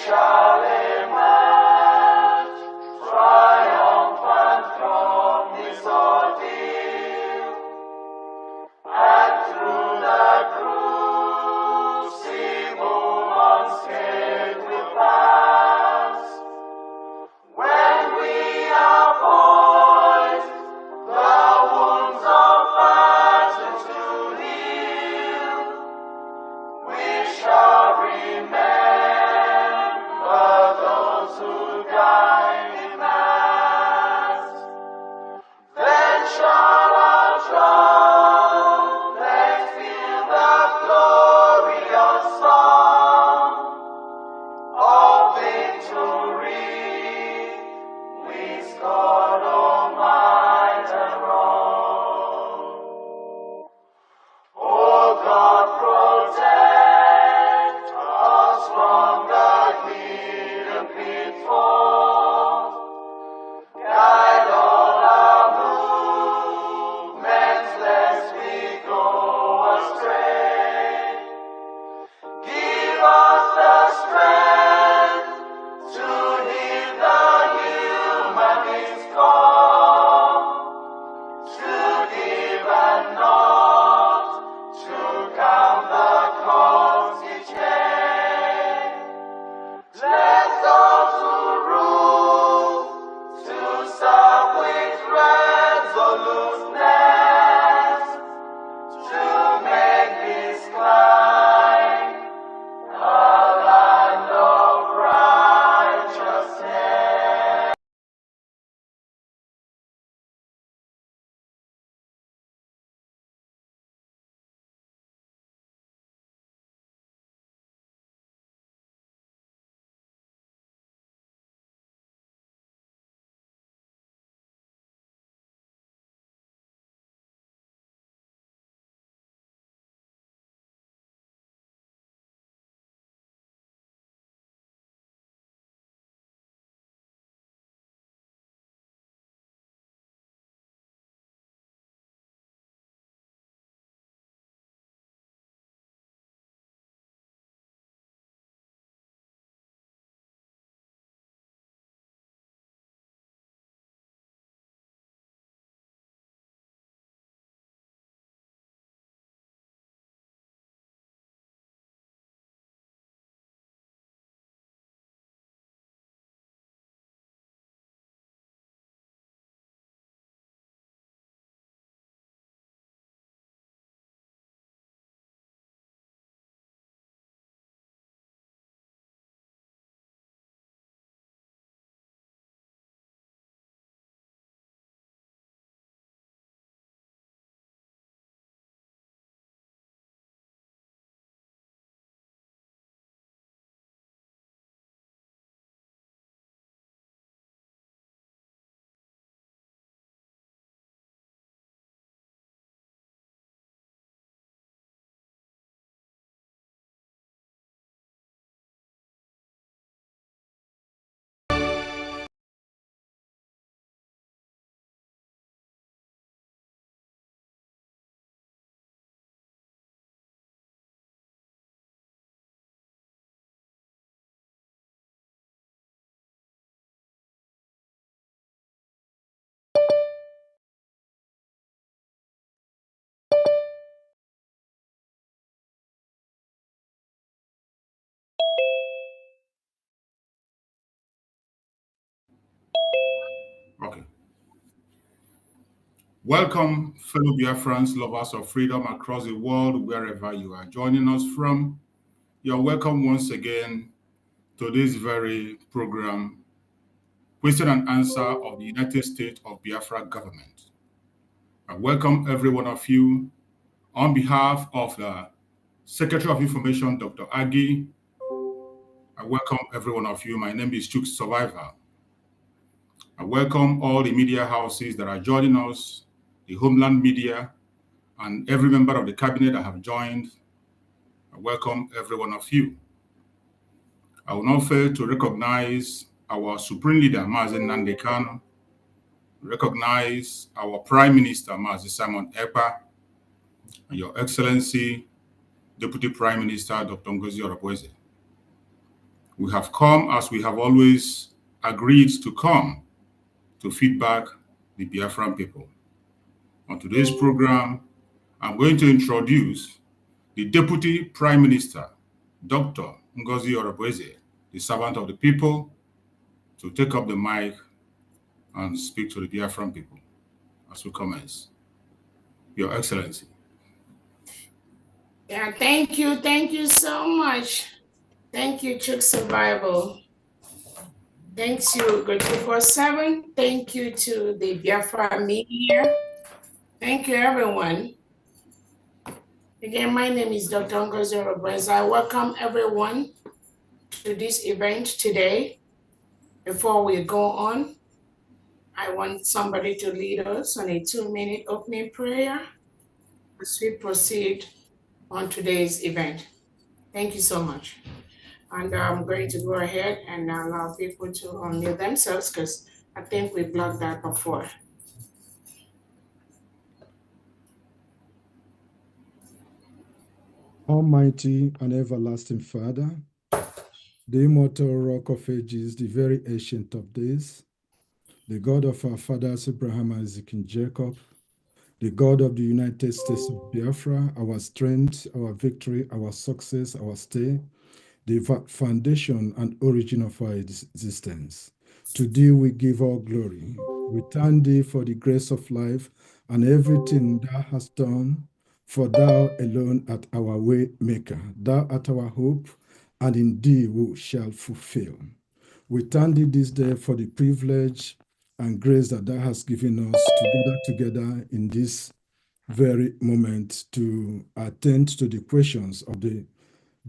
shall emerge triumphant from this ordeal, and through the crucible unscathed we'll pass. When we are poised, the wounds of battle to heal, we shall remember those who died in mass. Then shall our trumpets fill the glorious song of victory. We scorn all might and wrong. Oh God, protect us from the hidden pitfalls. Guide all our movements lest we go astray. Give us the strength to heed the humanist call, to give and not to count the cost each day. Let those who rule to serve with resoluteness, to make this climb a land of righteousness. Okay. Welcome, fellow Biafrans, lovers of freedom across the world, wherever you are joining us from. You're welcome once again to this very program, Question and Answer of the United States of Biafra Government. I welcome every one of you on behalf of the Secretary of Information, Dr. Agi. I welcome every one of you. My name is Chuk Survivor. I welcome all the media houses that are joining us, the Homeland Media, and every member of the cabinet that have joined. I welcome every one of you. I will not fail to recognize our Supreme Leader, Mazi Nnamdi Kanu, recognize our Prime Minister, Mazi Simon Ekpa, and Your Excellency, Deputy Prime Minister, Dr. Ngozi Oreboweze. We have come as we have always agreed to come to feedback the Biafran people. On today's program, I'm going to introduce the Deputy Prime Minister, Dr. Ngozi Orobeze, the servant of the people, to take up the mic and speak to the Biafran people as we commence. Your Excellency. Yeah, thank you so much. Thank you, Chuk Survival. Thanks you, Good 247. Thank you to the Biafra media. Thank you, everyone. Again, my name is Dr. Ngozi Orobeze. I welcome everyone to this event today. Before we go on, I want somebody to lead us on a 2-minute opening prayer as we proceed on today's event. Thank you so much. And I'm going to go ahead and allow people to unmute themselves because I think we blocked that before. Almighty and everlasting Father, the immortal rock of ages, the very ancient of days, the God of our fathers Abraham, Isaac, and Jacob, the God of the United States of Biafra, our strength, our victory, our success, our stay, the foundation and origin of our existence. To thee we give all glory. We thank thee for the grace of life and everything thou hast done, for thou alone art our way maker. Thou art our hope, and in thee we shall fulfill. We thank thee this day for the privilege and grace that thou hast given us to gather together in this very moment to attend to the questions of the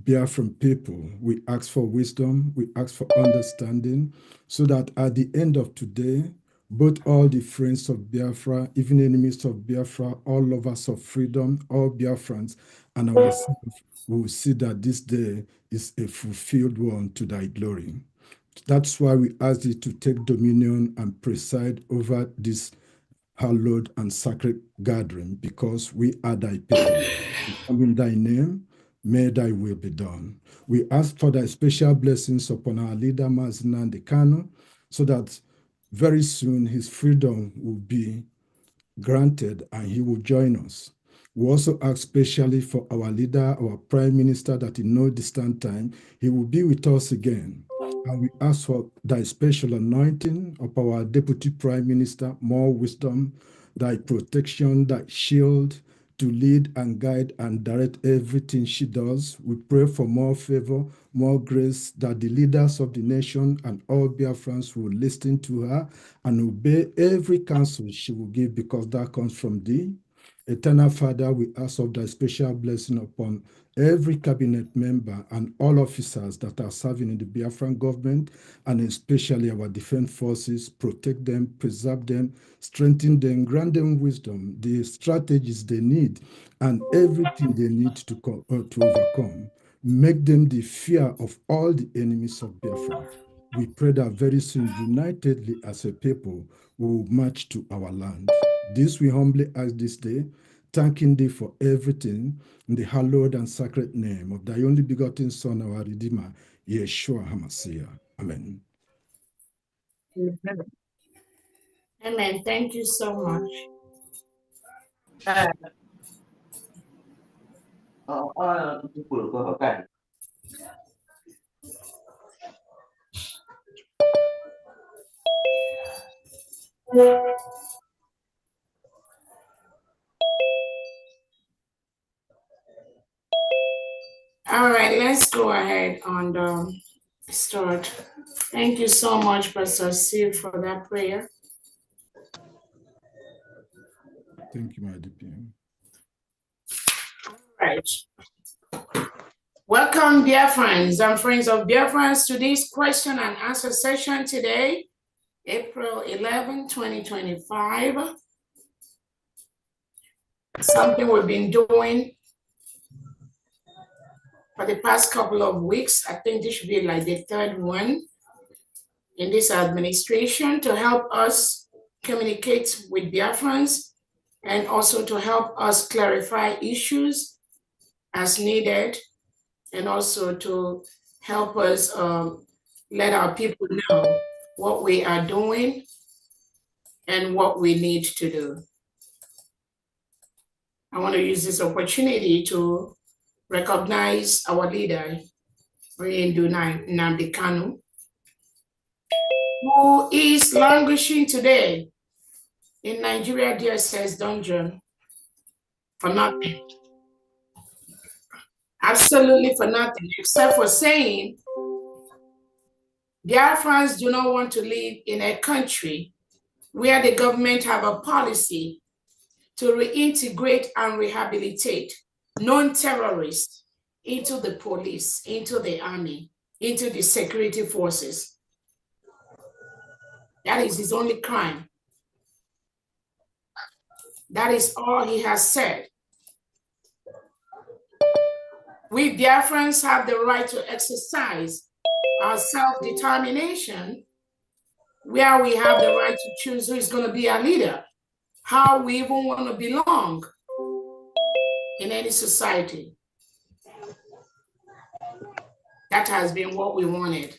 Biafran people. We ask for wisdom, we ask for understanding, so that at the end of today, both all the friends of Biafra, even enemies of Biafra, all lovers of freedom, all Biafrans, and ourselves will see that this day is a fulfilled one to thy glory. That's why we ask thee to take dominion and preside over this hallowed and sacred gathering, because we are thy people. We come in thy name, may thy will be done. We ask for thy special blessings upon our leader, Mazina Kanu, so that very soon his freedom will be granted and he will join us. We also ask specially for our leader, our prime minister, that in no distant time, he will be with us again. And we ask for thy special anointing of our deputy prime minister, more wisdom, thy protection, thy shield, to lead and guide and direct everything she does. We pray for more favor, more grace, that the leaders of the nation and all Biafrans will listen to her and obey every counsel she will give, because that comes from thee. Eternal Father, we ask of thy special blessing upon every cabinet member and all officers that are serving in the Biafran government, and especially our defense forces. Protect them, preserve them, strengthen them, grant them wisdom, the strategies they need, and everything they need to overcome. Make them the fear of all the enemies of Biafra. We pray that very soon, unitedly as a people, we will march to our land. This we humbly ask this day, thanking thee for everything, in the hallowed and sacred name of thy only begotten Son, our Redeemer, Yeshua HaMashiach. Amen. Amen. Thank you so much. All right, let's go ahead and start. Thank you so much, Pastor Steve, for that prayer. Thank you, my DPM. Right. Welcome, dear friends and friends of Biafrans, to this question and answer session today, April 11, 2025. Something we've been doing for the past couple of weeks. I think this should be like the third one in this administration, to help us communicate with Biafrans and also to help us clarify issues as needed, and also to help us let our people know what we are doing and what we need to do. I want to use this opportunity to recognize our leader, Nnamdi Kanu, who is languishing today in Nigeria DSS dungeon for nothing. Absolutely for nothing, except for saying Biafrans do not want to live in a country where the government have a policy to reintegrate and rehabilitate non-terrorists into the police, into the army, into the security forces. That is his only crime. That is all he has said. We Biafrans have the right to exercise our self-determination, where we have the right to choose who is going to be our leader, how we even want to belong in any society. That has been what we wanted.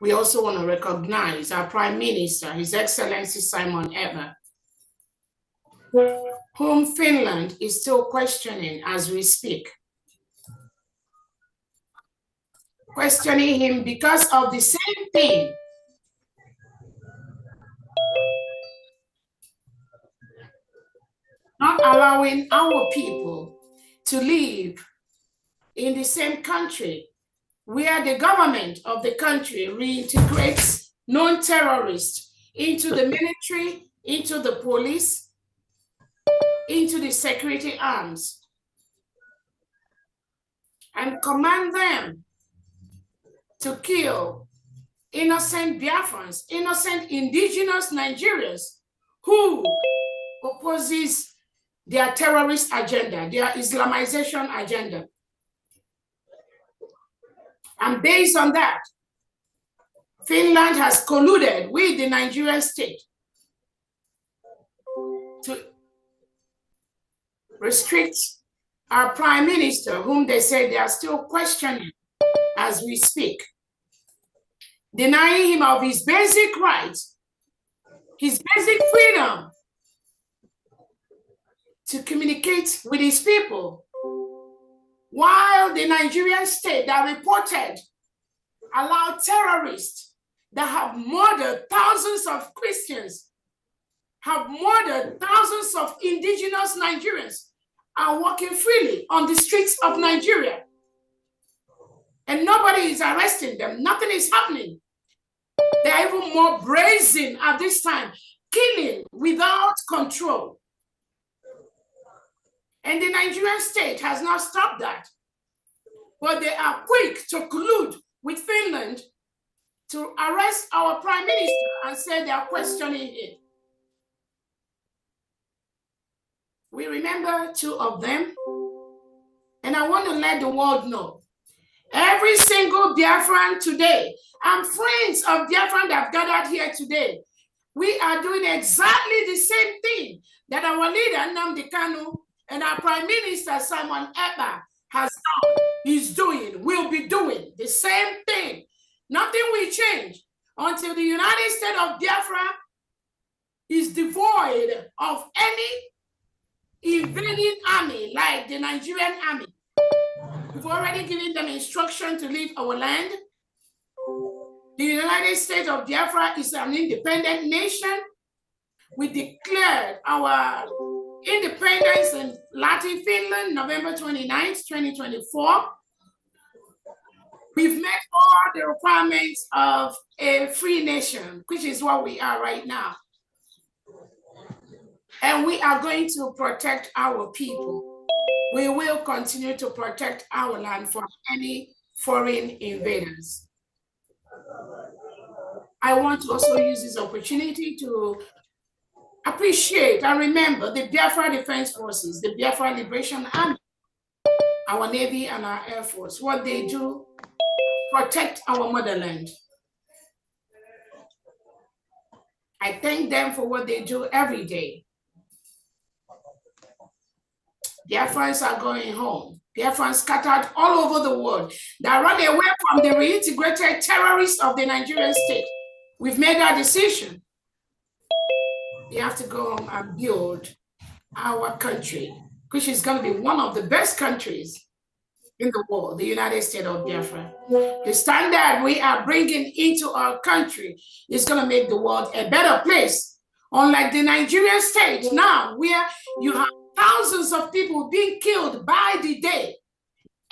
We also want to recognize our Prime Minister, His Excellency Simon Ekpa, whom Finland is still questioning as we speak. Questioning him because of the same thing. Not allowing our people to live in the same country where the government of the country reintegrates non-terrorists into the military, into the police, into the security arms, and command them to kill innocent Biafrans, innocent indigenous Nigerians who opposes their terrorist agenda, their Islamization agenda. And based on that, Finland has colluded with the Nigerian state to restrict our Prime Minister, whom they say they are still questioning as we speak, denying him of his basic rights, his basic freedom to communicate with his people, while the Nigerian state that reported allowed terrorists that have murdered thousands of Christians, have murdered thousands of indigenous Nigerians, are walking freely on the streets of Nigeria. And nobody is arresting them. Nothing is happening. They are even more brazen at this time, killing without control. And the Nigerian state has not stopped that. But they are quick to collude with Finland to arrest our Prime Minister and say they are questioning it. We remember two of them. And I want to let the world know, every single Biafran today, and friends of Biafran that have gathered here today, we are doing exactly the same thing that our leader, Nnamdi Kanu, and our Prime Minister, Simon Ekpa, has done, is doing, will be doing the same thing. Nothing will change until the United States of Biafra is devoid of any invading army like the Nigerian army. We've already given them instruction to leave our land. The United States of Biafra is an independent nation. We declared our independence in Latin Finland, November 29th, 2024. We've met all the requirements of a free nation, which is what we are right now. And we are going to protect our people. We will continue to protect our land from any foreign invaders. I want to also use this opportunity to appreciate and remember the Biafra Defense Forces, the Biafra Liberation Army, our Navy and our Air Force, what they do, protect our motherland. I thank them for what they do every day. Biafrans are going home. Biafrans scattered all over the world that run away from the reintegrated terrorists of the Nigerian state. We've made that decision. We have to go home and build our country, which is going to be one of the best countries in the world, the United States of Biafra. The standard we are bringing into our country is going to make the world a better place. Unlike the Nigerian state now, where you have thousands of people being killed by the day,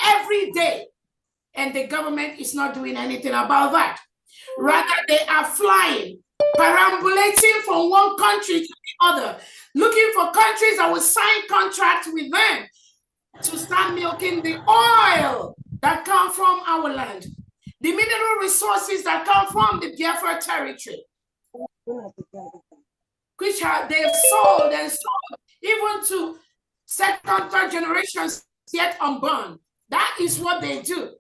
every day, and the government is not doing anything about that. Rather, they are flying, perambulating from one country to the other, looking for countries that will sign contracts with them to start milking the oil that come from our land, the mineral resources that come from the Biafra territory, which they've sold and sold even to second, third generations yet unborn. That is what they do.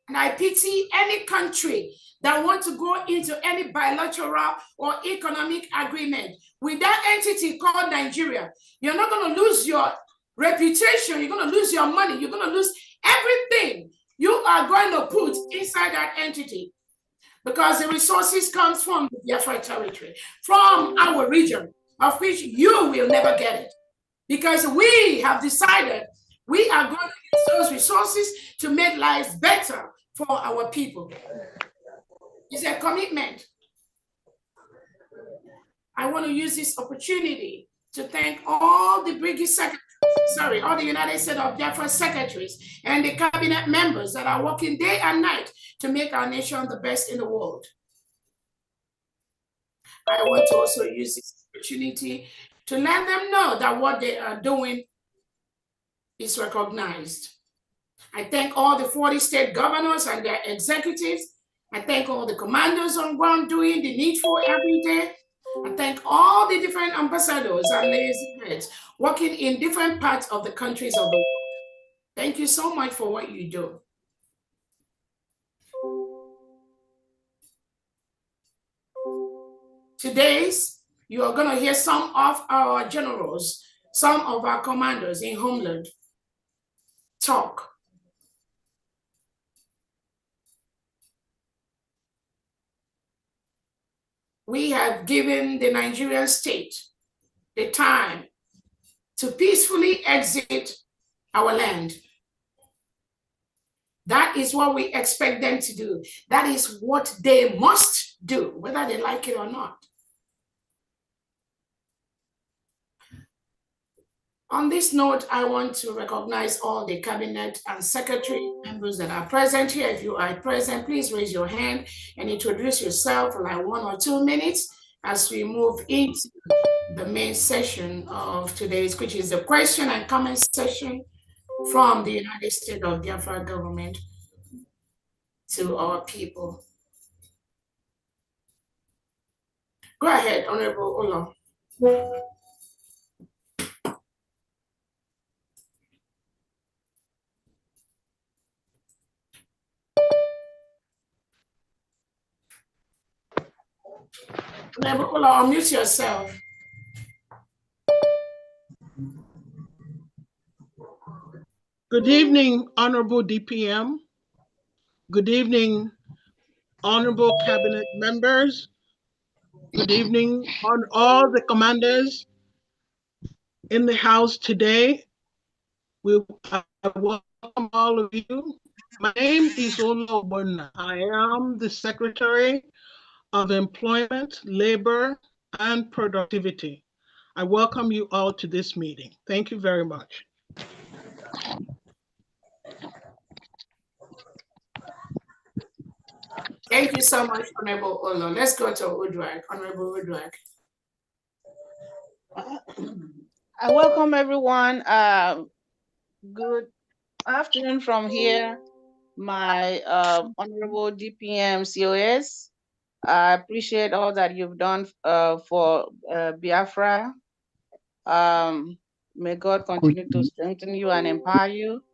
And I pity any country that want to go into any bilateral or economic agreement with that entity called Nigeria. You're not going to lose your reputation. You're going to lose your money. You're going to lose everything you are going to put inside that entity, because the resources comes from the Biafra territory, from our region, of which you will never get it, because we have decided we are going to use those resources to make lives better for our people. It's a commitment. I want to use this opportunity to thank all the brigade secretaries, all the United States of Biafra secretaries and the cabinet members that are working day and night to make our nation the best in the world. I want to also use this opportunity to let them know that what they are doing is recognized. I thank all the 40 state governors and their executives. I thank all the commanders on ground doing the needful every day. I thank all the different ambassadors and liaisons working in different parts of the countries of the world. Thank you so much for what you do. Today, you are going to hear some of our generals, some of our commanders in Homeland talk. We have given the Nigerian state the time to peacefully exit our land. That is what we expect them to do. That is what they must do, whether they like it or not. On this note, I want to recognize all the cabinet and secretary members that are present here. If you are present, please raise your hand and introduce yourself for like 1 or 2 minutes as we move into the main session of today's, which is the question and comment session from the United States of Biafra government to our people. Go ahead, Honorable Ola. Honorable Ola, unmute yourself. Good evening, Honorable DPM. Good evening, Honorable Cabinet members. Good evening on all the commanders in the house today. I welcome all of you. My name is Ola Obona. I am the Secretary of Employment, Labor, and Productivity. I welcome you all to this meeting. Thank you very much. Thank you so much, Honorable Olo. Let's go to Uduak. Honorable Uduak. I welcome everyone. Good afternoon from here, my Honorable DPM COS. I appreciate all that you've done for Biafra. May God continue to strengthen you and empower you.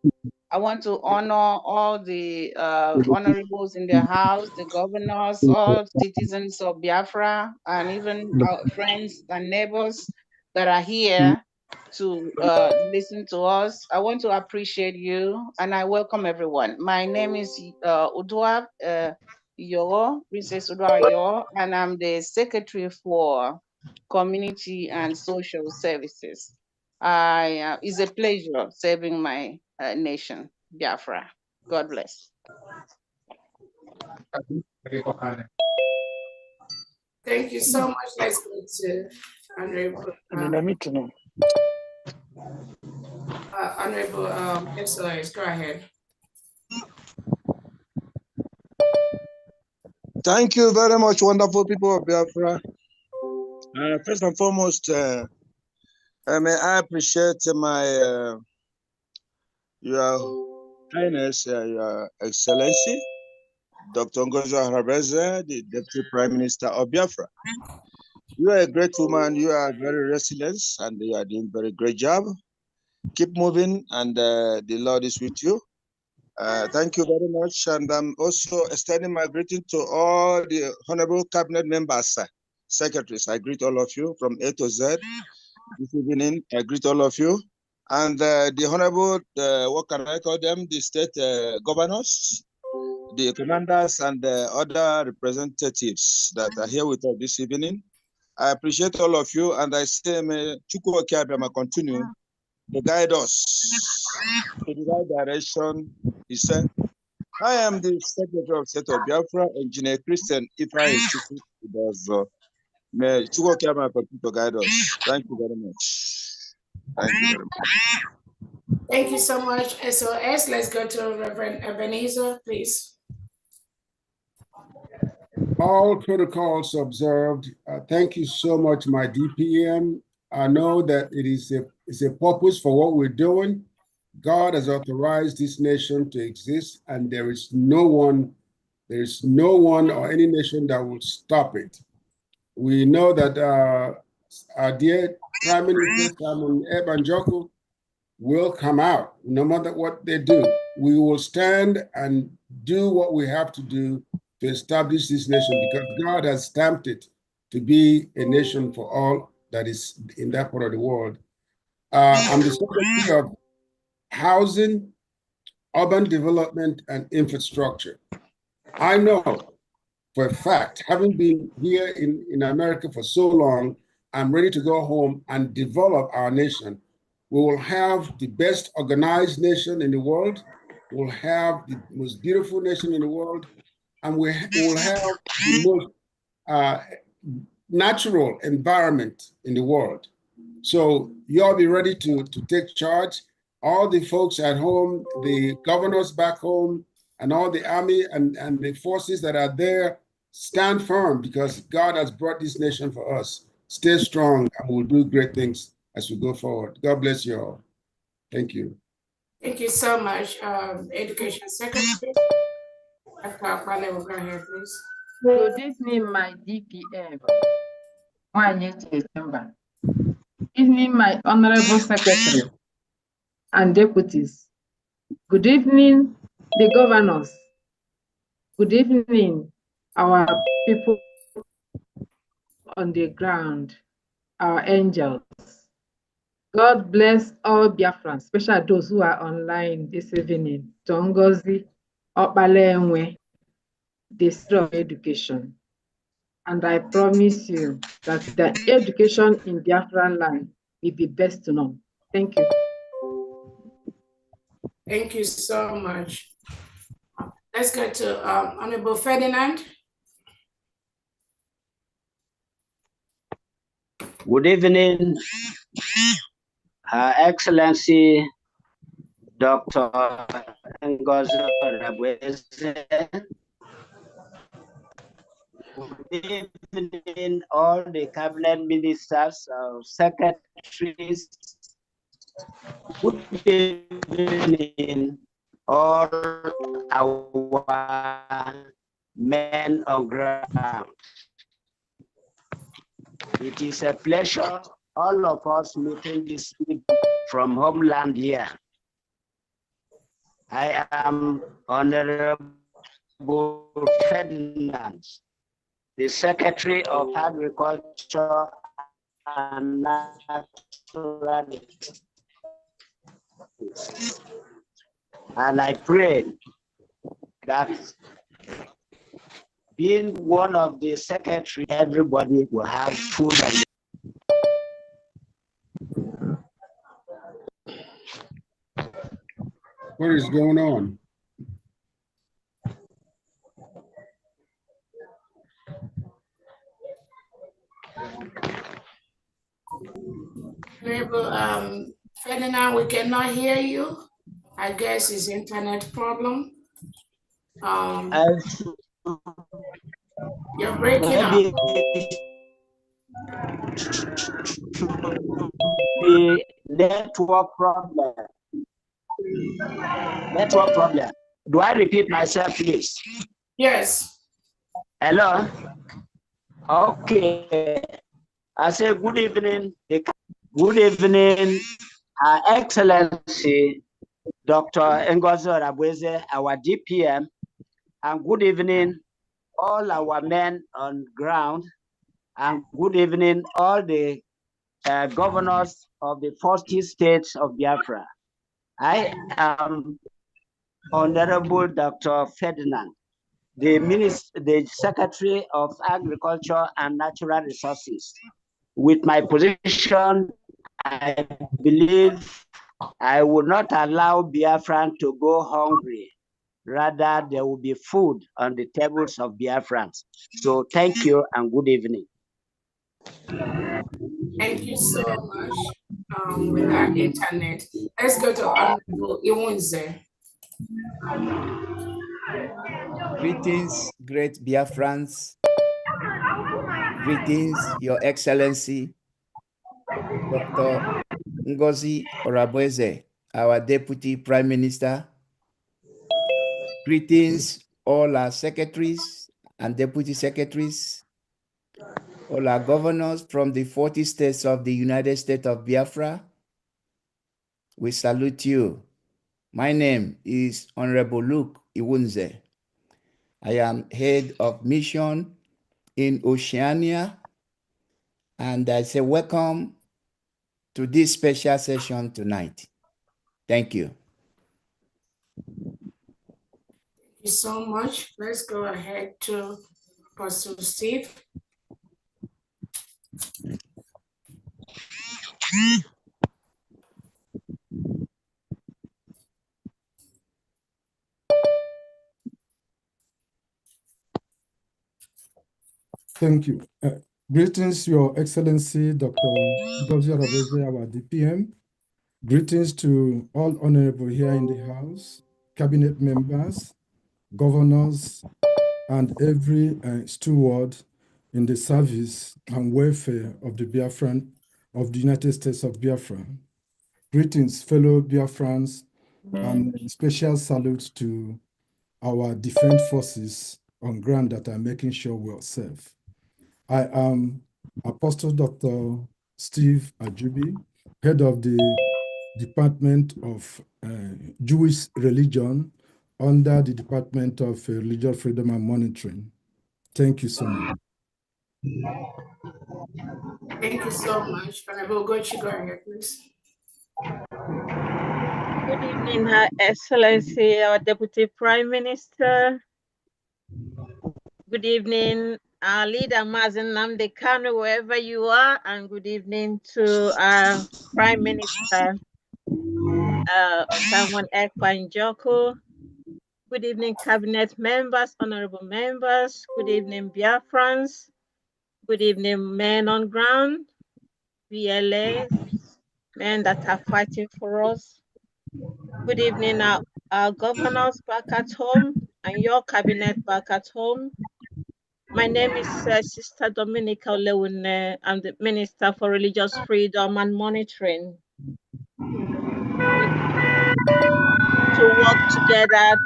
I want to honor all the honorables in the house, the governors, all citizens of Biafra, and even our friends and neighbors that are here. to listen to us. I want to appreciate you and I welcome everyone. My name is Udua Yoro, Princess Udua Yoro, and I'm the Secretary for Community and Social Services. It's a pleasure serving my nation, Biafra. God bless. Thank you so much. Let's go to Honorable SOS. Go ahead. Thank you very much, wonderful people of Biafra. First and foremost, may I appreciate Your Highness, Your Excellency, Dr. Ngozi Ohanabeze, the Deputy Prime Minister of Biafra. You are a great woman, you are very resilient, and you are doing a very great job. Keep moving, and the Lord is with you. Thank you very much, and I'm also extending my greeting to all the honorable cabinet members, secretaries. I greet all of you from A to Z. This evening, I greet all of you. And the honorable, what can I call them? The state governors, the commanders, and other representatives that are here with us this evening. I appreciate all of you, and I say, may Chukwu Okiabiyama continue to guide us to the right direction. He said, I am the Secretary of State of Biafra, Engineer Christian Ifeanyi Chukwu. May Chukwu Okiabiyama continue to guide us. Thank you very much. Thank you very much. Thank you so much, SOS. Let's go to Reverend Ebenezer, please. All protocols observed. Thank you so much, my DPM. I know that it is a purpose for what we're doing. God has authorized this nation to exist, and there is no one or any nation that will stop it. We know that our dear Prime Minister Simon Ebanjoko will come out, no matter what they do. We will stand and do what we have to do to establish this nation, because God has stamped it to be a nation for all that is in that part of the world. I'm the Secretary of Housing, Urban Development, and Infrastructure. I know for a fact, having been here in America for so long, I'm ready to go home and develop our nation. We will have the best organized nation in the world. We'll have the most beautiful nation in the world. And we will have the most natural environment in the world. So you all be ready to take charge. All the folks at home, the governors back home, and all the army and the forces that are there, stand firm, because God has brought this nation for us. Stay strong, and we'll do great things as we go forward. God bless you all. Thank you. Thank you so much, Education Secretary. Dr. Akwale will go ahead, please. Good evening, my DPM. Good evening, my Honorable Secretary and deputies. Good evening, the governors. Good evening, our people on the ground, our angels. God bless all Biafrans, especially those who are online this evening. Tongozi, Okpalenwe, the City of Education. And I promise you that the education in Biafran land will be best to know. Thank you. Thank you so much. Let's go to Honorable Ferdinand. Good evening, Her Excellency Dr. Ngozi Ohanabeze. Good evening, all the cabinet ministers, secretaries. Good evening, all our men on ground. It is a pleasure, all of us meeting this week from homeland here. I am Honorable Ferdinand, the Secretary of Agriculture and natural. And I pray that being one of the secretary, everybody will have food. What is going on? Honorable Ferdinand, we cannot hear you. I guess it's internet problem. You're breaking up. The network problem. Network problem. Do I repeat myself, please? Yes. Hello? Okay. I say good evening. Good evening, Her Excellency, Dr. Ngozi Rabweze, our DPM, and good evening, all our men on ground, and good evening, all the governors of the 40 states of Biafra. I am Honorable Dr. Ferdinand, the Secretary of Agriculture and Natural Resources. With my position, I believe I would not allow Biafran to go hungry. Rather, there will be food on the tables of Biafrans. So thank you and good evening. Thank you so much. With that internet, let's go to Honorable Iwunze. Greetings, great Biafrans. Greetings, Your Excellency, Dr. Ngozi Orabweze, our Deputy Prime Minister. Greetings, all our secretaries and deputy secretaries, all our governors from the 40 states of the United States of Biafra. We salute you. My name is Honorable Luke Iwunze. I am head of mission in Oceania, and I say welcome to this special session tonight. Thank you. Thank you so much. Let's go ahead to Pastor Steve. Thank you. Greetings, Your Excellency, Dr. Ngozi Orabweze, our DPM. Greetings to all honorable here in the House, cabinet members, governors, and every steward in the service and welfare of the Biafran, of the United States of Biafra. Greetings, fellow Biafrans, and special salute to our defense forces on ground that are making sure we are safe. I am Apostle Dr. Steve Ajubi, head of the Department of Jewish Religion under the Department of Religious Freedom and Monitoring. Thank you so much. Thank you so much. Honorable Gochi, go ahead, please. Good evening, Her Excellency, our Deputy Prime Minister. Good evening, our leader, Mazen Nnamdi Kanu, wherever you are, and good evening to our Prime Minister, Simon Ekpa Njoko. Good evening, Cabinet members, honorable members. Good evening, Biafrans. Good evening, men on ground, VLAs, men that are fighting for us. Good evening, our governors back at home and your cabinet back at home. My name is Sister Dominica Olewune. I'm the Minister for Religious Freedom and Monitoring. We come to work together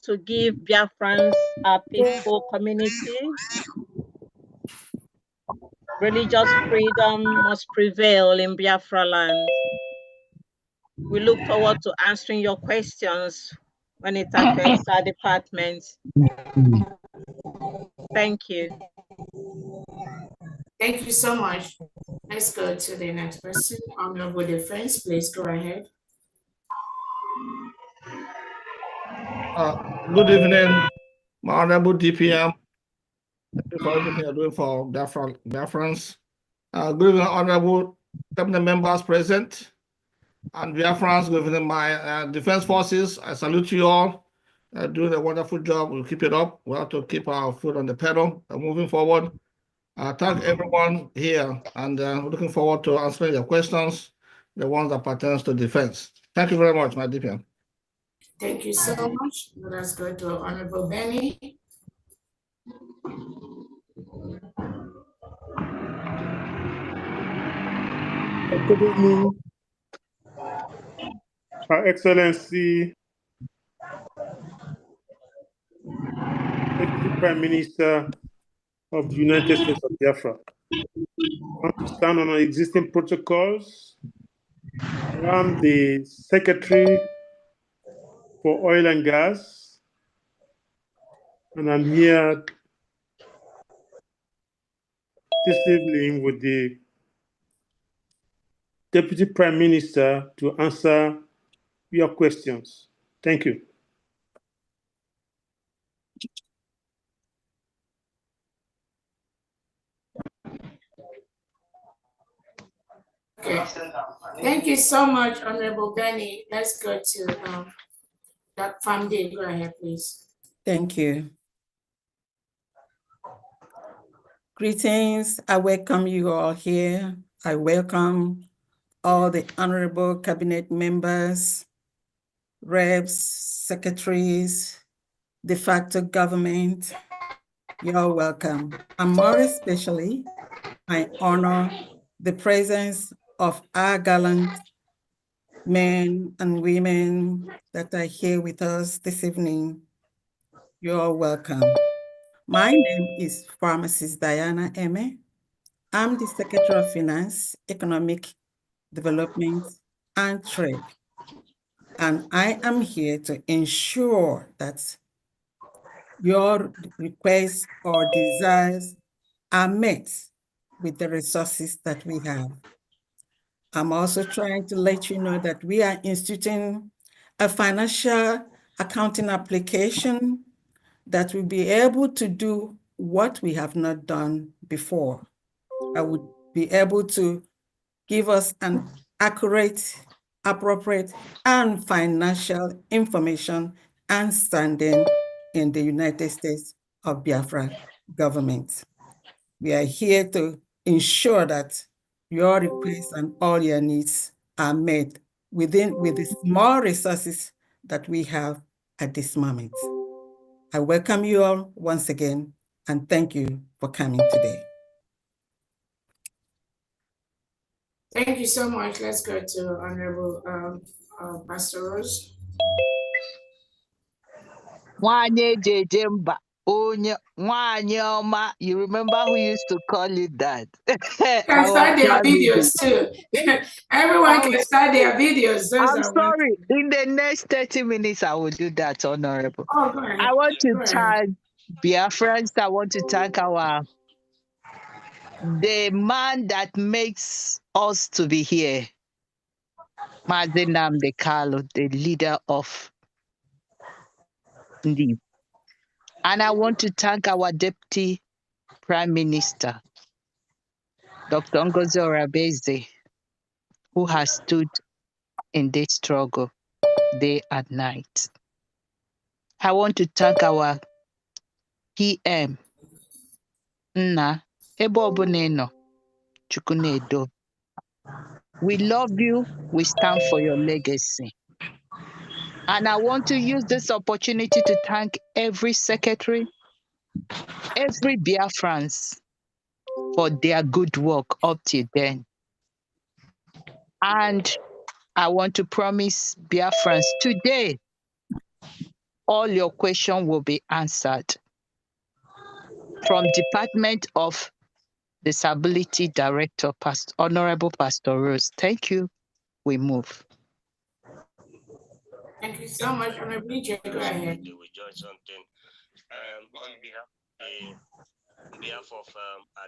to give Biafrans a peaceful community. Religious freedom must prevail in Biafra land. We look forward to answering your questions when it affects our department. Thank you. Thank you so much. Let's go to the next person. Honorable Defense, please go ahead. Good evening, my honorable DPM. Thank you for everything you're doing for Biafrans. Good evening, honorable cabinet members present and Biafrans. Good evening, my defense forces. I salute you all. Doing a wonderful job. We'll keep it up. We have to keep our foot on the pedal and moving forward. Thank everyone here, and looking forward to answering your questions, the ones that pertains to defense. Thank you very much, my DPM. Thank you so much. Let's go to Honorable Benny. Good evening, Her Excellency, Deputy Prime Minister of the United States of Biafra. I want to stand on our existing protocols. I am the Secretary for Oil and Gas, and I'm here this evening with the Deputy Prime Minister to answer your questions. Thank you. Okay. Thank you so much, Honorable Benny. Let's go to Dr. Famde. Go ahead, please. Thank you. Greetings. I welcome you all here. I welcome all the honorable cabinet members, reps, secretaries, de facto government. You're welcome. And more especially, I honor the presence of our gallant men and women that are here with us this evening. You're welcome. My name is Pharmacist Diana Eme. I'm the Secretary of Finance, Economic Development, and Trade. And I am here to ensure that your requests or desires are met with the resources that we have. I'm also trying to let you know that we are instituting a financial accounting application that will be able to do what we have not done before. I would be able to give us an accurate, appropriate, and financial information and standing in the United States of Biafra government. We are here to ensure that your requests and all your needs are met with the small resources that we have at this moment. I welcome you all once again, and thank you for coming today. Thank you so much. Let's go to Honorable Pastor Rose. Nwanye Jejemba, Onye, Nwanye Oma. You remember who used to call it that? You can start their videos too. Everyone can start their videos. I'm sorry. In the next 30 minutes, I will do that, Honorable. Oh, go ahead. I want to Go ahead. thank Biafrans. I want to thank the man that makes us to be here, Mazi Nnamdi Kanu, the leader of NDIP. And I want to thank our Deputy Prime Minister, Dr. Ngozi Orebeze, who has stood in this struggle day and night. I want to thank our PM, Nna, ebe ọbụla ị nọ, Chukwu na-edo. We love you. We stand for your legacy. And I want to use this opportunity to thank every secretary, every Biafrans for their good work up till then. And I want to promise Biafrans today, all your questions will be answered from Department of Disability Director, Honorable Pastor Rose. Thank you. We move. Thank you so much, Honorable BJ. Go ahead. On behalf of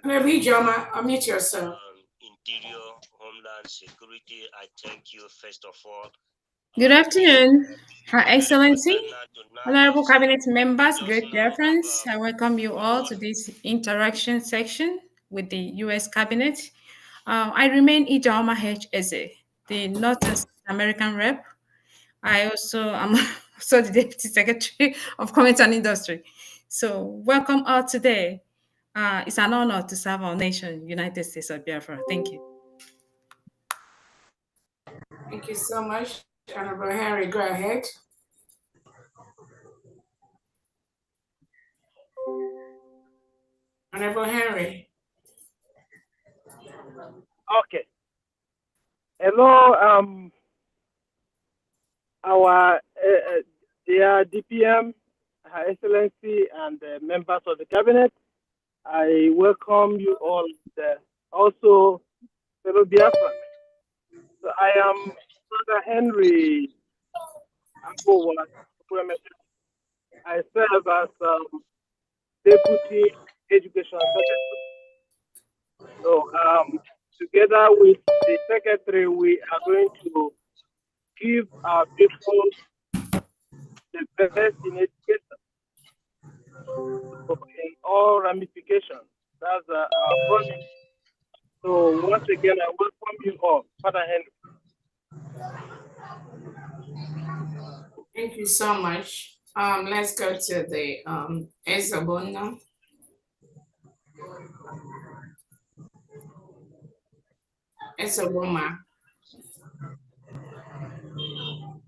Honorable BJ, unmute yourself. Interior, Homeland Security, I thank you first of all. Good afternoon, Her Excellency, Honorable Cabinet members, great reference. I welcome you all to this interaction section with the U.S. Cabinet. I remain Ijeoma H. Eze, the North and South American rep. I also am also the Deputy Secretary of Commerce and Industry. So welcome all today. It's an honor to serve our nation, United States of Biafra. Thank you. Thank you so much, Honorable Henry. Go ahead. Honorable Henry. Okay. Hello, our dear DPM, Her Excellency, and members of the Cabinet. I welcome you all, also fellow Biafra. So I am Brother Henry Ambowa. I serve as Deputy Education Secretary. So together with the Secretary, we are going to give our people the best in education in all ramifications. That's our promise. So once again, I welcome you all. Father Henry. Thank you so much. Let's go to the Ezabona. Ezaboma.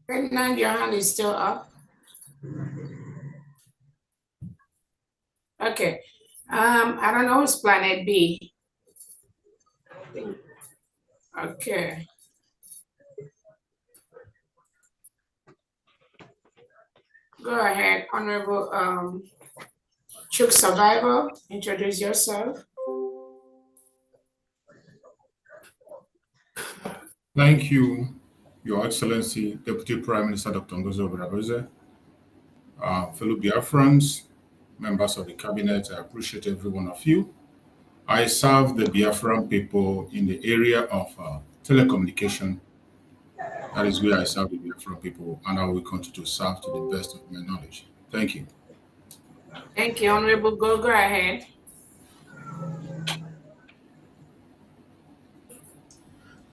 Ferdinand, your hand is still up. Okay. I don't know who's planet B. Okay. Go ahead, Honorable Chuk Survivor. Introduce yourself. Thank you, Your Excellency, Deputy Prime Minister Dr. Ngozo Obraboze, fellow Biafrans, members of the Cabinet. I appreciate every one of you. I serve the Biafran people in the area of telecommunication. That is where I serve the Biafran people, and I will continue to serve to the best of my knowledge. Thank you. Thank you, Honorable. Go ahead.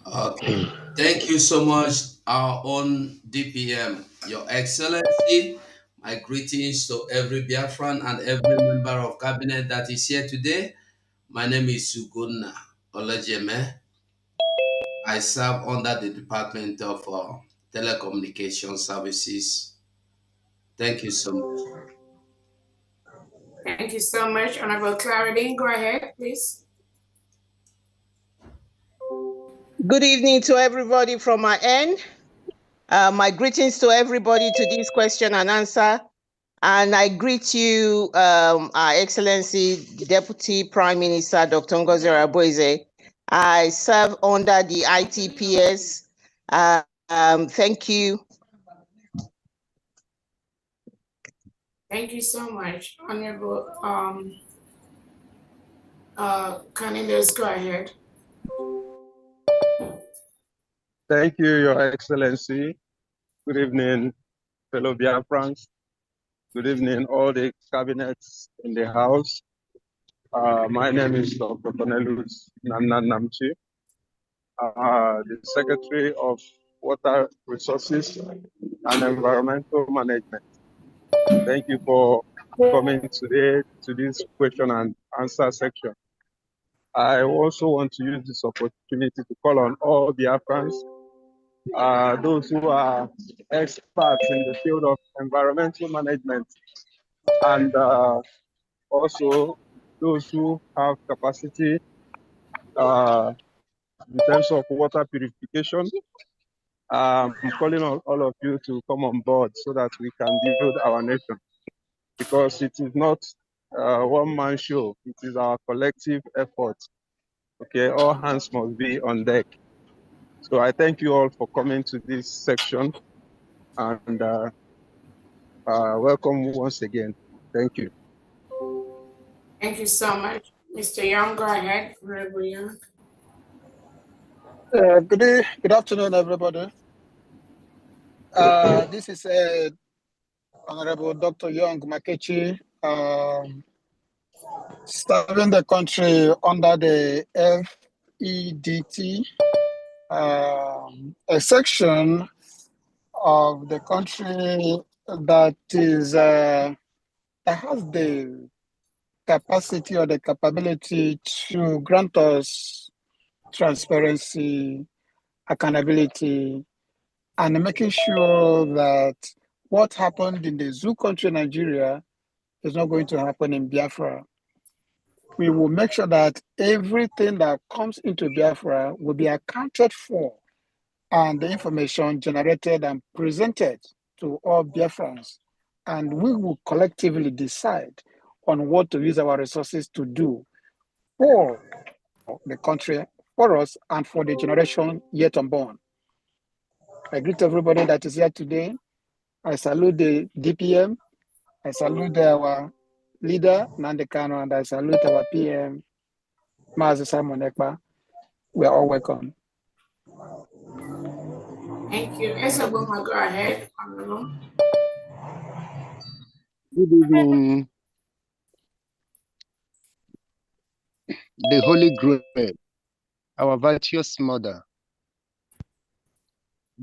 Okay. Thank you so much, our own DPM, Your Excellency. My greetings to every Biafran and every member of cabinet that is here today. My name is Suguna Olajeme. I serve under the Department of Telecommunication Services. Thank you so much. Thank you so much, Honorable Clarity. Go ahead, please. Good evening to everybody from my end. My greetings to everybody to this question and answer. And I greet you, Our Excellency, the Deputy Prime Minister, Dr. Ngozi Obraboze. I serve under the ITPS. Thank you. Thank you so much, Honorable Cornelius. Go ahead. Thank you, Your Excellency. Good evening, fellow Biafrans. Good evening, all the cabinets in the House. My name is Dr. Cornelius Namchi, the Secretary of Water Resources and Environmental Management. Thank you for coming today to this question and answer section. I also want to use this opportunity to call on all Biafrans, those who are experts in the field of environmental management, and also those who have capacity in terms of water purification. I'm calling on all of you to come on board so that we can build our nation, because it is not a one-man show. It is our collective effort. Okay, all hands must be on deck. So I thank you all for coming to this section, and welcome once again. Thank you. Thank you so much. Mr. Young, go ahead. Honorable Young. Good afternoon, everybody. This is Honorable Dr. Young Makechi, serving the country under the FEDT, a section of the country that is that has the capacity or the capability to grant us transparency, accountability, and making sure that what happened in the zoo country, Nigeria, is not going to happen in Biafra. We will make sure that everything that comes into Biafra will be accounted for and the information generated and presented to all Biafrans. And we will collectively decide on what to use our resources to do for the country, for us, and for the generation yet unborn. I greet everybody that is here today. I salute the DPM. I salute our leader, Nandi Kano, and I salute our PM, Mazi Simon Ekpa. We are all welcome. Thank you. Esaboma, go ahead. Good evening, the Holy Grail, our virtuous mother.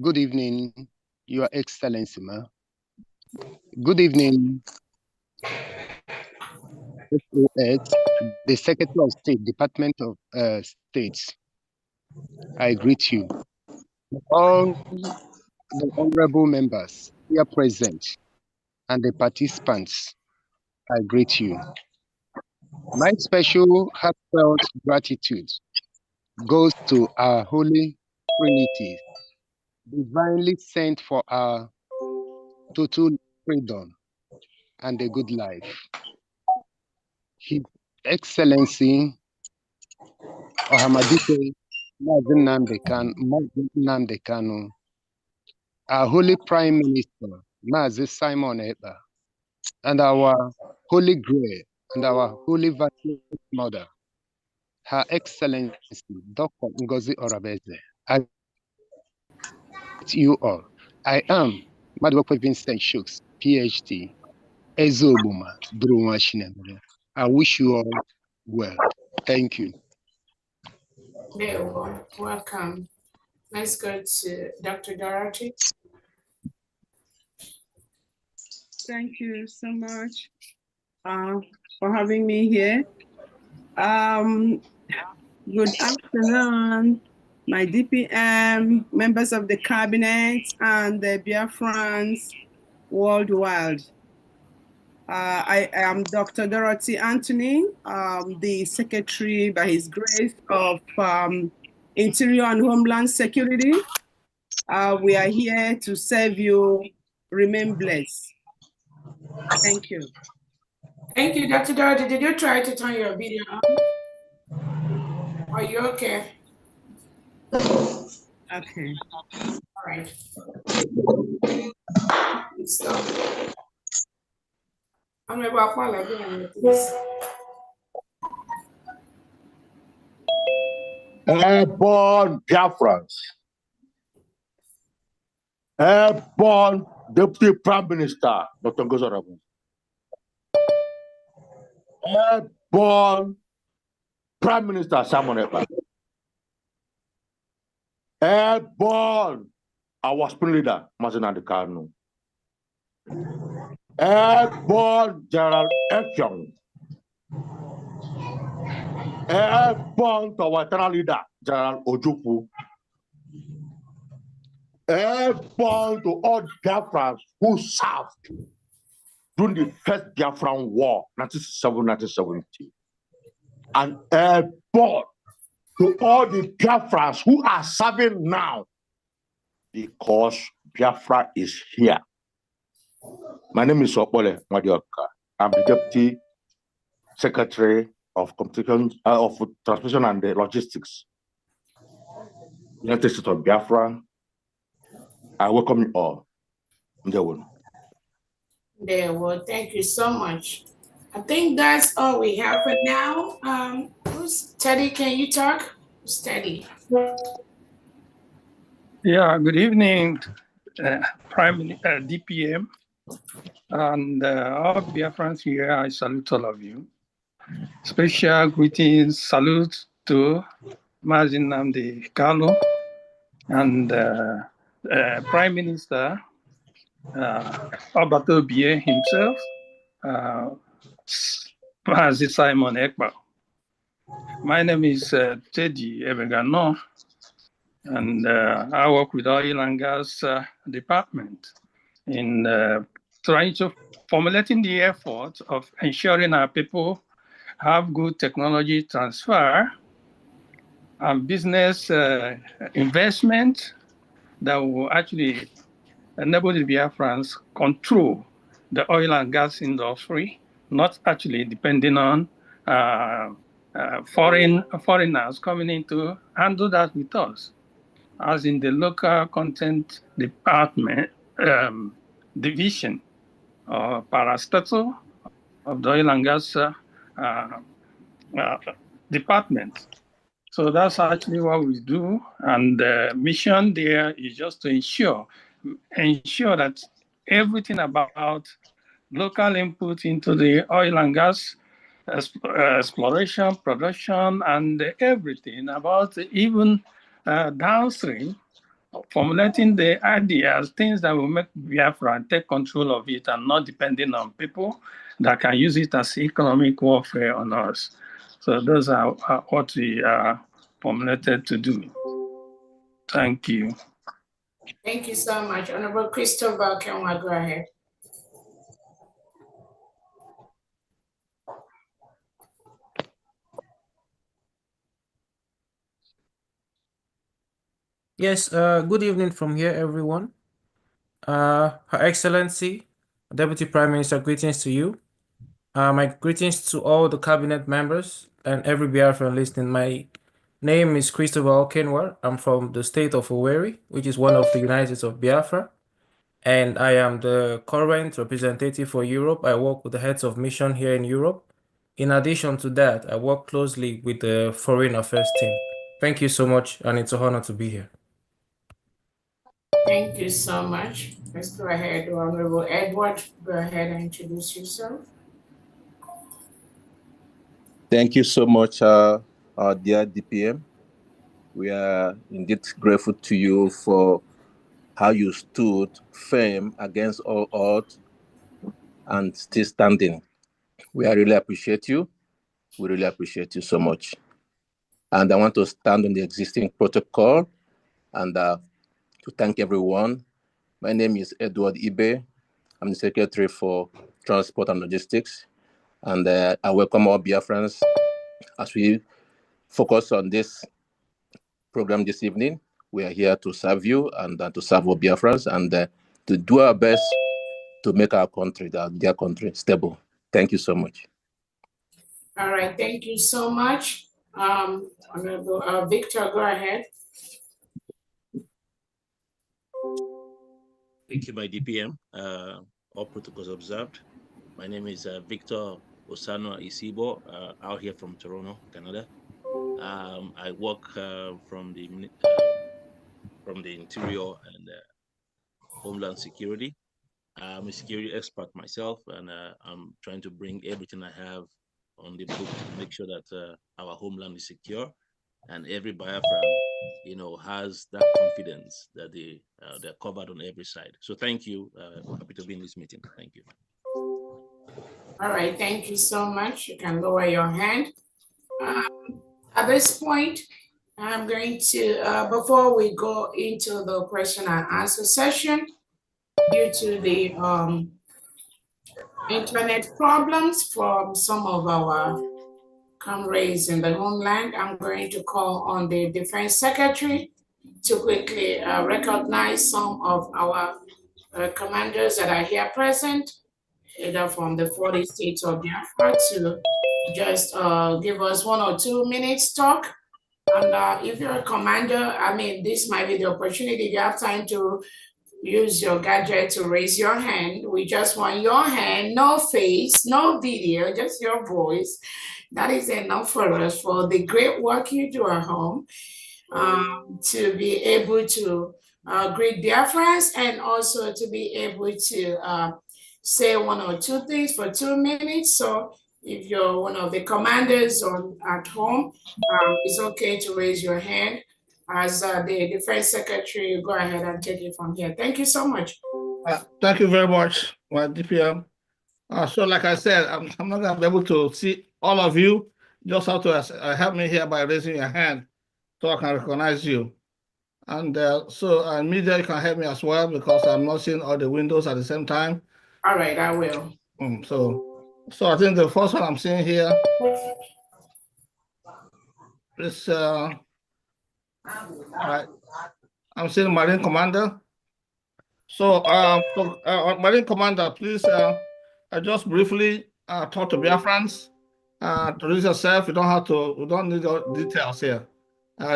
Good evening, Your Excellency, ma. Good evening, SOS, the Secretary of State, Department of States. I greet you. All the honorable members here present and the participants, I greet you. My special heartfelt gratitude goes to our Holy Trinity, divinely sent for our total freedom and a good life. His Excellency Ohamadike Nnamdi Kanu, our Holy Prime Minister, Mazi Simon Ekpa, and our Holy Grail and our Holy Virtuous Mother, Her Excellency Dr. Ngozi Orabeze. I greet you all. I am Madwakwe Vincent Shooks, PhD, Ezobuma, Druwashinemere. I wish you all well. Thank you. Welcome. Let's go to Dr. Dorothy. Thank you so much for having me here. Good afternoon, my DPM, members of the cabinet, and the Biafrans worldwide. I am Dr. Dorothy Anthony, the Secretary, by His grace, of Interior and Homeland Security. We are here to serve you. Remain blessed. Thank you. Thank you, Dr. Dorothy. Did you try to turn your video on? Are you okay? Okay. All right. Stop. I'm going to go call again, please. Airborne Biafrans, Airborne Deputy Prime Minister, Dr. Ngozi Orabeze, Airborne Prime Minister Simon Ekpa, Airborne our spring leader, Mazi Nnamdi Kanu, Airborne General Effiong, Airborne to our eternal leader, General Ojukwu, Airborne to all Biafrans who served during the first Biafran War, 1967-1970. And airborne to all the Biafrans who are serving now, because Biafra is here. My name is Okpole Madioka. I'm the Deputy Secretary of Communications, of Transmission and Logistics, United States of Biafra. I welcome you all. Well, thank you so much. I think that's all we have for now. Who's Teddy? Can you talk? Who's Teddy? Yeah, good evening, DPM, and all Biafrans here. I salute all of you. Special greetings, salute to Mazin Nnamdi Kanu and Prime Minister Alberto Bie himself, Mazi Simon Ekpa. My name is Teddy Ebegano, and I work with Oil and Gas Department in trying to formulating the effort of ensuring our people have good technology transfer and business investment that will actually enable the Biafrans control the oil and gas industry, not actually depending on foreigners coming in to handle that with us, as in the local content department division or parastatal of the oil and gas department. So that's actually what we do. And the mission there is just to ensure that everything about local input into the oil and gas exploration, production, and everything about even downstream, formulating the ideas, things that will make Biafra take control of it and not depending on people that can use it as economic warfare on us. So those are what we are formulated to do. Thank you. Thank you so much. Honorable Christopher, can we go ahead? Yes, good evening from here, everyone. Her Excellency, Deputy Prime Minister, greetings to you. My greetings to all the cabinet members and every Biafran listening. My name is Christopher Okenwar. I'm from the state of Owerri, which is one of the United States of Biafra. And I am the current representative for Europe. I work with the heads of mission here in Europe. In addition to that, I work closely with the Foreign Affairs team. Thank you so much, and it's an honor to be here. Thank you so much. Let's go ahead, Honorable Edward. Go ahead and introduce yourself. Thank you so much, dear DPM. We are indeed grateful to you for how you stood firm against all odds and still standing. We really appreciate you. We really appreciate you so much. And I want to stand on the existing protocol and to thank everyone. My name is Edward Ibe. I'm the Secretary for Transport and Logistics. And I welcome all Biafrans as we focus on this program this evening. We are here to serve you and to serve our Biafrans and to do our best to make our country, their country, stable. Thank you so much. All right, thank you so much. Honorable Victor, go ahead. Thank you, my DPM. All protocols observed. My name is Victor Osano Isibo, out here from Toronto, Canada. I work from the interior and homeland security. I'm a security expert myself, and I'm trying to bring everything I have on the book to make sure that our homeland is secure, and every Biafran, has that confidence that they're covered on every side. So thank you. Happy to be in this meeting. Thank you. All right, thank you so much. You can lower your hand. At this point, I'm going to, before we go into the question and answer session, due to the internet problems from some of our comrades in the homeland, I'm going to call on the Defense Secretary to quickly recognize some of our commanders that are here present, either from the 40 states of Biafra, to just give us 1 or 2 minutes talk. And if you're a commander, this might be the opportunity. If you have time to use your gadget to raise your hand. We just want your hand, no face, no video, just your voice. That is enough for us for the great work you do at home, to be able to great Biafrans, and also to be able to say one or two things for 2 minutes. So if you're one of the commanders at home, it's okay to raise your hand. As the Defense Secretary, go ahead and take it from here. Thank you so much. Thank you very much, my DPM. So like I said, I'm not going to be able to see all of you. You just have to help me here by raising your hand so I can recognize you. And media, you can help me as well because I'm not seeing all the windows at the same time. All right, I will. So I think the first one I'm seeing here is, right, I'm seeing Marine Commander. So, Marine Commander, please just briefly talk to Biafrans. Introduce yourself. You don't have to. We don't need all details here.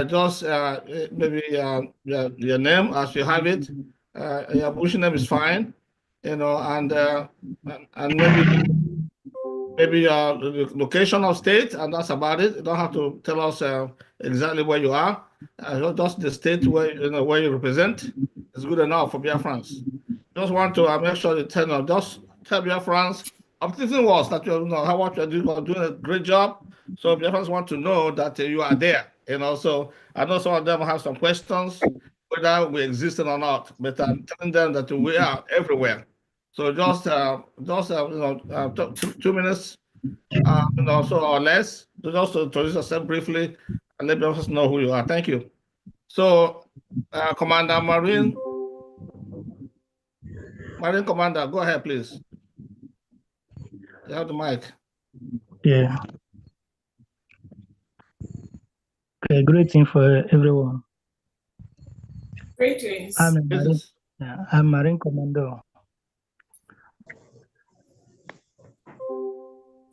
Just maybe your name as you have it. Your Bush name is fine, and maybe your location of state, and that's about it. You don't have to tell us exactly where you are. Just the state where you represent is good enough for Biafrans. Just want to make sure you just tell Biafrans. Optimism was that how what you're doing a great job. So Biafrans want to know that you are there. So I know some of them have some questions whether we exist or not, but I'm telling them that we are everywhere. So just 2 minutes, or less, just to introduce yourself briefly and let us know who you are. Thank you. So, Commander Marine Commander, go ahead, please. You have the mic. Yeah. Okay, greeting for everyone. Greetings. I'm Marine Commando.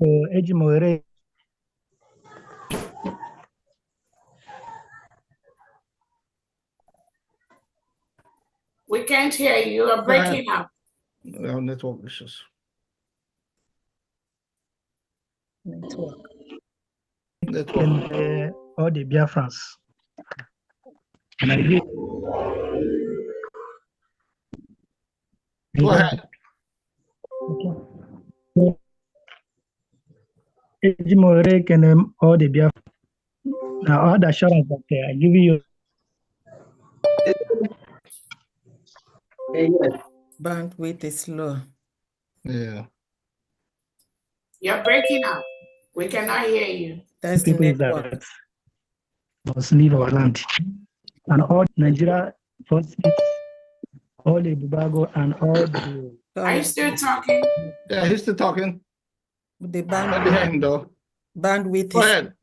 Ejimore. We can't hear you. You are breaking up. We have network issues. Network. And all the Biafrans. And I did. Go ahead. Ejimore can all the Biafrans. Now, all the assurance that I give you. Bandwidth is low. Yeah. You're breaking up. We cannot hear you. That's the network. That must leave our land. And all Nigeria forces, all the Bubago and all the... Are you still talking? Yeah, he's still talking. The Let me hear him though. Bandwidth Go ahead.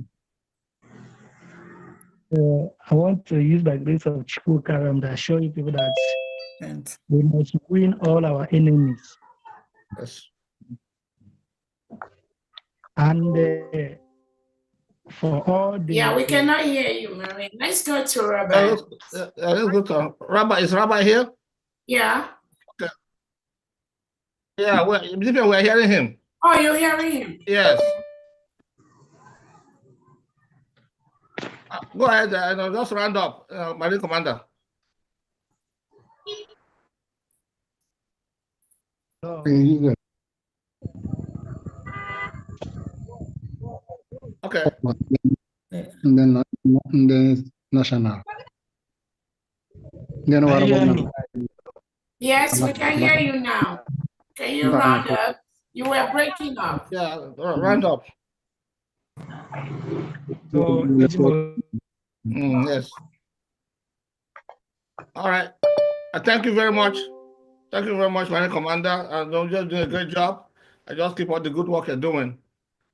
I want to use the grace of Chukaram that show you people that we must win all our enemies. Yes. And for all the... Yeah, we cannot hear you, Marine. Let's go to Rabbi. Let's go to Rabbi. Is Rabbi here? Yeah. Okay. Yeah, we're hearing him. Oh, you're hearing him? Yes. Go ahead, just round up, Marine Commander. Okay. And then national. Then what about Yes, we can hear you now. Can you round up? You were breaking up. Yeah, round up. So, yes. All right. Thank you very much. Thank you very much, Marine Commander. You're just doing a great job. I just keep all the good work you're doing.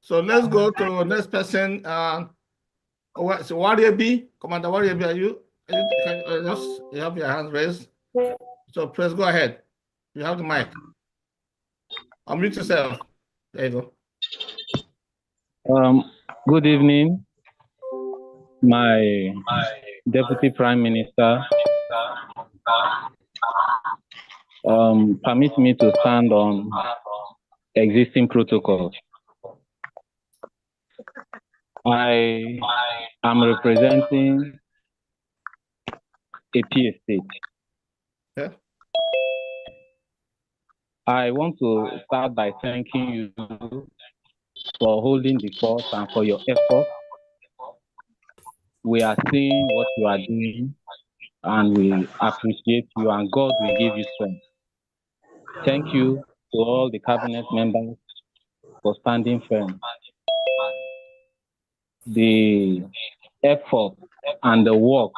So let's go to the next person. So Warrior B, Commander Warrior B, are you have your hands raised? So please go ahead. You have the mic. Unmute yourself. There you go. Good evening, my Deputy Prime Minister. Permit me to stand on existing protocols. I am representing a peer state, Yeah. I want to start by thanking you for holding the course and for your effort. We are seeing what you are doing and we appreciate you, and God will give you strength. Thank you to all the cabinet members for standing firm. The effort and the work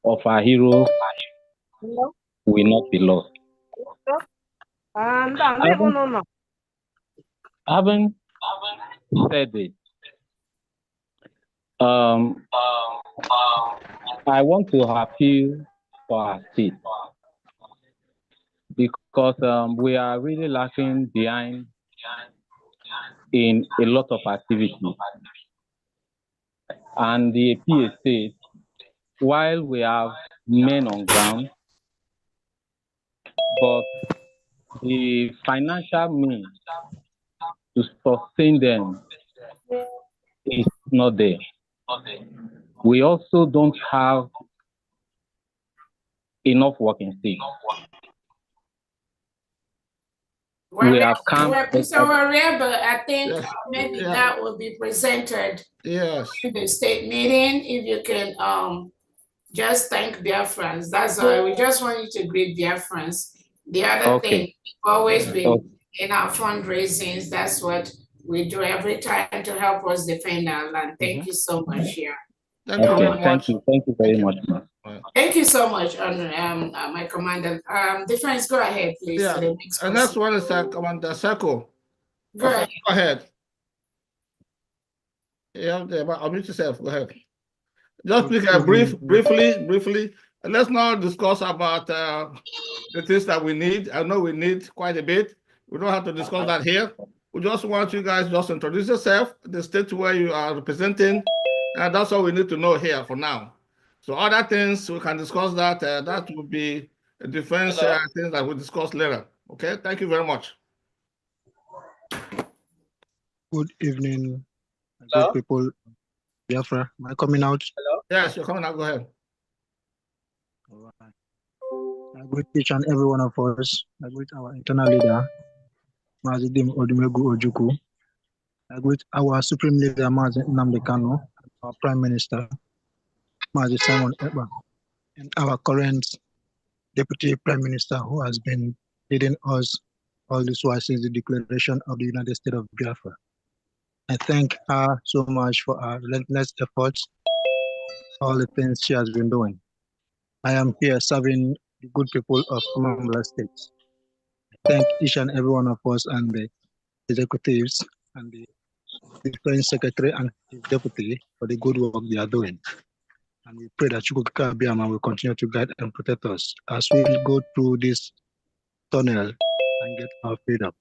of our heroes will not be lost. Having said it, I want to appeal for our state because we are really lacking behind in a lot of activities. And the APA state, while we have men on ground, but the financial means to sustain them is not there. We also don't have enough working states. We have come. Mr. Warrior, but I think maybe that will be presented in the state meeting. If you can just thank Biafrans. That's all. We just want you to greet Biafrans. The other thing, always been in our fundraisings, that's what we do every time to help us defend our land. Thank you so much, yeah. Thank you very much. Thank you so much, my commander. Defense, go ahead, please. Yeah. To the next And next one is Commander Seko. Go ahead. Go ahead. Yeah, I'll mute yourself. Go ahead. Just speak briefly. Let's not discuss about the things that we need. I know we need quite a bit. We don't have to discuss that here. We just want you guys just introduce yourself, the state where you are representing, and that's all we need to know here for now. So other things we can discuss that. That will be a defense things that we'll discuss later. Okay. Thank you very much. Good evening, good people. Biafra, am I coming out? Hello? Yes, you're coming out. Go ahead. All right. I greet each and every one of us. I greet our internal leader, Mazidim Odumegu Ojuku. I greet our supreme leader, Mazi Nnamdi Kanu, our prime minister, Mazi Simon Ekpa, and our current deputy prime minister who has been leading us all this while since the declaration of the United States of Biafra. I thank her so much for her relentless efforts, all the things she has been doing. I am here serving the good people of Commonwealth States. I thank each and every one of us and the executives and the defense secretary and his deputy for the good work they are doing. And we pray that Chukwuka Biama will continue to guide and protect us as we go through this tunnel and get our freedom.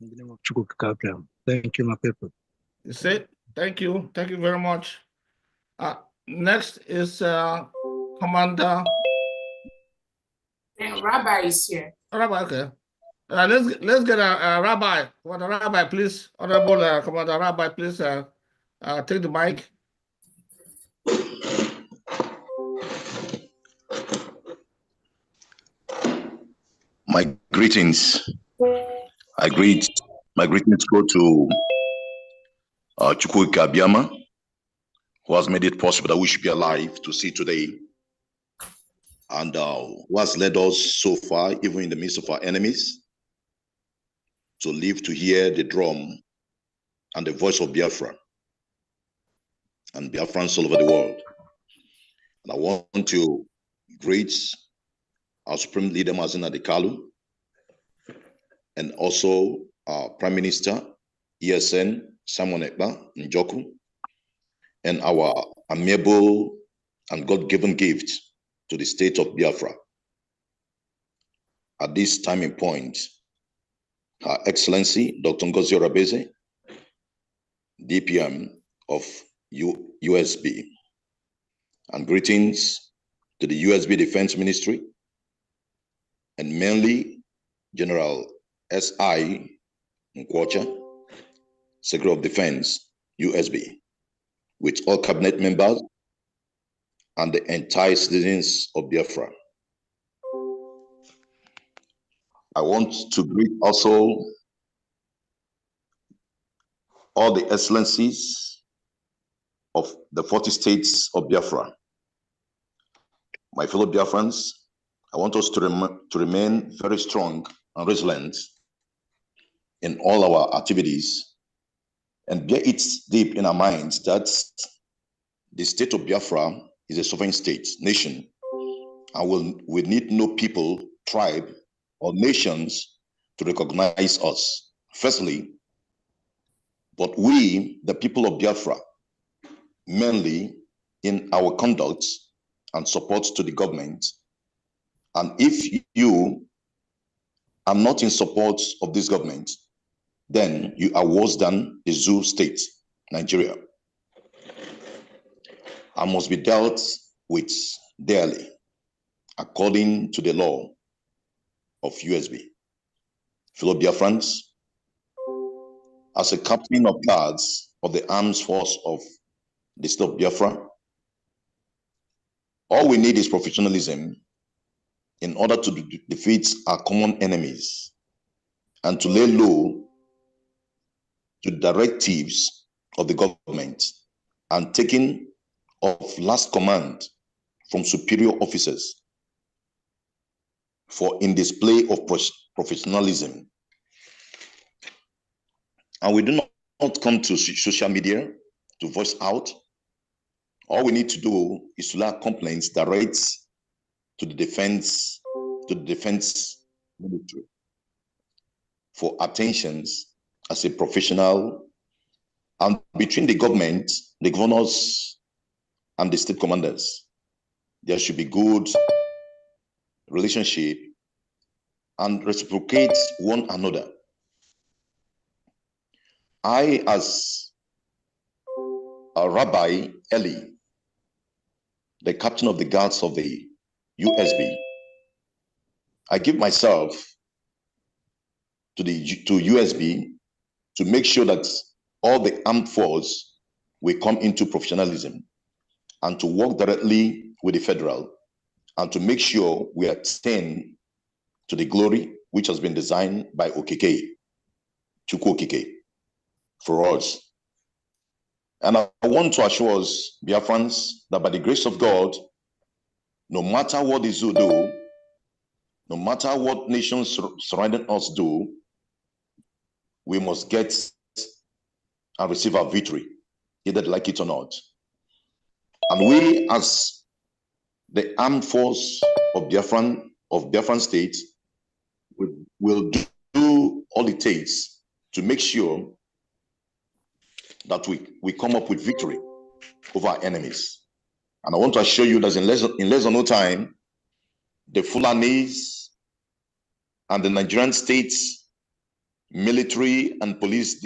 In the name of Chukwuka Biama. Thank you, my people. You see, thank you very much. Next is Commander. And Rabbi is here. Rabbi, okay. Let's get a Rabbi. Commander Rabbi, please. Honorable Commander Rabbi, please take the mic. My greetings. My greetings go to Chukwuka Biama, who has made it possible that we should be alive to see today, and who has led us so far, even in the midst of our enemies, to live to hear the drum and the voice of Biafra and Biafrans all over the world. And I want to greet our Supreme Leader, Mazi Nnamdi Kanu, and also our Prime Minister, ESN, Simon Ekpa Njoku, and our amiable and God-given gift to the state of Biafra. At this timing point, Her Excellency, Dr. Ngozi Orabeze, DPM of USB, and greetings to the USB Defense Ministry, and mainly General S.I. Nkwocha, Secretary of Defense, USB, with all cabinet members and the entire citizens of Biafra. I want to greet also all the excellencies of the 40 states of Biafra. My fellow Biafrans, I want us to remain very strong and resilient in all our activities and bear it deep in our minds that the state of Biafra is a sovereign state, nation, and we need no people, tribe, or nations to recognize us. Firstly, but we, the people of Biafra, mainly in our conduct and support to the government, and if you are not in support of this government, then you are worse than the zoo state, Nigeria, and must be dealt with daily according to the law of USB. Fellow Biafrans, as a captain of guards of the armed force of the state of Biafra, all we need is professionalism in order to defeat our common enemies and to lay low to directives of the government and taking of last command from superior officers for in display of professionalism. And we do not come to social media to voice out. All we need to do is to lay complaints direct to the defense military for attentions as a professional, and between the government, the governors, and the state commanders, there should be good relationship and reciprocate one another. I, as a Rabbi Eli, the captain of the guards of the USB, I give myself to USB to make sure that all the armed force will come into professionalism and to work directly with the federal and to make sure we attain to the glory which has been designed by Okike, Chukwu Okike, for us. And I want to assure us, Biafrans, that by the grace of God, no matter what the zoo do, no matter what nations surrounding us do, we must get and receive our victory, either they like it or not. And we, as the armed force of Biafran state, will do all it takes to make sure that we come up with victory over our enemies. And I want to assure you that in less than no time, the Fulanis and the Nigerian states, military and police,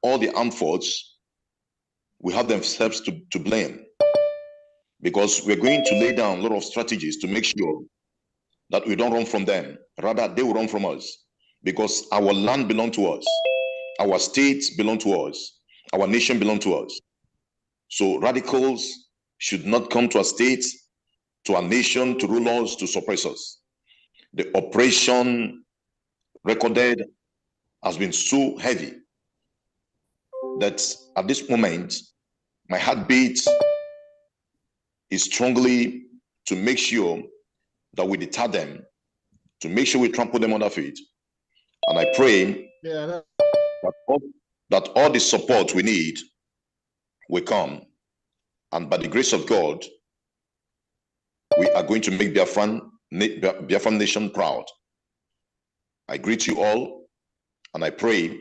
all the armed forces, will have themselves to blame, because we're going to lay down a lot of strategies to make sure that we don't run from them. Rather, they will run from us, because our land belongs to us, our states belong to us, our nation belongs to us. So radicals should not come to our states, to our nation, to rule us, to suppress us. The operation recorded has been so heavy that at this moment, my heartbeat is strongly to make sure that we deter them, to make sure we trample them on their feet. And I pray that all the support we need will come. And by the grace of God, we are going to make Biafran nation proud. I greet you all, and I pray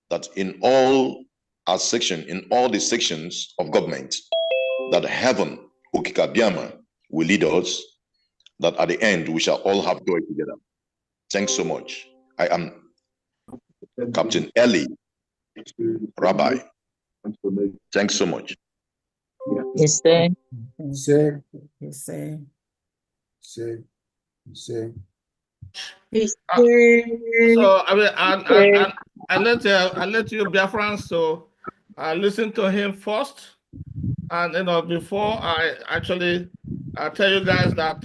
that in all our section, in all the sections of government, that heaven, Okika Biama, will lead us, that at the end we shall all have joy together. Thanks so much. I am Captain Eli, Rabbi. Thanks so much. Yes, sir. Sir. Yes, sir. Sir. Sir. So I let you Biafrans so listen to him first, and before I actually tell you guys that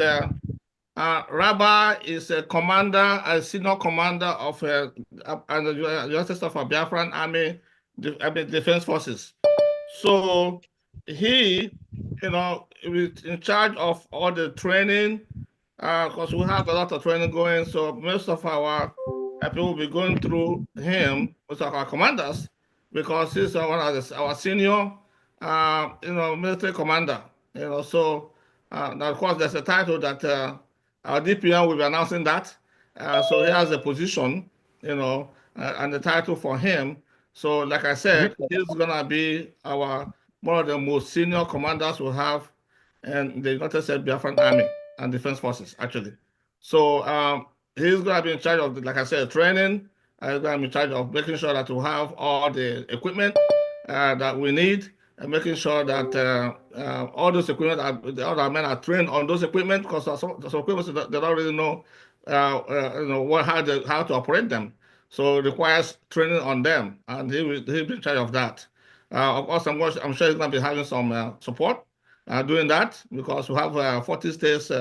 Rabbi is a commander, a senior commander of the United States of Biafran Army, Defense Forces. So he, is in charge of all the training, because we have a lot of training going. So most of our people will be going through him, with our commanders, because he's one of our senior, military commander. So now of course there's a title that our DPM will be announcing that. So he has a position, and the title for him. So like I said, he's gonna be one of the most senior commanders we have in the United States Biafran Army and Defense Forces, actually. So he's gonna be in charge of, like I said, training. He's gonna be in charge of making sure that we have all the equipment that we need, and making sure that all those equipment, the other men are trained on those equipment, because some equipment they don't really know, how to operate them. So it requires training on them, and he'll be in charge of that. Of course, I'm sure he's going to be having some support doing that, because we have 40 states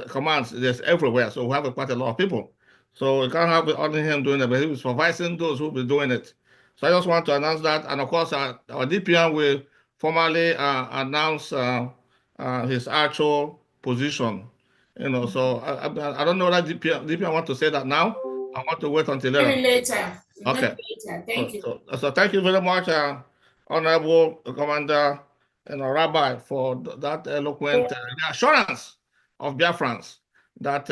commands. There's everywhere, so we have quite a lot of people. So we can't have only him doing it, but he'll be supervising those who will be doing it. So I just want to announce that, and of course, our DPM will formally announce his actual position. So I don't know that DPM want to say that now. I want to wait until later. Maybe later. Okay. Later. Thank you. So thank you very much, Honorable Commander Rabbi, for that eloquent assurance of Biafrans that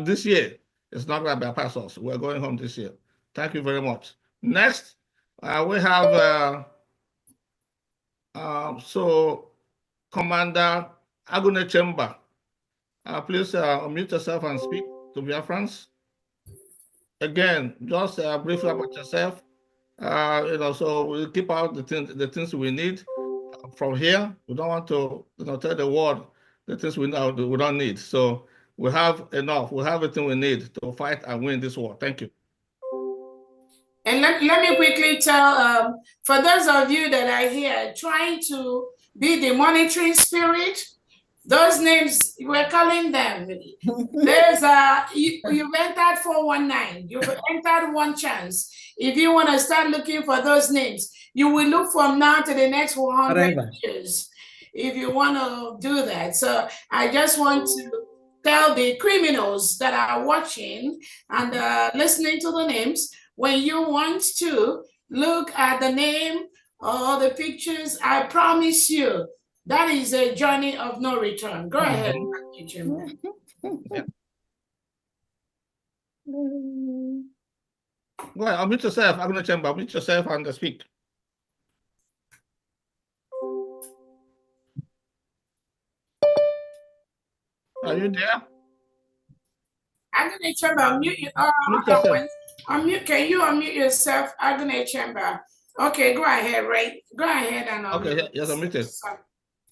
this year it's not going to bypass us. We're going home this year. Thank you very much. Next, we have Commander Agune Chemba. Please unmute yourself and speak to Biafrans. Again, just briefly about yourself. So we'll keep out the things we need from here. We don't want to tell the world the things we don't need. So we have enough. We have everything we need to fight and win this war. Thank you. And let me quickly tell, for those of you that are here trying to be the monitoring spirit, those names, we're calling them. There's you've entered 419, you've entered one chance. If you want to start looking for those names, you will look from now to the next 100 years if you want to do that. So I just want to tell the criminals that are watching and listening to the names, when you want to look at the name or the pictures, I promise you, that is a journey of no return. Go ahead. Yeah. Go ahead, unmute yourself. I'm going to unmute yourself and speak. Are you there? Agune Chamber, unmute you. Unmute. Can you unmute yourself, Agune Chamber? Okay, go ahead, Ray. Go ahead and unmute. Okay, yes, unmuted.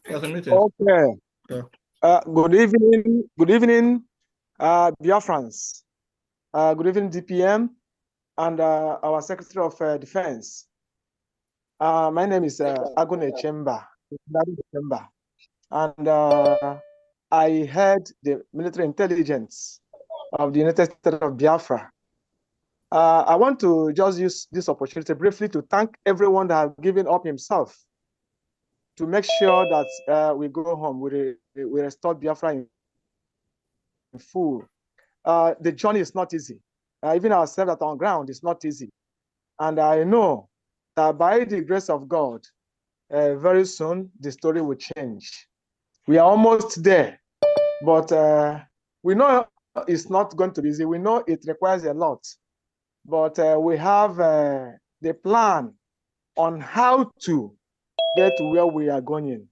Yes, unmuted. Okay. Yeah. Good evening, Biafrans. Good evening, DPM, and our Secretary of Defense. My name is Agune Chemba, and I head the military intelligence of the United States of Biafra. I want to just use this opportunity briefly to thank everyone that has given up himself to make sure that we go home, we restore Biafra in full. The journey is not easy. Even ourselves that are on ground is not easy. And I know that by the grace of God, very soon the story will change. We are almost there, but we know it's not going to be easy. We know it requires a lot, but we have the plan on how to get to where we are going.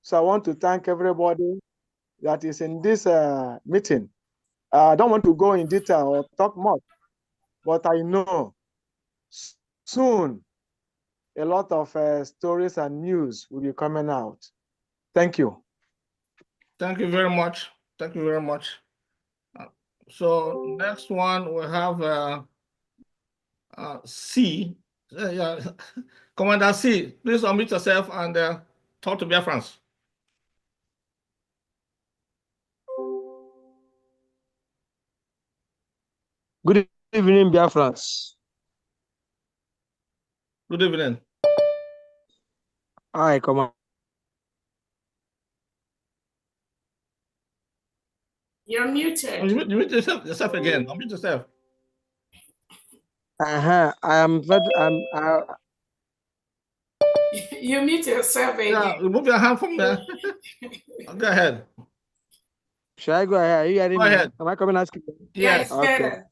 So I want to thank everybody that is in this meeting. I don't want to go in detail or talk much, but I know soon a lot of stories and news will be coming out. Thank you. Thank you very much. Thank you very much. So next one we have C. Yeah. Commander C, please unmute yourself and talk to Biafrans. Good evening, Biafrans. Good evening. Hi, come on. You're muted. Oh, you mute yourself again. Unmute yourself. I am. You mute yourself again. Yeah, remove your hand from there. Go ahead. Should I go ahead? Are you hearing me? Ahead. Am I coming asking? Yes. Okay.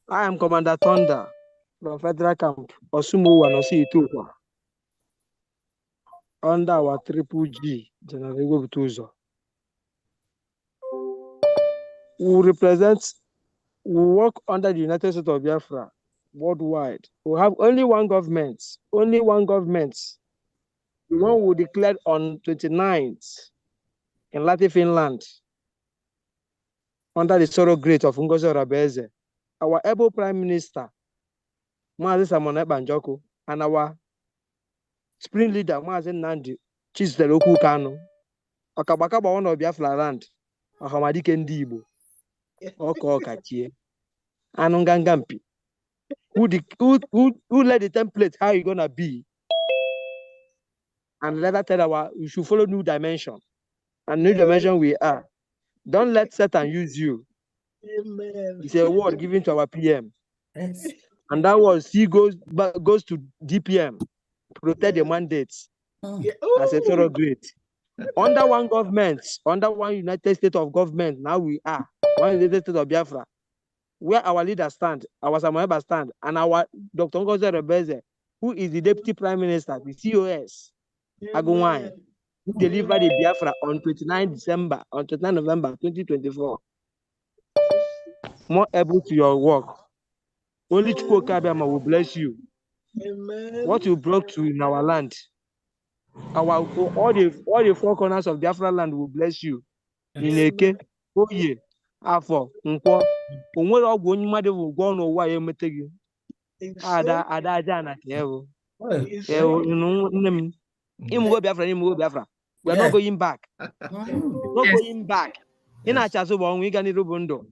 I am Commander Thunder from Federal Camp Osumu and Osi under our Triple G, General Ego Butuzo. We work under the United States of Biafra worldwide. We have only one government. The one we declared on 29th in Latin Finland under the Sorrow Great of Ngozi Rabeze. Our able Prime Minister, Mazi Samone Banjoko, and our spring leader, Mazi Nandi Chizeloku Kanu, Okabakaba one of Biafra land, Ahamadike Ndibo, Oko Kachie, Anungangampi. Who led the template how you gonna be? And let us tell we should follow new dimension. And new dimension we are. Don't let Satan use you. Amen. It's a word given to our PM. Yes. And that was he goes to DPM, protect the mandates. As a thorough great. Under one government, under one United States of government, now we are one United States of Biafra, where our leaders stand, our Samoeba stand, and our Dr. Ngozi Rebeze, who is the Deputy Prime Minister, the COS, Agumwai, who delivered the Biafra on 29 November 2024. More able to your work. Only Chukwukabiyama will bless you. Amen. What you brought to in our land, all the four corners of Biafra land will bless you. In Eke, Oye, Afọ, Nkwo, onwere ọgwụ onye mmadụ bụ ụgwọ n'ụwa ya emete gị. Ada aja na kewo. Nne m. Imugo Biafra. We are not going back. Not going back. In a chaso bụ ọnwụ ịga n'iru bụ ndụ.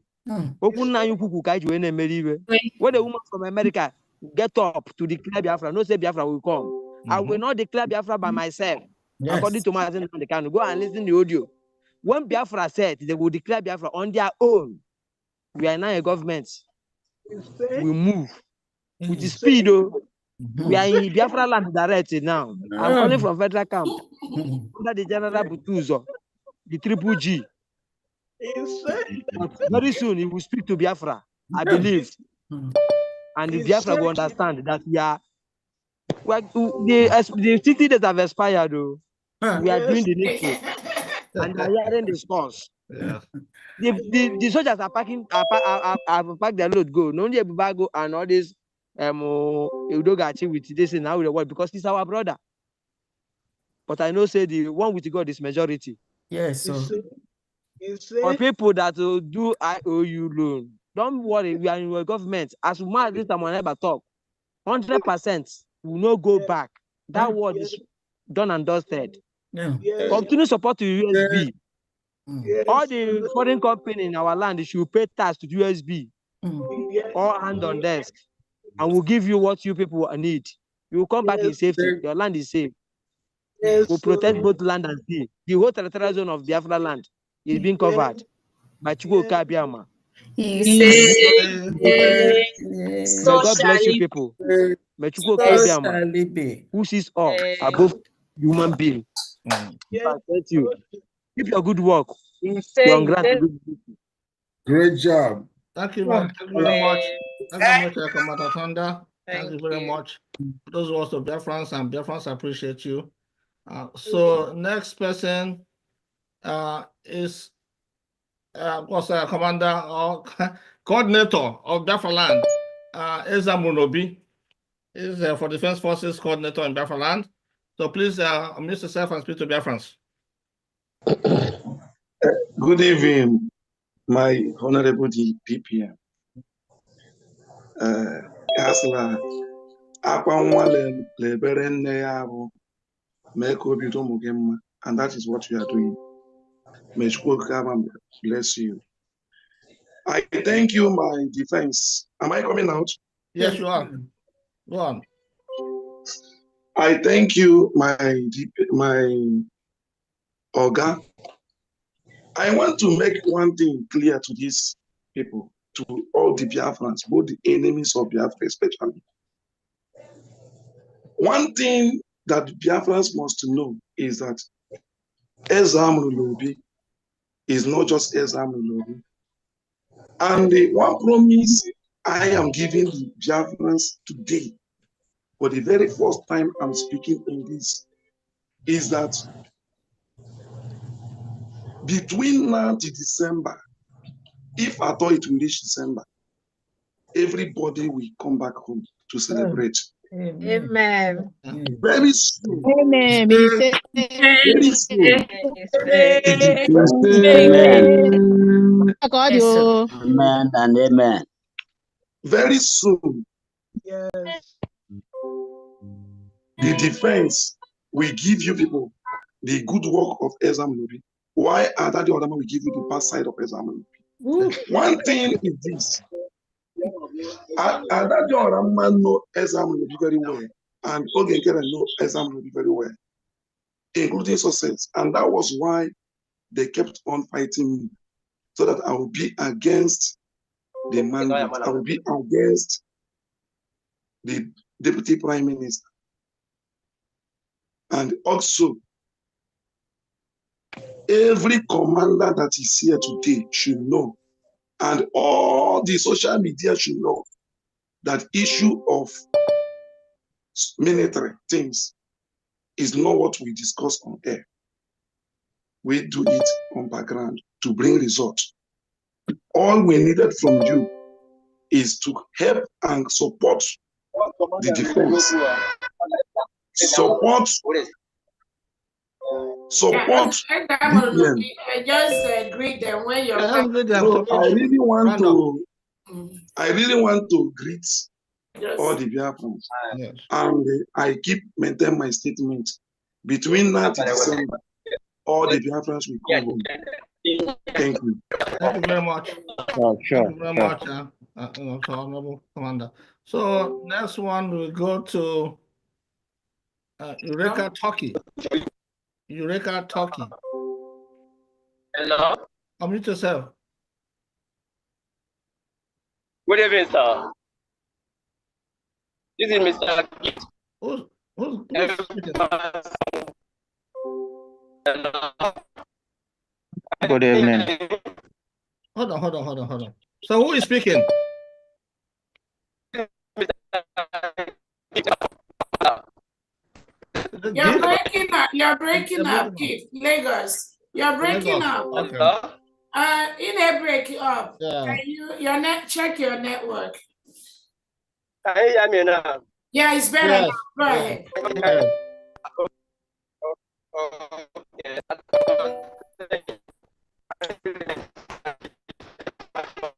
Okwu nna anyị ukwu ka anyị ji wee na-emeri iwe. When a woman from America get up to declare Biafra, no say Biafra will come. I will not declare Biafra by myself. Yes. According to Mazen Kanu, go and listen to the audio. When Biafra said they will declare Biafra on their own, we are now a government. We move with the speed. We are in Biafra land directly now. I'm calling from Federal Camp under the General Butuzo, the Triple G. But very soon he will speak to Biafra, I believe. And the Biafra will understand that we are the city that have expired, though. We are doing the needful. And they are hearing the scores. Yeah. The soldiers are packed their load, go. No only Ebubago and all this Udogachi with this in our world because he's our brother. But I know say the one with God is majority. Yes, so for people that do IOU loan, don't worry, we are in your government. As much as this time never talk, 100% will not go back. That word is done and dusted. Yeah. Continue support to USB. All the foreign company in our land should pay tax to USB. All hand on desk. And we'll give you what you people need. You will come back in safety. Your land is safe. We'll protect both land and sea. The whole territorial zone of Biafra land is being covered by Chukwukabiyama. May God bless you people. May Chukwukabiyama, who sees all above human being. Thank you. Keep your good work. Great job. Thank you very much. Thank you very much, Commander Thunder. Thank you very much. Those who also Biafrans and Biafrans appreciate you. So next person is Commander or Coordinator of Biafra Land, Eza Munobi. Is for Defense Forces Coordinator in Biafra Land. So please unmute yourself and speak to Biafrans. Good evening, my honorable DPM. Kasla akwa nwa lebere nne ya bụ mee ka obi dị ụmụ gị mma, and that is what you are doing. May Chukwukabiyama bless you. I thank you, my defense. Am I coming out? Yes, you are. Go on. I thank you, my Oga. I want to make one thing clear to these people, to all the Biafrans, both the enemies of Biafra especially. One thing that Biafrans must know is that Ezam Lulobi is not just Ezam Lulobi. And the one promise I am giving the Biafrans today, for the very first time I'm speaking in this, is that between now to December, if at all it will reach December, everybody will come back home to celebrate. Amen. Very soon. Amen. Very soon. Amen. Amen and amen. Very soon. Yes. The defense will give you people the good work of Ezam Lubi. Why are that the other man will give you the bad side of Ezam Lubi? One thing is this. That other man know Ezam Lubi very well. And Ogenkere know Ezam Lubi very well, including success. And that was why they kept on fighting me, so that I will be against the mandate. I will be against the deputy prime minister. And also, every commander that is here today should know, and all the social media should know, that issue of military things is not what we discuss on air. We do it on background to bring results. All we needed from you is to help and support the defense. Support DPM. Just greet them when you're back. So I really want to greet all the Biafrans. Yes. And I keep maintaining my statement. Between now to December, all the Biafrans will come home. Thank you. Thank you very much. Sure. Thank you very much, Honorable Commander. So next one we go to Eureka Turkey. Eureka Turkey. Hello. Unmute yourself. Good evening, sir. This is Mr. Who's Good evening. Hold on. So who is speaking? You're breaking up, Keith. Lagos. You're breaking up. Okay. In a break up. Yeah. Can you check your network? Can you hear me now? Yeah, it's better Yes. now. Go ahead. Okay.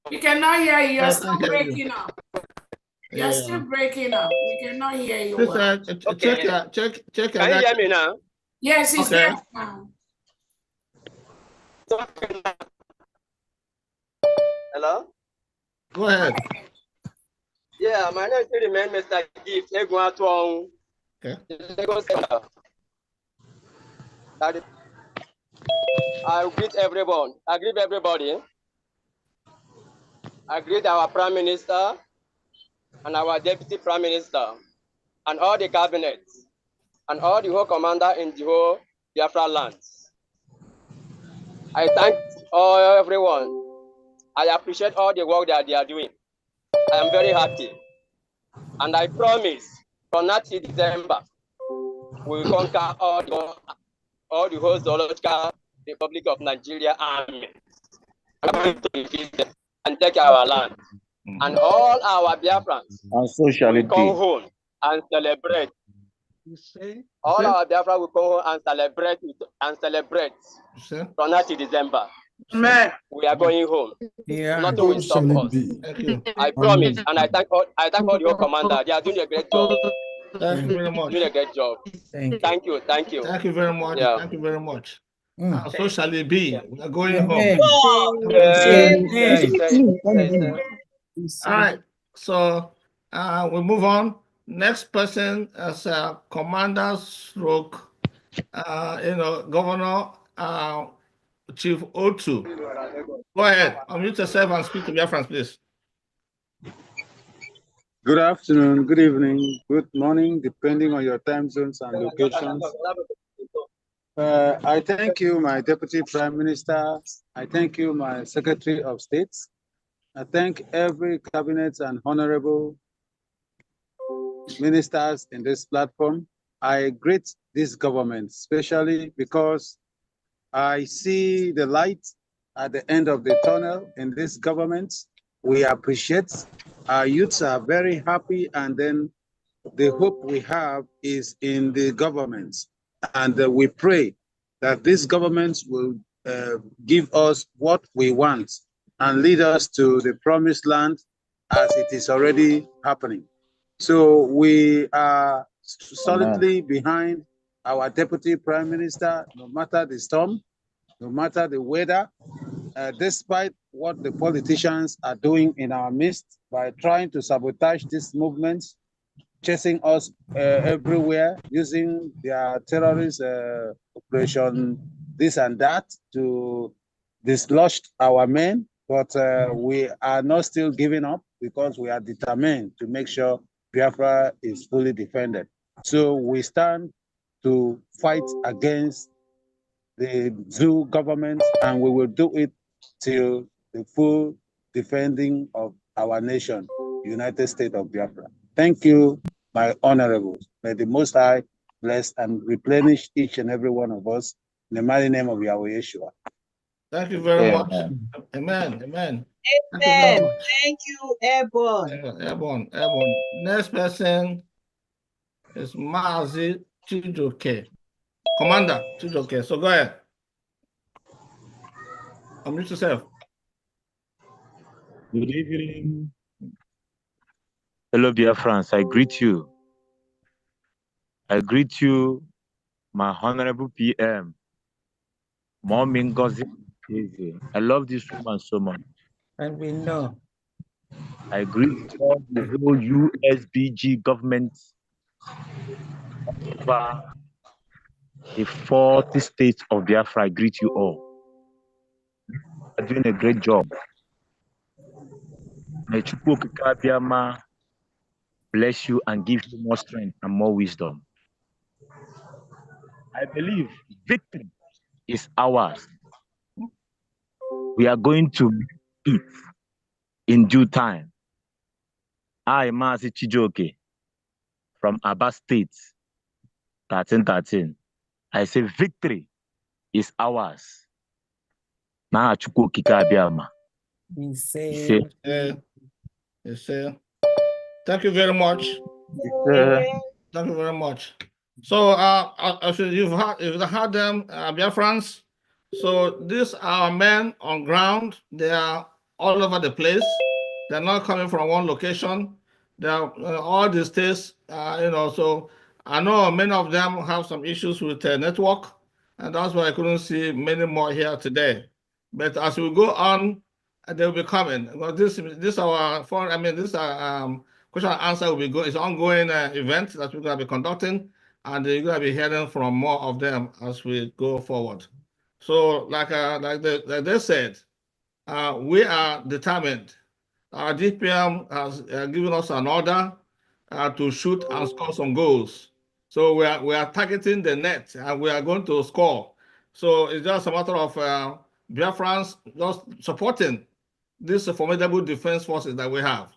We cannot hear you. You're I still can't hear you. breaking up. You're still breaking up. We cannot hear you. Please, well. check your Can you hear me now? Yes, it's Okay. there now. Hello? Go ahead. Yeah, my name is Mr. Gift Egwatuong. Okay. Lagos. I greet everyone. I greet everybody. I greet our Prime Minister and our Deputy Prime Minister and all the cabinets and all the whole commander in the whole Biafra lands. I thank everyone. I appreciate all the work that they are doing. I am very happy. And I promise from now till December, we will conquer all the whole zoological Republic of Nigeria army. I'm going to defeat them and take our land. And all our Biafrans And so shall it will come be. home and celebrate. All our Biafra will come home and celebrate from now till December. Amen. We are going home. Yeah. Nothing will stop us. Thank you. I promise, and I thank all the whole commander. They are doing a great job. Thank you very much. Doing a great job. Thank you. Thank you. Thank you very much. Yeah. Thank you very much. And so shall it be. We are going Amen. home. Amen. All right. So we move on. Next person is Commander Stroke, Governor Chief Otu. Go ahead. Unmute yourself and speak to Biafrans, please. Good afternoon, good evening, good morning, depending on your time zones and locations. I thank you, my Deputy Prime Minister. I thank you, my Secretary of State. I thank every cabinet and honorable ministers in this platform. I greet this government, especially because I see the light at the end of the tunnel in this government. We appreciate. Our youths are very happy, and then the hope we have is in the government. And we pray that this government will give us what we want and lead us to the promised land as it is already happening. So we are solidly behind our Deputy Prime Minister, no matter the storm, no matter the weather, despite what the politicians are doing in our midst by trying to sabotage this movement, chasing us everywhere, using their terrorist operation, this and that, to dislodge our men. But we are not still giving up because we are determined to make sure Biafra is fully defended. So we stand to fight against the zoo government, and we will do it till the full defending of our nation, United States of Biafra. Thank you, my honorables. May the Most High bless and replenish each and every one of us in the mighty name of Yahweh Yeshua. Thank you very much. Amen. Amen. Amen. Thank you, Airborne. Airborne. Next person is Mazi Chijoke. Commander Chijoke. So go ahead. Unmute yourself. Good evening. Hello, Biafrans. I greet you. I greet you, my honorable PM, Mom Ngozi. I love this woman so much. And we know. I greet all the whole USBG government over the 40 states of Biafra. I greet you all. You're doing a great job. May Chukwu Okike Abiama bless you and give you more strength and more wisdom. I believe victory is ours. We are going to eat in due time. I, Mazi Chijoke, from Aba State, 1313. I say victory is ours. Na Chukwu Okike Abiama. Thank you very much. Thank you very much. So, you've had them, Biafrans. So these are men on ground. They are all over the place. They're not coming from one location. They are all the states, So I know many of them have some issues with network, and that's why I couldn't see many more here today. But as we go on, they will be coming. Well, this our foreign. This question and answer will be going. It's an ongoing event that we're going to be conducting, and you're going to be hearing from more of them as we go forward. So, like they said, we are determined. Our DPM has given us an order to shoot and score some goals. So we are targeting the net, and we are going to score. So it's just a matter of Biafrans just supporting these formidable defense forces that we have.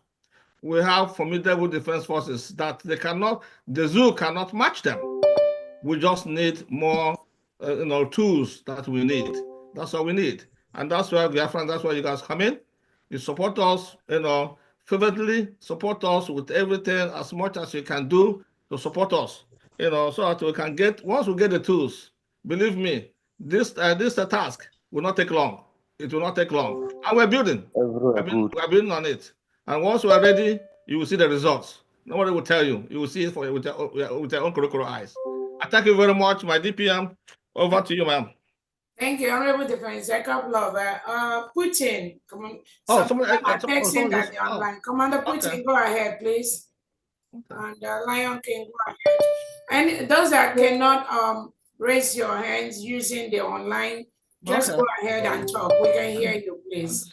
We have formidable defense forces that the zoo cannot match them. We just need more, tools that we need. That's all we need. And that's why Biafrans, that's why you guys come in. You support us, fervently support us with everything as much as you can do to support us, so that we can once we get the tools, believe me, this task will not take long. It will not take long. And we're building. We're building on it. And once we're ready, you will see the results. Nobody will tell you. You will see it with your own curricular eyes. I thank you very much, my DPM. Over to you, ma'am. Thank you, Honorable Defense. A couple of Putin. Come on. Oh, Someone are texting someone that just, they're online. Commander Putin, okay. go ahead, please. And Lion King, go ahead. And those that cannot raise your hands using the online, just Okay. go ahead and talk. We can hear you, please.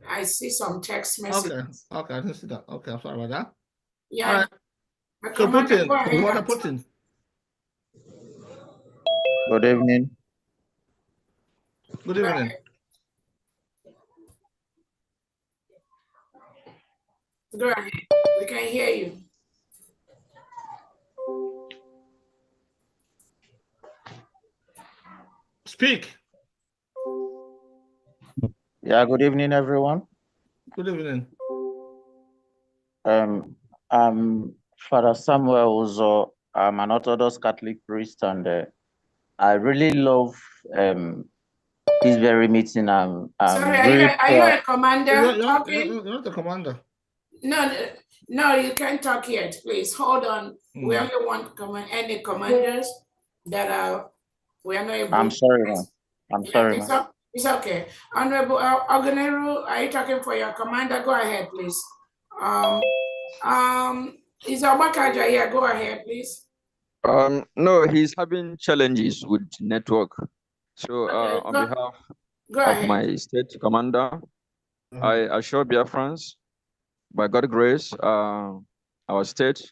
I see some text messages. Okay, I didn't see that. Okay, I'm sorry about that. Yeah. All right. So Commander, go Putin, ahead. Commander and talk. Putin. Good evening. Good evening. Go ahead. We can hear you. Speak. Yeah, good evening, everyone. Good evening. I'm Father Samuel Uzo. I'm an Orthodox Catholic priest, and I really love this very meeting. I'm Sorry, really are you a commander talking? You're not the commander. No, you can't talk yet, please. Hold on. We only want any commanders that are, we are not able. I'm sorry, ma'am. I'm sorry, ma'am. It's okay. Honorable Oganeru, are you talking for your commander? Go ahead, please. Is Obakaja here? Go ahead, please. No, he's having challenges with network. So Okay, on behalf go of ahead. my state commander, I assure Biafrans, by God's grace, our state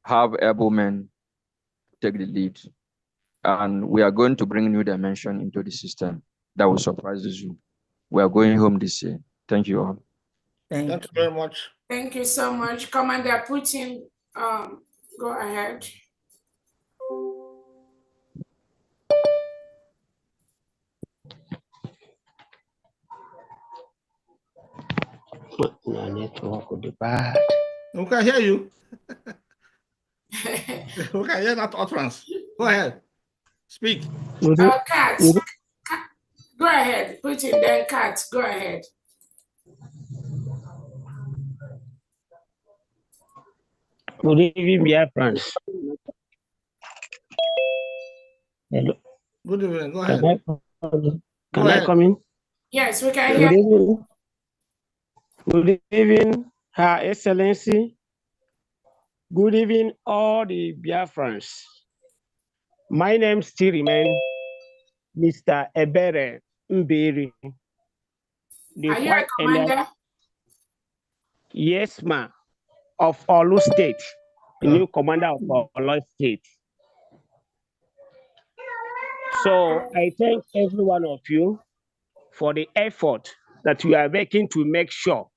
have able men take the lead. And we are going to bring new dimension into the system that will surprise you. We are going home this year. Thank you all. Thank you very much. Thank you so much. Commander Putin, go ahead. My network will be bad. We can hear you. We can hear that utterance. Go ahead. Speak. Kat, go ahead. Putin, then Kat, go ahead. Good evening, Biafrans. Hello. Good evening. Go ahead. Can I come in? Yes, we can Good hear you. evening. Good evening, Her Excellency. Good evening, all the Biafrans. My name still remains Mr. Ebere Mberi. Are you a commander? Yes, ma'am. Of Olu State, the new commander of Olu State. So I thank every one of you for the effort that you are making to make sure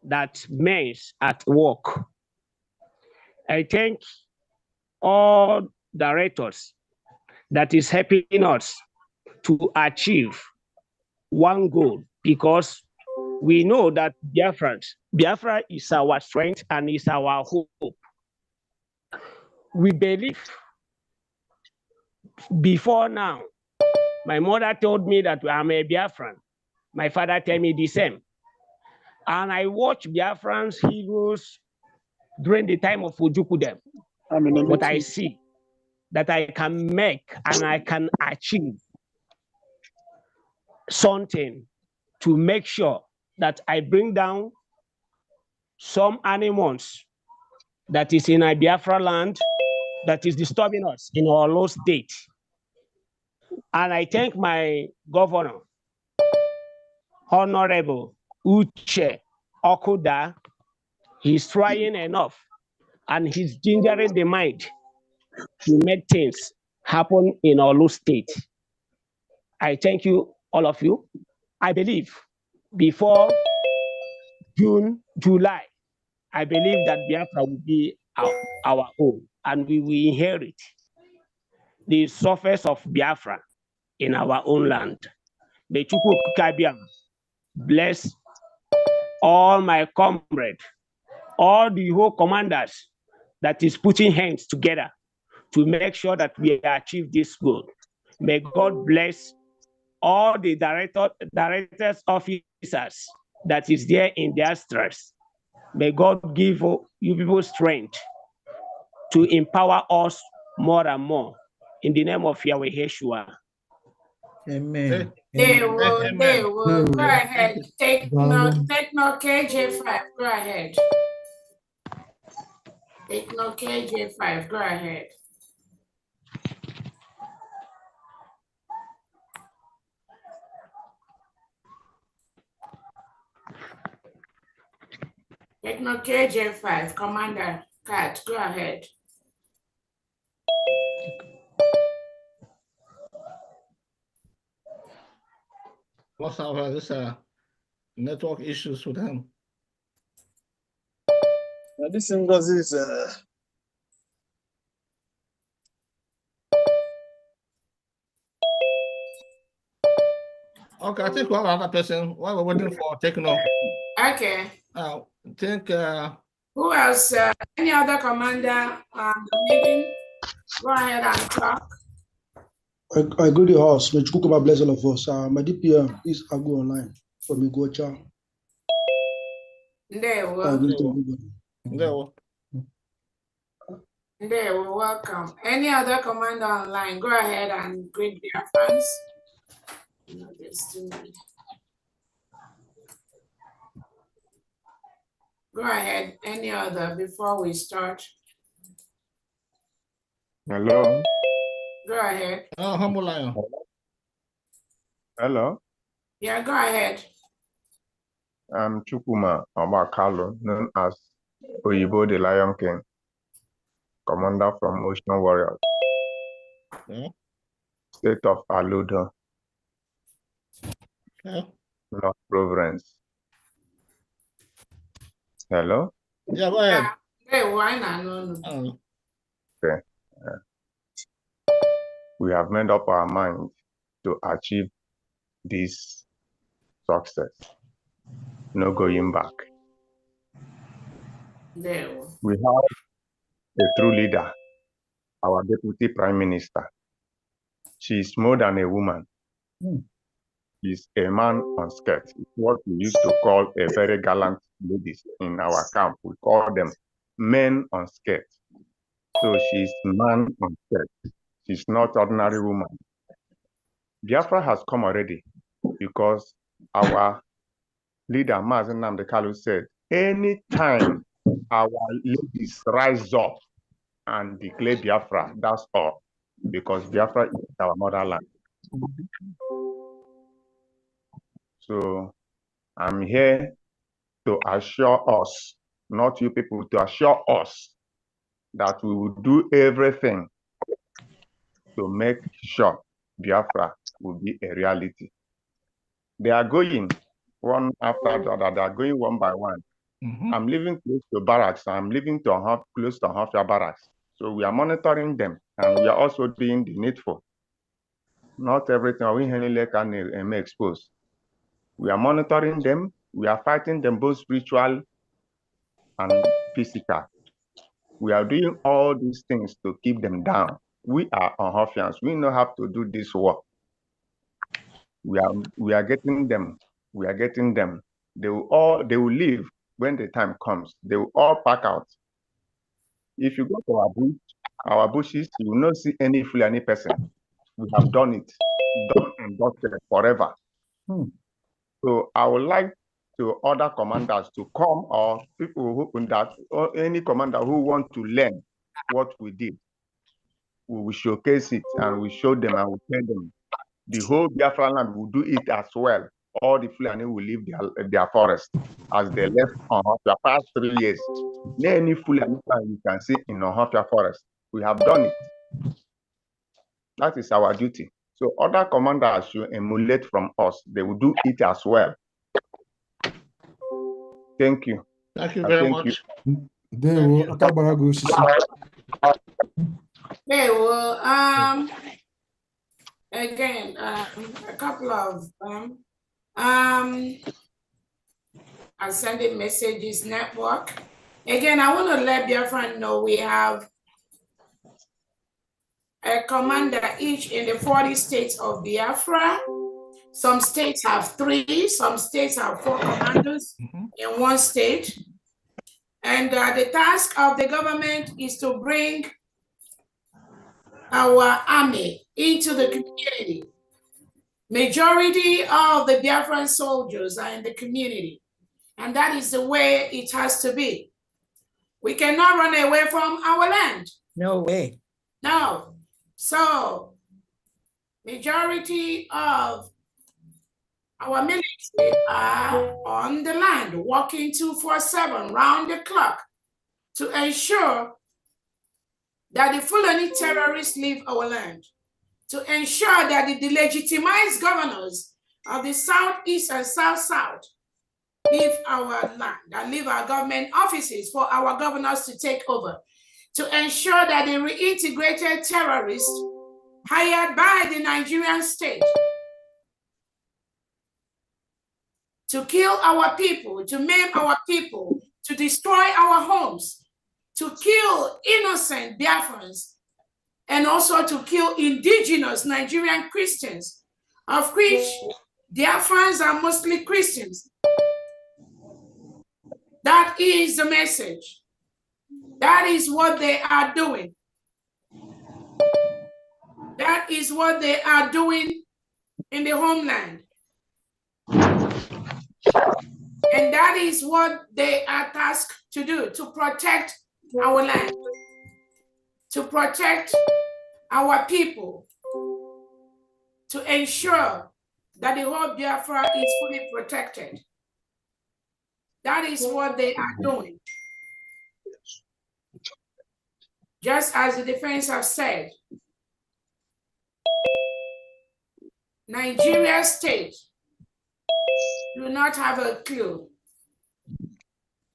that men at work. I thank all directors that is helping us to achieve one goal, because we know that Biafra is our strength and is our hope. We believe before now, my mother told me that I'm a Biafran. My father told me the same. And I watched Biafrans heroes during the time of Ojukwu. But I see that I can make and I can achieve something to make sure that I bring down some animals that is in a Biafra land that is disturbing us in our low state. And I thank my governor, Honorable Uche Okuda. He's trying enough and he's gingering the mind to make things happen in our low state. I thank you, all of you. I believe before June, July, I believe that Biafra will be our own and we will inherit the surface of Biafra in our own land. May Chukwu Okike bless all my comrades, all the whole commanders that is putting hands together to make sure that we achieve this goal. May God bless all the directors, officers that is there in their stress. May God give you people strength to empower us more and more. In the name of Yahweh Yeshua. Amen. They will. Amen. Go ahead. Take no KJ5. Go ahead. Take no KJ5. Go ahead. Take no KJ5. Commander Kat. Go ahead. What's have this network issues with him? This is Okay, I think we have another person while we're waiting for Techno. Okay. I think who else? Any other commander the meeting? Go ahead and talk. I go to the house. May Chukwuma bless all of us. My DPM is I go online from Igocha. There we I greet everybody. There we welcome. Any other commander online? Go ahead and greet their fans. Go ahead. Any other before we start? Hello. Go ahead. Oh, Humble Lion. Hello. Yeah, go ahead. I'm Chukwuma Omakalo, known as Oyibo the Lion King, commander from Ocean Warriors, state of Aludo, North Province. Hello. Yeah, go ahead. Hey, why not? Okay. We have made up our mind to achieve this success. No going back. There. We have a true leader, our Deputy Prime Minister. She is more than a woman. She's a man on skirts. It's what we used to call a very gallant ladies in our camp. We call them men on skirts. So she's man on skirts. She's not ordinary woman. Biafra has come already because our leader, Mazen Nnamdi Kanu, said, anytime our ladies rise up and declare Biafra, that's all. Because Biafra is our motherland. So I'm here to assure us, not you people, to assure us that we will do everything to make sure Biafra will be a reality. They are going one after the other. They are going one by one. I'm living close to barracks. I'm living close to Hofia barracks. So we are monitoring them, and we are also doing the needful. Not everything we can expose. We are monitoring them. We are fighting them both spiritual and physical. We are doing all these things to keep them down. We are Hofians. We know how to do this work. We are getting them. We are getting them. They will leave when the time comes. They will all pack out. If you go to our bushes, you will not see any Fulani person. We have done it, done and dusted forever. So I would like to order commanders to come, or people or any commander who want to learn what we did. We will showcase it and we show them and we tell them the whole Biafra land will do it as well. All the Fulani will leave their forest as they left on the past 3 years. Any Fulani land you can see in Ohafia forest, we have done it. That is our duty. So other commanders should emulate from us. They will do it as well. Thank you. Thank you very much. Okay, well, again, a couple of sending messages network. Again, I want to let Biafra know we have a commander each in the 40 states of Biafra. Some states have 3, some states have 4 commanders in one state. And the task of the government is to bring our army into the community. Majority of the Biafran soldiers are in the community, and that is the way it has to be. We cannot run away from our land. No way. No. So, majority of our military are on the land, working 24/7, round the clock, to ensure that the Fulani terrorists leave our land, to ensure that the delegitimized governors of the Southeast and South leave our land and leave our government offices for our governors to take over, to ensure that the reintegrated terrorists hired by the Nigerian state to kill our people, to maim our people, to destroy our homes, to kill innocent Biafrans, and also to kill indigenous Nigerian Christians, of which Biafrans are mostly Christians. That is the message. That is what they are doing. That is what they are doing in the homeland. And that is what they are tasked to do, to protect our land, to protect our people, to ensure that the whole Biafra is fully protected. That is what they are doing. Just as the defense have said, Nigeria state do not have a clue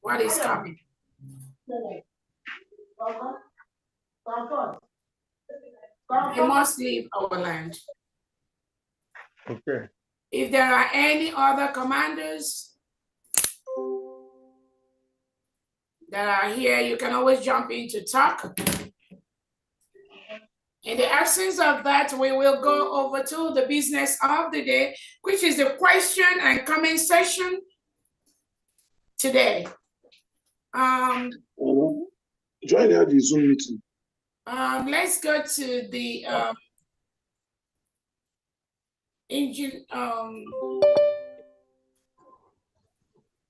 what is coming. They must leave our land. Okay. If there are any other commanders that are here, you can always jump in to talk. In the absence of that, we will go over to the business of the day, which is the question and comment session today. Join the Zoom meeting. Let's go to the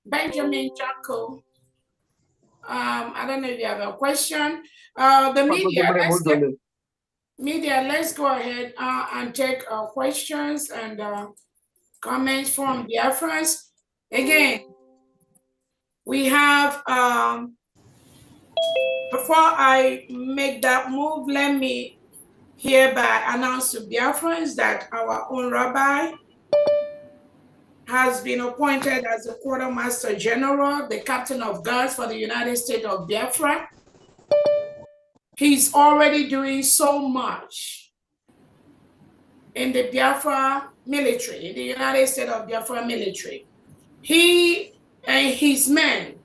Benjamin Jacko. I don't know if you have a question. The media, let's go ahead and take questions and comments from Biafrans. Again, we have, before I make that move, let me hereby announce to Biafrans that our own rabbi has been appointed as the Quartermaster General, the Captain of Guards for the United States of Biafra. He's already doing so much in the Biafra military, in the United States of Biafra military. He and his men,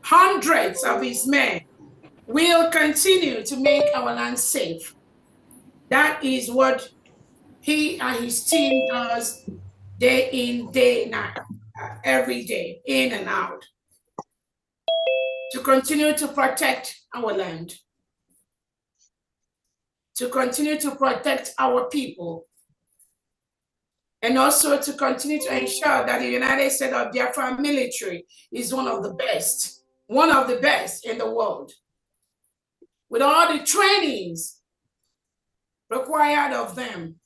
hundreds of his men, will continue to make our land safe. That is what he and his team does day in, day out, every day, in and out, to continue to protect our land, to continue to protect our people, and also to continue to ensure that the United States of Biafra military is one of the best in the world, with all the trainings required of them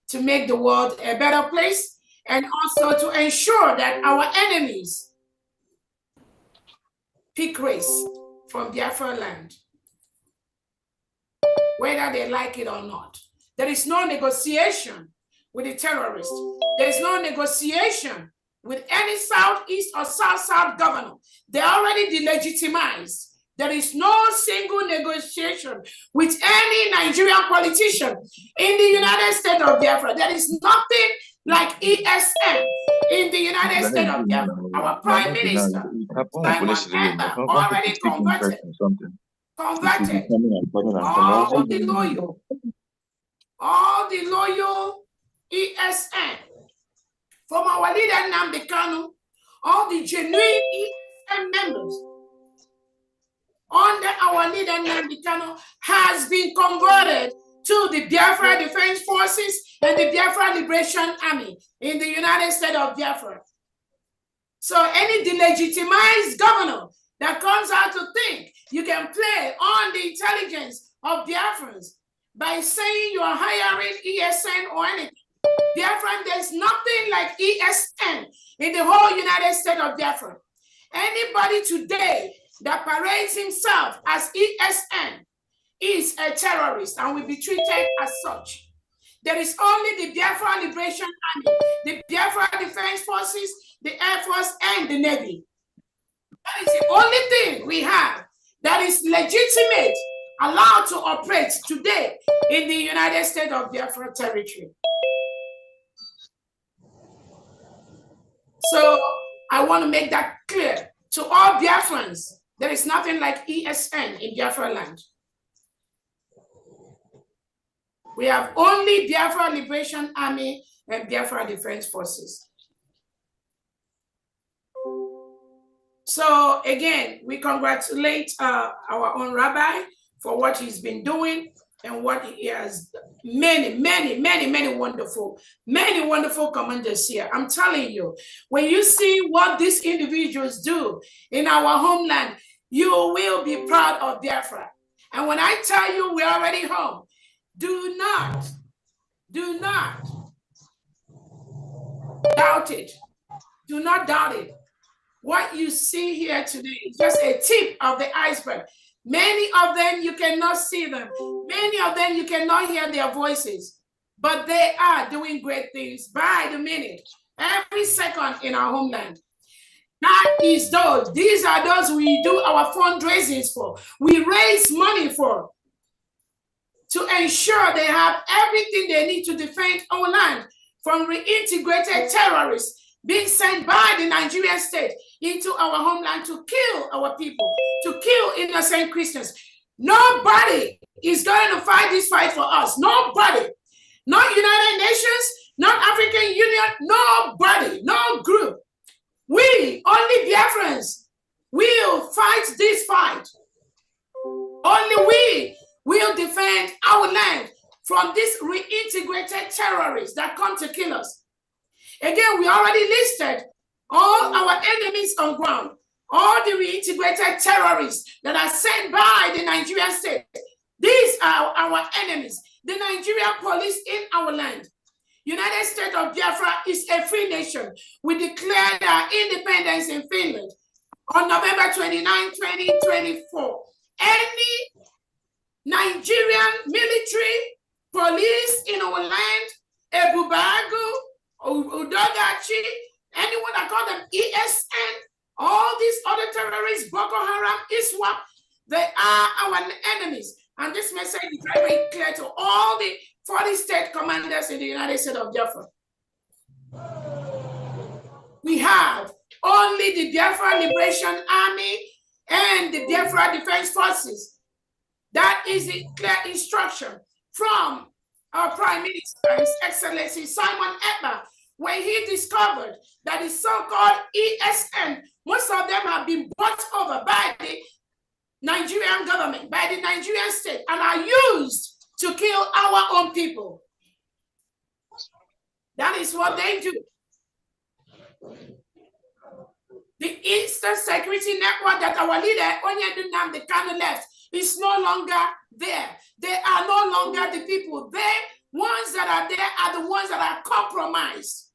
to make the world a better place, and also to ensure that our enemies pick race from Biafra land, whether they like it or not. There is no negotiation with the terrorists. There is no negotiation with any Southeast or South governor. They're already delegitimized. There is no single negotiation with any Nigerian politician in the United States of Biafra. There is nothing like ESM in the United States of Biafra. Our Prime Minister, already converted. All the loyal ESM, from our leader Nnamdi Kanu, all the genuine ESM members under our leader Nnamdi Kanu has been converted to the Biafra Defense Forces and the Biafra Liberation Army in the United States of Biafra. So any delegitimized governor that comes out to think you can play on the intelligence of Biafrans by saying you are hiring ESN or anything. Biafran, there's nothing like ESN in the whole United States of Biafra. Anybody today that parades himself as ESN is a terrorist and will be treated as such. There is only the Biafra Liberation Army, the Biafra Defense Forces, the Air Force, and the Navy. That is the only thing we have that is legitimate, allowed to operate today in the United States of Biafra territory. So I want to make that clear to all Biafrans. There is nothing like ESN in Biafra land. We have only Biafra Liberation Army and Biafra Defense Forces. So again, we congratulate our own rabbi for what he's been doing and what he has many wonderful commanders here. I'm telling you, when you see what these individuals do in our homeland, you will be proud of Biafra. And when I tell you we're already home, do not doubt it. Do not doubt it. What you see here today is just a tip of the iceberg. Many of them, you cannot see them. Many of them, you cannot hear their voices. But they are doing great things by the minute, every second in our homeland. That is those. These are those we do our fundraisings for. We raise money for, to ensure they have everything they need to defend our land from reintegrated terrorists being sent by the Nigerian state into our homeland to kill our people, to kill innocent Christians. Nobody is going to fight this fight for us. Nobody. Not United Nations, not African Union, nobody, no group. We, only Biafrans, will fight this fight. Only we will defend our land from these reintegrated terrorists that come to kill us. Again, we already listed all our enemies on ground, all the reintegrated terrorists that are sent by the Nigerian state. These are our enemies, the Nigerian police in our land. United States of Biafra is a free nation. We declared our independence in Finland on November 29, 2024. Any Nigerian military, police in our land, Ebubagu, Udogachi, anyone that call them ESN, all these other terrorists, Boko Haram, ISWAP, they are our enemies. And this message is very clear to all the 40 state commanders in the United States of Biafra. We have only the Biafra Liberation Army and the Biafra Defense Forces. That is the clear instruction from our Prime Minister, His Excellency Simon Ekpa, when he discovered that the so-called ESN, most of them have been bought over by the Nigerian government, by the Nigerian state, and are used to kill our own people. That is what they do. The Eastern Security Network that our leader, Onyedunam, the Kanu left, is no longer there. They are no longer the people. The ones that are there are the ones that are compromised,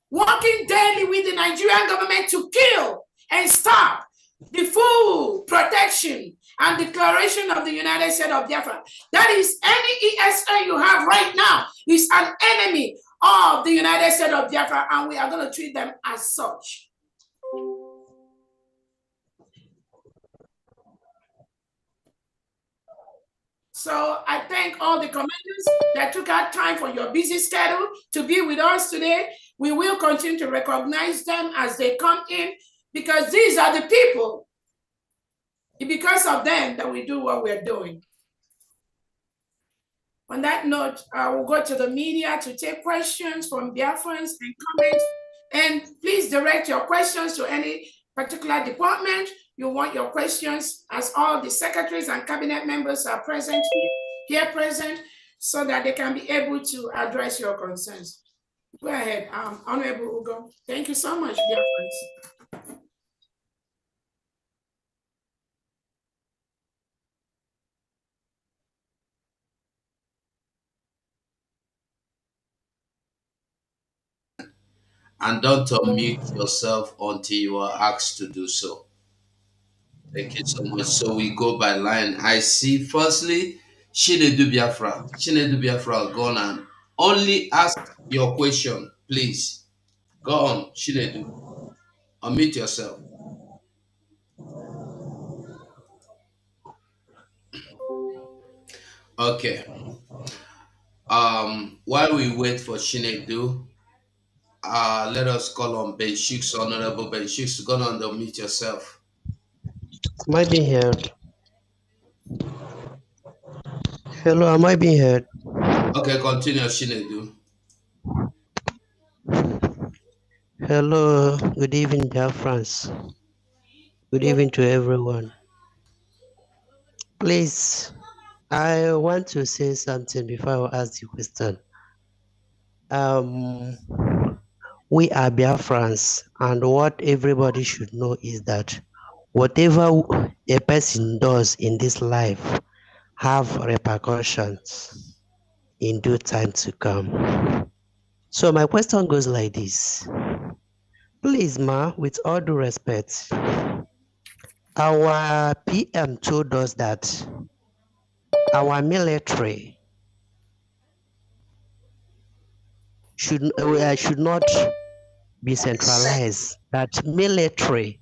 working daily with the Nigerian government to kill and stop the full protection and declaration of the United States of Biafra. That is, any ESN you have right now is an enemy of the United States of Biafra, and we are going to treat them as such. So I thank all the commanders that took out time from your busy schedule to be with us today. We will continue to recognize them as they come in, because these are the people. It's because of them that we do what we're doing. On that note, I will go to the media to take questions from Biafrans and comments. And please direct your questions to any particular department you want your questions, as all the secretaries and cabinet members are present here present. so that they can be able to address your concerns. Go ahead, Honorable Ugo. Thank you so much, dear friends. And don't unmute yourself until you are asked to do so. Thank you so much. So we go by line. I see firstly, Chinedu Biafra. Chinedu Biafra, go on and only ask your question, please. Go on, Chinedu. Unmute yourself. Okay. While we wait for Chinedu, let us call on Ben Shooks, Honorable Ben Shooks. Go on and unmute yourself. Am I being heard? Hello, am I being heard? Okay, continue, Chinedu. Hello, good evening, dear friends. Good evening to everyone. Please, I want to say something before I ask the question. We are Biafrans, and what everybody should know is that whatever a person does in this life have repercussions in due time to come. So my question goes like this. Please, ma, with all due respect, our PM told us that our military should not be centralized, that military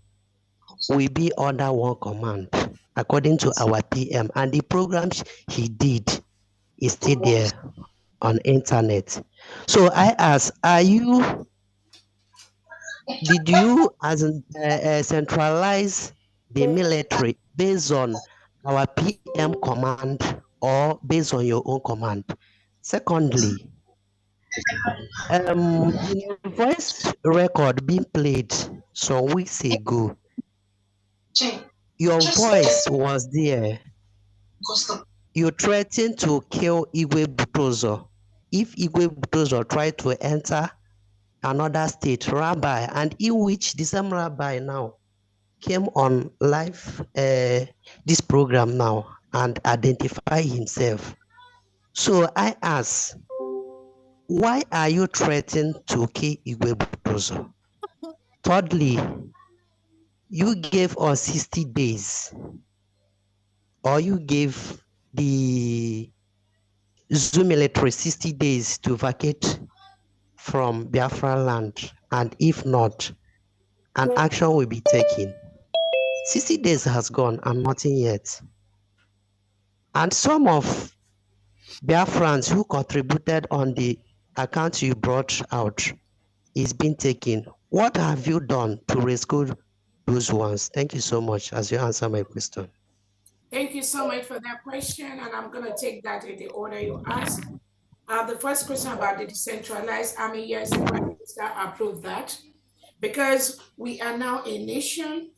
will be under one command, according to our PM. And the programs he did is still there on internet. So I ask, did you centralize the military based on our PM command or based on your own command? Secondly, in your voice record being played some weeks ago, your voice was there. You threatened to kill Igwe Butozo if Igwe Butozo tried to enter another state, rabbi, and in which the same rabbi now came on live this program now and identify himself. So I ask, why are you threatening to kill Igwe Butozo? Thirdly, you gave us 60 days, or you gave the Zoo military 60 days to vacate from Biafra land, and if not, an action will be taken. 60 days has gone and nothing yet. And some of Biafrans who contributed on the account you brought out is being taken. What have you done to rescue those ones? Thank you so much as you answer my question. Thank you so much for that question, and I'm going to take that in the order you asked. The first question about the decentralized army, yes, the Prime Minister approved that because we are now a nation.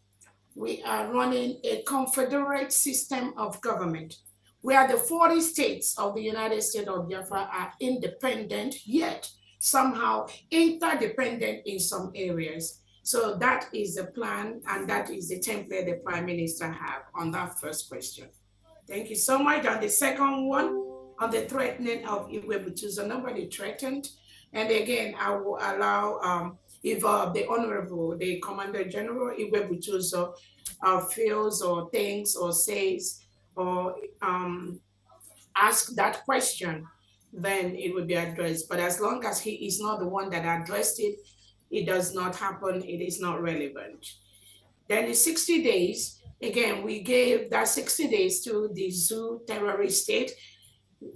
We are running a confederate system of government where the 40 states of the United States of Biafra are independent, yet somehow interdependent in some areas. So that is the plan, and that is the template the Prime Minister have on that first question. Thank you so much. On the second one, on the threatening of Igwe Butozo, nobody threatened. And again, I will allow if the Honorable, the Commander General Igwe Butozo feels or thinks or says or ask that question, then it will be addressed. But as long as he is not the one that addressed it, it does not happen, it is not relevant. Then the 60 days, again, we gave that 60 days to the Zoo terrorist state.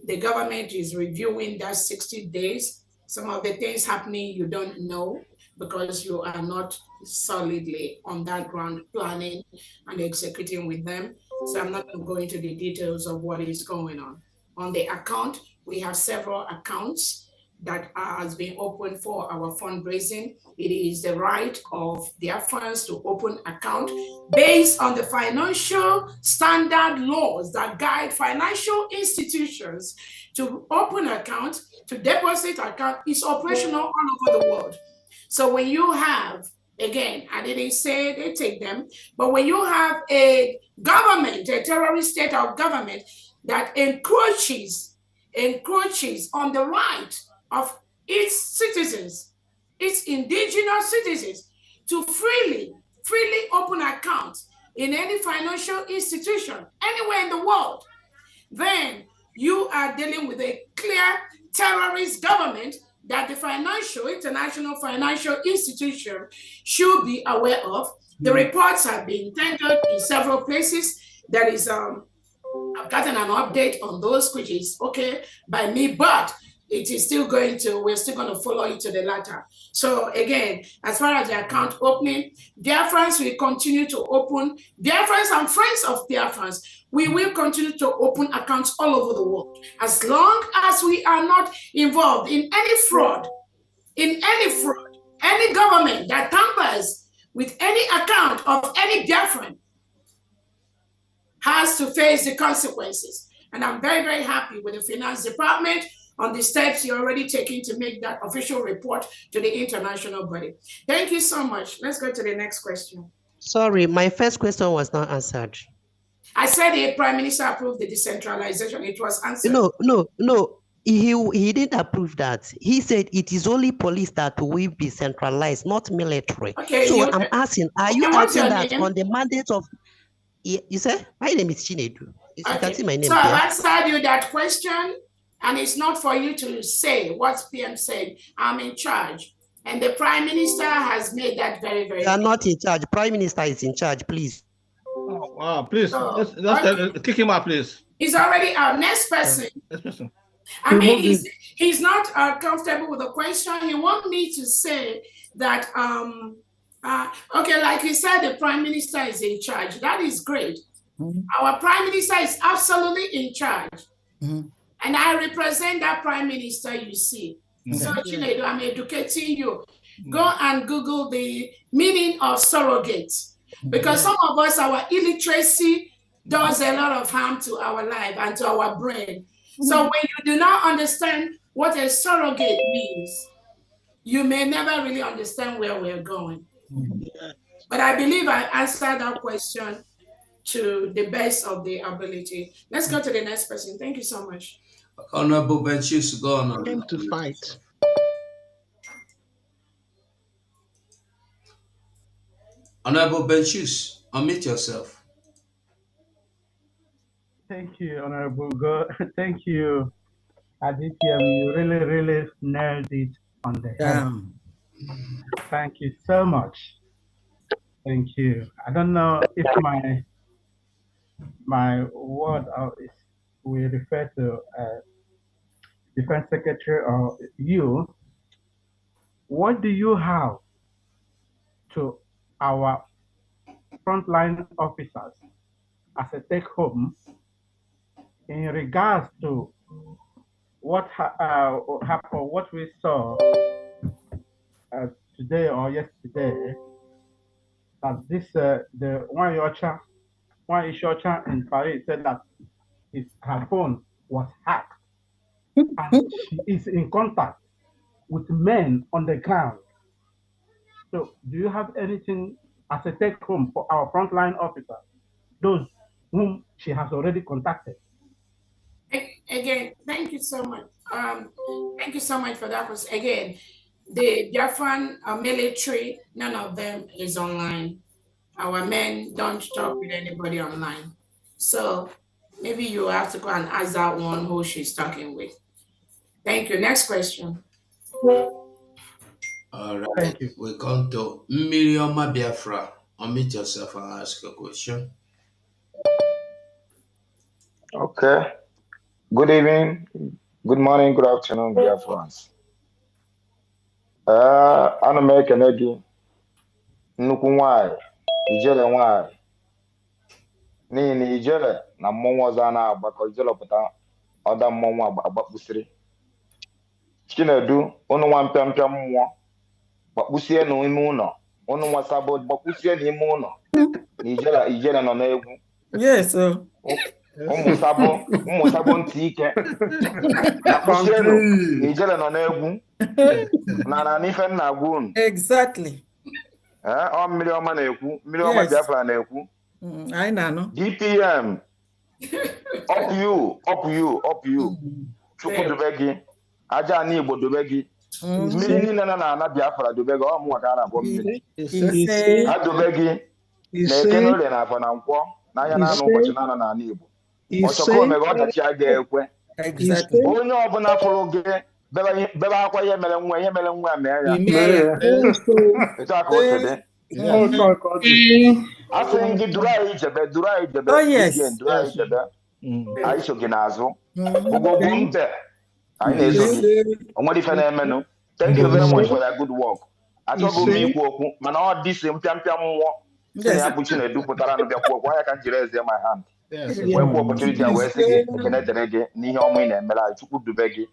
The government is reviewing that 60 days. Some of the things happening you don't know because you are not solidly on that ground planning and executing with them. So I'm not going to go into the details of what is going on. On the account, we have several accounts that has been opened for our fundraising. It is the right of Biafrans to open account based on the financial standard laws that guide financial institutions to open account, to deposit account is operational all over the world. So when you have, again, I didn't say they take them, but when you have a government, a terrorist state of government that encroaches on the right of its citizens, its indigenous citizens, to freely open accounts in any financial institution anywhere in the world, then you are dealing with a clear terrorist government that the international financial institution should be aware of. The reports have been tendered in several places. There is I've gotten an update on those, which is okay by me, but it is still we're still going to follow it to the latter. So again, as far as the account opening, Biafrans will continue to open, Biafrans and friends of Biafrans, we will continue to open accounts all over the world. As long as we are not involved in any fraud, any government that tampers with any account of any Biafran has to face the consequences. And I'm very, very happy with the finance department on the steps you're already taking to make that official report to the international body. Thank you so much. Let's go to the next question. Sorry, my first question was not answered. I said the Prime Minister approved the decentralization. It was answered. No. He didn't approve that. He said it is only police that will be centralized, not military. Okay. So I'm asking, are you asking that name? on the mandate of... You say? My name is Chinedu. You can see my name so there. I've answered you that question, and it's not for you to say what PM said. I'm in charge. And the Prime Minister has made that very, very clear. You are not in charge. Prime Minister is in charge, please. Oh, wow, please, let's kick him out, please. He's already our next person. Next person. I mean, he's not comfortable with the question. He wants me to say that, okay, like he said, the Prime Minister is in charge. That is great. Our Prime Minister is absolutely in charge. And I represent that Prime Minister, you see. So, Chinedu, I'm educating you. Go and Google the meaning of surrogate. Because some of us, our illiteracy does a lot of harm to our life and to our brain. So when you do not understand what a surrogate means, you may never really understand where we're going. But I believe I answered that question to the best of the ability. Let's go to the next person. Thank you so much. Honorable Benchus, go on. Came to fight. Honorable Benchus, unmute yourself. Thank you, Honorable God. Thank you, DPM. You really nailed it on the head. Thank you so much. Thank you. I don't know if my word will refer to Defense Secretary or you. What do you have to our frontline officers as a take-home in regards to what happened, what we saw today or yesterday, that this the one Ishocha in Paris said that her phone was hacked, and she is in contact with men on the ground. So, do you have anything as a take-home for our frontline officers, those whom she has already contacted? Again, thank you so much. Thank you so much for that. Because again, the Biafran military, none of them is online. Our men don't talk with anybody online. So maybe you have to go and ask that one who she's talking with. Thank you. Next question. All right. We come to Miriam Biafra. Unmute yourself and ask a question. Okay. Good evening, good morning, good afternoon, dear friends. Ana m ekene gị nnukwu nwanyị ijele nwanyị n'ihi na ijele na mmọnwụ ọzọ a na-agbakọ ijele pụta ọda mmọnwụ agbakpụsịrị Chinedu, unu nwa mpịampịa mmụọ, gbakpụsie n'ime ụlọ, unu nwa Sabo, gbakpụsie n'ime ụlọ, na ijele nọ n'egwu. Yes, ụmụ Sabo ntị ike, gbakpụsienụ, na ijele nọ n'egwu, na n'ife nna agwa unu. Exactly. Ọ mmiri ọma na-ekwu, mmiri ọma Biafra na-ekwu. I know. DPM, up you. Chukwu dobe gị, aja ana Igbo dobe gị. Mmiri niile na ana Biafra dobe gị, ọ mụnwa ka a na-abụ mmiri. Ha dobe gị, na-eke n'orie na afọ na nkwọ, n'anya na anụ ụbọchị na-anọ n'ala Igbo. Ọchọkọ omega ọdachi a ga-ekwe. Onye ọbụla fụrụ gị bebe akwa ihe mere nwa ya mee ya. Etu a ka o si dị. A sị gị duru anyị jebe duru anyị jebe anyị so gị n'azụ ogogbo mbe anyị na-eso gị onwere ife na-emenụ. Thank you very much for your good work. Achọghị m ikwu okwu mana ọ dịsị mpịampịa mmụọ si na ya bụ Chinedu pụtara nụ bịakwu okwu anya ka m jiri ezie my hand wee kwuo opportunity a wee sị gị ekene dere gị n'ihe ọma ị na-emere anyị. Chukwu dube gị.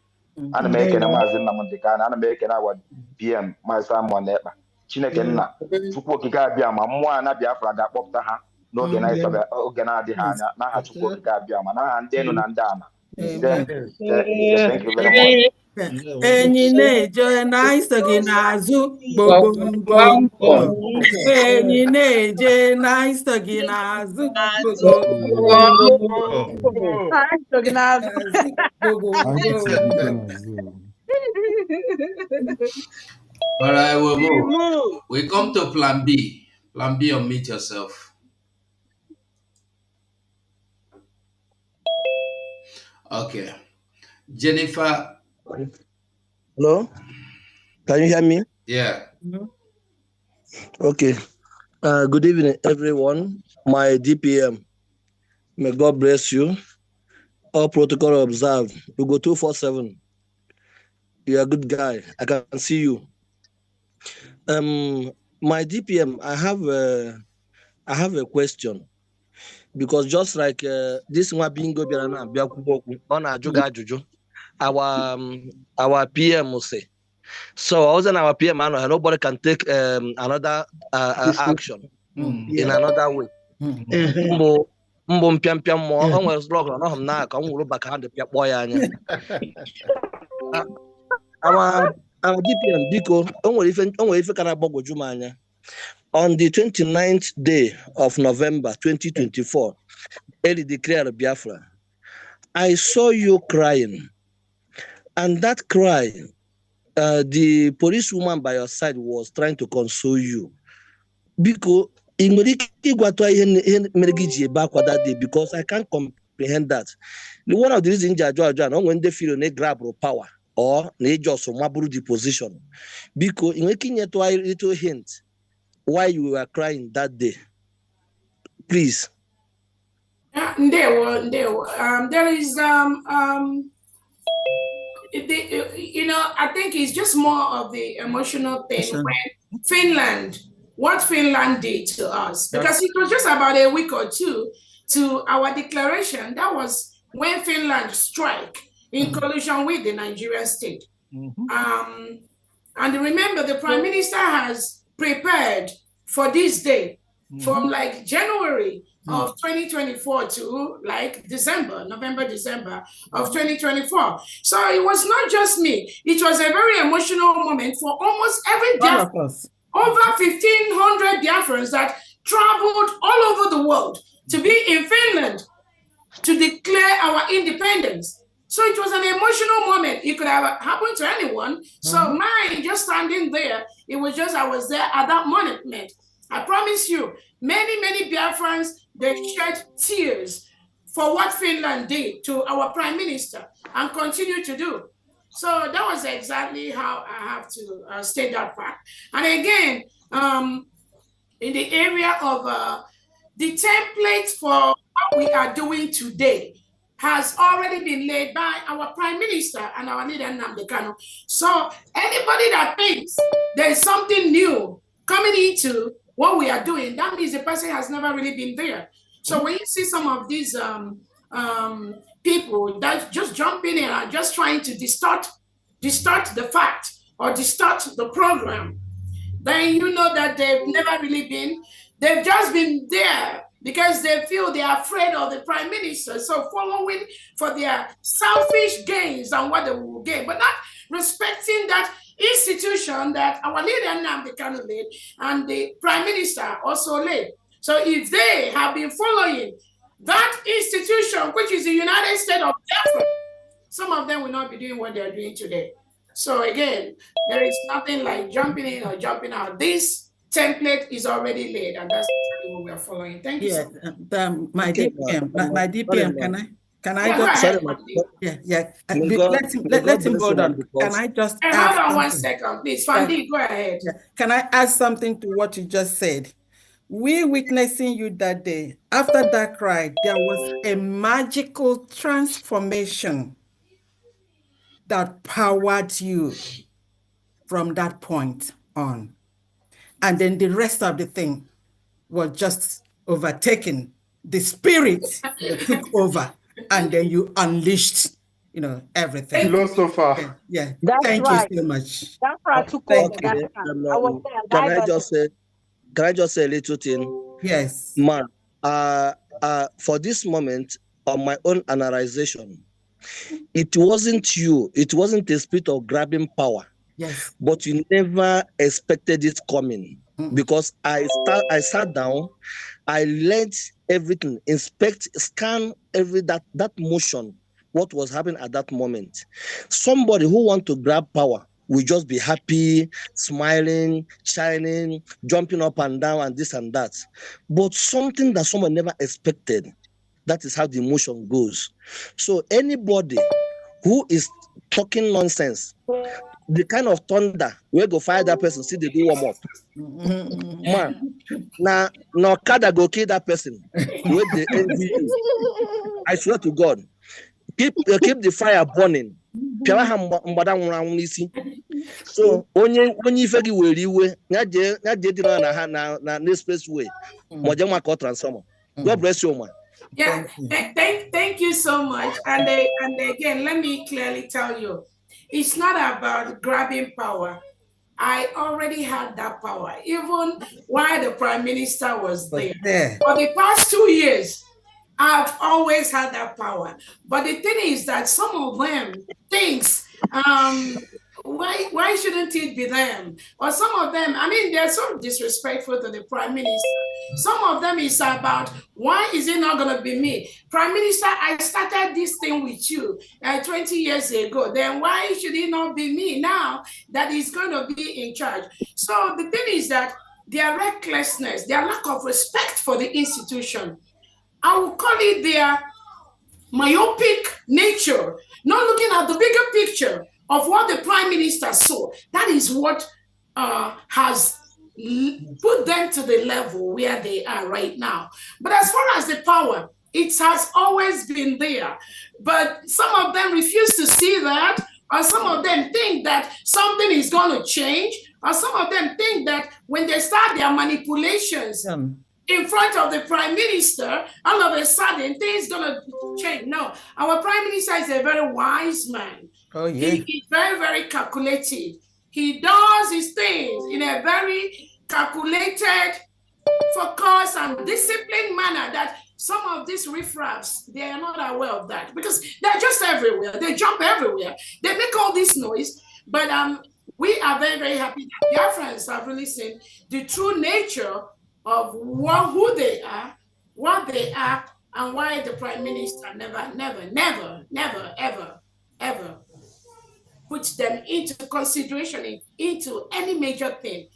Ana m ekene maazị Nnamdị Kanu, ana m ekene awa PM maazị Simon Ekpa. Chineke nna Chukwu okike abịa ma mmụọ a na Biafra ga-akpọpụta ha n'oge na-adịghị anya n'aha Chukwu okike abịa ma n'aha ndị enu na ndị ana. Thank you very much. Enyi na-eje na iso gị n'azụ gbogbo. Enyi na-eje na iso gị n'azụ All right, we'll move. We come to Plan B. Plan B, unmute yourself. Okay. Jennifer. Hello? Can you hear me? Yeah. Okay. Good evening, everyone. My DPM. May God bless you. All protocol observed. You go 247. You're a good guy. I can see you. My DPM, I have a question. Because just like this one bingo on our PM will say. So I was in our PM, and nobody can take another action in another way. Our DPM Biko on the 29th day of November 2024, early declared Biafra. I saw you crying, and that cry, the policewoman by your side was trying to console you. Because that day, because I can't comprehend that. One of the reasons when they feel they grab power or they just maburu the position, because in making a little hint why you were crying that day, please. There is I think it's just more of the emotional thing when Finland, what Finland did to us, because it was just about a week or two to our declaration. That was when Finland struck in collusion with the Nigerian state. And remember, the Prime Minister has prepared for this day from like January of 2024 to like November, December of 2024. So it was not just me. It was a very emotional moment for almost every Biafran. Over 1,500 Biafrans that traveled all over the world to be in Finland to declare our independence. So it was an emotional moment. It could have happened to anyone. So mine, just standing there, it was just, I was there at that moment. I promise you, many, many Biafrans, they shed tears for what Finland did to our Prime Minister and continue to do. So that was exactly how I have to state that part. And again, in the area of the template for what we are doing today has already been laid by our Prime Minister and our leader, Nnamdi Kanu. So anybody that thinks there's something new coming into what we are doing, that means the person has never really been there. So when you see some of these people that just jump in and are just trying to distort distort the fact or distort the program, then you know that they've never really been, they've just been there because they feel they are afraid of the prime minister. So following for their selfish gains and what they will gain, but not respecting that institution that our leader Nnamdi Kanu led and the prime minister also led. So if they have been following that institution, which is the United States of Biafra, some of them will not be doing what they're doing today. So again, there is nothing like jumping in or jumping out. This template is already laid, and that's exactly what we're following. Thank you. Yeah, so my okay, DPM, my DPM, can I yeah, just sorry, let him go on. Can I just hold on 1 second, please, Fandi, go ahead. Yeah. Can I add something to what you just said? We witnessing you that day. After that cry, there was a magical transformation that powered you from that point on. And then the rest of the thing was just overtaken. The spirit took over, and then you unleashed, everything. Philosopher. Yeah. That's Thank right. you so much. Biafra took over that time. I was there. Can I just say a little thing? Yes. Man, for this moment, on my own analyzation, it wasn't you. It wasn't a spirit of grabbing power. Yes. But you never expected it coming. Because I sat down, I learned everything, scan that motion, what was happening at that moment. Somebody who wants to grab power will just be happy, smiling, shining, jumping up and down, and this and that. But something that someone never expected, that is how the emotion goes. So anybody who is talking nonsense, the kind of thunder, we go fire that person, see they do warm up. Man, now no kada go kill that person with the envy you. I swear to God, keep the fire burning. So onye ife gi were iwe na je dị na expressway mo je maka transformer. God bless you, man. Yeah, thank you so much. And again, let me clearly tell you, it's not about grabbing power. I already had that power, even while the prime minister was there. For the past 2 years, I've always had that power. But the thing is that some of them thinks, why shouldn't it be them? Or some of them, I mean, they're so disrespectful to the prime minister. Some of them is about, why is it not going to be me? Prime Minister, I started this thing with you 20 years ago. Then why should it not be me now that is going to be in charge? So the thing is that their recklessness, their lack of respect for the institution, I will call it their myopic nature, not looking at the bigger picture of what the prime minister saw. That is what has put them to the level where they are right now. But as far as the power, it has always been there. But some of them refuse to see that, or some of them think that something is going to change, or some of them think that when they start their manipulations in front of the prime minister, all of a sudden things going to change. No, our prime minister is a very wise man. Oh, yeah. He is very, very calculated. He does his things in a very calculated, focused, and disciplined manner that some of these riffraffs, they are not aware of that because they're just everywhere. They jump everywhere. They make all this noise. But we are very, very happy that Biafrans have really seen the true nature of who they are, what they are, and why the prime minister never, ever puts them into consideration into any major thing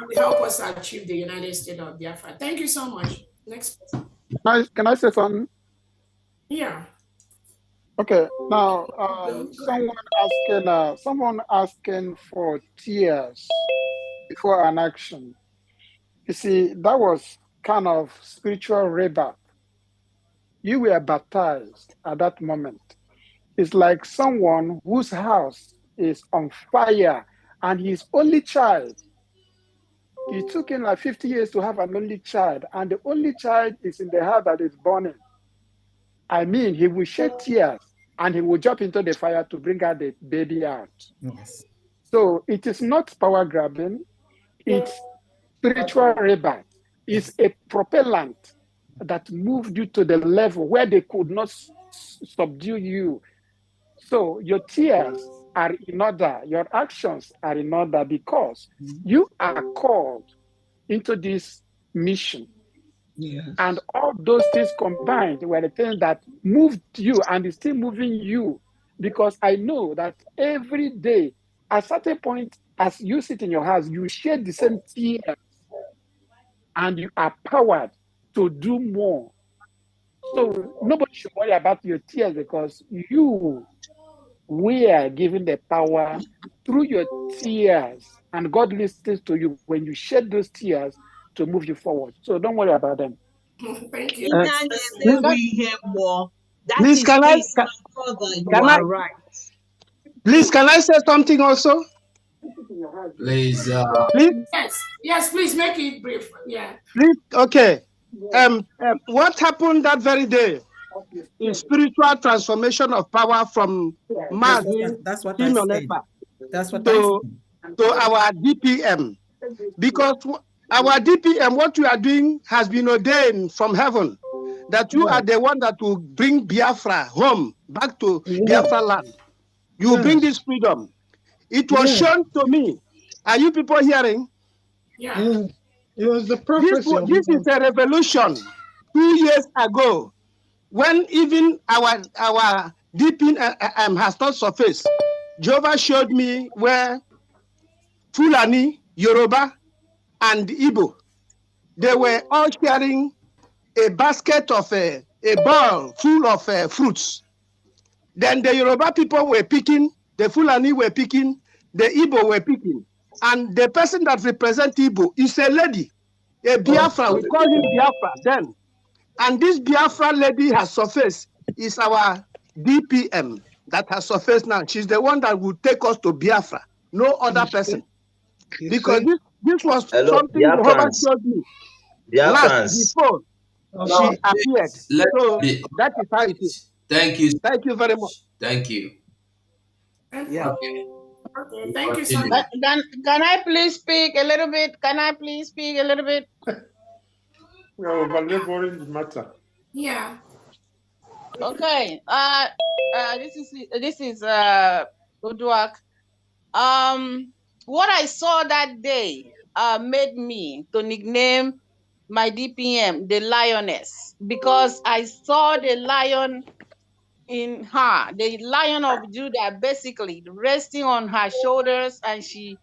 and will help us achieve the United States of Biafra. Thank you so much. Next person. Can I say something? Yeah. Okay. Now, someone asking for tears before an action. You see, that was kind of spiritual rebirth. You were baptized at that moment. It's like someone whose house is on fire and his only child. It took him like 50 years to have an only child, and the only child is in the house that is burning. I mean, he will shed tears and he will jump into the fire to bring out the baby out. Yes. So it is not power grabbing, it's spiritual rebirth. It's a propellant that moved you to the level where they could not subdue you. So your tears are in order, your actions are in order because you are called into this mission. Yes. And all those things combined were the things that moved you and is still moving you. Because I know that every day, at a certain point, as you sit in your house, you share the same tears and you are powered to do more. So nobody should worry about your tears because you were given the power through your tears, and God listens to you when you shed those tears to move you forward. So don't worry about them. Thank you. Please, can I, right. Please, can I say something also? Please. Please? Yes, please make it brief. Yeah. Please, okay. What happened that very day is spiritual transformation of power from That's what I said. That's what to our DPM. Because our DPM, what you are doing has been ordained from heaven, that you are the one that will bring Biafra home, back to Biafra land. You bring this freedom. It was shown to me. Are you people hearing? Yeah. It was the prophecy. This is a revolution 2 years ago, when even our DPM has not surfaced. Jehovah showed me where Fulani, Yoruba, and Igbo, they were all sharing a basket of a bowl full of fruits. Then the Yoruba people were picking, the Fulani were picking, the Igbo were picking. And the person that represents Igbo is a lady, a Biafra. We call him Biafra then. And this Biafra lady has surfaced, is our DPM that has surfaced now. She's the one that will take us to Biafra, no other person. Because this was something Jehovah showed me last before she appeared. So that is how it is. Thank you. Thank you very much. Thank you. Yeah. Okay. Thank you so Continue. much. Can I please speak a little bit? Can I please speak a little bit? We are overlaboring the matter. Yeah. Okay. This is Uduak. What I saw that day made me to nickname my DPM the Lioness, because I saw the lion in her, the Lion of Judah, basically resting on her shoulders, and she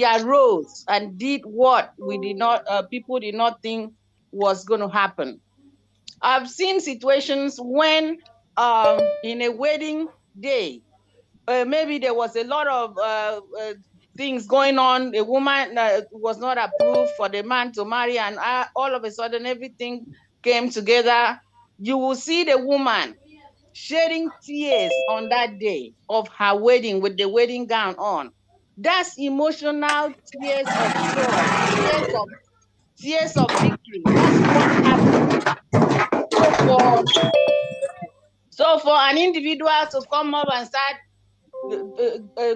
arose and did what we did not, people did not think was going to happen. I've seen situations when in a wedding day, maybe there was a lot of things going on. A woman was not approved for the man to marry, and all of a sudden everything came together. You will see the woman shedding tears on that day of her wedding with the wedding gown on. That's emotional tears of joy, tears of victory. That's what happened. So for an individual to come up and start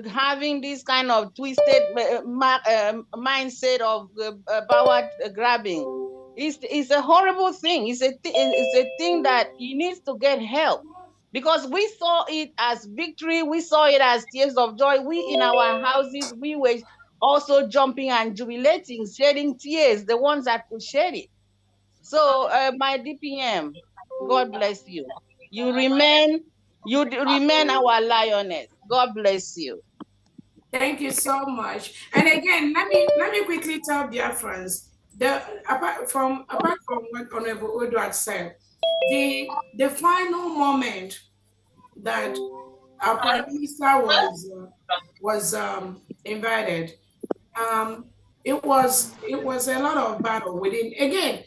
having this kind of twisted mindset of power grabbing, it's a horrible thing. It's a thing that he needs to get help, because we saw it as victory. We saw it as tears of joy. We in our houses, we were also jumping and jubilating, shedding tears, the ones that could shed it. So my DPM, God bless you. You remain our lioness. God bless you. Thank you so much. And again, let me quickly tell Biafrans, apart from what Honorable Odward said, the final moment that our Prime Minister was invited, it was a lot of battle within. Again,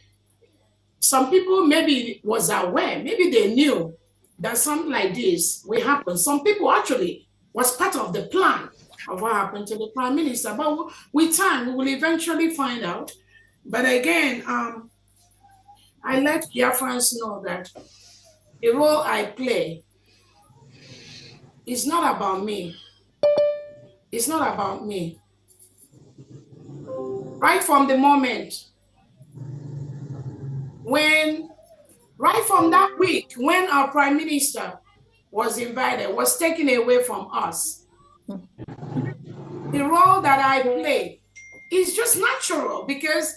some people maybe was aware, maybe they knew that something like this will happen. Some people actually was part of the plan of what happened to the Prime Minister. But with time, we will eventually find out. But again, I let Biafrans know that the role I play it's not about me. It's not about me. Right from the moment right from that week when our Prime Minister was taken away from us, the role that I play is just natural because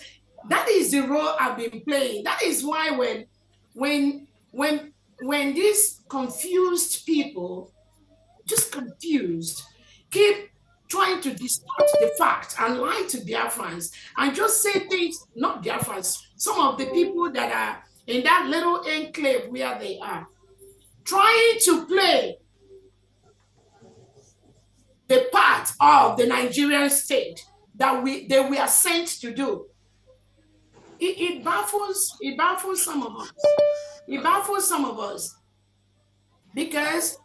that is the role I've been playing. That is why when these confused people, just confused, keep trying to distort the facts and lie to Biafrans and just say things, not Biafrans, some of the people that are in that little enclave where they are, trying to play the part of the Nigerian state that they were sent to do. It baffles some of us. It baffles some of us because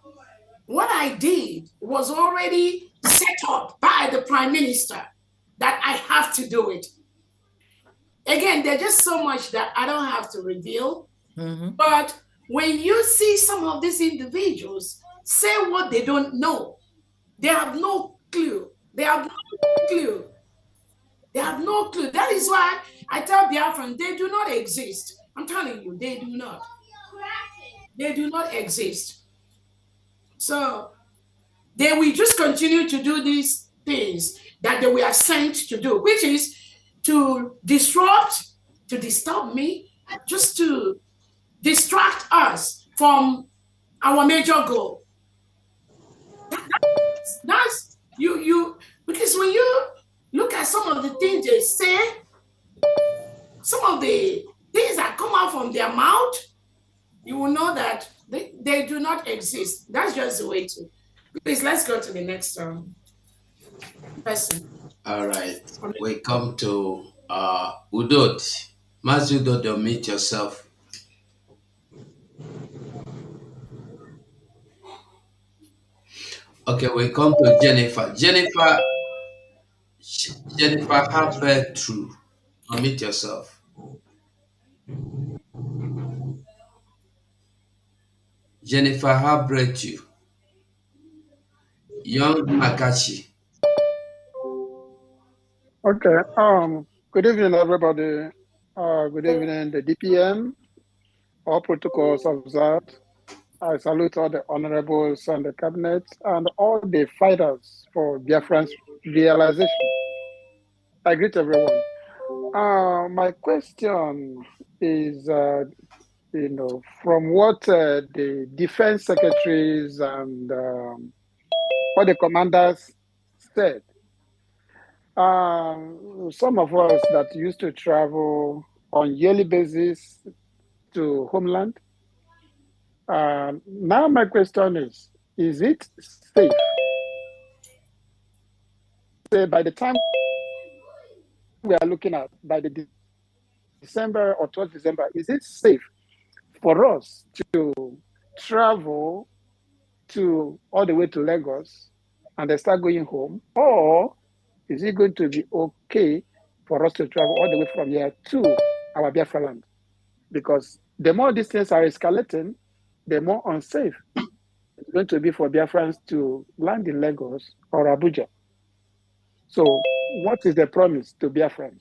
what I did was already set up by the Prime Minister that I have to do it. Again, there's just so much that I don't have to reveal. But when you see some of these individuals say what they don't know, they have no clue. They have no clue. They have no clue. That is why I tell Biafran, they do not exist. I'm telling you, they do not. They do not exist. So they will just continue to do these things that they were sent to do, which is to disrupt, to disturb me, just to distract us from our major goal. That's you because when you look at some of the things they say, some of the things that come out from their mouth, you will know that they do not exist. That's just the way to. Please, let's go to the next person. All right. We come to Udod. Mas Udod, meet yourself. Okay, we come to Jennifer. Jennifer, have true. Unmute yourself. Jennifer, how bred you? Young Makachi. Okay. Good evening, everybody. Good evening, the DPM. All protocols observed. I salute all the honorables and the cabinet and all the fighters for Biafran's realization. I greet everyone. My question is, from what the defense secretaries and what the commanders said, some of us that used to travel on yearly basis to homeland, now my question is it safe? Say by the time we are looking at, by the December or 12th December, is it safe for us to travel to all the way to Lagos and then start going home? Or is it going to be okay for us to travel all the way from here to our Biafra land? Because the more these things are escalating, the more unsafe it's going to be for Biafrans to land in Lagos or Abuja. So what is the promise to Biafrans?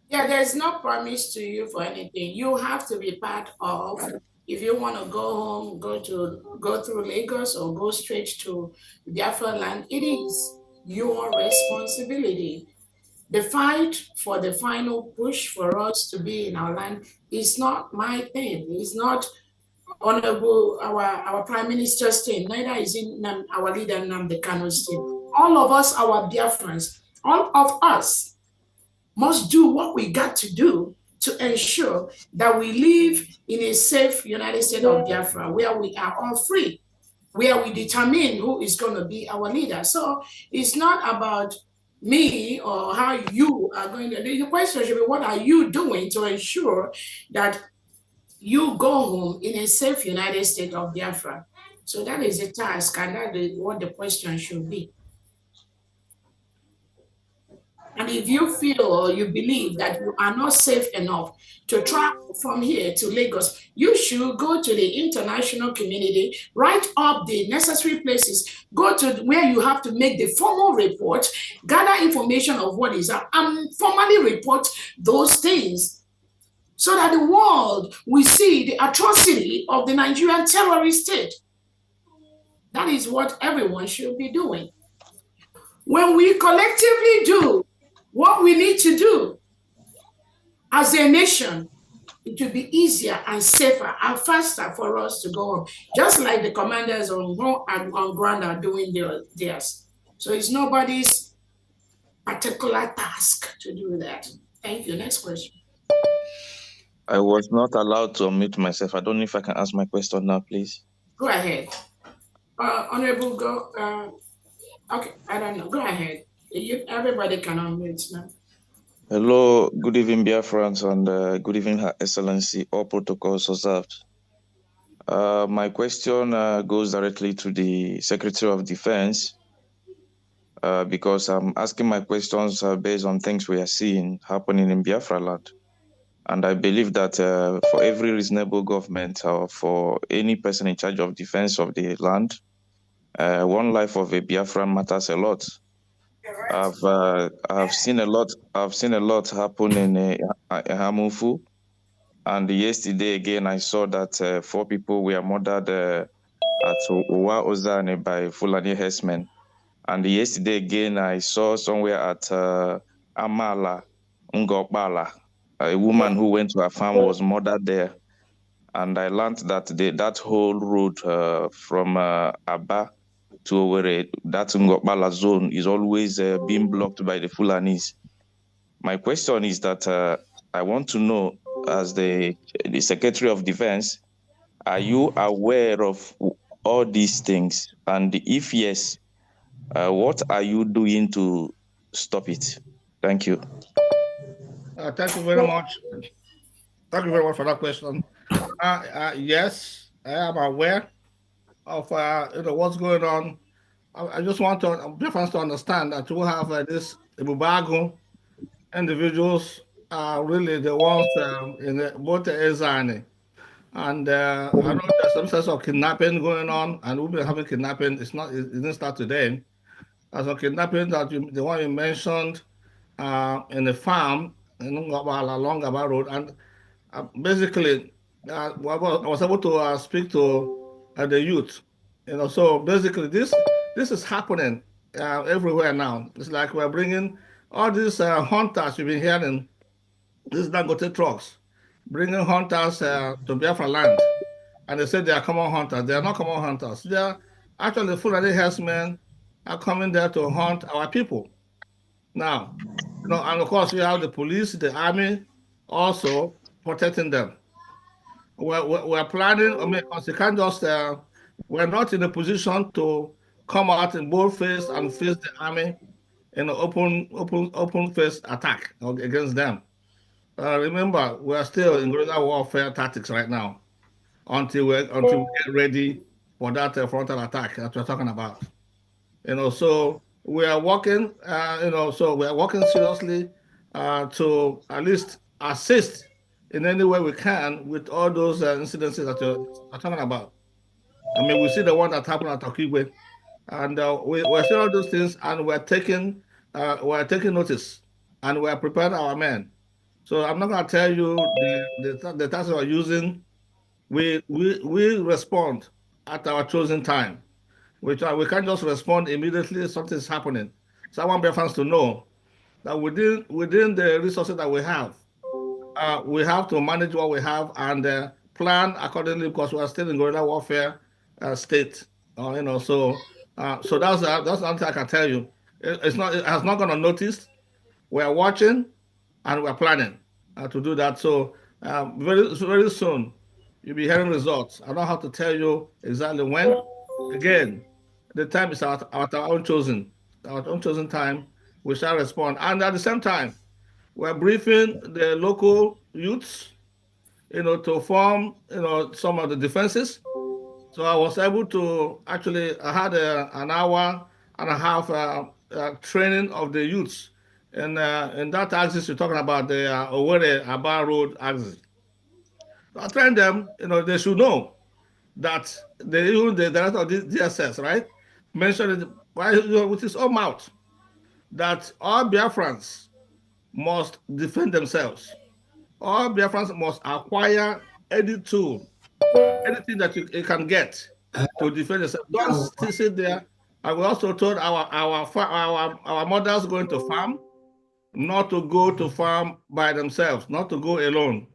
Yeah, there's no promise to you for anything. You have to be part of, if you want to go home, go through Lagos or go straight to Biafra land, it is your responsibility. The fight for the final push for us to be in our land is not my thing. It's not Honorable our Prime Minister's thing. Neither is it our leader Nnamdi Kanu's thing. All of us, our Biafrans, all of us must do what we got to do to ensure that we live in a safe United States of Biafra where we are all free, where we determine who is going to be our leader. So it's not about me or how you are going to. The question should be, what are you doing to ensure that you go home in a safe United States of Biafra? So that is a task, and that is what the question should be. And if you feel or you believe that you are not safe enough to travel from here to Lagos, you should go to the international community, write up the necessary places, go to where you have to make the formal report, gather information of what is up, and formally report those things so that the world will see the atrocity of the Nigerian terrorist state. That is what everyone should be doing. When we collectively do what we need to do as a nation, it will be easier and safer and faster for us to go on, just like the commanders on ground are doing theirs. So it's nobody's particular task to do that. Thank you. Next question. I was not allowed to unmute myself. I don't know if I can ask my question now, please. Go ahead. Honorable, go. Okay, I don't know. Go ahead. Everybody can unmute now. Hello, good evening, Biafrans, and good evening, Her Excellency. All protocols observed. My question goes directly to the Secretary of Defense because I'm asking my questions based on things we are seeing happening in Biafra land. And I believe that for every reasonable government or for any person in charge of defense of the land, one life of a Biafran matters a lot. I've seen a lot. I've seen a lot happen in Hamufu, and yesterday again I saw that 4 people were murdered at Uwa Ozane by Fulani herdsmen. And yesterday again I saw somewhere at Amala, Ngokbala, a woman who went to her farm was murdered there. And I learned that that whole road from Aba to where that Ngokbala zone is always being blocked by the Fulanis. My question is that I want to know, as the Secretary of Defense, are you aware of all these things? And if yes, what are you doing to stop it? Thank you. Thank you very much. Thank you very much for that question. Yes, I am aware of what's going on. I just want Biafrans to understand that we have this Ibubago individuals are really the ones in both Ezani. And I know there's some sense of kidnapping going on, and we've been having kidnapping. It didn't start today. There's a kidnapping that the one you mentioned in the farm along Gaba Road, and basically I was able to speak to the youth. So basically this is happening everywhere now. It's like we're bringing all these hunters you've been hearing, these Dangote trucks, bringing hunters to Biafra land. And they say they are common hunters. They are not common hunters. They are actually Fulani herdsmen are coming there to hunt our people. Now, and of course we have the police, the army also protecting them. We're planning, because you can't just, we're not in a position to come out in bold face and face the army in an open face attack against them. Remember, we're still in guerrilla warfare tactics right now until we get ready for that frontal attack that we're talking about. So we are working, so we are working seriously to at least assist in any way we can with all those incidences that you're talking about. I mean, we see the one that happened at Okigwe, and we're seeing all those things, and we're taking notice, and we're preparing our men. So I'm not going to tell you the tactics we're using. We respond at our chosen time. We can't just respond immediately if something's happening. So I want Biafrans to know that within the resources that we have to manage what we have and plan accordingly, because we are still in guerrilla warfare state. So that's something I can tell you. It has not gone unnoticed. We are watching and we're planning to do that. So very soon you'll be hearing results. I don't have to tell you exactly when. Again, the time is at our own chosen time. We shall respond, and at the same time, we're briefing the local youths, to form, some of the defenses. So I was able to I had an hour and a half training of the youths in that axis you're talking about, the Owerri Aba Road axis. I tell them, they should know that even the director of the DSS, right, mentioned it with his own mouth that all Biafrans must defend themselves. All Biafrans must acquire any tool, anything that you can get to defend yourself. Don't still sit there. I will also told our mothers going to farm not to go to farm by themselves, not to go alone.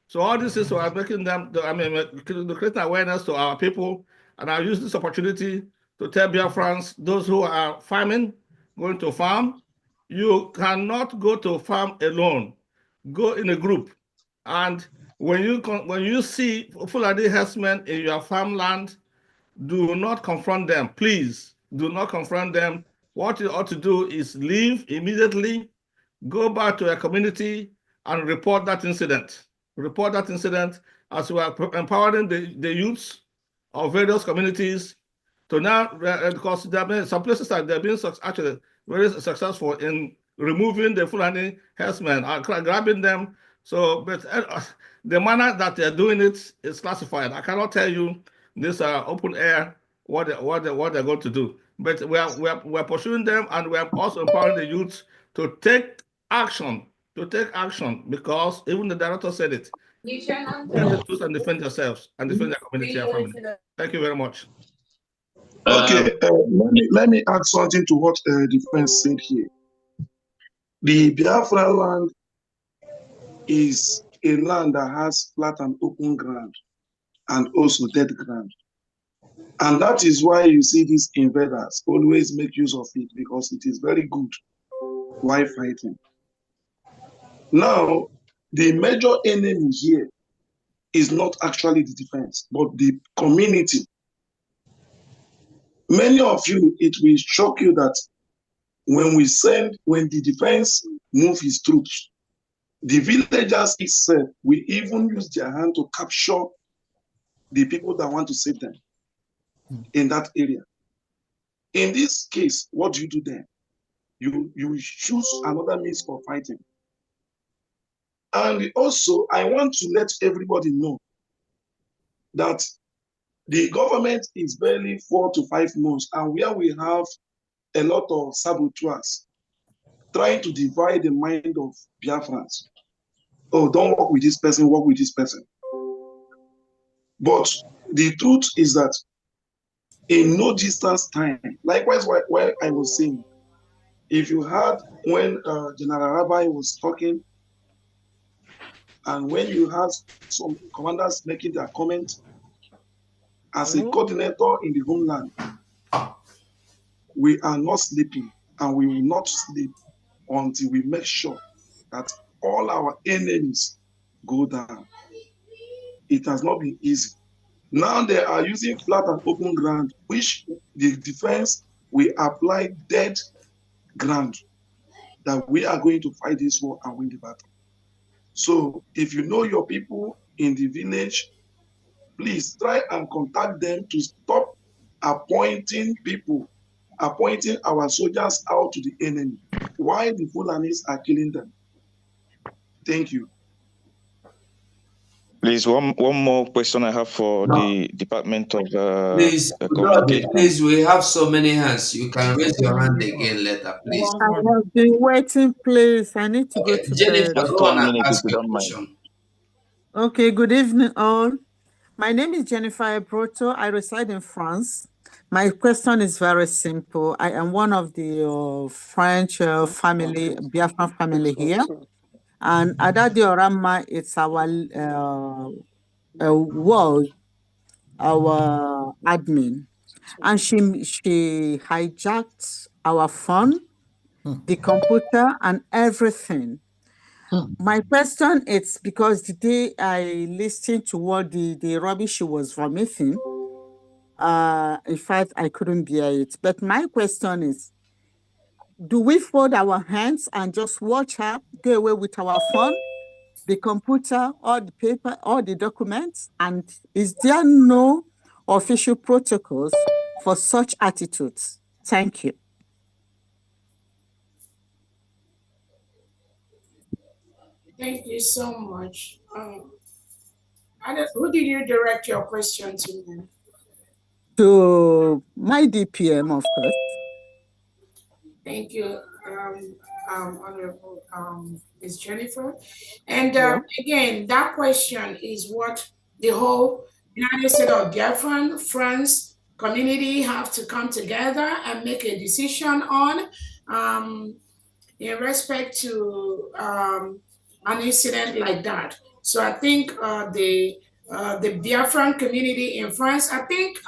So all this is why making them, create awareness to our people, and I use this opportunity to tell Biafrans, those who are farming, going to farm, you cannot go to farm alone. Go in a group, and when you see Fulani herdsmen in your farmland, do not confront them. Please do not confront them. What you ought to do is leave immediately, go back to a community and report that incident. Report that incident as we are empowering the youths of various communities to now, because there have been some places that they've been actually very successful in removing the Fulani herdsmen, grabbing them. So, but the manner that they're doing it is classified. I cannot tell you this open air what they're going to do. But we're pursuing them, and we're also empowering the youth to take action. Because even the director said it. Get the truth and defend yourselves and defend their community and family. Thank you very much. Okay, let me add something to what the friends said here. The Biafra land is a land that has flat and open ground and also dead ground. And that is why you see these invaders always make use of it, because it is very good while fighting. Now, the major enemy here is not actually the defense, but the community. Many of you, it will shock you that when the defense move his troops, the villagers itself will even use their hand to capture the people that want to save them in that area. In this case, what do you do then? You choose another means for fighting. And also, I want to let everybody know that the government is barely 4 to 5 months, and where we have a lot of saboteurs trying to divide the mind of Biafrans. Oh, don't work with this person, work with this person. But the truth is that in no distance time, likewise, while I was saying, if you heard when General Rabbi was talking, and when you had some commanders making their comment, as a coordinator in the homeland, we are not sleeping, and we will not sleep until we make sure that all our enemies go down. It has not been easy. Now they are using flat and open ground, which the defense will apply dead ground, that we are going to fight this war and win the battle. So if you know your people in the village, please try and contact them to stop appointing our soldiers out to the enemy. Why the Fulanis are killing them? Thank you. Please, one more question I have for the Department of Please, Communication. please, we have so many hands. You can raise your hand again later, please. I have been waiting, please. I need to go to Jennifer, bed. Just go on 1 and minute if ask you your don't mind. question. Okay, good evening, all. My name is Jennifer Ebroto. I reside in France. My question is very simple. I am one of the French family, Biafra family here. And Adadi Orama, it's our world, our admin. And she hijacked our phone, the computer, and everything. My question is because the day I listened to what the rubbish she was vomiting, in fact, I couldn't bear it. But my question is, do we fold our hands and just watch her go away with our phone, the computer, or the paper, or the documents? And is there no official protocols for such attitudes? Thank you. Thank you so much. Who did you direct your question to? To my DPM, of course. Thank you, Honorable Ms. Jennifer. And again, that question is what the whole United States of Biafran, France community have to come together and make a decision on in respect to an incident like that. So I think the Biafran community in France, I think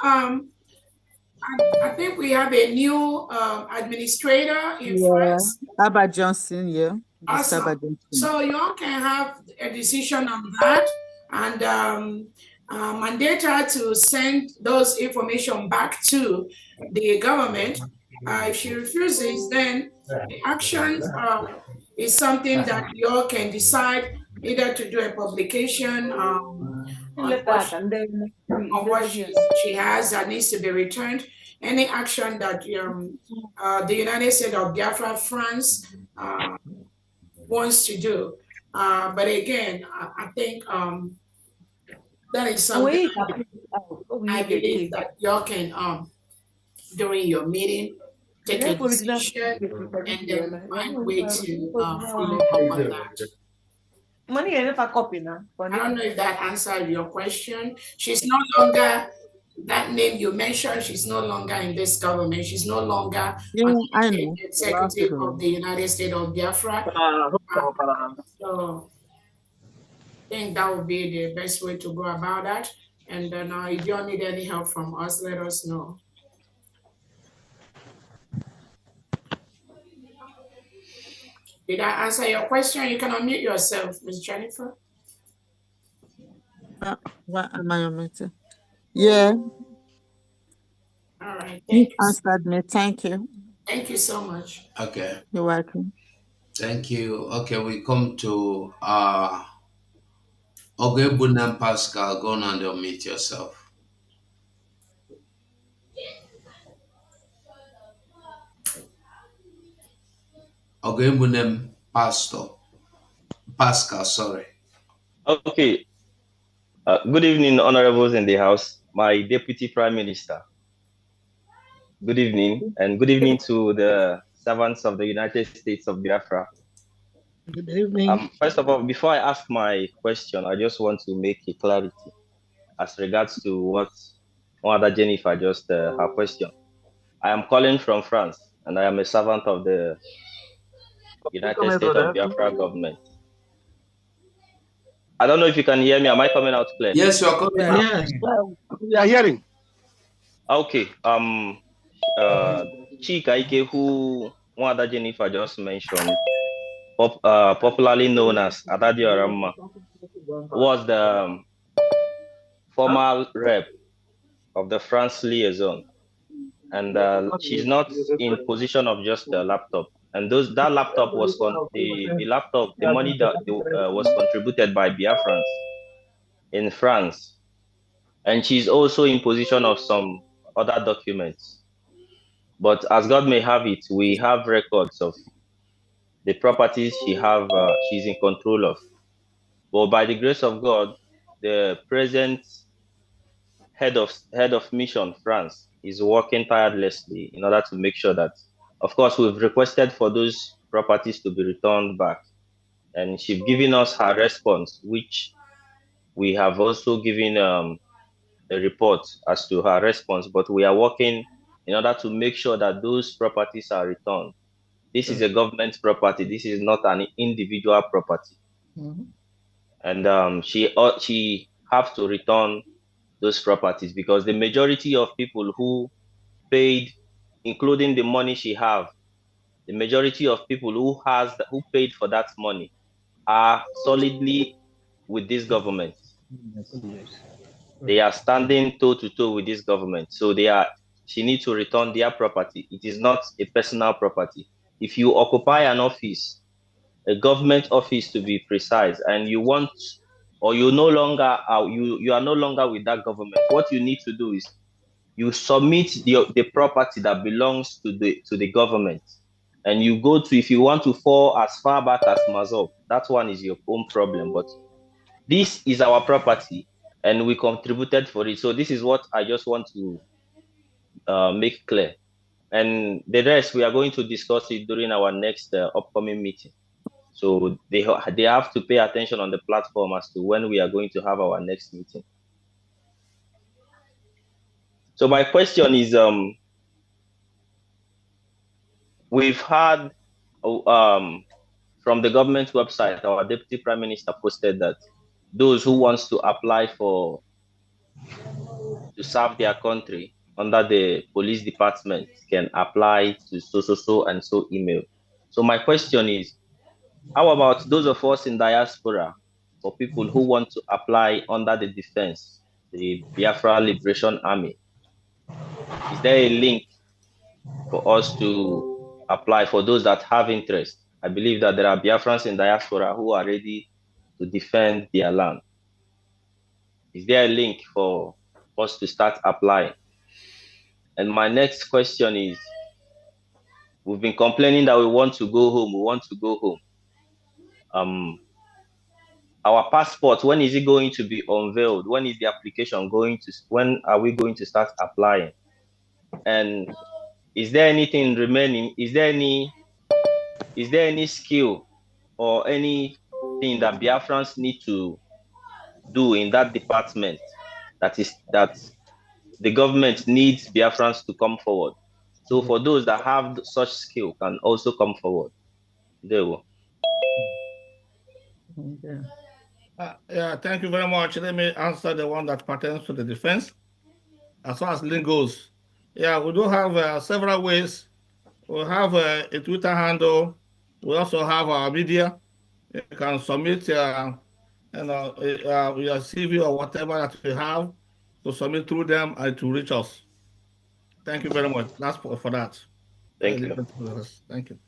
we have a new administrator in France. Abba Johnson, Awesome. Abba Johnson. So you all can have a decision on that and mandate her to send those information back to the government. If she refuses, then the action is something that you all can decide either to do a publication on what she has that needs to be returned. Any action that the United States of Biafra, France wants to do. But again, I think that is something I believe that y'all can, during your meeting, take a decision and then find a way to follow up on that. I don't know if that answered your question. She's no longer, that name you mentioned, she's no longer in this government. She's no longer executive of the United States of Biafra. So I think that would be the best way to go about that. And then if you don't need any help from us, let us know. Did I answer your question? You can unmute yourself, Ms. Jennifer. What am I unmuted? Yeah. All right. You answered me. Thank you. Thank you so much. Okay. You're welcome. Thank you. Okay, we come to Bunam Pascal. Go on and unmute yourself. Bunam Pascal, sorry. Okay. Good evening, honorables in the House. My Deputy Prime Minister. Good evening, and good evening to the servants of the United States of Biafra. Good evening. First of all, before I ask my question, I just want to make a clarity as regards to what Mother Jennifer just her question. I am calling from France, and I am a servant of the United States of Biafra government. I don't know if you can hear me. Am I coming out clear? Yes, you are coming out. Yes. We are hearing. Okay. Chika Ike, who Mother Jennifer just mentioned, popularly known as Adadi Orama, was the former rep of the France liaison, and she's not in position of just a laptop. And that laptop was the money that was contributed by Biafrans in France, and she's also in position of some other documents. But as God may have it, we have records of the properties she's in control of. But by the grace of God, the present head of mission France is working tirelessly in order to make sure that, of course, we've requested for those properties to be returned back, and she's given us her response, which we have also given a report as to her response. But we are working in order to make sure that those properties are returned. This is a government property. This is not an individual property. And she have to return those properties because the majority of people who paid, including the money she have, the majority of people who paid for that money are solidly with this government. They are standing toe to toe with this government. So she needs to return their property. It is not a personal property. If you occupy an office, a government office to be precise, and you want, or you no longer you are no longer with that government, what you need to do is you submit the property that belongs to the government, And you go to, if you want to fall as far back as Mazov, that one is your own problem. But this is our property and we contributed for it. So this is what I just want to make clear. And the rest, we are going to discuss it during our next upcoming meeting. So they have to pay attention on the platform as to when we are going to have our next meeting. So my question is, we've had from the government website, our Deputy Prime Minister posted that those who wants to apply to serve their country under the police department can apply to so and so email. So my question is, how about those of us in diaspora, for people who want to apply under the defense, the Biafra Liberation Army? Is there a link for us to apply for those that have interest? I believe that there are Biafrans in diaspora who are ready to defend their land. Is there a link for us to start applying? And my next question is, we've been complaining that we want to go home. Our passport, when is it going to be unveiled? When is the application when are we going to start applying? And is there anything remaining? Is there any skill or anything that Biafrans need to do in that department that the government needs Biafrans to come forward? So for those that have such skill can also come forward. There we go. Yeah, thank you very much. Let me answer the one that pertains to the defense. As far as link goes, yeah, we do have several ways. We have a Twitter handle. We also have our media. You can submit your CV or whatever that we have to submit through them and to reach us. Thank you very much. That's for that. Thank you. Thank you.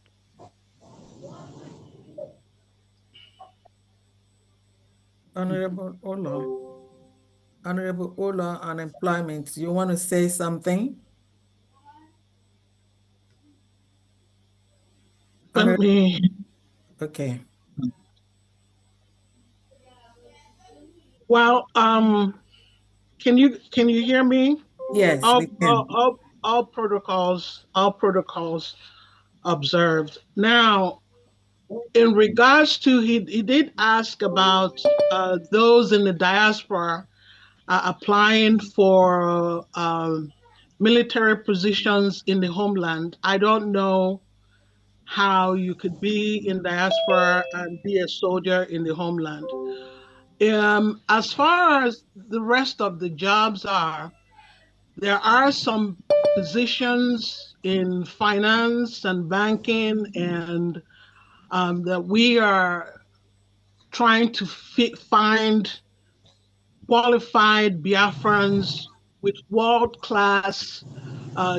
Honorable Ola, unemployment. You want to say something? Okay. Well, can you hear me? Yes, we can. All protocols observed. Now, in regards to, he did ask about those in the diaspora applying for military positions in the homeland. I don't know how you could be in diaspora and be a soldier in the homeland. As far as the rest of the jobs are, there are some positions in finance and banking and that we are trying to find qualified Biafrans with world-class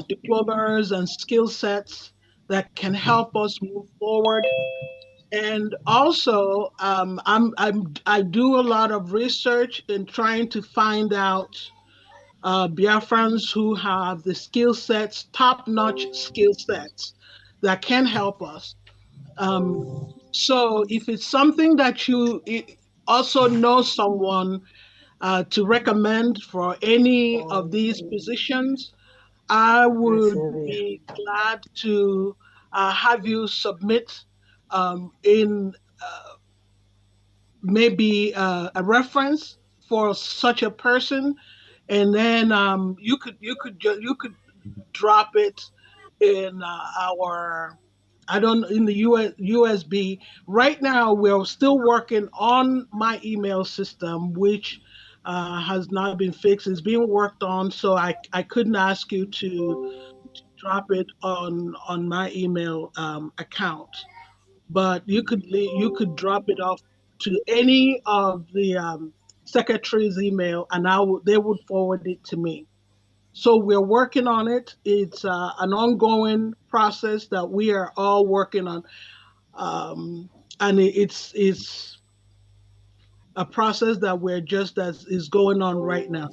diplomas and skill sets that can help us move forward. And also, I do a lot of research in trying to find out Biafrans who have the skill sets, top-notch skill sets that can help us. So if it's something that you also know someone to recommend for any of these positions, I would be glad to have you submit in maybe a reference for such a person, and then you could drop it in in the USB. Right now, we're still working on my email system, which has not been fixed. It's being worked on, so I couldn't ask you to drop it on my email account. But you could drop it off to any of the secretary's email, and they would forward it to me. So we're working on it. It's an ongoing process that we are all working on, and it's a process that is going on right now.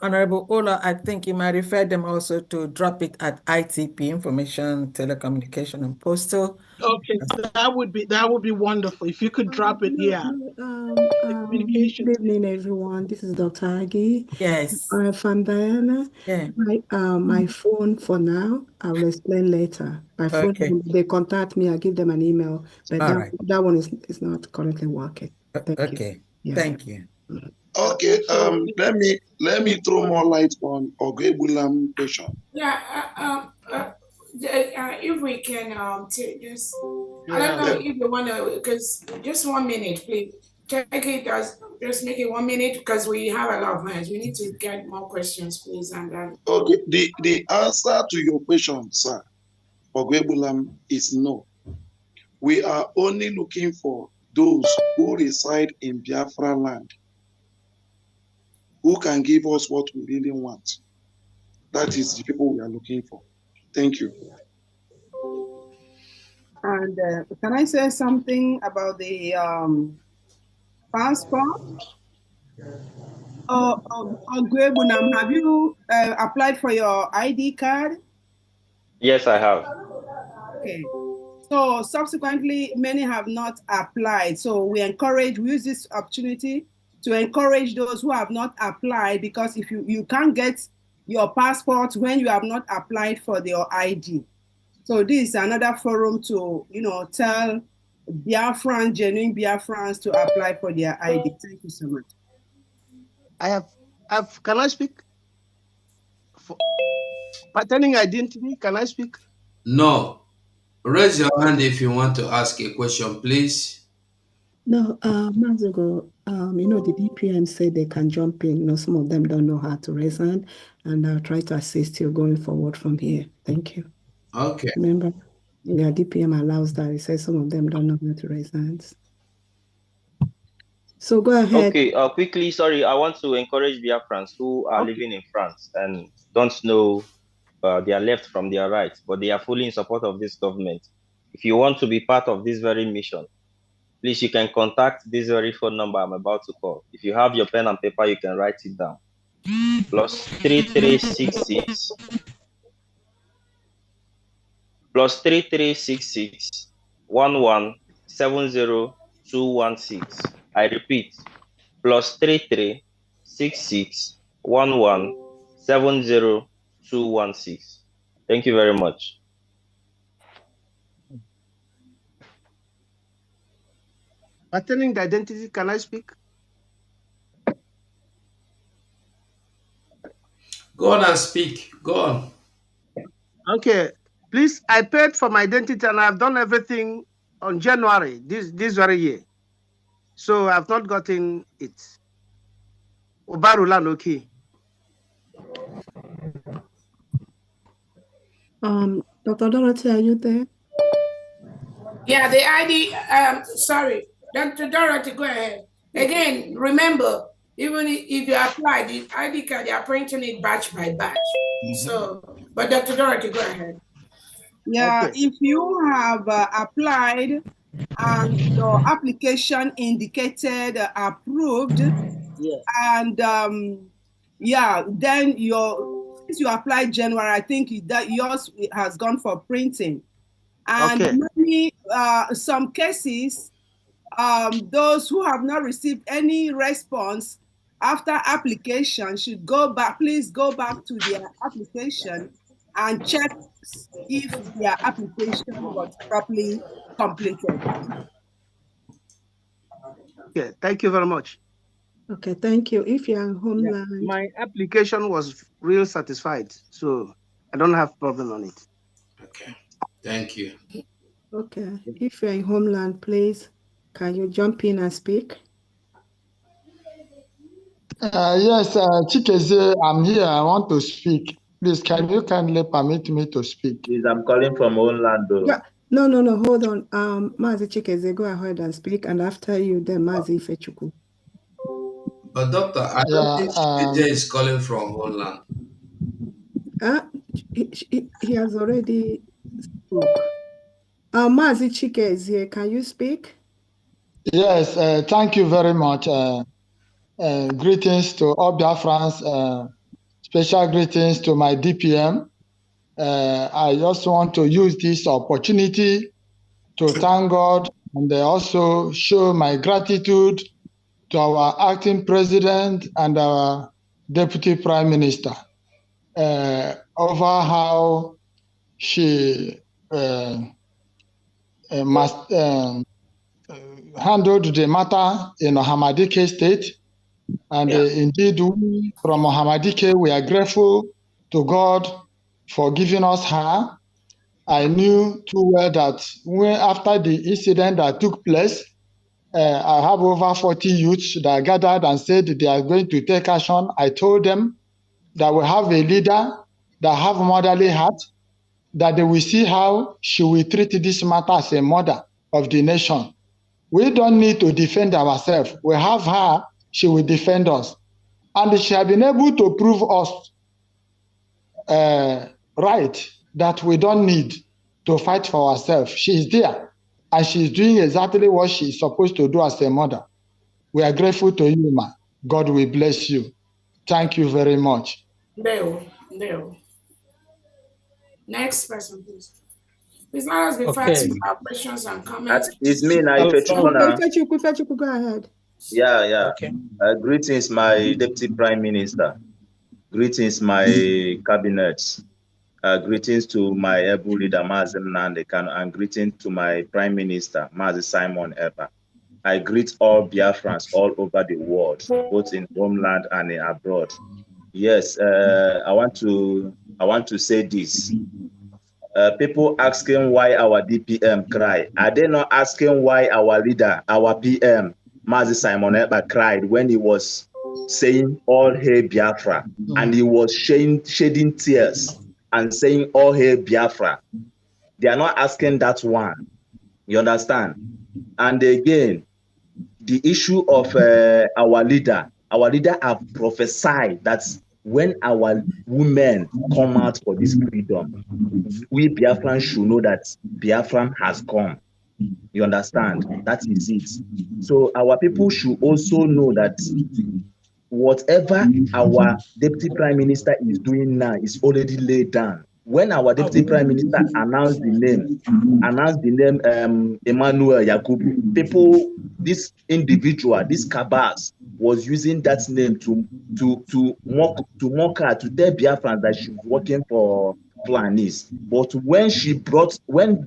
Honorable Ola, I think you might refer them also to drop it at ITP, Information, Telecommunication, and Postal. Okay, that would be wonderful if you could drop it. Yeah. Good evening, everyone. This is Dr. Agi. Yes. From Diana. Yeah. My phone for now, I will explain later. My phone, Okay. they contact me, I give them an email, but that one is not currently working. Thank you. Yeah. Thank you. Okay, let me throw more light on Ogebulam question. Yeah, if we can take this, I don't know if you want to, because just 1 minute, please. Take it as, just make it 1 minute because we have a lot of hands. We need to get more questions, please. And then. Okay, the answer to your question, sir, Ogebulam, is no. We are only looking for those who reside in Biafra land, who can give us what we really want. That is the people we are looking for. Thank you. And can I say something about the passport? Gwebunam, have you applied for your ID card? Yes, I have. Okay. So subsequently, many have not applied. So we use this opportunity to encourage those who have not applied, because if you can't get your passport when you have not applied for your ID. So this is another forum to, tell Biafrans, genuine Biafrans, to apply for their ID. Thank you so much. Can I speak? Pertaining identity, can I speak? No. Raise your hand if you want to ask a question, please. No, months ago, the DPM said they can jump in. Some of them don't know how to raise hand, and I'll try to assist you going forward from here. Thank you. Okay. Remember, the DPM allows that. It says some of them don't know how to raise hands. So go ahead. Okay, quickly, sorry, I want to encourage Biafrans who are living in France and don't know their left from their right, but they are fully in support of this government. If you want to be part of this very mission, please, you can contact this very phone number I'm about to call. If you have your pen and paper, you can write it down. +3366 +3366 1170216. I repeat, +3366 1170216. Thank you very much. Pertaining the identity, can I speak? Go on and speak. Go on. Okay. Please, I paid for my identity and I've done everything on January, this very year. So I've not gotten it. Obarulan, okay. Dr. Dorothy, are you there? Yeah, the ID, sorry, Dr. Dorothy, go ahead. Again, remember, even if you apply the ID card, they are printing it batch by batch. So, but Dr. Dorothy, go ahead. Yeah, if you have applied and your application indicated approved, and then since you applied January, I think that yours has gone for printing. And some cases, those who have not received any response after application should please go back to their application and check if their application was properly completed. Okay, thank you very much. Okay, thank you. If you're in Homeland. Yeah, my application was real satisfied, so I don't have problem on it. Okay, thank you. Okay, if you're in Homeland, please, can you jump in and speak? Yes, Chikeze, I'm here. I want to speak. Please, can you kindly permit me to speak? Please, I'm calling from Orlando. Yeah. No, hold on. Mazi Chikeze, go ahead and speak, and after you, then Mazi Ifechuku. But doctor, I don't think Chikeze is calling from Holland. He has already spoke. Mazi Chikeze, can you speak? Yes, thank you very much. Greetings to all Biafrans. Special greetings to my DPM. I just want to use this opportunity to thank God and also show my gratitude to our acting president and our deputy prime minister over how she handled the matter in Ohamadike state. And indeed, we from Ohamadike, we are grateful to God for giving us her. I knew too well that after the incident that took place, I have over 40 youths that gathered and said they are going to take action. I told them that we have a leader that have motherly heart, that they will see how she will treat this matter as a mother of the nation. We don't need to defend ourselves. We have her, she will defend us. And she has been able to prove us right that we don't need to fight for ourselves. She is there and she is doing exactly what she is supposed to do as a mother. We are grateful to you, ma. God will bless you. Thank you very much. Leo. Next person, please. Please let us be fast with our questions and comments. It's me now, Ifechukwu. Ifechukwu, go ahead. Yeah. Okay. Greetings, my Deputy Prime Minister. Greetings, my cabinet. Greetings to my able leader, Mazi Nnamdi Kanu, and greetings to my Prime Minister, Mazi Simon Ekpa. I greet all Biafrans all over the world, both in homeland and abroad. Yes, I want to say this. People asking why our DPM cry. Are they not asking why our leader, our PM, Mazi Simon Ekpa, cried when he was saying all hail Biafra, and he was shedding tears and saying all hail Biafra? They are not asking that one. You understand? And again, the issue of our leader have prophesied that when our women come out for this freedom, we Biafran should know that Biafran has come. You understand? That is it. So our people should also know that whatever our Deputy Prime Minister is doing now is already laid down. When our Deputy Prime Minister announced the name Emmanuel Yakubu, this individual, this Kabas, was using that name to mock her, to tell Biafran that she's working for Fulanis. But when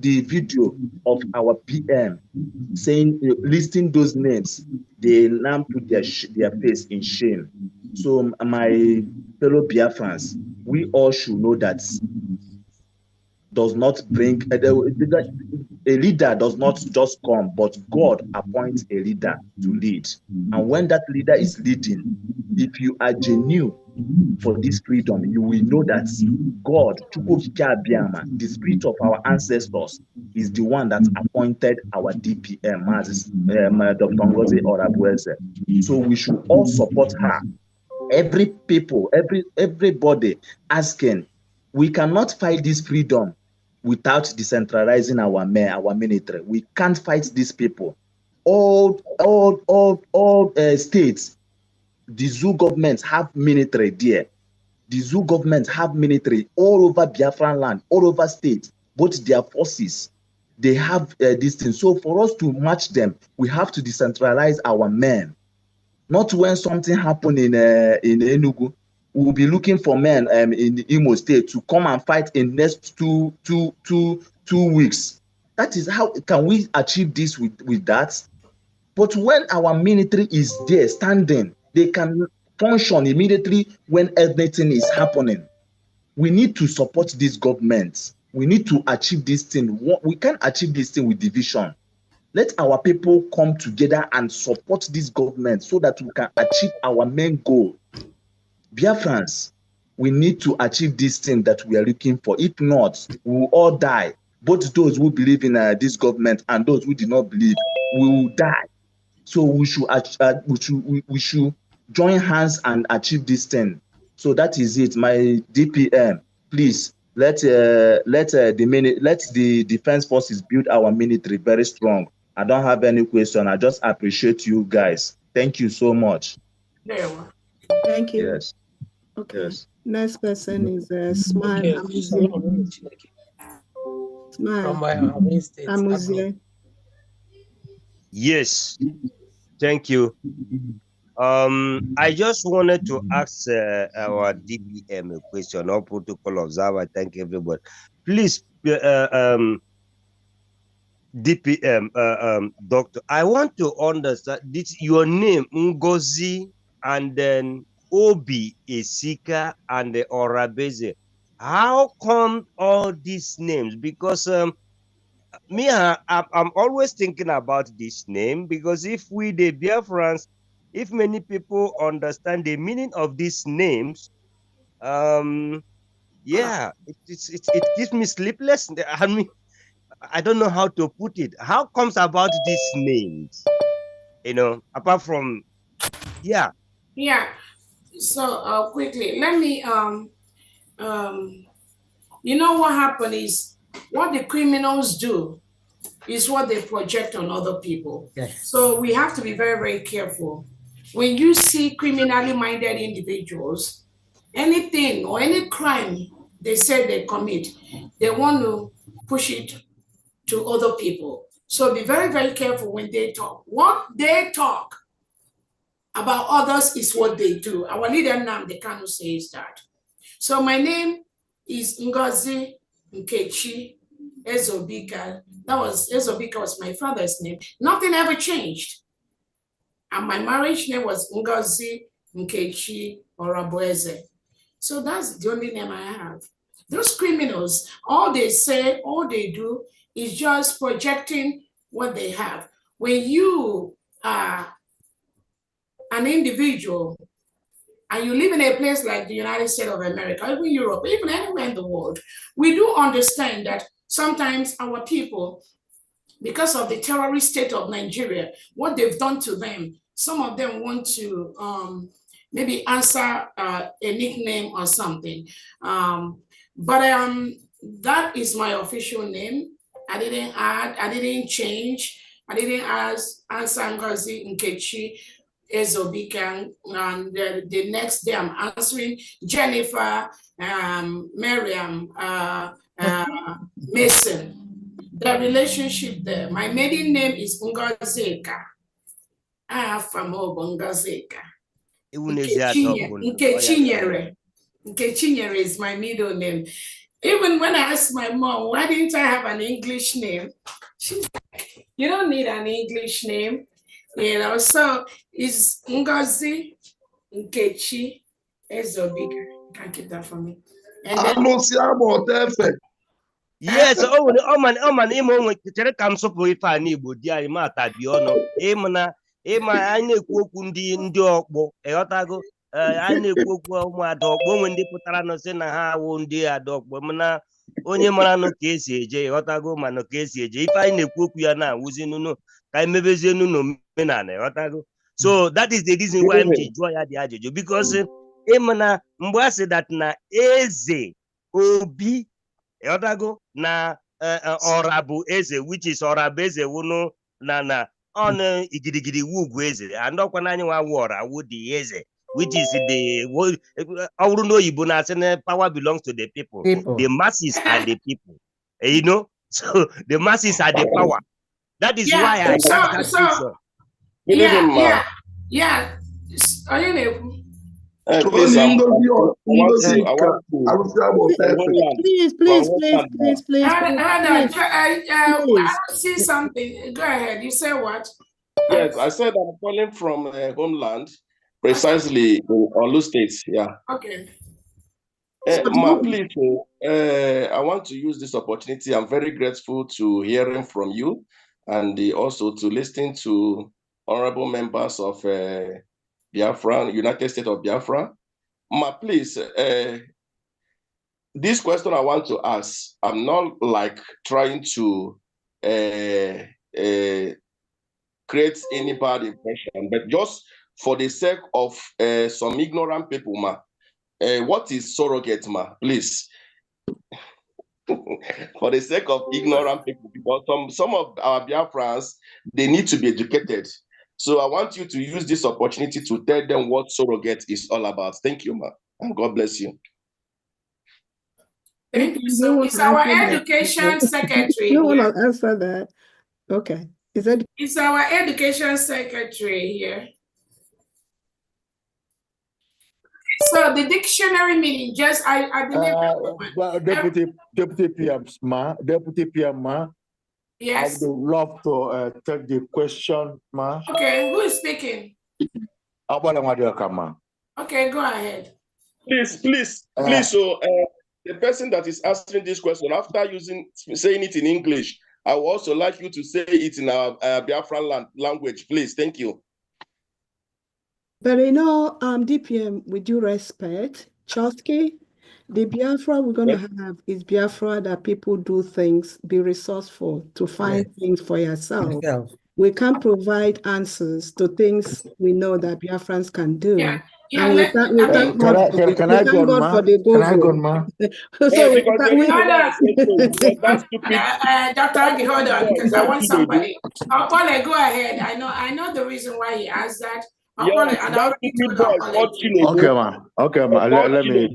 the video of our PM listing those names, they now put their face in shame. So my fellow Biafrans, we all should know that does not bring a leader does not just come, but God appoints a leader to lead. And when that leader is leading, if you are genuine for this freedom, you will know that God, the spirit of our ancestors, is the one that appointed our DPM, Dr. Ngozi Orabueze. So we should all support her. Everybody asking, we cannot fight this freedom without decentralizing our military. We can't fight these people. All states, the zoo governments have military there. The zoo governments have military all over Biafran land, all over states, both their forces. They have this thing. So for us to match them, we have to decentralize our men. Not when something happened in Enugu, we will be looking for men in the Imo State to come and fight in next two weeks. That is how can we achieve this with that? But when our military is there standing, they can function immediately when anything is happening. We need to support these governments. We need to achieve this thing. We can't achieve this thing with division. Let our people come together and support this government so that we can achieve our main goal. Biafrans, we need to achieve this thing that we are looking for. If not, we will all die. Both those who believe in this government and those who do not believe, we will die. So we should join hands and achieve this thing. So that is it. My DPM, please let the defense forces build our military very strong. I don't have any question. I just appreciate you guys. Thank you so much. Thank you. Yes. Okay. Yes. Next person is Smile Okay, Amuzie. Smile Amuzie. Yes, thank you. I just wanted to ask our DPM a question, or protocol observer. Thank everybody. Please, DPM, doctor, I want to understand this. Your name Ngozi, and then Obi Esika and the Orabeze. How come all these names? Because me, I'm always thinking about this name, because if we the Biafrans, if many people understand the meaning of these names, yeah, it gives me sleepless. I mean, I don't know how to put it. How comes about these names? You know, apart from, yeah. Yeah. So quickly, let me you know what happened is what the criminals do is what they project on other people. Yes. So we have to be very, very careful. When you see criminally minded individuals, anything or any crime they say they commit, they want to push it to other people. So be very, very careful when they talk. What they talk about others is what they do. Our leader Nnamdi Kanu says that. So my name is Ngozi Nkechi Ezobika. Ezobika was my father's name. Nothing ever changed. And my marriage name was Ngozi Nkechi Orabueze. So that's the only name I have. Those criminals, all they say, all they do is just projecting what they have. When you are an individual and you live in a place like the United States of America, even Europe, even anywhere in the world, we do understand that sometimes our people, because of the terrorist state of Nigeria, what they've done to them, some of them want to maybe answer a nickname or something. But that is my official name. I didn't add, I didn't change, I didn't answer Ngozi Nkechi Ezobika, and the next day I'm answering Jennifer, Miriam, Mason. The relationship there. My maiden name is Ngozeka. I have from Ngozeka. Nkechinyere is my middle name. Even when I asked my mom, why didn't I have an English name? She's like, you don't need an English name. You know, so it's Ngozi Nkechi Ezobika. You can keep that for me. And then Yes, man, chere ka m sụpụ ife a n'Igbo di anyị ma atabi ọnụ ịma anyị na-ekwu okwu ndị ọkpụ ịghọtago, anyị na-ekwu okwu ụmụada ọkpụ, onwe ndị pụtara nụ sị na ha awụ ndị ada ọkpụ, mana onye mara nụ ka esi eje ịghọtago, mana ka esi eje ife anyị na-ekwu okwu ya na-awụzi nụnụ ka anyị mebezie nụnụ omenala ịghọtago. So that is the reason why m ji jụọ ya dị ajụjụ, because ịmana mgbe a sị that na eze Obi ịghọtago na Orabu eze, which is Orabu eze wunu na ọnụ igirigiri wugwu eze, andọkwa n'anya nwa wụọra wu the eze, which is the ọwụrụ n'oyibo na-asị na power belongs to the people. The masses are the people, you know, so the masses are the power. That is why I asked that question. Please, I see something. Go ahead. You say what? Yes, I said I'm calling from homeland, precisely in Olu State. Yeah. Okay. Please, I want to use this opportunity. I'm very grateful to hearing from you, and also to listening to honorable members of Biafra, United States of Biafra. Please, this question I want to ask, I'm not like trying to create any bad impression, but just for the sake of some ignorant people, what is surrogate, please? For the sake of ignorant people, because some of our Biafrans, they need to be educated. So I want you to use this opportunity to tell them what surrogate is all about. Thank you, ma. And God bless you. Thank you. So it's our education secretary. You want to answer that? Okay. It's our education secretary here. So the dictionary meaning, just I believe. Deputy PM, ma. Deputy PM, ma. Yes. I would love to take the question, ma. Okay, who is speaking? Okay, go ahead. Please. So the person that is answering this question, after saying it in English, I would also like you to say it in our Biafran language, please. Thank you. But DPM, with due respect, Chosky, the Biafra we're going to have is Biafra that people do things, be resourceful to find things for yourself. We can provide answers to things we know that Biafrans can do. Yeah. And we thank God for the Google. So Dr. Agi, hold on, because I want somebody. Apole, go ahead. I know the reason why he asked that. Apole, and I already told Apole. Okay, ma. Let me.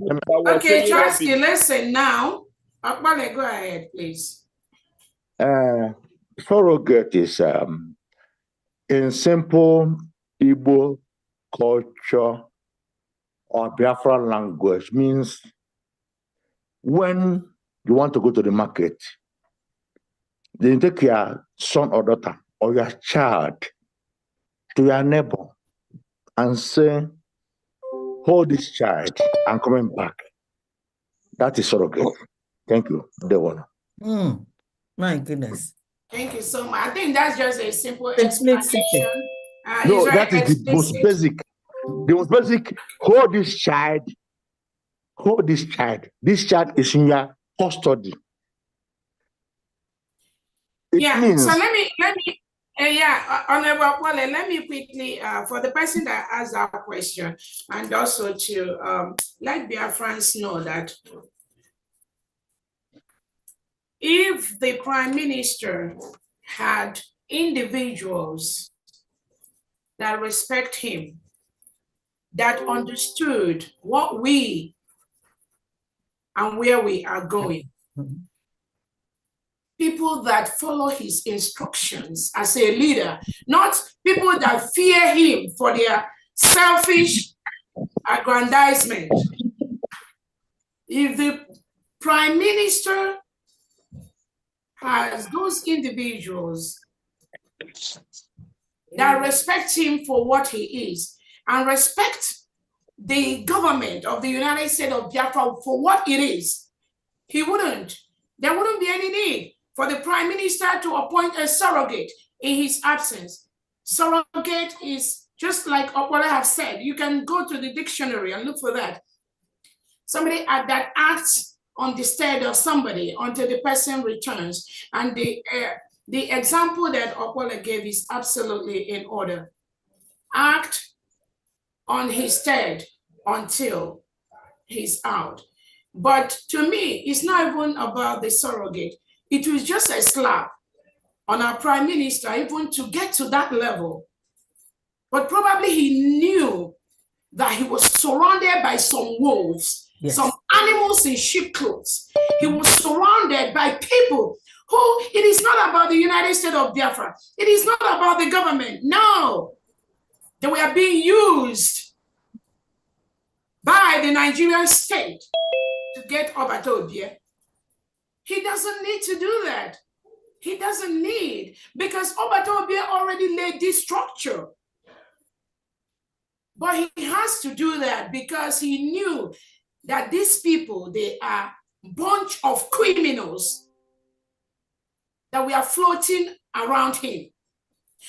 Okay, Chasky, listen now. Apole, go ahead, please. Surrogate is in simple Igbo culture or Biafran language means when you want to go to the market, then you take your son or daughter or your child to your neighbor and say, hold this child, I'm coming back. That is surrogate. Thank you, Devon. My goodness. Thank you so much. I think that's just a simple explanation. No, that is the most basic. The most basic, hold this child. Hold this child. This child is in your custody. It means, so let me Honorable Apole, let me quickly for the person that asked that question, and also to let Biafrans know that if the Prime Minister had individuals that respect him, that understood what we and where we are going, people that follow his instructions as a leader, not people that fear him for their selfish aggrandizement. If the Prime Minister has those individuals that respect him for what he is and respect the government of the United States of Biafra for what it is, there wouldn't be any need for the Prime Minister to appoint a surrogate in his absence. Surrogate is just like what I have said. You can go to the dictionary and look for that. Somebody that acts on the stead of somebody until the person returns. And the example that Apole gave is absolutely in order. Act on his stead until he's out. But to me, it's not even about the surrogate. It was just a slap on our Prime Minister even to get to that level. But probably he knew that he was surrounded by some wolves, some animals in sheep clothes. He was surrounded by people who, it is not about the United States of Biafra. It is not about the government. No, they were being used by the Nigerian state to get Obatobie. He doesn't need to do that. He doesn't need, because Obatobie already laid this structure. But he has to do that because he knew that these people, they are a bunch of criminals that were floating around him.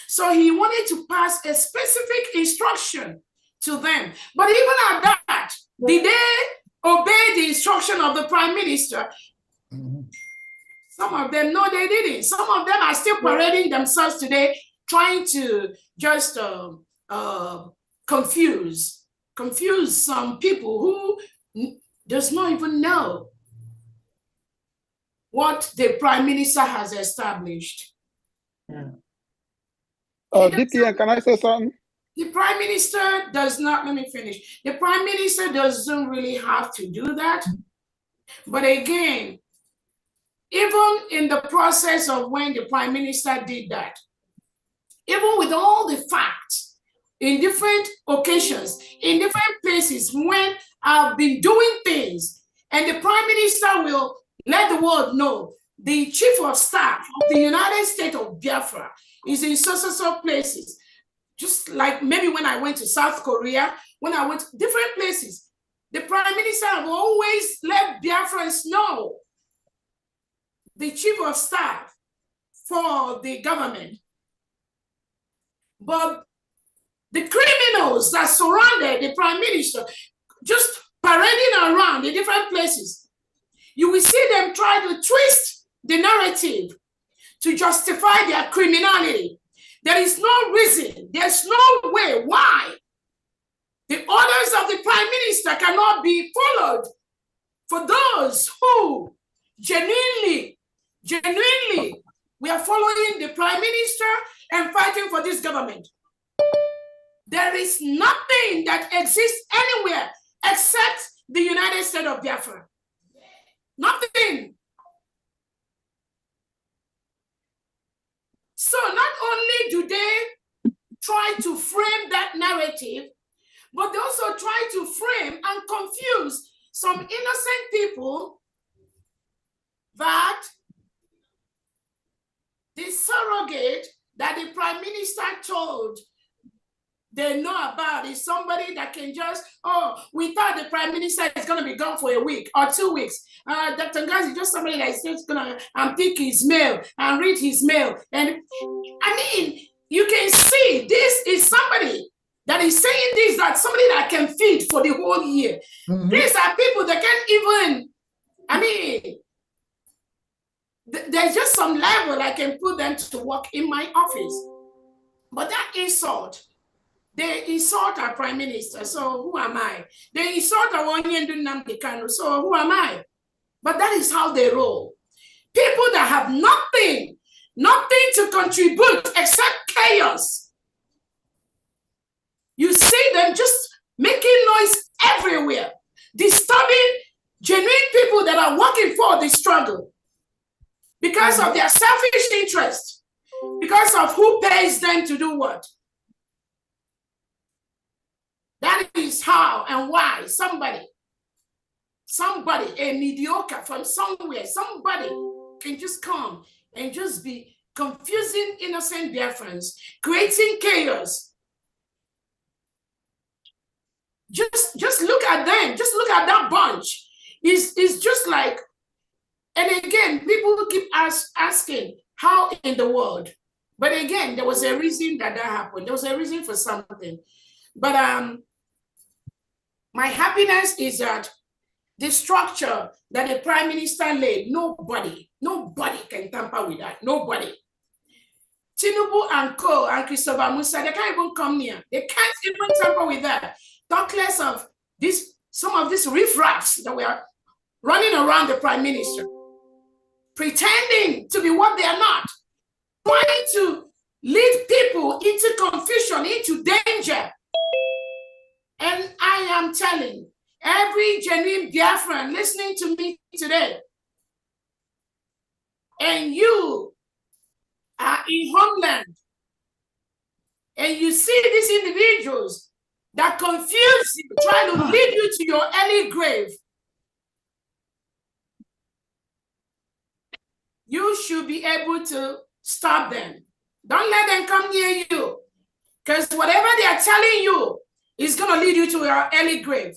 So he wanted to pass a specific instruction to them. But even at that, did they obey the instruction of the Prime Minister? Some of them, no, they didn't. Some of them are still parading themselves today, trying to just confuse some people who does not even know what the Prime Minister has established. DPM, can I say something? The Prime Minister does not, let me finish. The Prime Minister doesn't really have to do that. But again, even in the process of when the Prime Minister did that, even with all the facts, in different occasions, in different places, when I've been doing things, and the Prime Minister will let the world know the Chief of Staff of the United States of Biafra is in so places. Just like maybe when I went to South Korea, when I went to different places, the Prime Minister have always let Biafrans know the Chief of Staff for the government. But the criminals that surrounded the Prime Minister, just parading around in different places, you will see them try to twist the narrative to justify their criminality. There is no reason, there's no way why the orders of the Prime Minister cannot be followed for those who genuinely, we are following the Prime Minister and fighting for this government. There is nothing that exists anywhere except the United States of Biafra. Nothing. So not only do they try to frame that narrative, but they also try to frame and confuse some innocent people that the surrogate that the Prime Minister told they know about is somebody that can just, oh, we thought the Prime Minister is going to be gone for a week or 2 weeks. Dr. Ngazi is just somebody that is just going to pick his mail and read his mail. And I mean, you can see this is somebody that is saying this, that somebody that can feed for the whole year. These are people that can't even, I mean, there's just some level I can put them to work in my office. But that insult, they insult our Prime Minister, so who am I? They insult our Onyendu Nnamdi Kanu, so who am I? But that is how they roll. People that have nothing to contribute except chaos. You see them just making noise everywhere, disturbing genuine people that are working for the struggle because of their selfish interest, because of who pays them to do what. That is how and why somebody, a mediocre from somewhere, somebody can just come and just be confusing innocent Biafrans, creating chaos. Just look at them. Just look at that bunch. It's just like, and again, people keep asking, how in the world? But again, there was a reason that happened. There was a reason for something. But my happiness is that the structure that the Prime Minister laid, nobody can tamper with that. Nobody. Tinubu and Co. and Christopher Musa, they can't even come near. They can't even tamper with that. Talk less of this, some of these riffraffs that were running around the Prime Minister, pretending to be what they are not, trying to lead people into confusion, into danger. And I am telling every genuine Biafran listening to me today, and you are in homeland, and you see these individuals that confuse you, trying to lead you to your early grave, you should be able to stop them. Don't let them come near you, because whatever they are telling you is going to lead you to your early grave.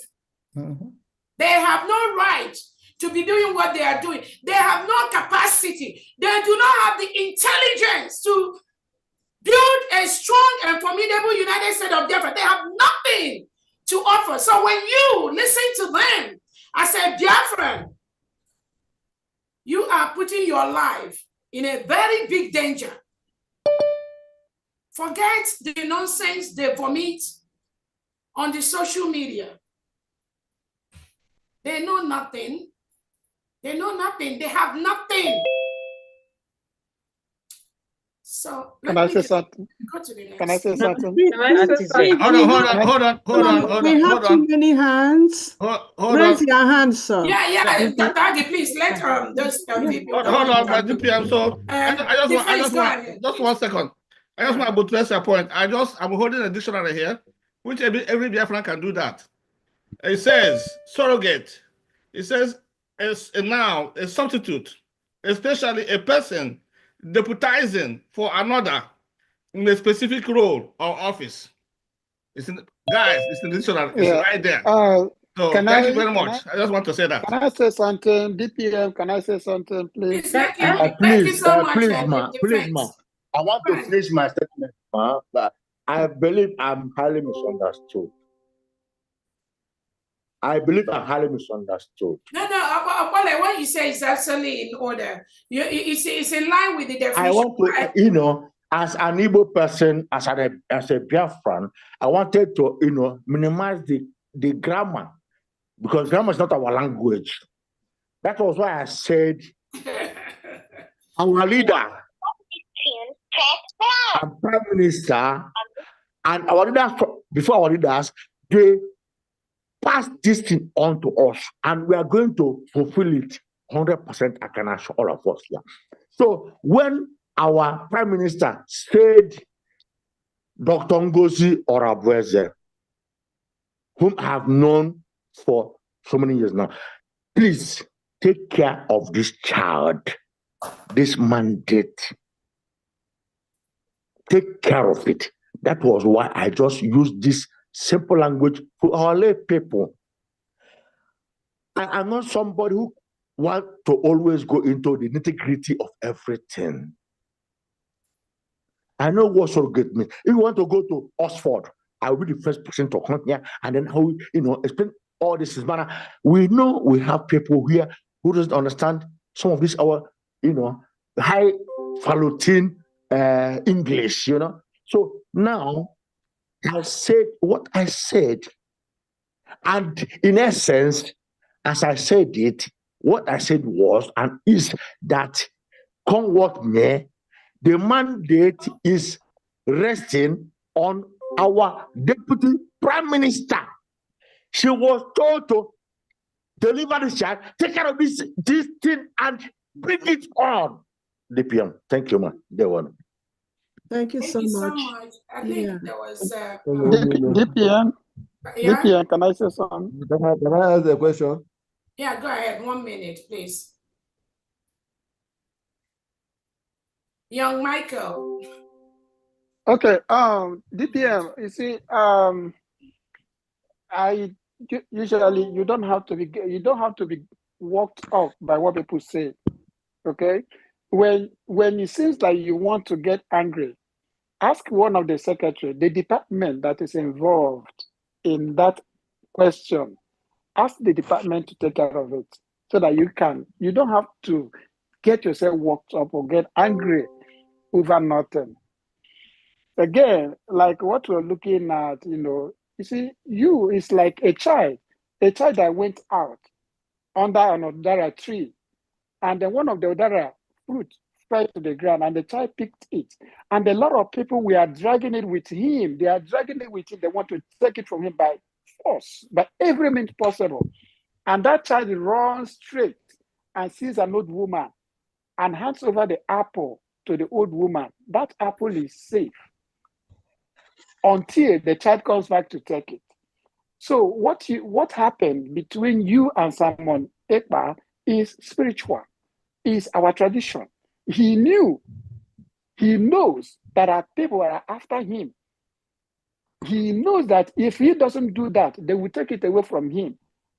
They have no right to be doing what they are doing. They have no capacity. They do not have the intelligence to build a strong and formidable United States of Biafra. They have nothing to offer. So when you listen to them as a Biafran, you are putting your life in a very big danger. Forget the nonsense they vomit on the social media. They know nothing. They know nothing. They have nothing. So Can let I me say just something? go to the next. Can I say something? Hold on. We have too many hands. Raise your hand, sir. Yeah, Dr. Agi, please let those people. Hold on, my DPM. So I just want just 1 second. I just want to address your point. I'm holding a dictionary here, which every Biafran can do that. It says surrogate. It says as a noun, a substitute, especially a person deputizing for another in a specific role or office. It's in the dictionary. It's right there. So thank you very much. I just want to say that. Can I say something? DPM, can I say something, please? Please, ma. I want to finish my statement, ma. But I believe I'm highly misunderstood. No, what you say is absolutely in order. It's in line with the definition. I want to, as an Igbo person, as a Biafran, I wanted to, minimize the grammar, because grammar is not our language. That was why I said our leader and Prime Minister and our leaders, before our leaders, they passed this thing on to us, and we are going to fulfill it 100%. I can assure all of us here. So when our Prime Minister said Dr. Ngozi Orabueze, whom I have known for so many years now, please take care of this child, this mandate. Take care of it. That was why I just used this simple language for our lay people. I'm not somebody who wants to always go into the nitty-gritty of everything. I know what surrogate means. If you want to go to Oxford, I will be the first person to come here and then how explain all this is matter. We know we have people here who doesn't understand some of this high falutin English, So now I said what I said, and in essence, as I said it, what I said was and is that come what may, the mandate is resting on our deputy prime minister. She was told to deliver the child, take care of this thing, and bring it on. DPM, thank you, man. Thank you so much. I think there was DPM, yeah? DPM, can I say something? Can I ask a question? Yeah, go ahead. 1 minute, please. Young Michael. Okay, DPM, you see, usually you don't have to be walked off by what people say. Okay, when it seems like you want to get angry, ask one of the secretary, the department that is involved in that question. Ask the department to take care of it so that you don't have to get yourself worked up or get angry over nothing. Again, like what we're looking at, you see, it's like a child that went out under an Odara tree, and then one of the Odara fruit fell to the ground, and the child picked it. And a lot of people were dragging it with him. They are dragging it with him. They want to take it from him by force, by every means possible. And that child runs straight and sees an old woman and hands over the apple to the old woman. That apple is safe until the child comes back to take it. So what happened between you and Simon Ekpa is spiritual, is our tradition. He knows that our people are after him. He knows that if he doesn't do that, they will take it away from him.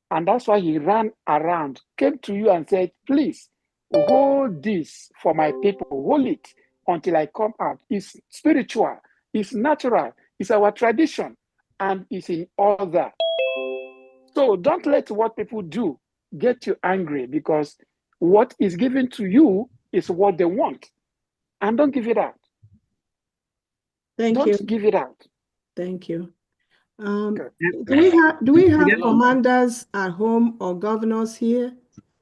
And that's why he ran around, came to you and said, please, hold this for my people, hold it until I come out. It's spiritual, it's natural, it's our tradition, and it's in order. So don't let what people do get you angry, because what is given to you is what they want. And don't give it out. Don't give it out. Thank you. Do we have commanders at home or governors here?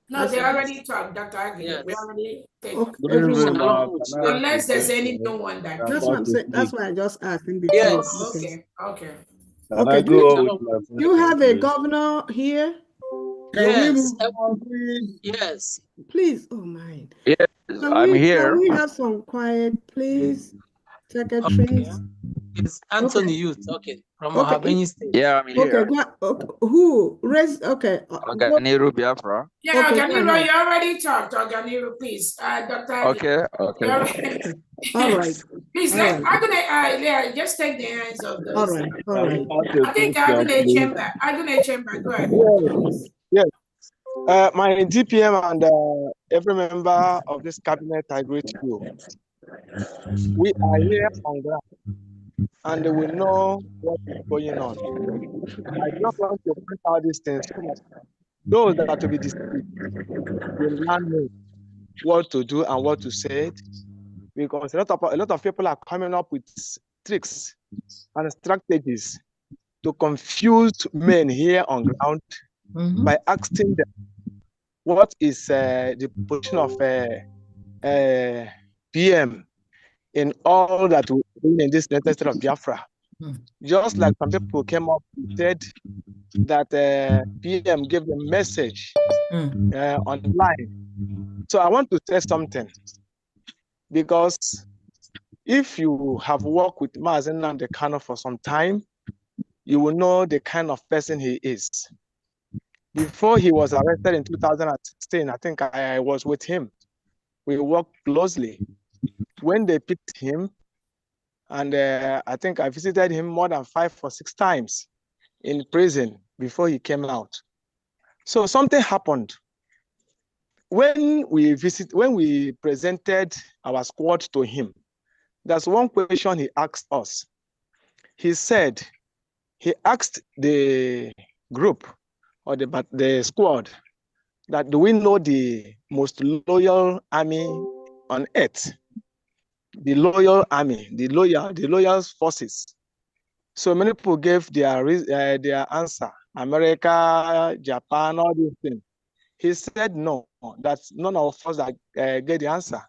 No, they already talked, Dr. Agnew. We already Okay. Everyone. Unless there's any new one that That's what I'm saying. That's why I just asked in between. Yes. Okay. Can I go with my You have a please? governor here? Yes, Please? yes. Please, oh my. Yes, I'm Can here. we have some quiet, please, secretaries? It's Anthony Youth talking from Okay. Ohabeni State. Yeah, I'm Okay, here. okay. Who? Raise, okay. Oganiru Biafra. Yeah, Okay, go Oganiro, ahead. you already talked. Oganiro, please. Dr. Okay. All right. Please, All let right. yeah, just take the hands of All those. right. All right. I think Agune Chamber, go ahead. Yes. My DPM and every member of this cabinet, I greet you. We are here on ground and we know what is going on. I just want to point out these things so that those that are to be deceived will not know what to do and what to say, because a lot of people are coming up with tricks and strategies to confuse men here on ground by asking them what is the position of PM in all that we do in this United States of Biafra. Just like some people came up and said that PM gave the message online. So I want to say something, because if you have worked with Mazen Nnamdi Kanu for some time, you will know the kind of person he is. Before he was arrested in 2016, I think I was with him. We worked closely. When they picked him, and I think I visited him more than 5 or 6 times in prison before he came out. So something happened. When we presented our squad to him, there's one question he asked us. He said, he asked the group or the squad that, do we know the most loyal army on earth? The loyal army, the loyal forces. So many people gave their answer. America, Japan, all these things. He said no, that's none of us that get the answer.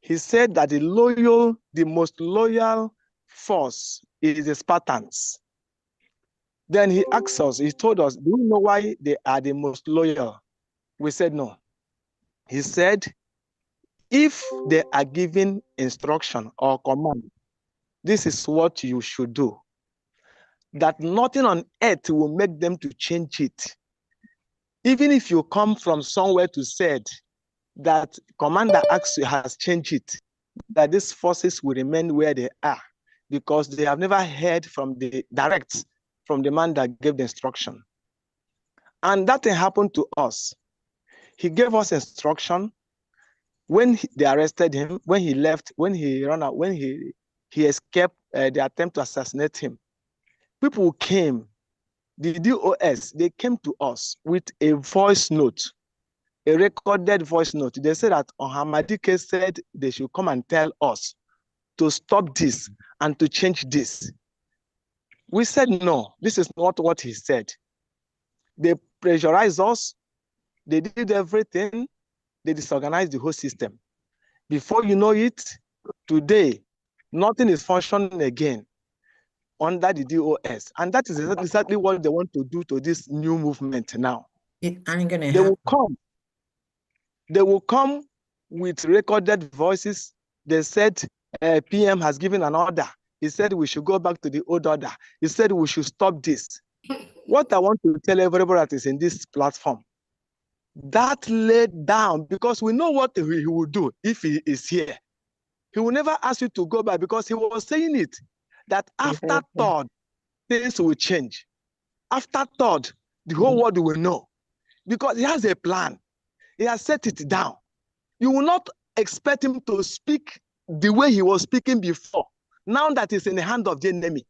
He said that the most loyal force is the Spartans. Then he asked us, he told us, do you know why they are the most loyal? We said no. He said, if they are given instruction or command, this is what you should do, that nothing on earth will make them to change it. Even if you come from somewhere to say that commander asks you has changed it, that these forces will remain where they are, because they have never heard from the direct from the man that gave the instruction. And that thing happened to us. He gave us instruction. When they arrested him, when he left, when he ran out, when he escaped the attempt to assassinate him, people came, the DOS, they came to us with a voice note, a recorded voice note. They said that Ohamadike said they should come and tell us to stop this and to change this. We said, no, this is not what he said. They pressurized us. They did everything. They disorganized the whole system. Before you know it, today, nothing is functioning again under the DOS. And that is exactly what they want to do to this new movement now. It ain't gonna They happen. will come with recorded voices. They said PM has given an order. He said we should go back to the old order. He said we should stop this. What I want to tell everybody that is in this platform, that laid down, because we know what he will do if he is here. He will never ask you to go back, because he was saying it, that after third, things will change. After third, the whole world will know, because he has a plan. He has set it down. You will not expect him to speak the way he was speaking before, now that he's in the hand of the enemy.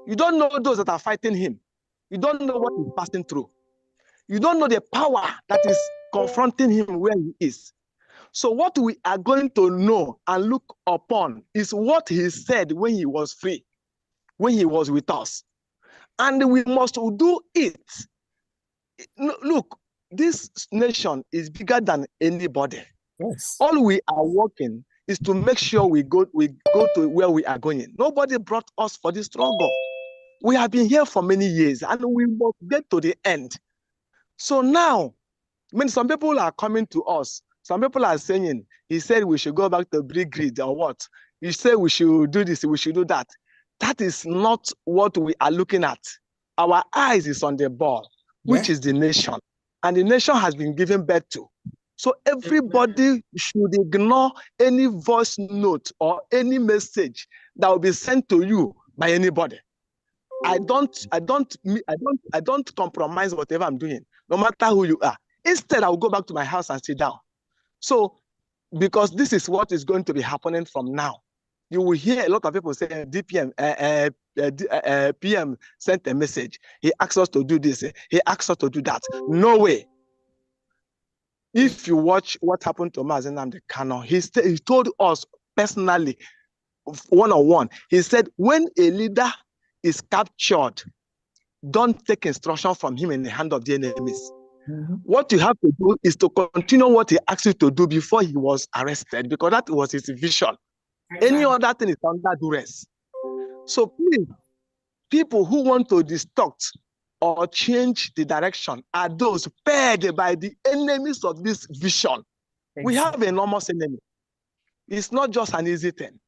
You don't know those that are fighting him. You don't know what he's passing through. You don't know the power that is confronting him where he is. So what we are going to know and look upon is what he said when he was free, when he was with us. And we must do it. Look, this nation is bigger than anybody. Yes. All we are working is to make sure we go to where we are going. Nobody brought us for this struggle. We have been here for many years and we must get to the end. So now, some people are coming to us. Some people are saying, he said we should go back to brick grid or what? He said we should do this, we should do that. That is not what we are looking at. Our eyes is on the ball, which is the nation. And the nation has been given birth to. So everybody should ignore any voice note or any message that will be sent to you by anybody. I don't compromise whatever I'm doing, no matter who you are. Instead, I'll go back to my house and sit down. So, because this is what is going to be happening from now. You will hear a lot of people saying DPM, PM sent a message. He asked us to do this. He asked us to do that. No way. If you watch what happened to Mazen Nnamdi Kanu, he told us personally, one-on-one, he said, when a leader is captured, don't take instruction from him in the hand of the enemies. What you have to do is to continue what he asked you to do before he was arrested, because that was his vision. Any other thing is under duress. So please, people who want to distort or change the direction are those paid by the enemies of this vision. We have an enormous enemy. It's not just an easy thing.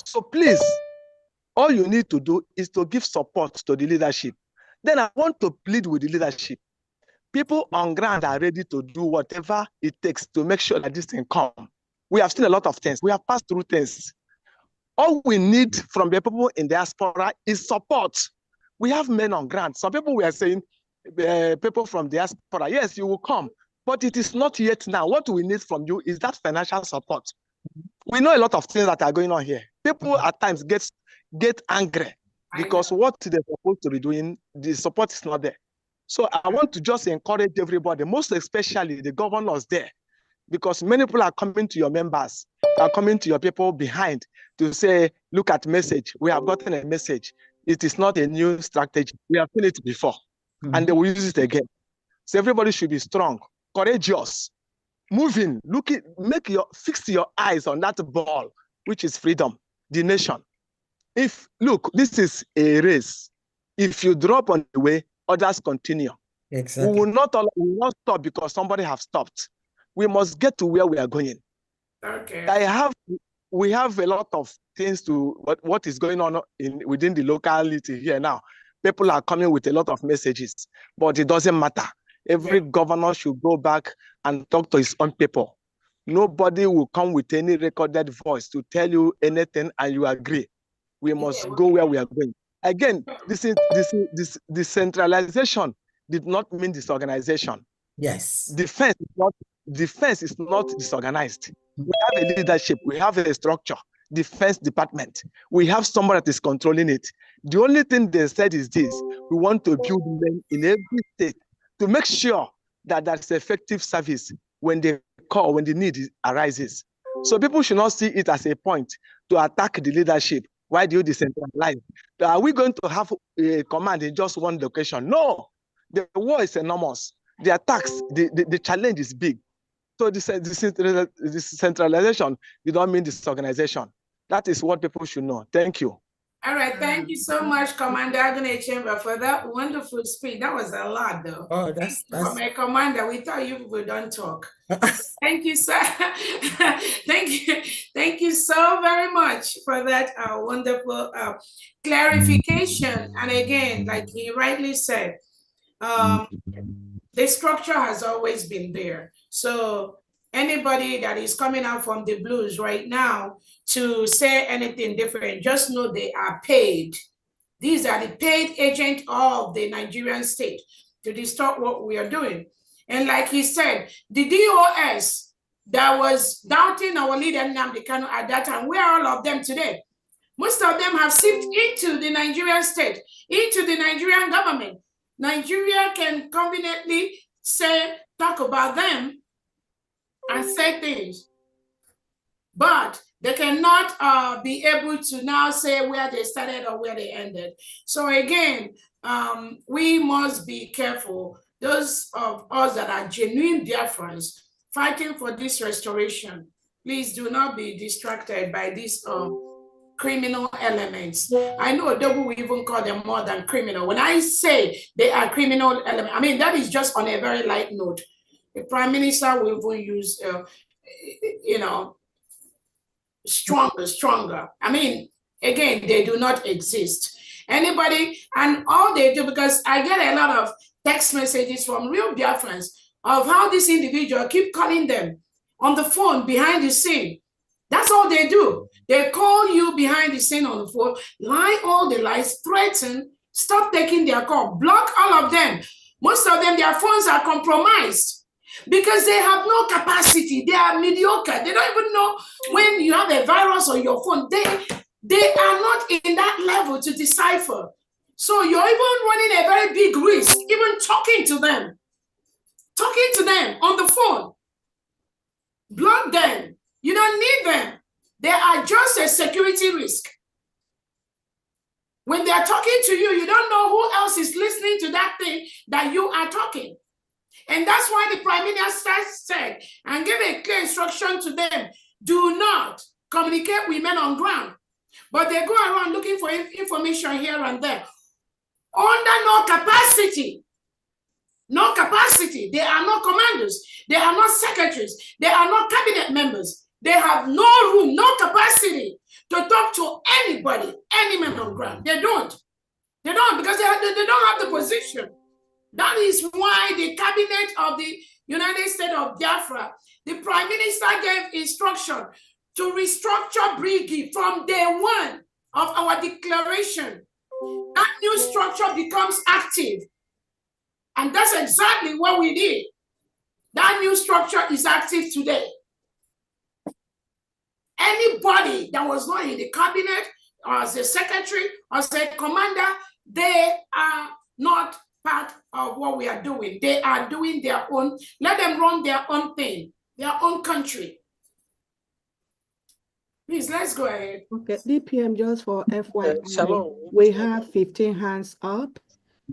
So please, all you need to do is to give support to the leadership. Then I want to plead with the leadership. People on ground are ready to do whatever it takes to make sure that this thing comes. We have seen a lot of things. We have passed through things. All we need from the people in diaspora is support. We have men on ground. Some people were saying, people from diaspora, yes, you will come, but it is not yet now. What we need from you is that financial support. We know a lot of things that are going on here. People at times get angry because what they're supposed to be doing, the support is not there. So I want to just encourage everybody, most especially the governors there, because many people are coming to your members, are coming to your people behind to say, look at message. We have gotten a message. It is not a new strategy. We have seen it before, and they will use it again. So everybody should be strong, courageous, moving, looking, fix your eyes on that ball, which is freedom, the nation. Look, this is a race. If you drop on the way, others continue. Exactly. We will not stop because somebody has stopped. We must get to where we are going. Okay. We have a lot of things to what is going on within the locality here now. People are coming with a lot of messages, but it doesn't matter. Every governor should go back and talk to his own people. Nobody will come with any recorded voice to tell you anything and you agree. We must go where we are going. Again, this decentralization did not mean disorganization. Yes. Defense is not disorganized. We have a leadership, we have a structure, defense department. We have someone that is controlling it. The only thing they said is this: we want to build men in every state to make sure that there's effective service when they call, when the need arises. So people should not see it as a point to attack the leadership. Why do you decentralize? Are we going to have a command in just one location? No, the war is enormous. The attacks, the challenge is big. So this centralization, you don't mean disorganization. That is what people should know. Thank you. All right, thank you so much, Commander Agune Chamber, for that wonderful speech. That was a lot, though. Oh, that's From a commander, we thought you people don't talk. Thank you, sir. Thank you so very much for that wonderful clarification. And again, like he rightly said, the structure has always been there. So anybody that is coming out from the blues right now to say anything different, just know they are paid. These are the paid agents of the Nigerian state to distort what we are doing. And like he said, the DOS that was doubting our leader Nnamdi Kanu at that time, where are all of them today? Most of them have seeped into the Nigerian state, into the Nigerian government. Nigeria can conveniently talk about them and say things, but they cannot be able to now say where they started or where they ended. So again, we must be careful. Those of us that are genuine Biafrans, fighting for this restoration. Please do not be distracted by these criminal elements. I know Dogu will even call them more than criminal. When I say they are criminal elements, I mean, that is just on a very light note. The Prime Minister will even use, stronger. I mean, again, they do not exist. Anybody, and all they do, because I get a lot of text messages from real Biafrans of how this individual keep calling them on the phone behind the scene. That's all they do. They call you behind the scene on the phone, lie all the lies, threaten, stop taking their call, block all of them. Most of them, their phones are compromised because they have no capacity. They are mediocre. They don't even know when you have a virus on your phone. They are not in that level to decipher. So you're even running a very big risk, even talking to them on the phone. Block them. You don't need them. They are just a security risk. When they are talking to you, you don't know who else is listening to that thing that you are talking. And that's why the Prime Minister said and gave a clear instruction to them, do not communicate with men on ground. But they go around looking for information here and there. Under no capacity. No capacity. They are not commanders. They are not secretaries. They are not cabinet members. They have no room, no capacity to talk to anybody, any man on ground. They don't. They don't, because they don't have the position. That is why the cabinet of the United States of Biafra, the Prime Minister gave instruction to restructure Brigi from day one of our declaration. That new structure becomes active. And that's exactly what we did. That new structure is active today. Anybody that was not in the cabinet or as a secretary or as a commander, they are not part of what we are doing. They are doing their own, let them run their own thing, their own country. Please, let's go ahead. Okay, DPM, just for FYI, we have 15 hands up.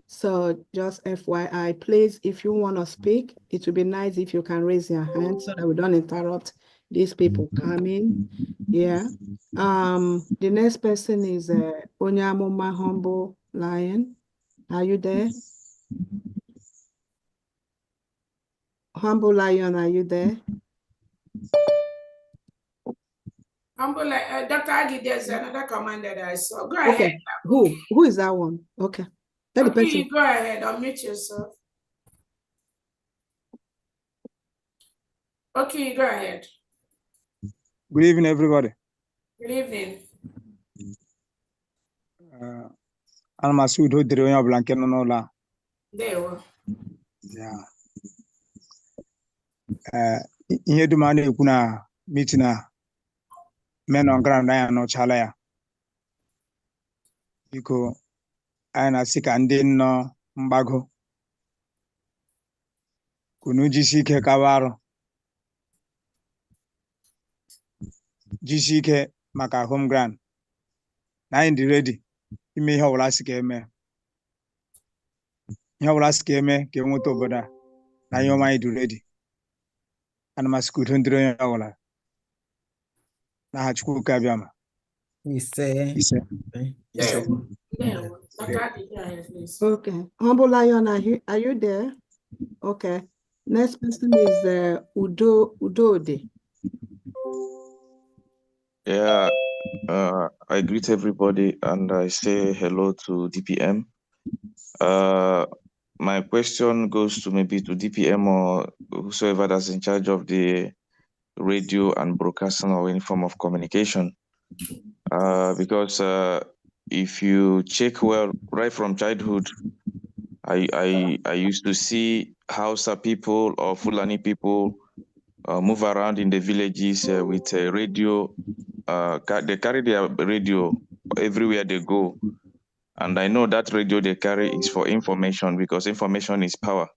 So just FYI, please, if you want to speak, it would be nice if you can raise your hand so that we don't interrupt these people coming. Yeah. The next person is Onyamuma Humble Lion. Are you there? Humble Lion, are you there? Humble, Dr. Agi, there's another commander that I saw. Go ahead. Okay. Who is that one? Okay. Tell the person. Go ahead, unmute yourself. Okay, go ahead. Good evening, everybody. Good evening. I'm Masud Hodrionya Blankenola. There were. Yeah. Ihe dum a na-ekwu na meeting a men on ground anyị anọchala ya. Biko anyị na-asị ka ndị nọ mgbago kunu jisi ike kawa arụ. Jisi ike maka home ground. Na anyị dị ready ime ihe ọbụla sị ka eme. Ihe ọbụla sị ka eme ka enweta obodo a na ihe ọma anyị dị ready. Ana masị ka udo ndịrị onye ọbụla. N'aha Chukwu ka abịa ma. Ise. Okay. Humble Lion, are you there? Okay. Next person is Udode. Yeah, I greet everybody and I say hello to DPM. My question goes to maybe to DPM or whosoever that's in charge of the radio and broadcasting or any form of communication. Because if you check well, right from childhood, I used to see Hausa people or Fulani people move around in the villages with a radio. They carry their radio everywhere they go. And I know that radio they carry is for information because information is power.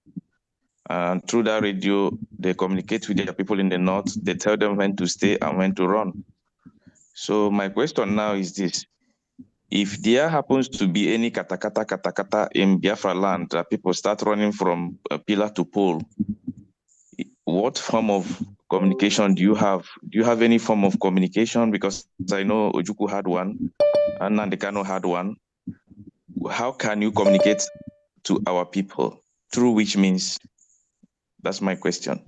And through that radio, they communicate with their people in the north. They tell them when to stay and when to run. So my question now is this. If there happens to be any katakata in Biafra land that people start running from pillar to pole, what form of communication do you have? Do you have any form of communication? Because I know Ojukwu had one, and Nandekano had one. How can you communicate to our people? Through which means? That's my question.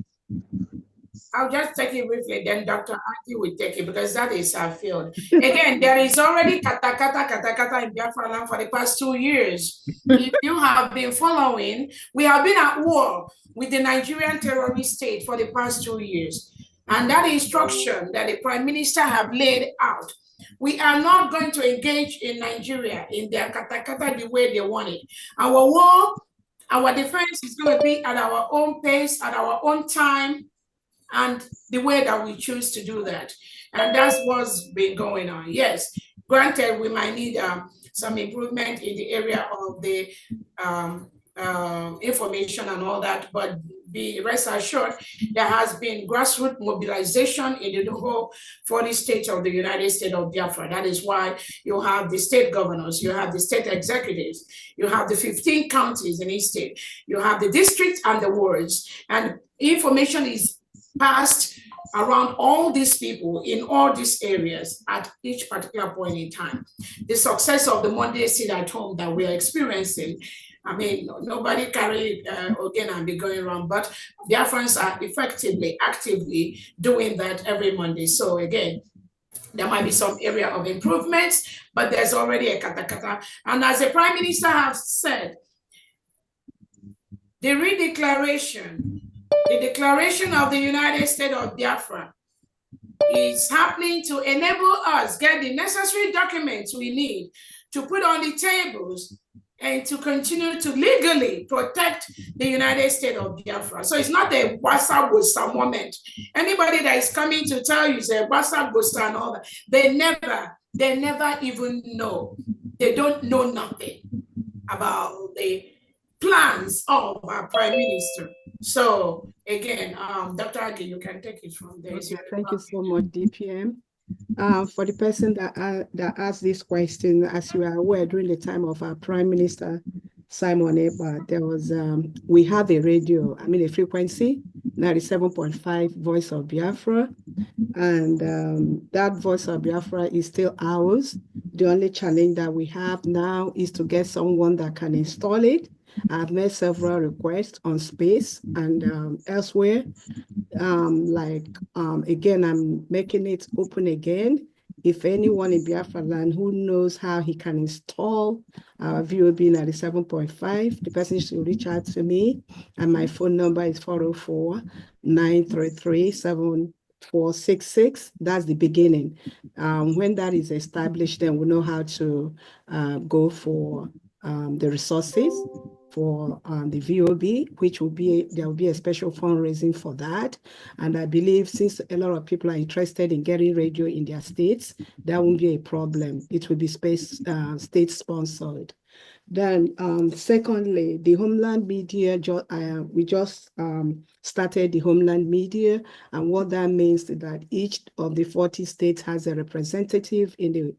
I'll just take it briefly, then Dr. Anki will take it because that is our field. Again, there is already kata in Biafra land for the past 2 years. If you have been following, we have been at war with the Nigerian terrorist state for the past 2 years. And that instruction that the Prime Minister have laid out, we are not going to engage in Nigeria in their kata the way they want it. Our war, our defense is going to be at our own pace, at our own time, and the way that we choose to do that. And that's what's been going on. Yes, granted, we might need some improvement in the area of the information and all that, but be rest assured, there has been grassroots mobilization in the whole 40 states of the United States of Biafra. That is why you have the state governors, you have the state executives, you have the 15 counties in each state, you have the districts and the wards, and information is passed around all these people in all these areas at each particular point in time. The success of the Monday sit at home that we are experiencing, I mean, nobody carry again and be going around, but Biafrans are effectively, actively doing that every Monday. So again, there might be some area of improvements, but there's already a kata. And as the Prime Minister has said, the redeclaration, the declaration of the United States of Biafra is happening to enable us get the necessary documents we need to put on the tables and to continue to legally protect the United States of Biafra. So it's not a WhatsApp Bosta moment. Anybody that is coming to tell you say WhatsApp Bosta and all that, they never even know. They don't know nothing about the plans of our Prime Minister. So again, Dr. Agi, you can take it from there. Okay, thank you so much, DPM. For the person that asked this question, as you are aware, during the time of our Prime Minister, Simon Ekpa, there was, we have a radio, I mean a frequency, 97.5 Voice of Biafra, and that Voice of Biafra is still ours. The only challenge that we have now is to get someone that can install it. I've made several requests on space and elsewhere. Again, I'm making it open again. If anyone in Biafra land who knows how he can install our VOB 97.5, the person should reach out to me. And my phone number is 404-933-7466. That's the beginning. When that is established, then we know how to go for the resources for the VOB, which will be, there will be a special fundraising for that. And I believe since a lot of people are interested in getting radio in their states, that won't be a problem. It will be state sponsored. Then secondly, the Homeland Media, we just started the Homeland Media, and what that means is that each of the 40 states has a representative in the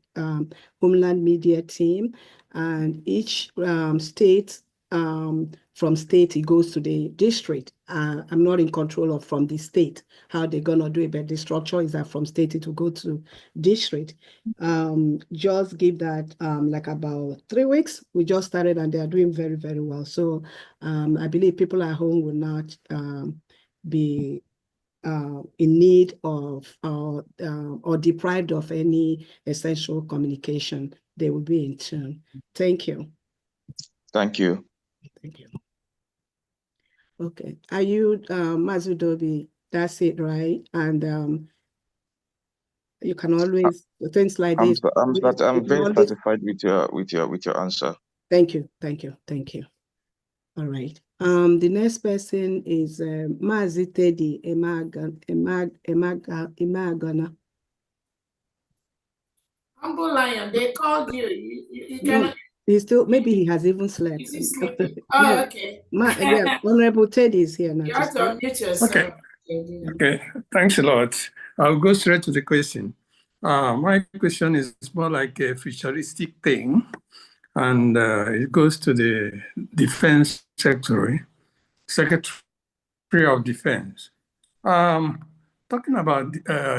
Homeland Media team, and each state, from state, it goes to the district. I'm not in control of from the state, how they're gonna do it, but the structure is that from state it will go to district. Just give that like about 3 weeks. We just started and they are doing very, very well. So I believe people at home will not be in need of or deprived of any essential communication. They will be in tune. Thank you. Thank you. Thank you. Okay, are you Mazudobi? That's it, right? And you can always things like this. I'm very satisfied with your answer. Thank you. All right. The next person is Mazi Teddy Emagana. Humble Lion, they called you. You No, cannot. he's still, maybe he has even slept. Is he sleeping? Oh, Yeah. okay. Yeah, Honorable Teddy is here now. You have to unmute yourself. Okay. Okay, thanks a lot. I'll go straight to the question. My question is more like a futuristic thing, and it goes to the Defense Secretary of Defense. Talking about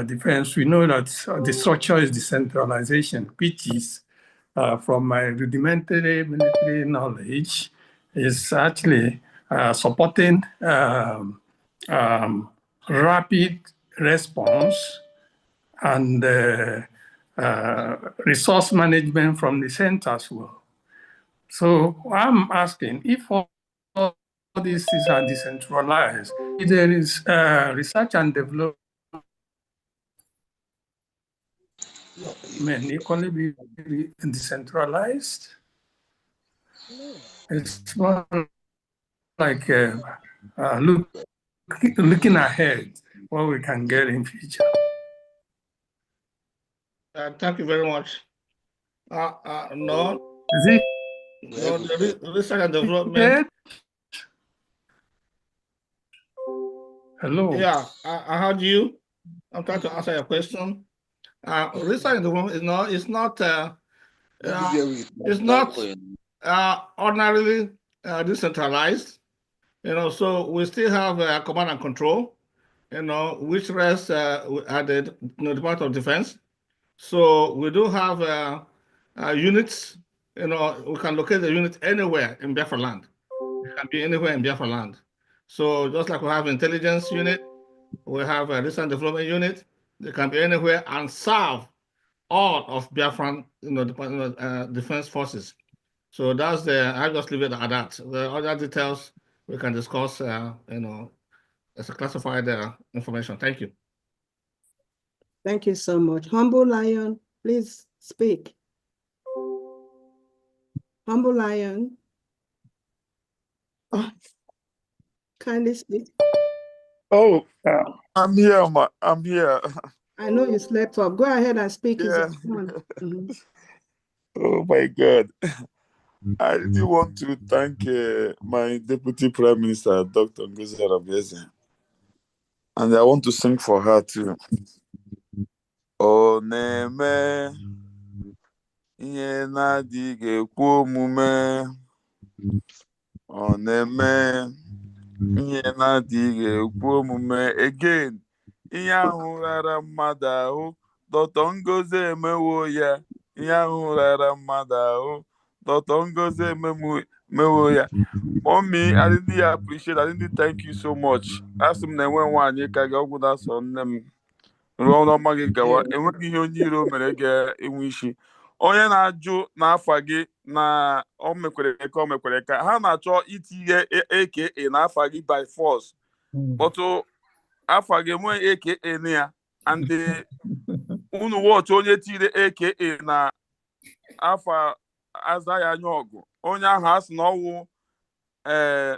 defense, we know that the structure is decentralization, which is, from my rudimentary military knowledge, is actually supporting rapid response and resource management from the center as well. So I'm asking if all these things are decentralized, if there is research and development equally be decentralized. It's more like looking ahead what we can get in future. Thank you very much. No, is it? No, the research and development. Hello. Yeah, I heard you. I'm trying to answer your question. Research and development is not ordinarily decentralized. So we still have command and control. Which rests at the Department of Defense. So we do have units. We can locate the unit anywhere in Biafra land. It can be anywhere in Biafra land. So just like we have intelligence unit, we have a research and development unit. They can be anywhere and serve all of Biafran, defense forces. So that's I just leave it at that. The other details we can discuss, as a classified information. Thank you. Thank you so much. Humble Lion, please speak. Humble Lion. Oh, kindly speak. Oh, I'm here, I'm here. I know you slept up. Go ahead and speak. Yeah. Mm-hmm. Oh my God. I really want to thank my Deputy Prime Minister, Dr. Ngozi Arabieze. And I want to sing for her too. Oneme ihe na-adịghị ekwe omume. Oneme ihe na-adịghị ekwe omume. Again, ihe ahụ rara mmadụ ahụ, Dr. Ngozi emewo ya. Ihe ahụ rara mmadụ ahụ, Dr. Ngozi emewo ya. Mommy, I really appreciate. I really thank you so much. Asị m na enwe nwaanyị ka gị ọgwụ na-asọ nne m rụọ n'ọma gị gawa. Enweghị ihe onye iro mere ga-enwe isi. Onye na-ajụ n'afa gị na o mekwere ka ha na-achọ itinye AKA n'afa gị by force. But afa gị enweghị AKA na ya. And unu watch onye tiri AKA na afa aza ya anya ọgụ. Onye ahụ asị na ọwụ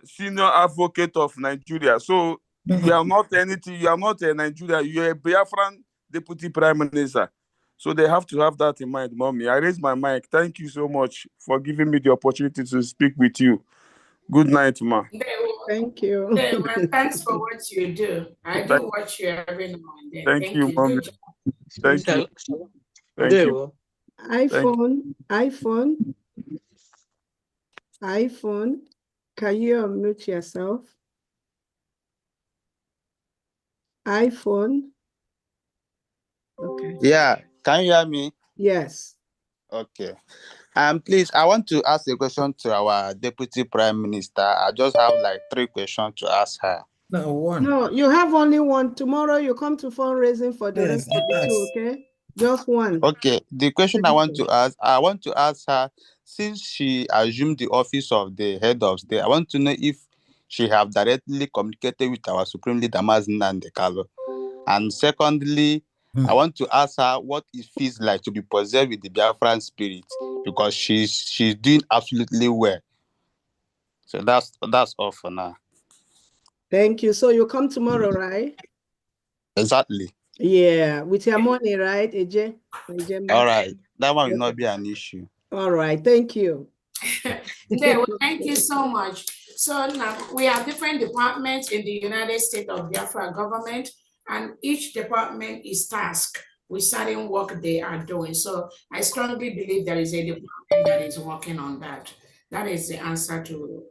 senior advocate of Nigeria. So you are not anything, you are not a Nigeria, you are a Biafran Deputy Prime Minister. So they have to have that in mind, Mommy. I raise my mic. Thank you so much for giving me the opportunity to speak with you. Good night, Ma. Thank you. Thanks for what you do. I do watch you every now and then. Thank you, Mommy. Good job. Thank you. Thank you. iPhone, can you unmute yourself? iPhone. Okay. Yeah, can you hear me? Yes. Okay. Please, I want to ask a question to our Deputy Prime Minister. I just have like 3 questions to ask her. No, one. No, you have only one. Tomorrow you come to fundraising for the rest of the 2, okay? Just one. Okay. The question I want to ask her, since she assumed the office of the head of state, I want to know if she have directly communicated with our Supreme Leader Mazen Nandekalo. And secondly, I want to ask her what it feels like to be possessed with the Biafran spirit, because she's doing absolutely well. So that's all for now. Thank you. So you come tomorrow, right? Exactly. Yeah, with your money, right, AJ? All right. That one will not be an issue. All right. Thank you. Thank you so much. So now we have different departments in the United States of Biafra government, and each department is tasked with certain work they are doing. So I strongly believe there is a department that is working on that. That is the answer to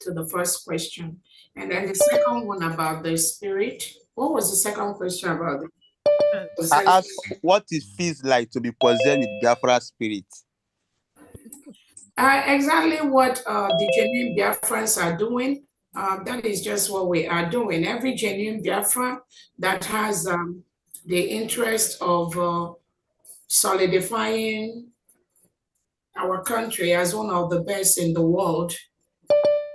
to the first question. And then the second one about the spirit. What was the second question about? I asked what it feels like to be possessed with Biafra spirit. Exactly what the genuine Biafrans are doing. That is just what we are doing. Every genuine Biafra that has the interest of solidifying our country as one of the best in the world,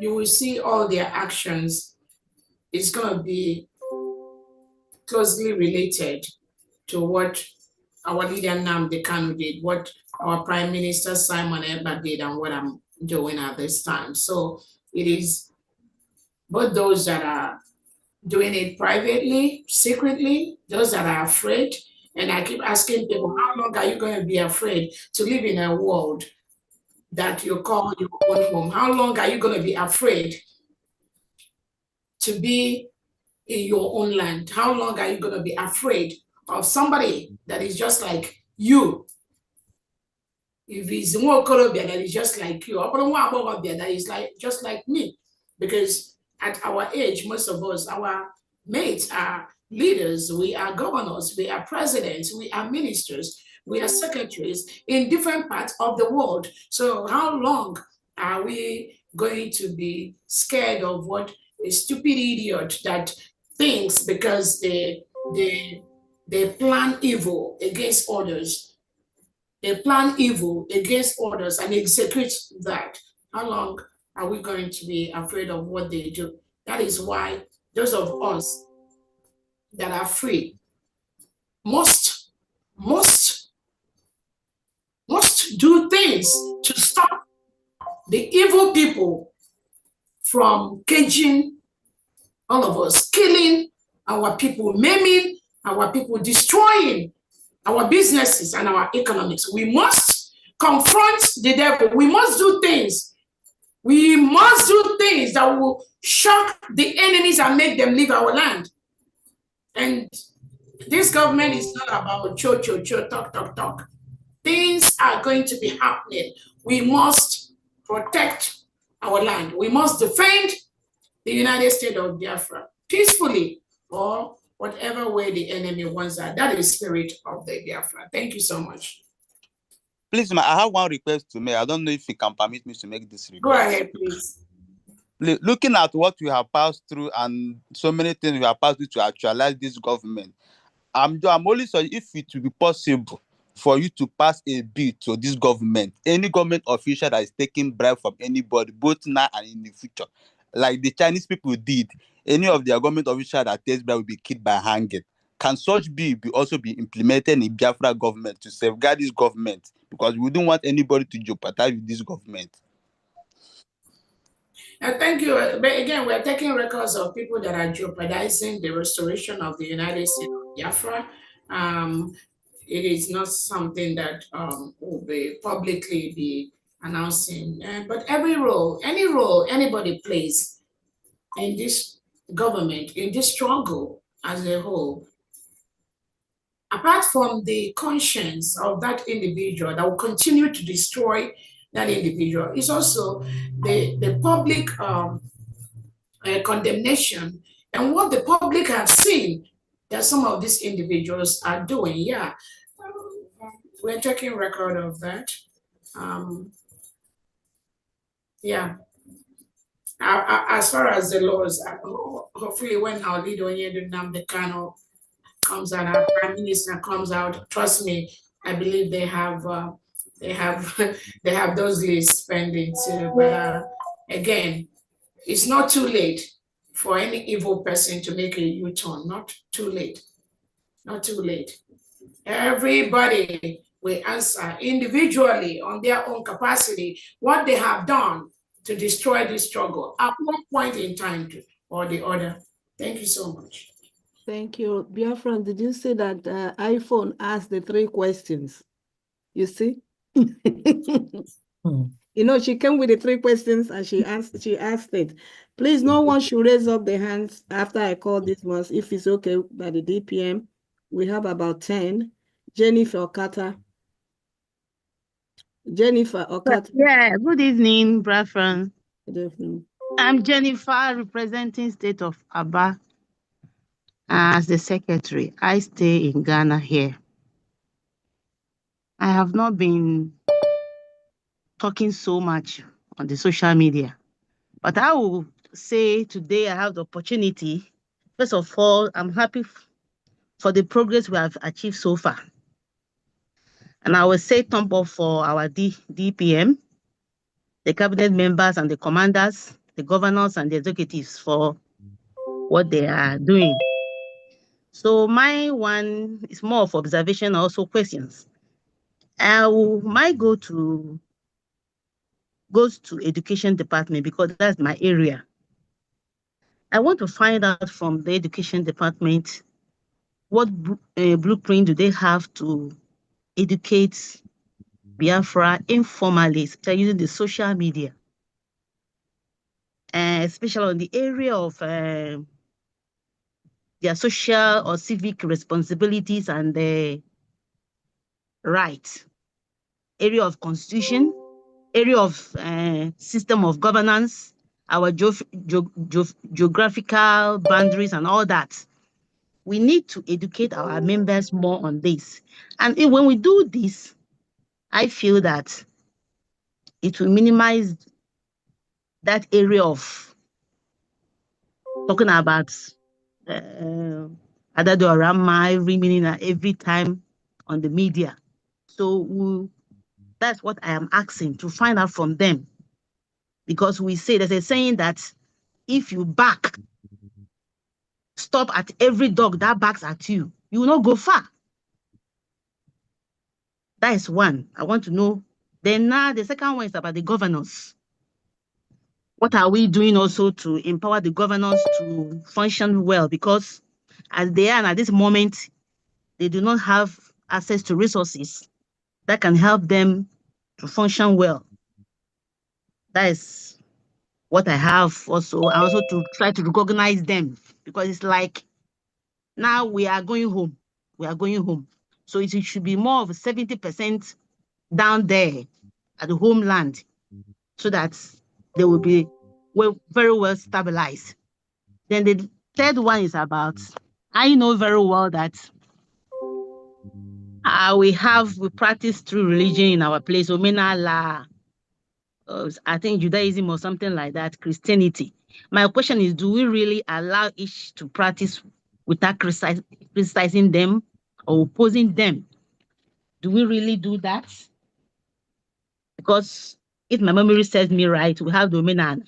you will see all their actions is going to be closely related to what our leader Nnamdi Kanu did, what our Prime Minister Simon Ekpa did, and what I'm doing at this time. So it is both those that are doing it privately, secretly, those that are afraid. And I keep asking people, how long are you going to be afraid to live in a world that you call your own home? How long are you going to be afraid to be in your own land? How long are you going to be afraid of somebody that is just like you? If it's more Colombia that is just like you, or that is like just like me, because at our age, most of us, our mates are leaders, we are governors, we are presidents, we are ministers, we are secretaries in different parts of the world. So how long are we going to be scared of what a stupid idiot that thinks because they plan evil against others? They plan evil against others and execute that. How long are we going to be afraid of what they do? That is why those of us that are free must do things to stop the evil people from caging all of us, killing our people, maiming our people, destroying our businesses and our economics. We must confront the devil. We must do things. We must do things that will shock the enemies and make them leave our land. And this government is not about cho, talk. Things are going to be happening. We must protect our land. We must defend the United States of Biafra peacefully, or whatever way the enemy wants that. That is spirit of the Biafra. Thank you so much. Please, ma, I have one request to make. I don't know if you can permit me to make this request. Go ahead, please. Looking at what we have passed through and so many things we have passed through to actualize this government, I'm only sorry if it will be possible for you to pass a bill to this government, any government official that is taking bribe from anybody, both now and in the future, like the Chinese people did. Any of their government official that takes bribe will be killed by hanging. Can such bill also be implemented in Biafra government to safeguard this government? Because we don't want anybody to jeopardize with this government. Thank you. But again, we're taking records of people that are jeopardizing the restoration of the United States of Biafra. It is not something that will be publicly be announcing. But any role anybody plays in this government, in this struggle as a whole, apart from the conscience of that individual that will continue to destroy that individual, is also the public condemnation and what the public have seen that some of these individuals are doing. Yeah, we're taking record of that. Yeah. As far as the laws, hopefully when our leader Nnamdi Kanu comes out, our Prime Minister comes out, trust me, I believe they have they have those lists pending too. But again, it's not too late for any evil person to make a U-turn. Not too late. Not too late. Everybody will answer individually on their own capacity what they have done to destroy this struggle at one point in time or the other. Thank you so much. Thank you. Biafra, did you say that iPhone asked the 3 questions? You see? You know, she came with the 3 questions and she asked it. Please, no one should raise up their hands after I call these ones. If it's okay by the DPM, we have about 10. Jennifer Okata. Yeah, good evening, Biafran. Good evening. I'm Jennifer, representing State of Aba as the secretary. I stay in Ghana here. I have not been talking so much on the social media, but I will say today I have the opportunity. First of all, I'm happy for the progress we have achieved so far. And I will say thumb up for our DPM, the cabinet members and the commanders, the governors and the executives for what they are doing. So my one is more of observation, also questions. My goes to education department because that's my area. I want to find out from the education department what blueprint do they have to educate Biafra informally, especially using the social media, especially on the area of their social or civic responsibilities and the rights, area of constitution, area of system of governance, our geographical boundaries and all that. We need to educate our members more on this. And when we do this, I feel that it will minimize that area of talking about Adadorama every minute, every time on the media. So that's what I am asking to find out from them. Because we say, there's a saying that if you bark, stop at every dog that barks at you, you will not go far. That is one. I want to know. Then now the second one is about the governors. What are we doing also to empower the governors to function well? Because as they are at this moment, they do not have access to resources that can help them to function well. That is what I have also. I also to try to recognize them because it's like now we are going home. We are going home. So it should be more of 70% down there at the homeland so that they will be very well stabilized. Then the third one is about, I know very well that we practice true religion in our place, Omena I think Judaism or something like that, Christianity. My question is, do we really allow each to practice without criticizing them or opposing them? Do we really do that? Because if my memory serves me right, we have the Omenan,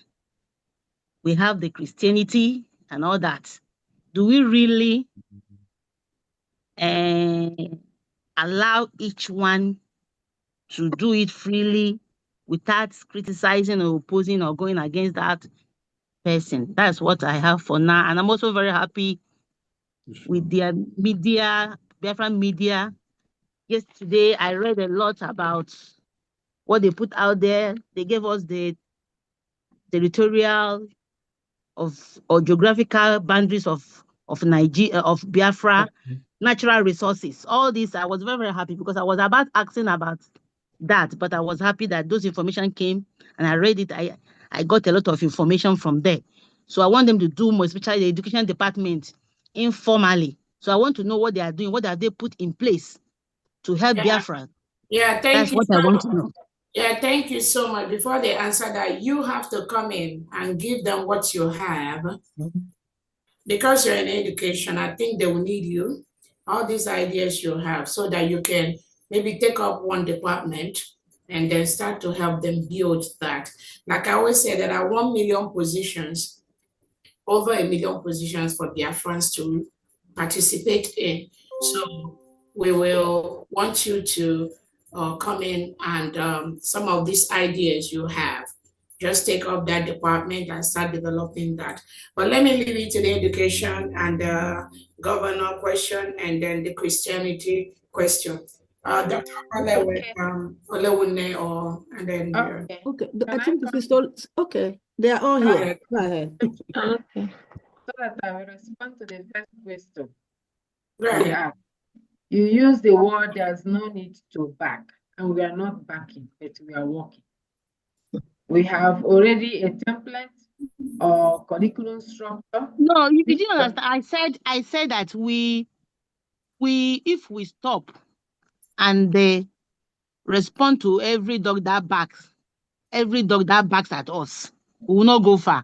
we have the Christianity and all that. Do we really allow each one to do it freely without criticizing or opposing or going against that person? That's what I have for now. And I'm also very happy with their media, Biafra media. Yesterday, I read a lot about what they put out there. They gave us the territorial or geographical boundaries of Nigeria, of Biafra, natural resources. All this, I was very, very happy because I was about asking about that, but I was happy that those information came and I read it. I got a lot of information from there. So I want them to do more, especially the education department, informally. So I want to know what they are doing, what have they put in place to help Biafra. Yeah, That's what I want to know. Yeah, thank you so much. Before they answer that, you have to come in and give them what you have. Because you're in education, I think they will need you, all these ideas you have, so that you can maybe take up one department and then start to help them build that. Like I always say, there are 1 million positions, over 1 million positions for Biafrans to participate in. So we will want you to come in and some of these ideas you have, just take up that department and start developing that. But let me leave it to the education and the governor question and then the Christianity question. Dr. Olewune and then Okay, I think this is all. Okay, they are all here. Go ahead. Okay. So that I will respond to the first question. Right. You use the word there's no need to back, and we are not backing, but we are working. We have already a template or curriculum structure? No, you didn't understand. I said that we if we stop and they respond to every dog that barks at us, we will not go far.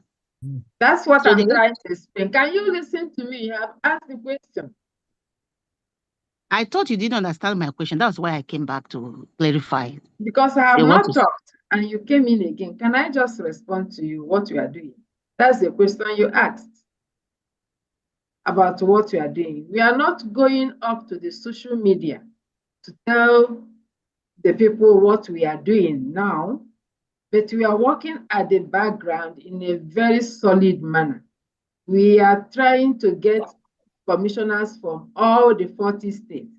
That's what So I'm trying to explain. Can you listen to me? You have asked the question. I thought you didn't understand my question. That's why I came back to clarify. Because I have They want not to- talked and you came in again. Can I just respond to you what you are doing? That's the question you asked about what you are doing. We are not going up to the social media to tell the people what we are doing now, but we are working at the background in a very solid manner. We are trying to get commissioners from all the 40 states.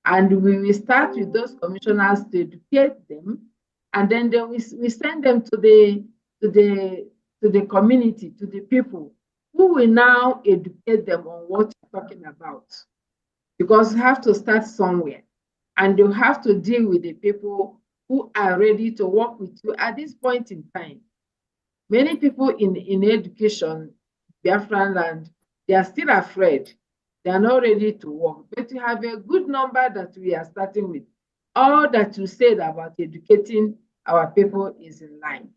And we will start with those commissioners to educate them, and then we send them to the community, to the people, who will now educate them on what you're talking about. Because you have to start somewhere, and you have to deal with the people who are ready to work with you at this point in time. Many people in education, Biafran land, they are still afraid. They are not ready to work. But we have a good number that we are starting with. All that you said about educating our people is in line.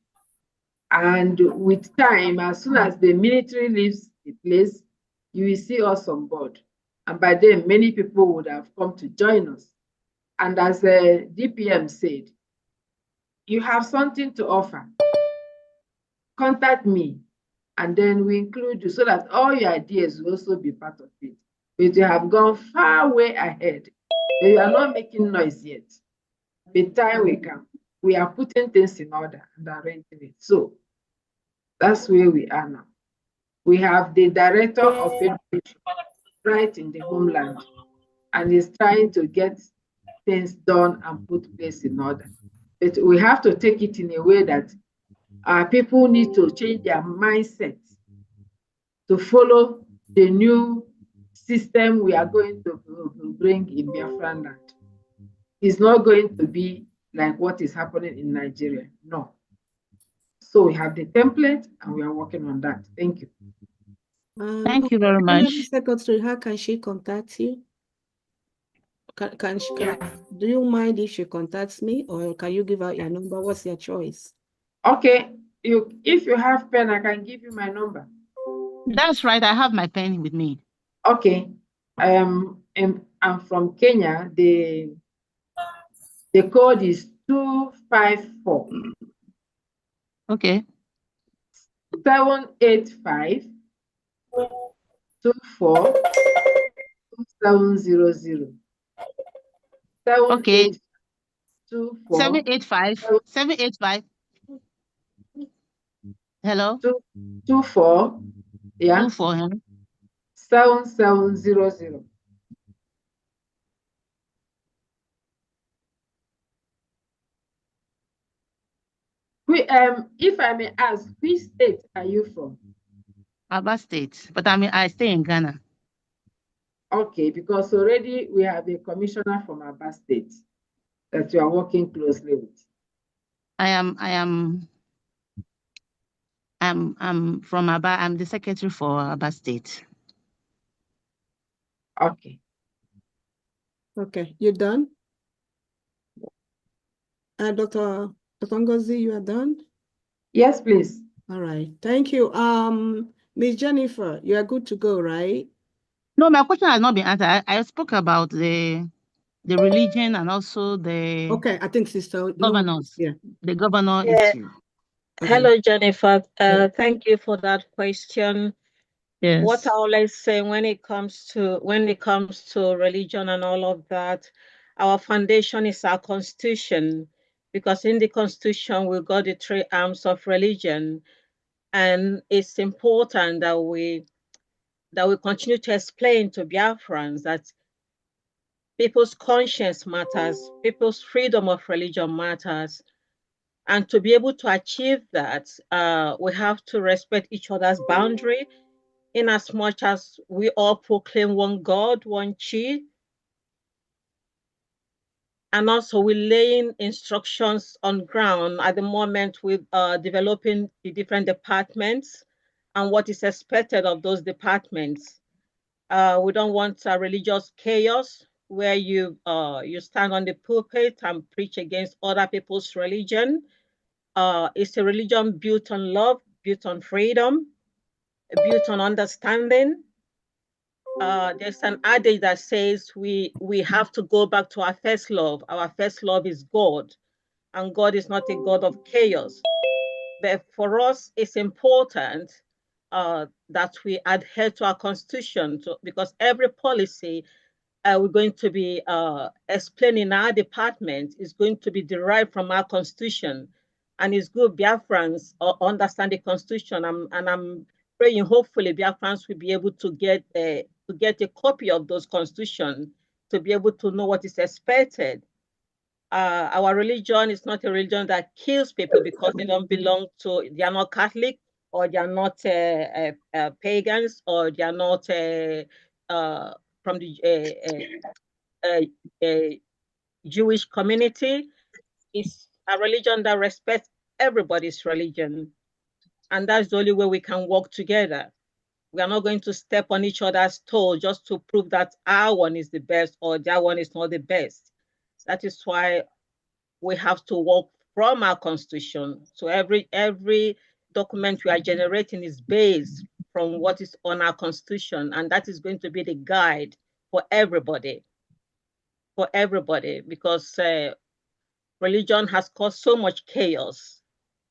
And with time, as soon as the military leaves the place, you will see us on board. And by then, many people would have come to join us. And as the DPM said, you have something to offer. Contact me, and then we include you so that all your ideas will also be part of it. But you have gone far way ahead. But you are not making noise yet. The time we come, we are putting things in order and arranging it. So that's where we are now. We have the director of education right in the homeland, and he's trying to get things done and put place in order. But we have to take it in a way that our people need to change their mindset to follow the new system we are going to bring in Biafran land. It's not going to be like what is happening in Nigeria. No. So we have the template and we are working on that. Thank you. Thank you very much. Secretary, how can she contact you? Do you mind if she contacts me, or can you give out your number? What's your choice? Okay, if you have pen, I can give you my number. That's right. I have my pen with me. Okay. I'm from Kenya. The code is 254. Okay. 785 24 2700. Okay. 785 785. Hello? 24. Yeah. 24. 7700. If I may ask, which state are you from? Aba State, but I stay in Ghana. Okay, because already we have a commissioner from Aba State that you are working closely with. I'm from Aba. I'm the secretary for Aba State. Okay. Okay, you done? Dr. Ngozi, you are done? Yes, please. All right, thank you. Ms. Jennifer, you are good to go, right? No, my question has not been answered. I spoke about the religion and also the Okay, I think Sister governors. Yeah. The governor Yeah. issue. Hello, Jennifer. Thank you for that question. Yes. What I always say when it comes to religion and all of that, our foundation is our constitution, because in the constitution we got the three arms of religion, and it's important that we continue to explain to Biafrans that people's conscience matters, people's freedom of religion matters. And to be able to achieve that, we have to respect each other's boundary, in as much as we all proclaim one God, one Chi. And also we're laying instructions on ground at the moment with developing the different departments and what is expected of those departments. We don't want religious chaos where you stand on the pulpit and preach against other people's religion. It's a religion built on love, built on freedom, built on understanding. There's an adage that says we have to go back to our first love. Our first love is God, and God is not a God of chaos. But for us, it's important that we adhere to our constitution because every policy we're going to be explaining our department is going to be derived from our constitution. And it's good Biafrans understand the constitution. And I'm praying hopefully Biafrans will be able to get a copy of those constitutions to be able to know what is expected. Our religion is not a religion that kills people because they don't belong to, they are not Catholic, or they are not pagans, or they are not from the Jewish community. It's a religion that respects everybody's religion. And that's the only way we can work together. We are not going to step on each other's toes just to prove that our one is the best or their one is not the best. That is why we have to work from our constitution. So every document we are generating is based from what is on our constitution, and that is going to be the guide for everybody. Because religion has caused so much chaos,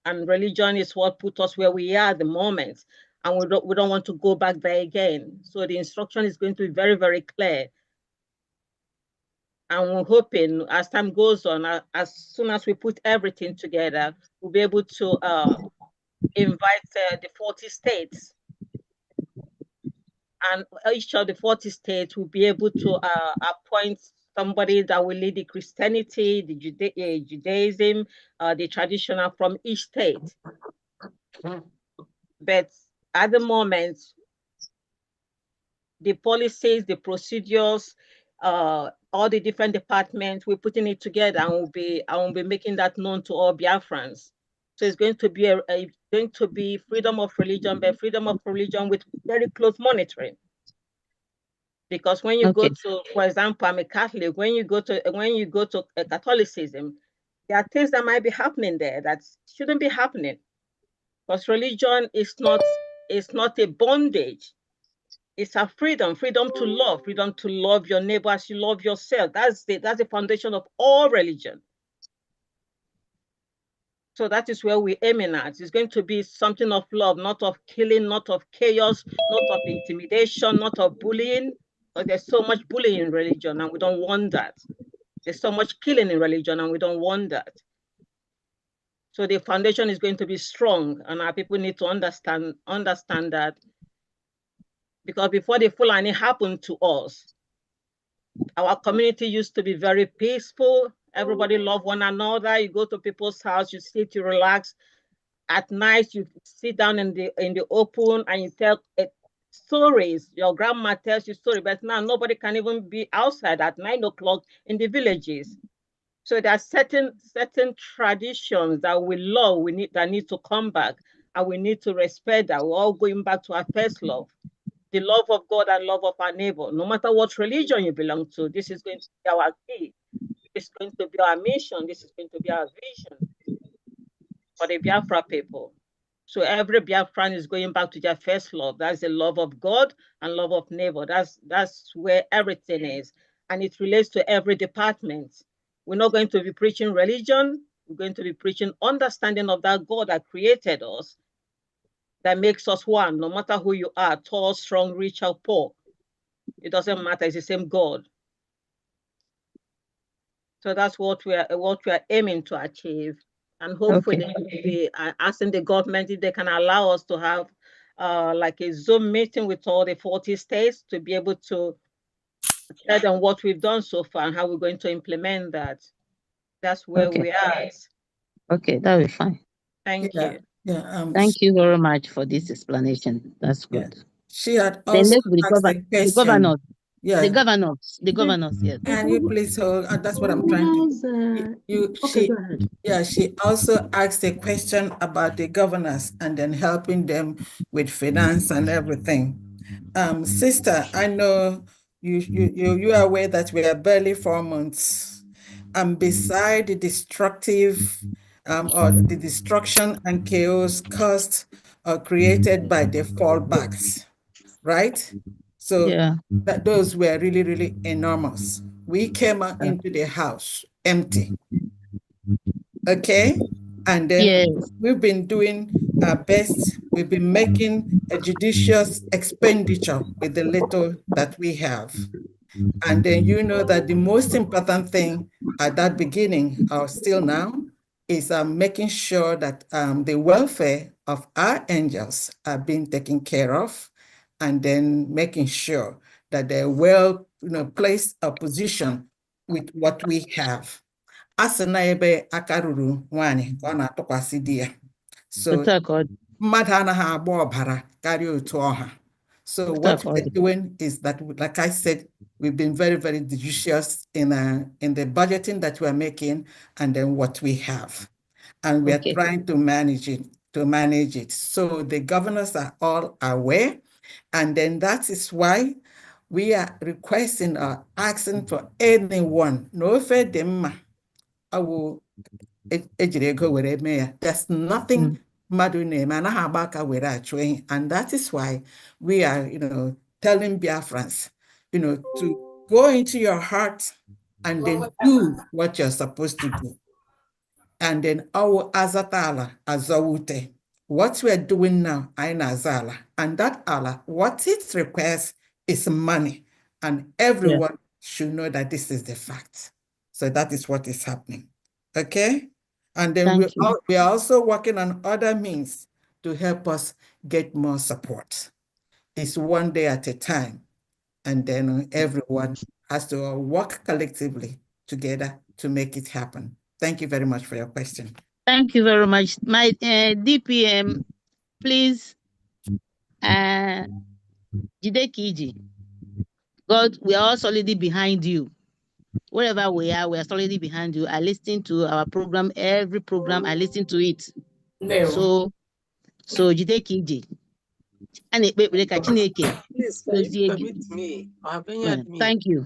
and religion is what put us where we are at the moment, and we don't want to go back there again. So the instruction is going to be very, very clear. And we're hoping as time goes on, as soon as we put everything together, we'll be able to invite the 40 states. And each of the 40 states will be able to appoint somebody that will lead the Christianity, the Judaism, the traditional from each state. But at the moment, the policies, the procedures, all the different departments, we're putting it together, and we'll be making that known to all Biafrans. So it's going to be freedom of religion, but freedom of religion with very close monitoring. Because when you go to, for example, I'm a Catholic. When you go to Catholicism, there are things that might be happening there that shouldn't be happening. Because religion is not a bondage. It's a freedom to love your neighbor as you love yourself. That's the foundation of all religion. So that is where we're aiming at. It's going to be something of love, not of killing, not of chaos, not of intimidation, not of bullying. But there's so much bullying in religion, and we don't want that. There's so much killing in religion, and we don't want that. So the foundation is going to be strong, and our people need to understand that. Because before the Fulani happened to us, our community used to be very peaceful. Everybody loved one another. You go to people's house, you sit, you relax. At night, you sit down in the open and you tell stories. Your grandma tells you stories, but now nobody can even be outside at 9 o'clock in the villages. So there are certain traditions that we love, that need to come back, and we need to respect that. We're all going back to our first love. The love of God and love of our neighbor. No matter what religion you belong to, this is going to be our key. It's going to be our mission. This is going to be our vision for the Biafra people. So every Biafran is going back to their first love. That's the love of God and love of neighbor. That's where everything is. And it relates to every department. We're not going to be preaching religion. We're going to be preaching understanding of that God that created us, that makes us one, no matter who you are, tall, strong, rich, or poor. It doesn't matter, it's the same God. So that's what we are aiming to achieve. And hopefully we'll be asking the government if they can allow us to have like a Zoom meeting with all the 40 states to be able to tell them what we've done so far and how we're going to implement that. That's where we are. Okay, that will be fine. Thank you. Yeah. Thank you very much for this explanation. That's good. She had Then also let's asked a the question. governor. Yeah. The governors, yes. Can you please hold? That's what I'm trying to. Okay, go ahead. Yeah, she also asked a question about the governors and then helping them with finance and everything. Sister, I know you are aware that we are barely 4 months, and beside the destructive or the destruction and chaos caused or created by the fallbacks, right? So Yeah. those were really, really enormous. We came into the house empty, okay? And then Yes. we've been doing our best. We've been making a judicious expenditure with the little that we have. And then you know that the most important thing at that beginning, or still now, is making sure that the welfare of our angels are being taken care of, and then making sure that they're well, placed a position with what we have. Asị na ebe aka ruru nwanyị ka ọ na-atụkwasị di ya. So mmadụ anaghị agba ọbara karịa otu ọha. So what we're doing is that, like I said, we've been very, very judicious in the budgeting that we're making and then what we have. And we are trying to manage it. So the governors are all aware. And then that is why we are requesting or asking for anyone, no fedema, I will there's nothing mmadụ na-eme anaghị agba aka were achụ ehi, and that is why we are telling Biafrans to go into your heart and then do what you're supposed to do. And then our azatala azawute. What we're doing now, aina azala, and that Allah, what it requires is money, and everyone should know that this is the fact. So that is what is happening. Okay? And then we are also working on other means to help us get more support. It's one day at a time. And then everyone has to work collectively together to make it happen. Thank you very much for your question. Thank you very much. My DPM, please, Jidekiji, God, we are all solidly behind you. Wherever we are solidly behind you. I listen to our program, every program, I listen to it. So Jidekiji. Please, permit me. Thank you.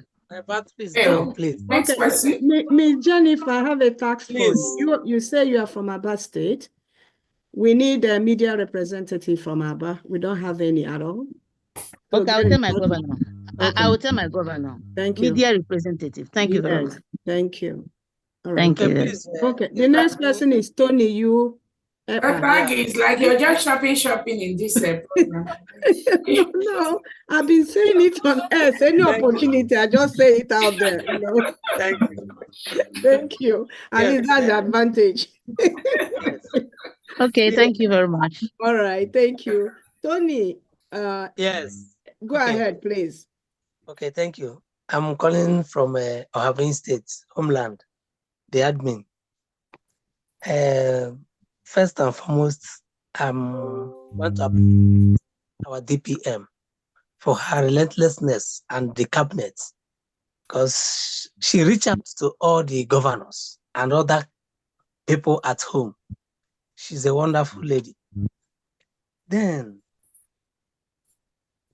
Please, please. Next question. Ms. Jennifer, I have a tax phone. You say you are from Aba State. We need a media representative from Aba. We don't have any at all. So okay, I'll tell my governor. Okay. I will tell my governor. Thank you. Media representative. Thank you very much. Thank you. All right. Thank you. Please, okay. The next person is Tony. You. It's like you're just shopping in this program. No, I've been saying it on earth. Any opportunity, I just say it out there. Thank you. Thank you. And it's that the advantage. Okay, thank you very much. All right, thank you. Tony, yes. Go ahead, please. Okay, thank you. I'm calling from Ohaven State, homeland, the admin. First and foremost, I want to appreciate our DPM for her relentlessness and the cabinet, because she reached out to all the governors and other people at home. She's a wonderful lady. Then,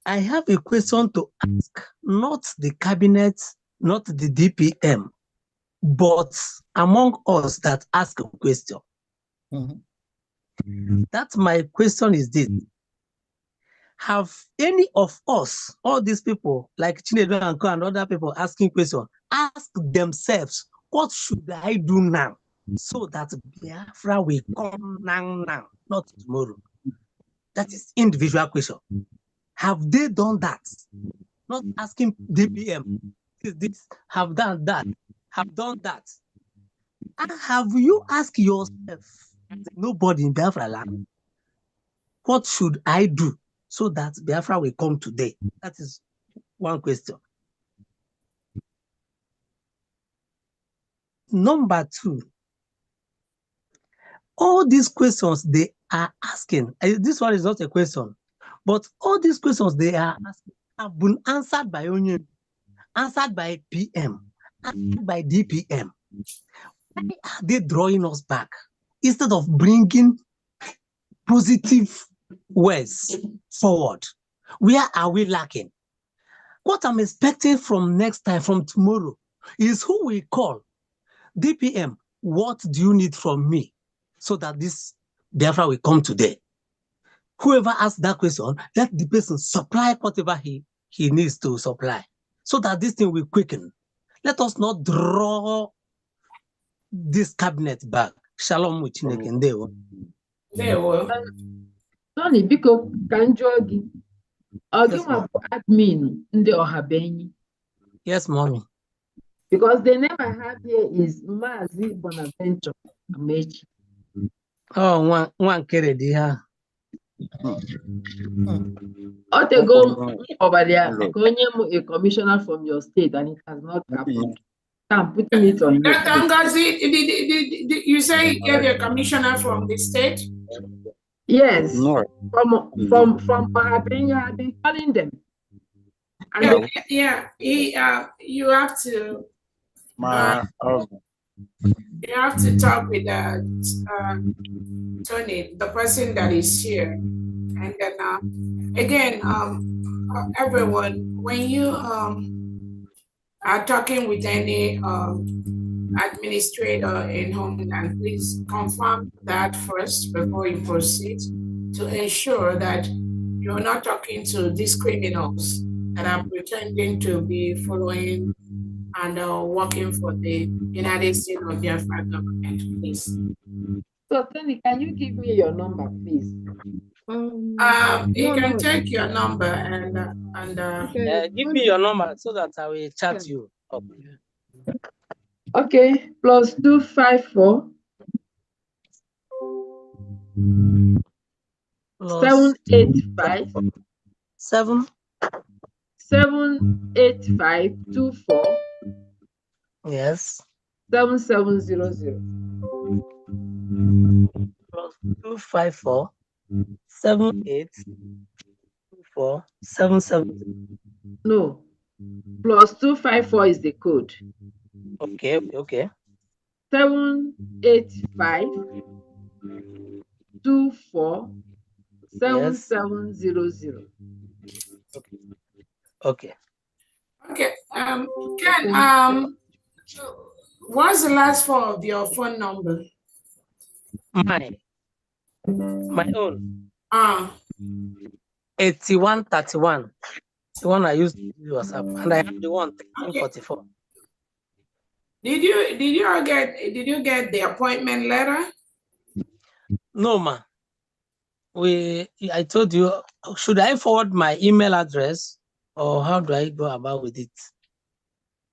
I have a question to ask, not the cabinet, not the DPM, but among us that ask a question. That my question is this. Have any of us, all these people, like Chinedu and other people asking questions, ask themselves, what should I do now so that Biafra will come now, not tomorrow? That is individual question. Have they done that? Not asking DPM, this, have done that, have done that. And have you asked yourself, nobody in Biafra land, what should I do so that Biafra will come today? That is one question. Number two, all these questions they are asking, this one is not a question, but all these questions they are asking have been answered by Onye. answered by PM, answered by DPM. Why are they drawing us back instead of bringing positive words forward? Where are we lacking? What I'm expecting from next time, from tomorrow, is who we call DPM. What do you need from me so that this Biafra will come today? Whoever asks that question, let the person supply whatever he needs to supply so that this thing will quicken. Let us not draw this cabinet back. Shalom with Chineke ndewo. Ndewo. Tony, biko ka m jụọ gị, ọ gị nwa bụ admin ndị Ọhabenyi? Yes, mommy. Because the name I have here is Mazi Bonaventure Amechi. Oh, one carry the ha. Otego Obadia, a commissioner from your state, and it has not happened. I'm putting it on you. Tangazi, did you say you gave a commissioner from the state? Yes. From Ohabenya, I've been calling them. And you have to you have to talk with Tony, the person that is here. And then again, everyone, when you are talking with any administrator in Homeland, please confirm that first before you proceed to ensure that you're not talking to these criminals that are pretending to be following and working for the United States of Biafra government, please. So, Tony, can you give me your number, please? You can take your number and give me your number so that I will chat you up. Okay, +254 785 78524 Yes. 7700 +254 7824 77. No, +254 is the code. Okay. 785 24 7700. Okay. Ken, what's the last four of your phone number? My own. 8131. The one I used to use WhatsApp, and I have the one 1344. Did you get the appointment letter? No, ma. I told you, should I forward my email address or how do I go about with it?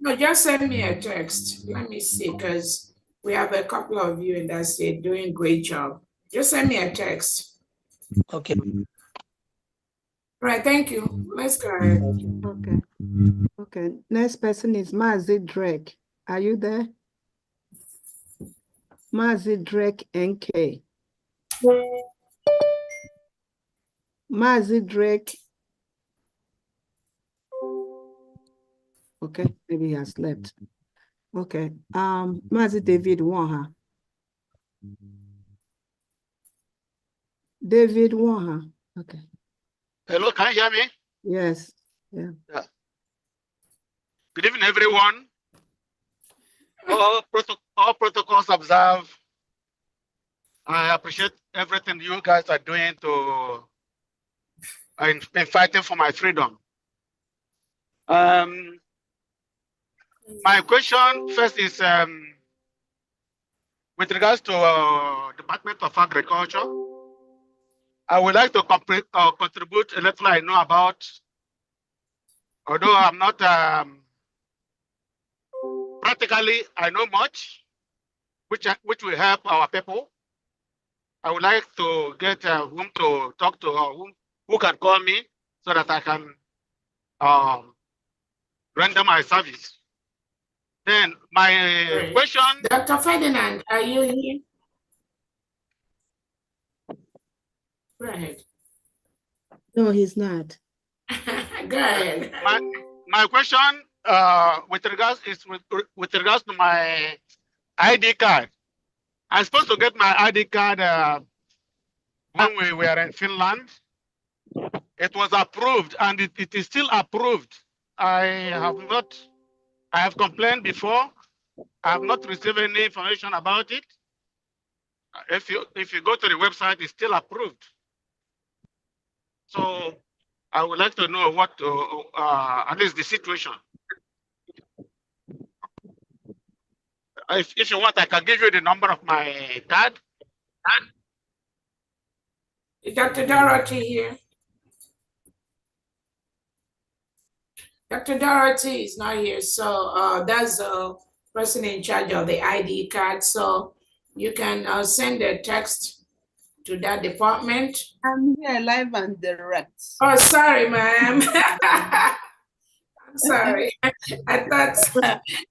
No, just send me a text. Let me see, because we have a couple of you in that state doing a great job. Just send me a text. Okay. Right, thank you. Let's go ahead. Okay. Next person is Mazi Drake. Are you there? Mazi Drake NK. Mazi Drake. Okay, maybe he has slept. Okay. Mazi David Waha. David Waha. Okay. Hello, can you hear me? Yes. Yeah. Good evening, everyone. All protocols observed. I appreciate everything you guys are doing to in fighting for my freedom. My question first is with regards to Department of Agriculture. I would like to contribute a little I know about, although I'm not practically, I know much, which will help our people. I would like to get whom to talk to, who can call me so that I can render my service. Then my question. Dr. Ferdinand, are you here? Go ahead. No, he's not. Go ahead. My question with regards to my ID card. I'm supposed to get my ID card when we were in Finland. It was approved, and it is still approved. I have complained before. I have not received any information about it. If you go to the website, it's still approved. So I would like to know what at least the situation. If you want, I can give you the number of my card. Dr. Dorothy here. Dr. Dorothy is not here, so that's the person in charge of the ID card. So you can send a text to that department. I'm here live and direct. Oh, sorry, ma'am. I'm sorry. I thought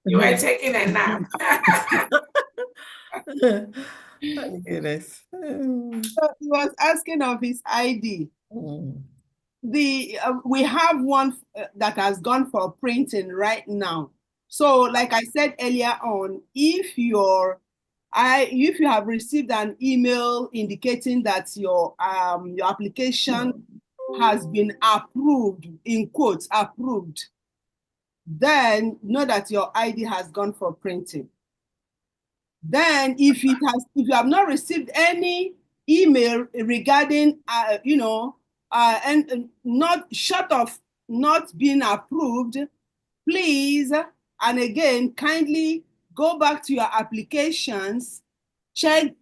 you were taking a nap. Goodness. So he was asking of his ID. We have one that has gone for printing right now. So, like I said earlier on, if you have received an email indicating that your application has been approved, in quotes, approved, then know that your ID has gone for printing. Then if you have not received any email regarding and not short of not being approved, please, and again, kindly go back to your applications, check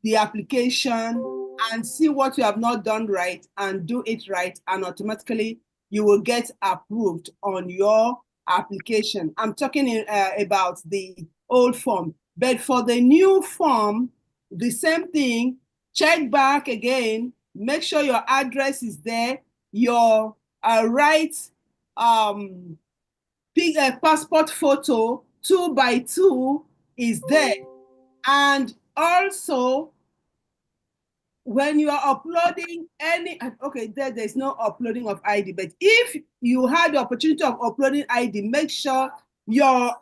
the application and see what you have not done right and do it right, and automatically you will get approved on your application. I'm talking about the old form. But for the new form, the same thing, check back again, make sure your address is there, your right passport photo 2x2 is there. And also, when you are uploading any, okay, there's no uploading of ID, but if you had the opportunity of uploading ID, make sure your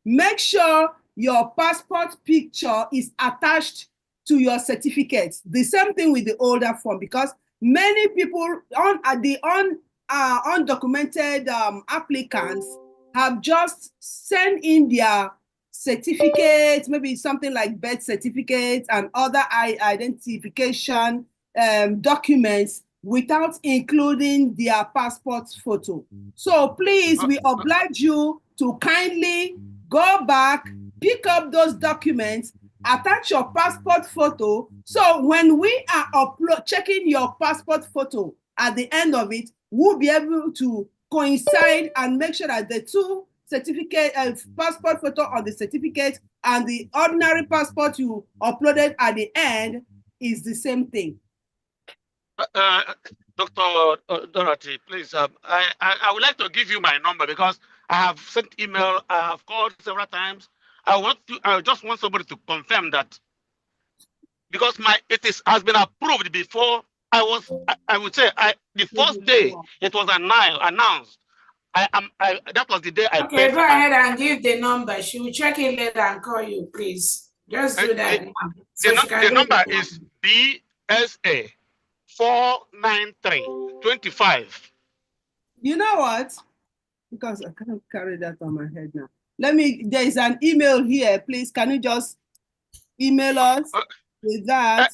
make sure your passport picture is attached to your certificate. The same thing with the older form, because many people undocumented applicants have just sent in their certificates, maybe something like birth certificates and other identification documents without including their passport photo. So please, we oblige you to kindly go back, pick up those documents, attach your passport photo. So when we are checking your passport photo at the end of it, we'll be able to coincide and make sure that the two certificate passport photo on the certificate and the ordinary passport you uploaded at the end is the same thing. Dr. Dorothy, please, I would like to give you my number because I have sent email, I have called several times. I just want somebody to confirm that, because has been approved before. I would say the first day it was announced. That was the day I paid. Okay, go ahead and give the number. She will check it later and call you, please. Just do that. The number is BSA 49325. You know what? Because I can't carry that on my head now. There is an email here. Please, can you just email us with that?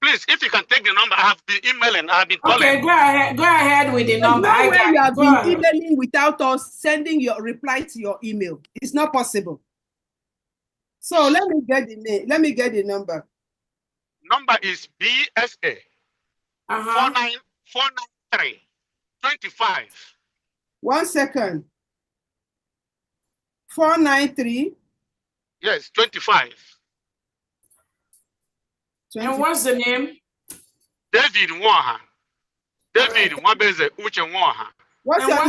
Please, if you can take the number, I have been emailing, I have been calling. Okay, go ahead with the number. No way you have been emailing without us sending your reply to your email. It's not possible. So let me get the name. Let me get the number. Number is BSA 49325. 1 second. 493. Yes, 25. And what's the name? David Nwaha. David Nwabeze Uche Nwaha. What's your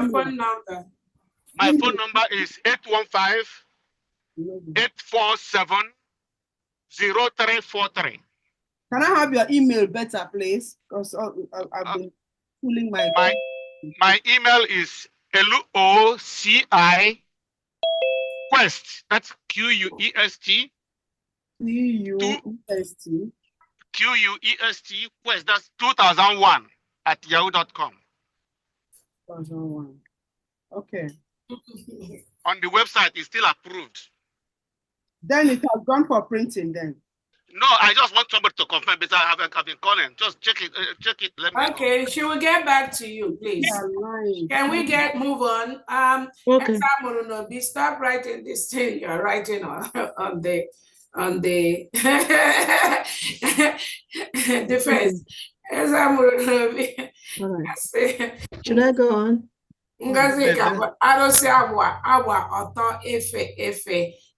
phone number? My phone number is 815-847-0343. Can I have your email better, please? Because I've been pulling my my email is LOCI Quest. That's QUEST. QUEST. QUEST Quest. That's 2001 at yahoo.com. 2001. Okay. On the website, it's still approved. Then it has gone for printing then. No, I just want somebody to confirm because I've been calling. Just check it. Let me know. Okay, she will get back to you, please. Can we move on? Okay. Stop writing this thing you're writing on the defense. All right. Should I go on?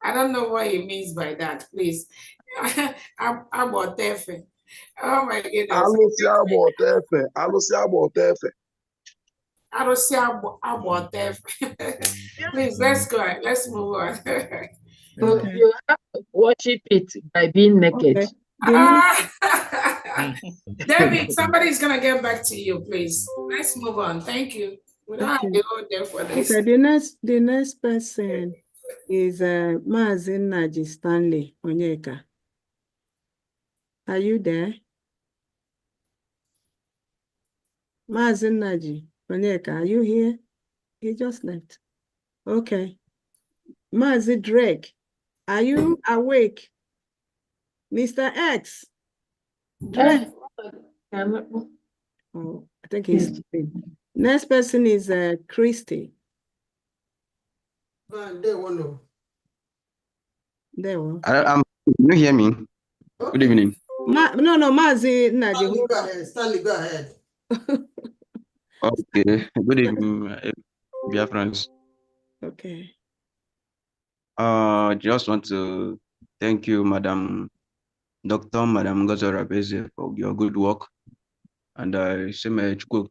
I don't know what he means by that, please. Oh my goodness. Please, let's go on. Let's move on. So you have to worship it by being naked. David, somebody's gonna get back to you, please. Let's move on. Thank you. We don't have to hold there for this. Okay, the next person is Mazin Naji Stanley Onyeka. Are you there? Mazin Naji Onyeka, are you here? He just left. Okay. Mazi Drake, are you awake? Mr. X. Drake. Oh, I think he's sleeping. Next person is Christy. There one. There one. Can you hear me? Good evening. No, Mazi Naji. Go ahead. Stanley, go ahead. Okay. Good evening, dear friends. Okay. Just want to thank you, Madam Gozora Beze, for your good work. And I say may Chukwu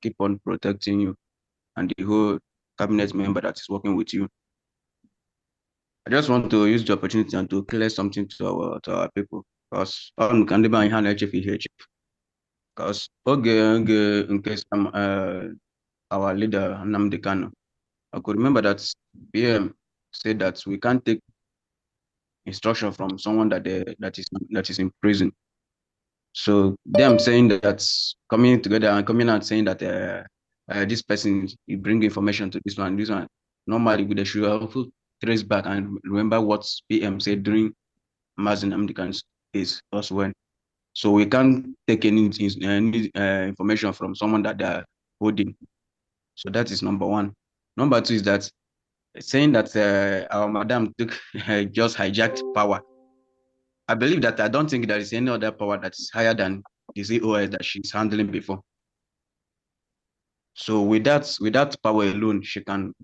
keep on protecting you and the whole cabinet member that is working with you. I just want to use the opportunity and to clear something to our people, because on can be hand HFH. Because in case our leader Nnamdi Kanu, I could remember that PM said that we can't take instruction from someone that is in prison. So them saying that coming together and coming out saying that this person you bring information to this one. Normally they should also trace back and remember what PM said during Mazin Amdikan's case as well. So we can't take any information from someone that they are holding. So that is number one. Number two is that saying that our madam took just hijacked power. I believe that I don't think there is any other power that is higher than the COS that she's handling before. So with that power alone, she can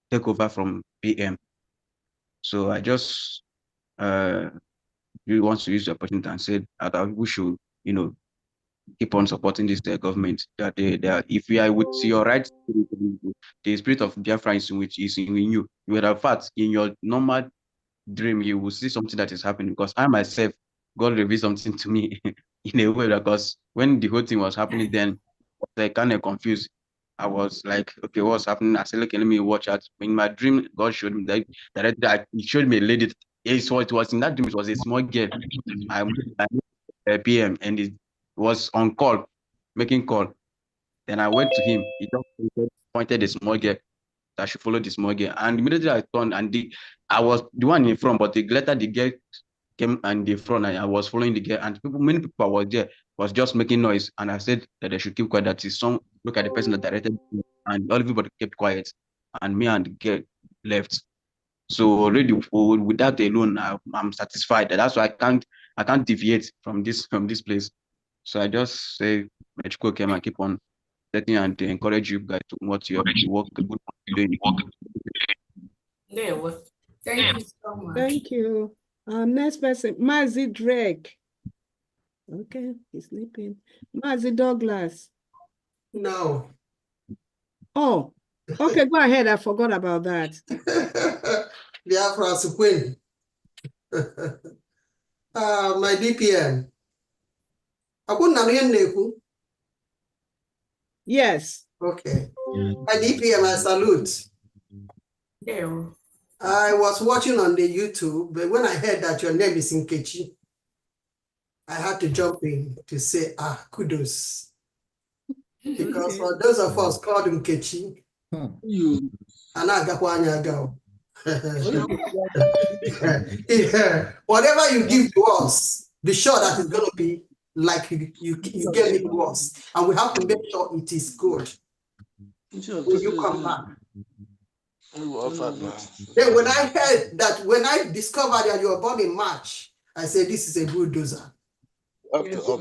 take over from PM. So I just really want to use the opportunity and say that we should, keep on supporting this government. That if we are with your right spirit, the spirit of Biafra is in you. You would have fact in your normal dream, you will see something that is happening. Because I myself, God revealed something to me in a way, because when the whole thing was happening, then I was kind of confused. I was like, okay, what's happening? I said, okay, let me watch out. In my dream, God showed me that He showed me a lady. So it was in that dream, it was a small girl. I PM and it was on call, making call. Then I went to him. He just pointed a small girl that I should follow the small girl. And immediately I turned and I was the one in front, but later the girl came and the front and I was following the girl. And many people was there, was just making noise. And I said that they should keep quiet. That is some look at the person that directed me. And everybody kept quiet. And me and the girl left. So already with that alone, I'm satisfied. That's why I can't deviate from this place. So I just say, Mechiko came and keep on letting and to encourage you guys to what you work good doing. Thank you so much. Thank you. Next person, Mazi Drake. Okay, he's sleeping. Mazi Douglas. No. Oh, okay, go ahead. I forgot about that. Biafra Queen. My DPM. Yes. Okay. DPM, I salute. Yeah. I was watching on the YouTube, but when I heard that your name is Nkechi, I had to jump in to say, kudos. Because for those of us called Nkechi, whatever you give to us, be sure that it's going to be like you gave it to us. And we have to make sure it is good when you come back. Then when I heard that, when I discovered that you were born in March, I said, this is a bulldozer. So,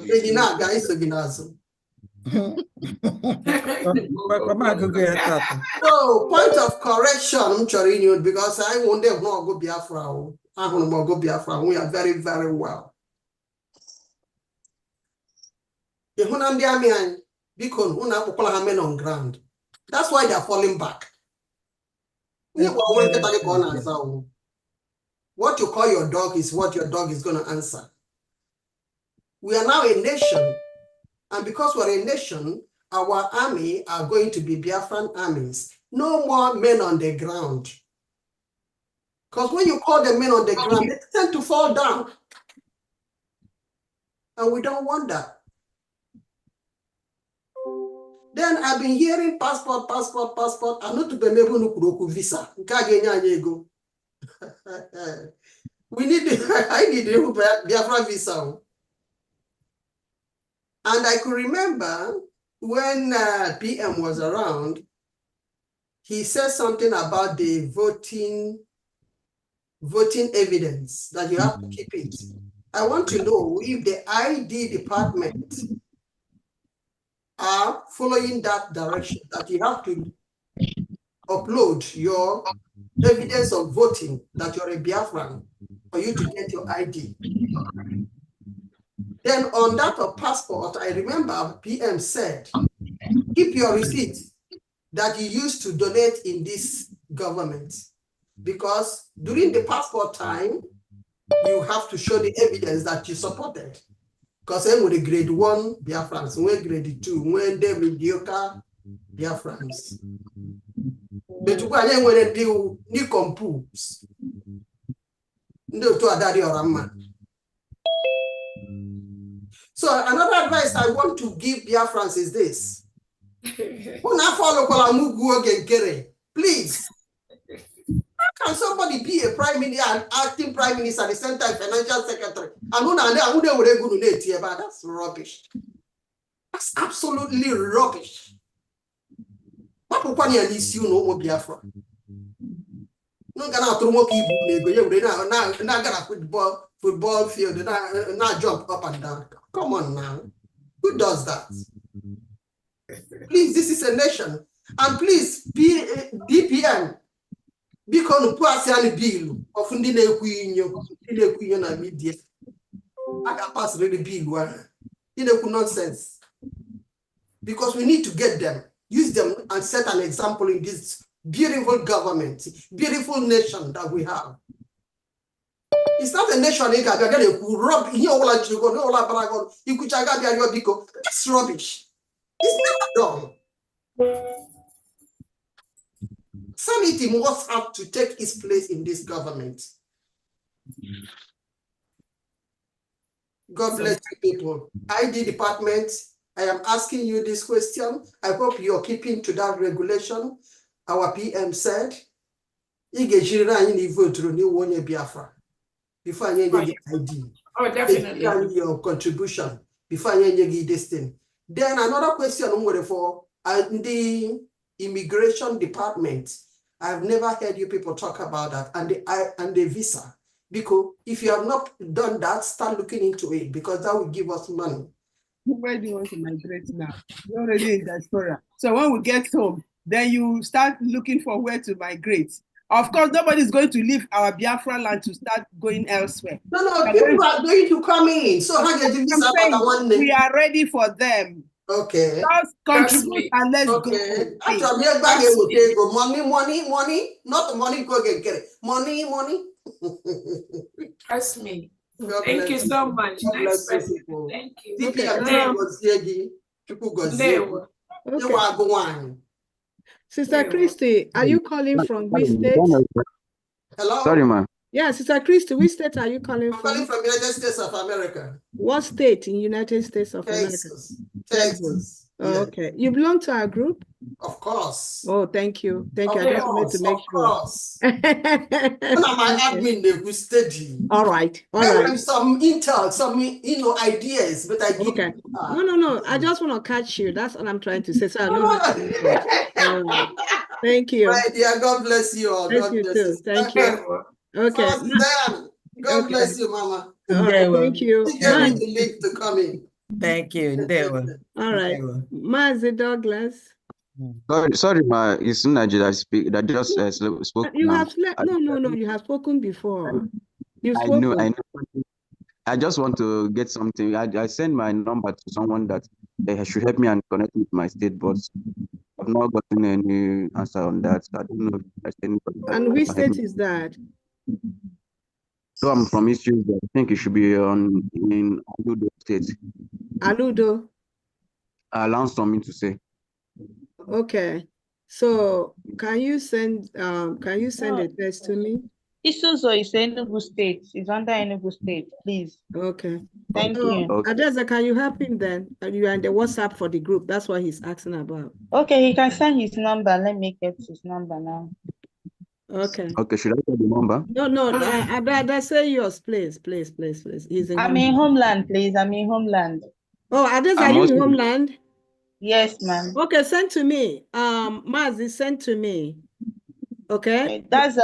point of correction, because I won't have no go Biafra. I want to go Biafra. We are very, very well. Because on ground. That's why they are falling back. What you call your dog is what your dog is going to answer. We are now a nation, and because we're a nation, our army are going to be Biafran armies. No more men on the ground. Because when you call the men on the ground, they tend to fall down. And we don't want that. Then I've been hearing passport. I'm not to be able to visa. We need, I need a Biafra visa. And I could remember when PM was around, he said something about the voting evidence, that you have to keep it. I want to know if the ID department are following that direction, that you have to upload your evidence of voting, that you're a Biafran, for you to get your ID. Then on that of passport, I remember PM said, keep your receipt that you used to donate in this government. Because during the passport time, you have to show the evidence that you supported. Because then with the grade 1 Biafrans, when grade 2, when they mediocre Biafrans. But when they compose, so another advice I want to give Biafrans is this. Please. How can somebody be a prime minister and acting prime minister at the same time financial secretary? That's rubbish. That's absolutely rubbish. Football field, not jump up and down. Come on now. Who does that? Please, this is a nation. And please, DPM, because no bill of na media. I can pass the bill. Nonsense. Because we need to get them, use them, and set an example in this beautiful government, beautiful nation that we have. It's not a nation who rob that's rubbish. It's never done. Sanity must have to take its place in this government. God bless you people. ID department, I am asking you this question. I hope you're keeping to that regulation. Our PM said, before you get ID. Oh, definitely. Your contribution before you get this thing. Then another question for the immigration department. I've never heard you people talk about that, and the visa. Because if you have not done that, start looking into it, because that will give us money. Where do you want to migrate now? You're already in diaspora. So when we get home, then you start looking for where to migrate. Of course, nobody's going to leave our Biafra land to start going elsewhere. No, people are going to come in. So how do you we are ready for them. Okay. Just contribute and let's go. Money, not money go get money. Trust me. Thank you so much. Nice person. Thank you. DPM Okay. Sister Christy, are you calling from which state? Hello? Sorry, ma. Yeah, Sister Christy, which state are you calling I'm from? calling from United States of America. What state in United States of Texas. America? Texas. Oh, Yeah. okay. You belong to our group? Of course. Oh, thank you. Thank you. I Of just wanted to course. make Of sure. course. One of my admin, they will steady. All right. All There right. are some intel, some ideas, but I give Okay. No. I just want to catch you. That's what I'm trying to say. So I know how to do it. All right. Thank you. My dear, God bless you all. Bless God you bless too. you. Thank you. Okay. Mama Suzanne, God Okay. bless you, Mama. All right. Thank you. She gave me the link to come in. Thank you. All right. Mazi Douglas. Sorry, ma. It's Nigeria that speak that just spoke You now. have slept. No. You have spoken before. You've I know. spoken. I just want to get something. I send my number to someone that they should help me and connect with my state, but I've not gotten any answer on that. I don't know if there's anybody that And which can help state me. is that? So I'm from East Tuesday. I think it should be in Aludo State. Aludo. Allows for me to say. Okay. So can you send a text to me? Isuzo is Enugu State. It's under Enugu State, please. Okay. Thank So, you. Adeza, can you help him then? You are in the WhatsApp for the group. That's what he's asking about. Okay, he can send his number. Let me get his number now. Okay. Okay, should I get the number? No. I'd rather say yours, please. He's in I'm in Homeland, please. I'm in Homeland. Oh, Adeza, are you in Homeland? Yes, ma'am. Okay, send to me. Mazi, send to me. Okay. That's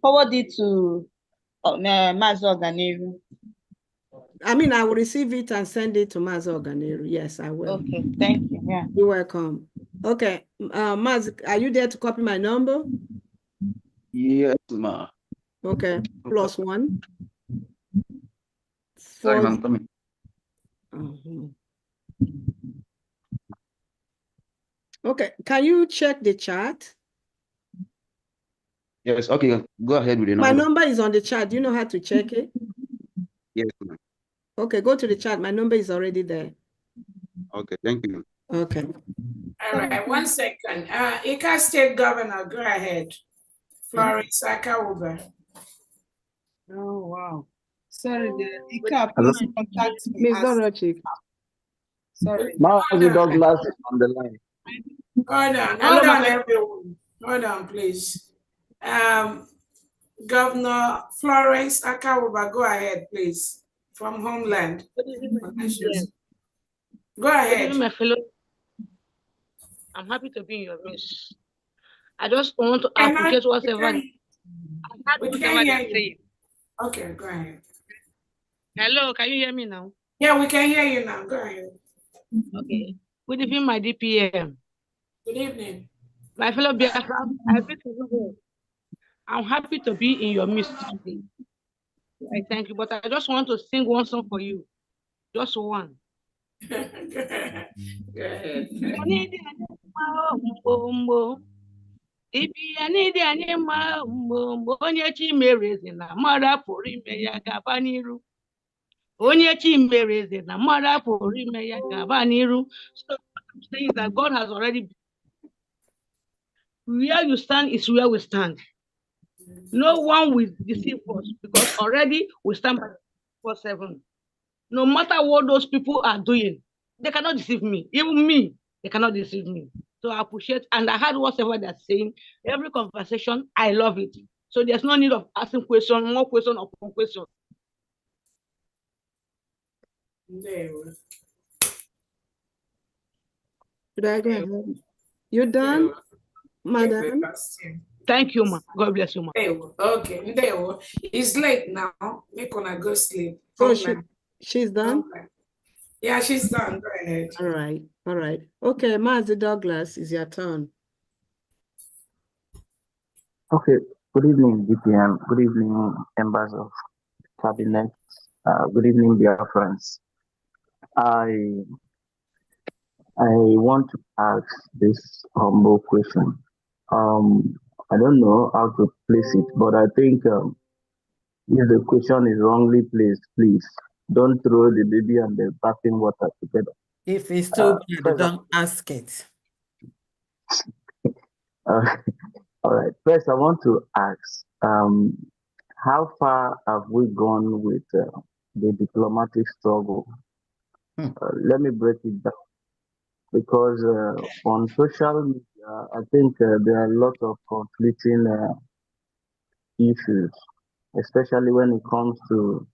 forward it to Mazi Oganiru. I mean, I will receive it and send it to Mazi Oganiru. Yes, I will. Okay, thank you. Yeah. You're welcome. Okay. Mazi, are you there to copy my number? Yes, ma. Okay. +1. Sorry, ma'am, coming. Okay. Can you check the chat? Yes, okay, go ahead with the My number. number is on the chat. Do you know how to check it? Yes, ma'am. Okay, go to the chat. My number is already there. Okay, thank you. Okay. All right, 1 second. Ika State Governor, go ahead. Florence Akawuba. Oh, wow. Sorry, the ICA, please contact me. Ms. Dorochik. Sorry. Mazi Douglas is on the line. Hold on, everyone. Hold on, please. Governor Florence Akawuba, go ahead, please, from Homeland. Go ahead. Good evening, my fellow. I'm happy to be in your midst. I just want to appreciate whatever they're saying. Okay, go ahead. Hello, can you hear me now? Yeah, we can hear you now. Go ahead. Okay. Good evening, my DPM. Good evening. My fellow Biafra, I'm happy to be in your midst today. I thank you, but I just want to sing one song for you. Just one. Go ahead. Onye chi mere eze na mmadụ apụrụ ime ya gaba n'iru. Onye chi mere eze na mmadụ apụrụ ime ya gaba n'iru. So what I'm saying is that God has already, where you stand is where we stand. No one will deceive us because already we stand by 4/7. No matter what those people are doing, they cannot deceive me. Even me, they cannot deceive me. So I appreciate, and I heard whatever they're saying. Every conversation, I love it. So there's no need of asking question, more question upon question. Should I go ahead? You done, madam? Thank you, ma. God bless you, ma. Okay, it's late now. Make una go sleep. So she's done? Yeah, she's done. Go ahead. All right. Okay, Mazi Douglas, it's your turn. Okay, good evening, DPM. Good evening, members of cabinet. Good evening, dear friends. I want to ask this humble question. I don't know how to place it, but I think if the question is wrongly placed, please don't throw the baby and the bathing water together. If it's too bad, don't ask it. Uh, all right. First, I want to ask, how far have we gone with the diplomatic struggle? Let me break it down because on social media, I think there are a lot of conflicting issues, especially when it comes to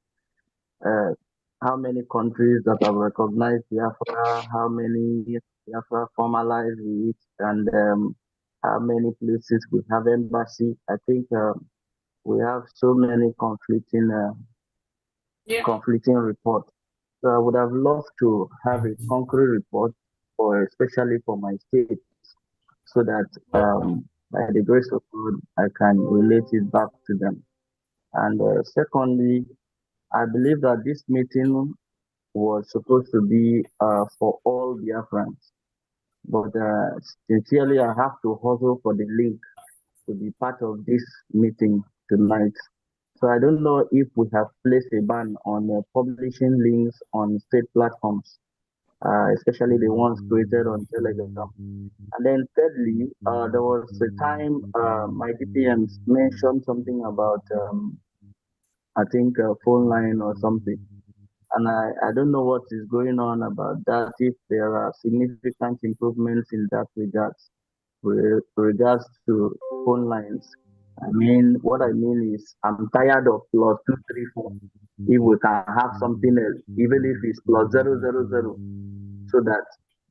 uh, how many countries that have recognized Biafra, how many Biafra formalized it, and how many places we have embassy. I think we have so many conflicting reports. So I would have loved to have a concrete report, for especially for my state, so that by the grace of God, I can relate it back to them. And secondly, I believe that this meeting was supposed to be for all Biafrans. But sincerely, I have to hustle for the link to be part of this meeting tonight. So I don't know if we have placed a ban on publishing links on state platforms, especially the ones created on Telegram. And then thirdly, there was a time my DPMs mentioned something about, I think, phone line or something. And I don't know what is going on about that, if there are significant improvements in that regards to phone lines. I mean, what I mean is I'm tired of plus 234. If we can have something else, even if it's plus 000, so that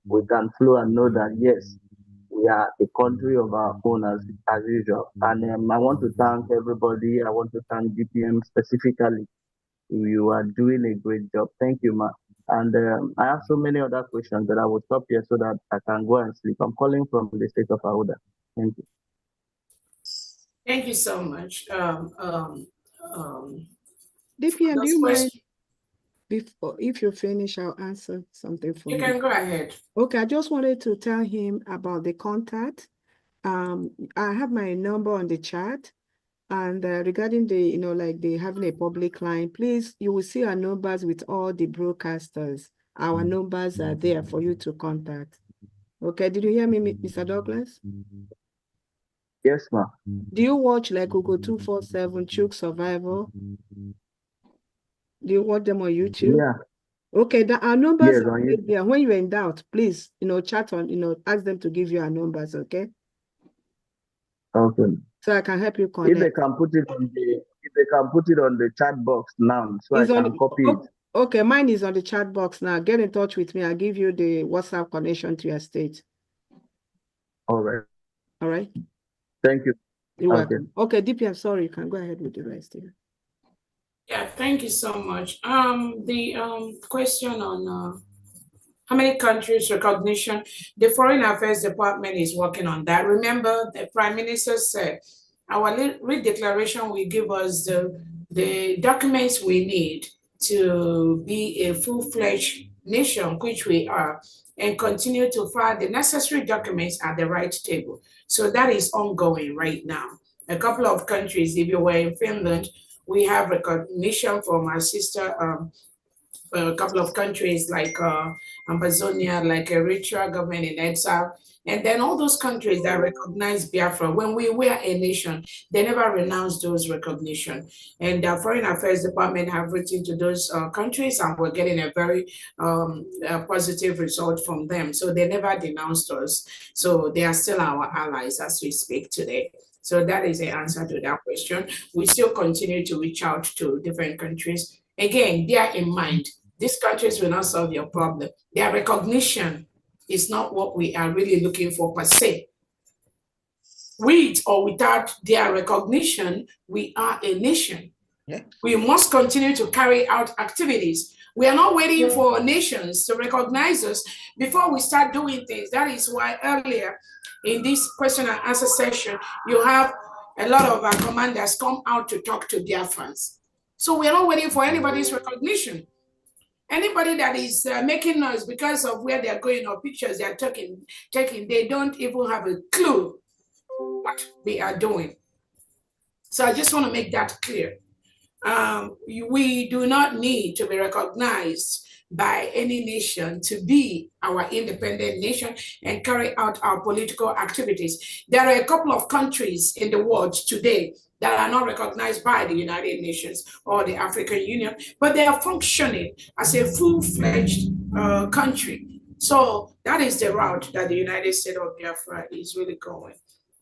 we can flow and know that yes, we are a country of our own as usual. And I want to thank everybody. I want to thank DPM specifically. You are doing a great job. Thank you, ma. And I have so many other questions that I will stop here so that I can go and sleep. I'm calling from the state of Auda. Thank you. Thank you so much. DPM, do you mind question, before, if you finish, I'll answer something for you you. can go ahead. Okay, I just wanted to tell him about the contact. I have my number on the chat. And regarding the, like they having a public line, please, you will see our numbers with all the broadcasters. Our numbers are there for you to contact. Okay, did you hear me, Mr. Douglas? Yes, ma'am. Do you watch like Google 247 Chook Survival? Do you watch them on YouTube? Yeah. Okay, our numbers Yes, are on right YouTube. there. When you're in doubt, please, chat on, ask them to give you our numbers, okay? Okay. So I can help you If connect. they can put it on the chat box now, so It's I on can copy it. Okay, mine is on the chat box now. Get in touch with me. I'll give you the WhatsApp connection to your state. All right. All right. Thank you. You're Okay. welcome. Okay, DP, I'm sorry. You can go ahead with the rest here. Yeah, thank you so much. The question on how many countries recognition, the Foreign Affairs Department is working on that. Remember, the Prime Minister said our redeclaration will give us the documents we need to be a full-fledged nation, which we are, and continue to file the necessary documents at the right table. So that is ongoing right now. A couple of countries, if you were in Finland, we have recognition from our sister a couple of countries like Amazonia, like Eritrea, government in exile. And then all those countries that recognize Biafra, when we were a nation, they never renounced those recognition. And the Foreign Affairs Department have written to those countries, and we're getting a very positive result from them. So they never denounced us. So they are still our allies as we speak today. So that is the answer to that question. We still continue to reach out to different countries. Again, bear in mind, these countries will not solve your problem. Their recognition is not what we are really looking for per se. With or without their recognition, we are a nation. Yeah. We must continue to carry out activities. We are not waiting for nations to recognize us before we start doing things. That is why earlier in this question and answer session, you have a lot of our commanders come out to talk to Biafrans. So we are not waiting for anybody's recognition. Anybody that is making noise because of where they're going or pictures they're taking, they don't even have a clue what they are doing. So I just want to make that clear. We do not need to be recognized by any nation to be our independent nation and carry out our political activities. There are a couple of countries in the world today that are not recognized by the United Nations or the African Union, but they are functioning as a full-fledged country. So that is the route that the United States of Biafra is really going.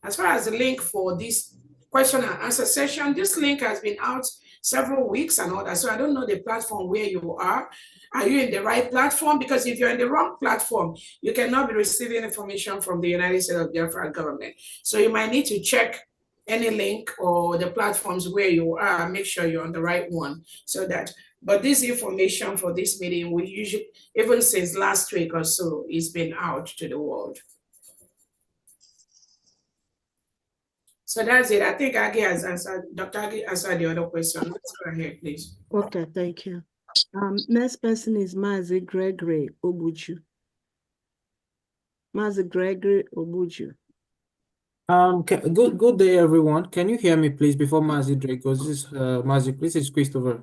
As far as the link for this question and answer session, this link has been out several weeks and all that. So I don't know the platform where you are. Are you in the right platform? Because if you're in the wrong platform, you cannot be receiving information from the United States of Biafra government. So you might need to check any link or the platforms where you are, make sure you're on the right one. So that, but this information for this meeting, we usually, even since last week or so, it's been out to the world. So that's it. I think Aggie has answered, Dr. Aggie answered the other question. Let's go ahead, please. Okay, thank you. Next person is Mazi Gregory Obuju. Mazi Gregory Obuju. Good day, everyone. Can you hear me, please, before Mazi Drake goes? This is Mazi. This is Christopher.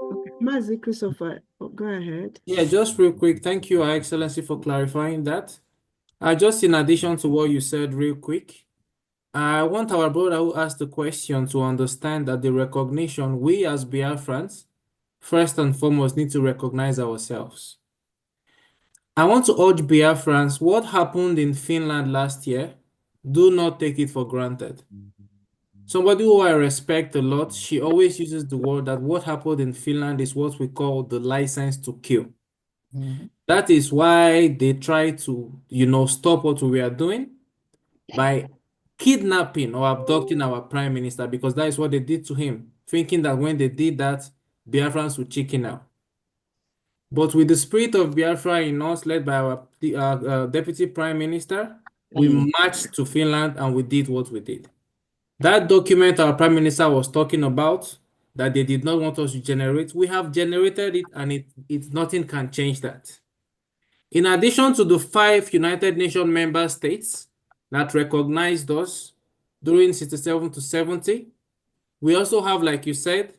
Okay, Mazi Christopher, go ahead. Yeah, just real quick. Thank you, Your Excellency, for clarifying that. Just in addition to what you said, real quick, I want our brother who asked the question to understand that the recognition, we as Biafrans, first and foremost, need to recognize ourselves. I want to urge Biafrans, what happened in Finland last year, do not take it for granted. Somebody who I respect a lot, she always uses the word that what happened in Finland is what we call the license to kill. That is why they try to, stop what we are doing by kidnapping or abducting our prime minister, because that is what they did to him, thinking that when they did that, Biafrans would chicken out. But with the spirit of Biafra in us, led by our deputy prime minister, we marched to Finland and we did what we did. That document our prime minister was talking about, that they did not want us to generate, we have generated it, and nothing can change that. In addition to the 5 United Nations member states that recognized us during 67 to 70, we also have, like you said,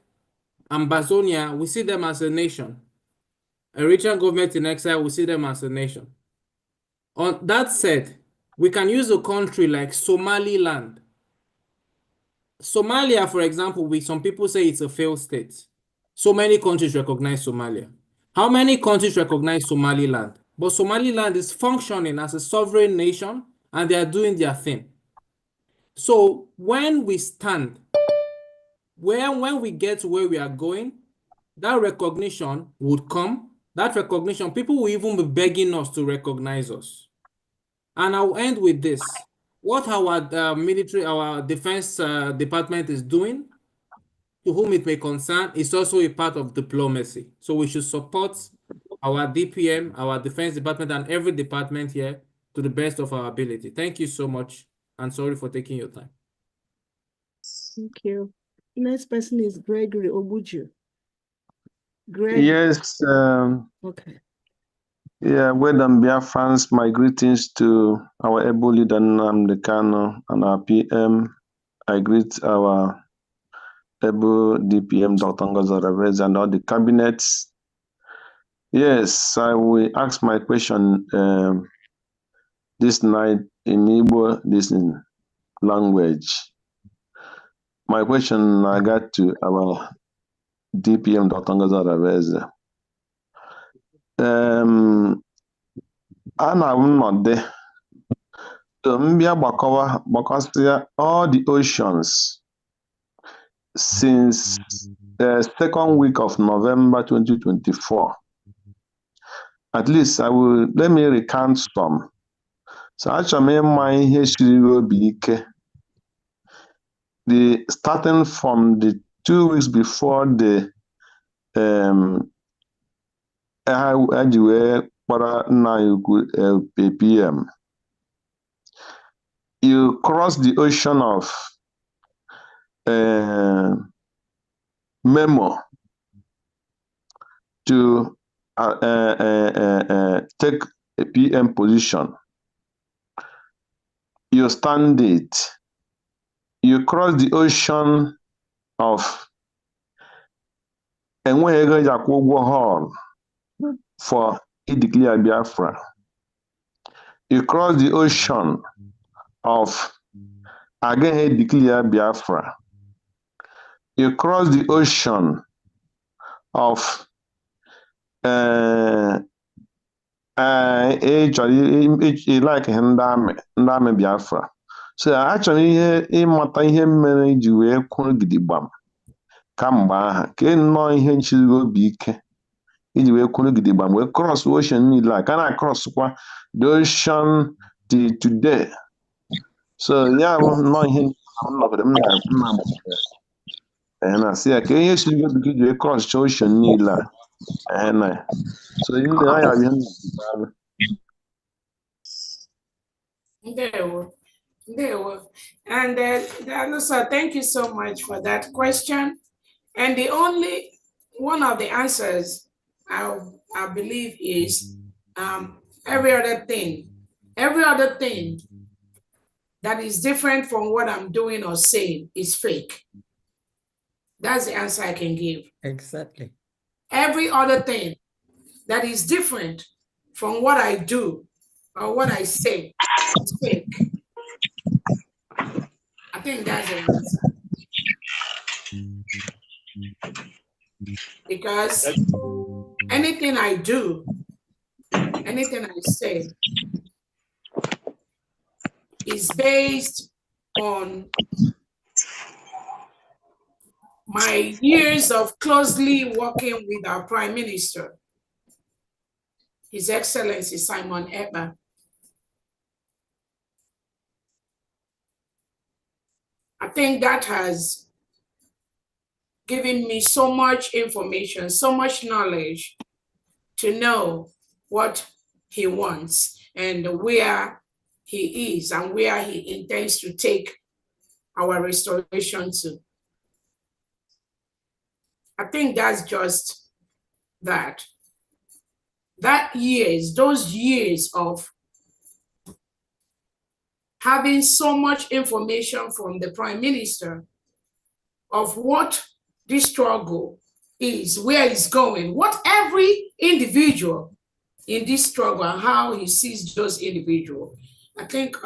Ambazonia, we see them as a nation. Eritrean government in exile, we see them as a nation. On that said, we can use a country like Somaliland. Somalia, for example, some people say it's a failed state. So many countries recognize Somalia. How many countries recognize Somaliland? But Somaliland is functioning as a sovereign nation and they are doing their thing. So when we stand, when we get to where we are going, that recognition would come. That recognition, people will even be begging us to recognize us. And I'll end with this. What our military, our defense department is doing, to whom it may concern, is also a part of diplomacy. So we should support our DPM, our defense department, and every department here to the best of our ability. Thank you so much, and sorry for taking your time. Thank you. Next person is Gregory Obuju. Greg. Yes. Okay. Yeah, well done, Biafrans. My greetings to our able leader, Nnamdi Kanu, and our PM. I greet our able DPM, Dr. Ngozi Oravez, and all the cabinets. Yes, I will ask my question this night in Igbo listening language. My question I got to our DPM, Dr. Ngozi Oravez. Ana m nọdụ mbịa gbakọsịa all the oceans since the second week of November 2024. At least let me recount some. So achọrọ m ịma ihe siri obi ike. Starting from the 2 weeks before the eji wee kpọrọ nna ya ukwu DPM. You cross the ocean of Memo to take a PM position. You stand it. You cross the ocean of enweghị ego eji akwụ ụgwọ hall for it declare Biafra. You cross the ocean of again declare Biafra. You cross the ocean of like ndị amị Biafra. So achọrọ ihe ịmata ihe mere iji wee kwụrụ gidigbam kamgbe aha ka nnọọ ihe nchirigo obi ike iji wee kwụrụ gidigbam wee cross ocean niile a ka na-across-kwa the ocean till today. So ya bụ nnọọ ihe nọgide m na-asị ya ka ihe sirigo obi iji wee cross ocean niile a so you know, I have And Dalusa, thank you so much for that question. And the only one of the answers I believe is every other thing that is different from what I'm doing or saying is fake. That's the answer I can give. Exactly. Every other thing that is different from what I do or what I say is fake. I think that's the answer. Because anything I do, anything I say is based on my years of closely working with our Prime Minister, His Excellency Simon Ekpa. I think that has given me so much information, so much knowledge to know what he wants and where he is and where he intends to take our restoration to. I think that's just that. Those years of having so much information from the Prime Minister of what this struggle is, where it's going, what every individual in this struggle and how he sees those individuals. I think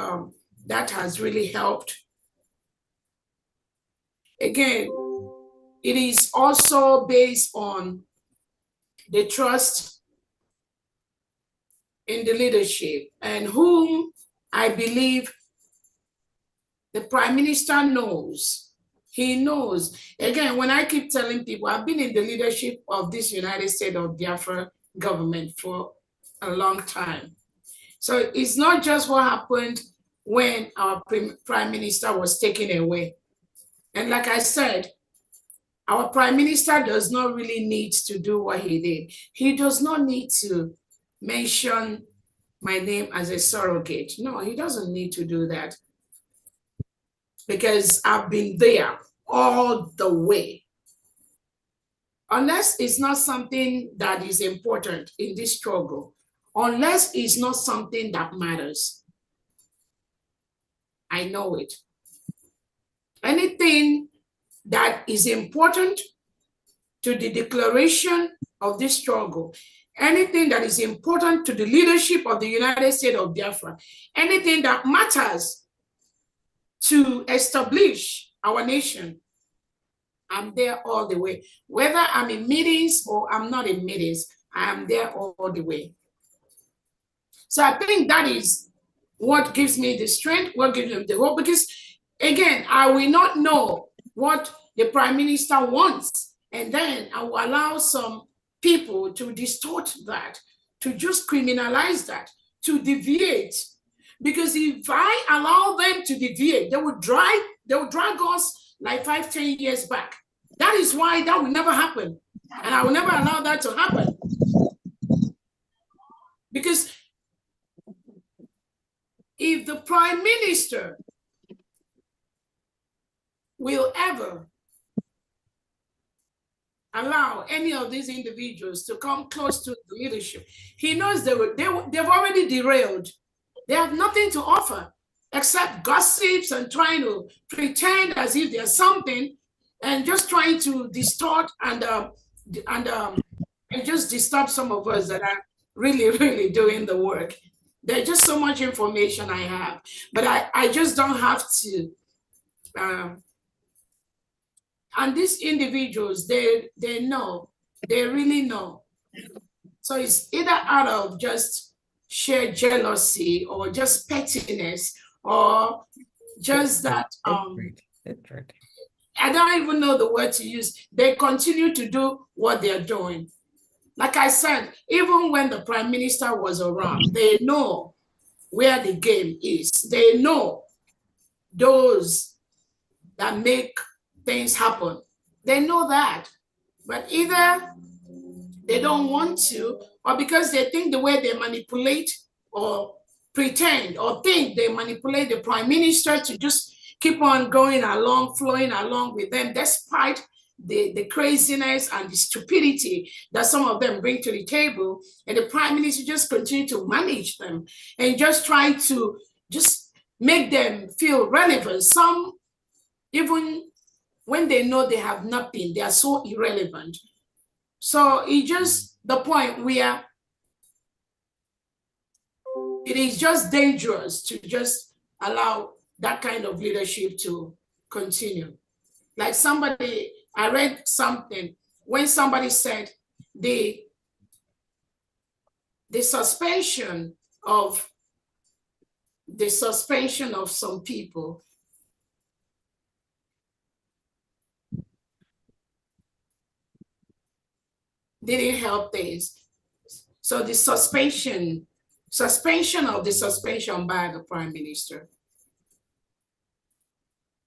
that has really helped. Again, it is also based on the trust in the leadership and whom I believe the Prime Minister knows. He knows. Again, when I keep telling people, I've been in the leadership of this United States of Biafra government for a long time. So it's not just what happened when our Prime Minister was taken away. And like I said, our Prime Minister does not really need to do what he did. He does not need to mention my name as a surrogate. No, he doesn't need to do that because I've been there all the way. Unless it's not something that is important in this struggle, unless it's not something that matters, I know it. Anything that is important to the declaration of this struggle, anything that is important to the leadership of the United States of Biafra, anything that matters to establish our nation, I'm there all the way. Whether I'm in meetings or I'm not in meetings, I am there all the way. So I think that is what gives me the strength, what gives me the hope, because again, I will not know what the Prime Minister wants, and then I will allow some people to distort that, to just criminalize that, to deviate. Because if I allow them to deviate, they will drag us like 5-10 years back. That is why that will never happen. And I will never allow that to happen. Because if the Prime Minister will ever allow any of these individuals to come close to the leadership, he knows they've already derailed. They have nothing to offer except gossips and trying to pretend as if there's something and just trying to distort and just disturb some of us that are really, really doing the work. There's just so much information I have, but I just don't have to. And these individuals, they know, they really know. So it's either out of just sheer jealousy or just pettiness or just that I don't even know the word to use. They continue to do what they're doing. Like I said, even when the prime minister was around, they know where the game is. They know those that make things happen. They know that. But either they don't want to, or because they think the way they manipulate or pretend or think they manipulate the prime minister to just keep on going along, flowing along with them, despite the craziness and the stupidity that some of them bring to the table. And the prime minister just continue to manage them and just try to just make them feel relevant. Some, even when they know they have nothing, they are so irrelevant. So it's just the point where it is just dangerous to just allow that kind of leadership to continue. Like somebody, I read something when somebody said the suspension of some people didn't help things. So the suspension of the suspension by the prime minister.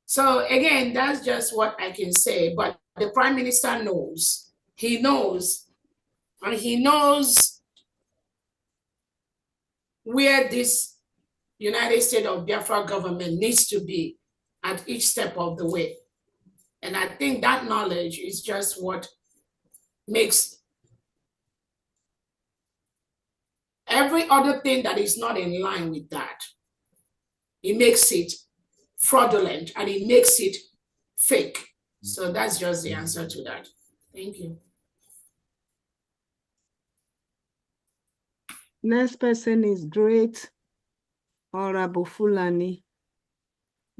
So again, that's just what I can say, but the prime minister knows. He knows, and he knows where this United States of Biafra government needs to be at each step of the way. And I think that knowledge is just what makes every other thing that is not in line with that. It makes it fraudulent and it makes it fake. So that's just the answer to that. Thank you. Next person is Great Honorable Fulani.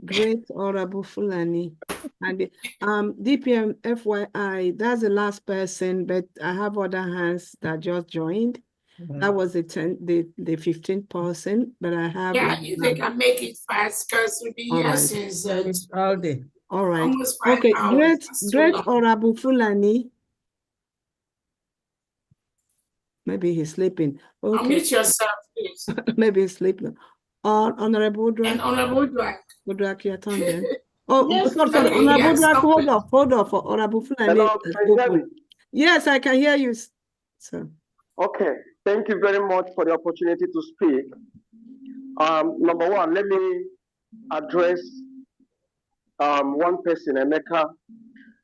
Great Honorable Fulani. And DPM FYI, that's the last person, but I have other hands that just joined. That was the 15th person, but I have. Yeah, if they can make it fast, because we've been here since all day. All right. Almost 5 Okay, hours. Great Honorable Fulani. Maybe he's sleeping. Okay. Unmute yourself, please. Maybe he's sleeping. Honorable Drak. And Honorable Drak. Drak, your turn then. Oh, Yes, sorry. okay, Honorable yes, Drak, okay. hold on for Honorable Fulani. Hello, can you hear me? Yes, I can hear you, sir. Okay, thank you very much for the opportunity to speak. Number one, let me address one person, Emeka.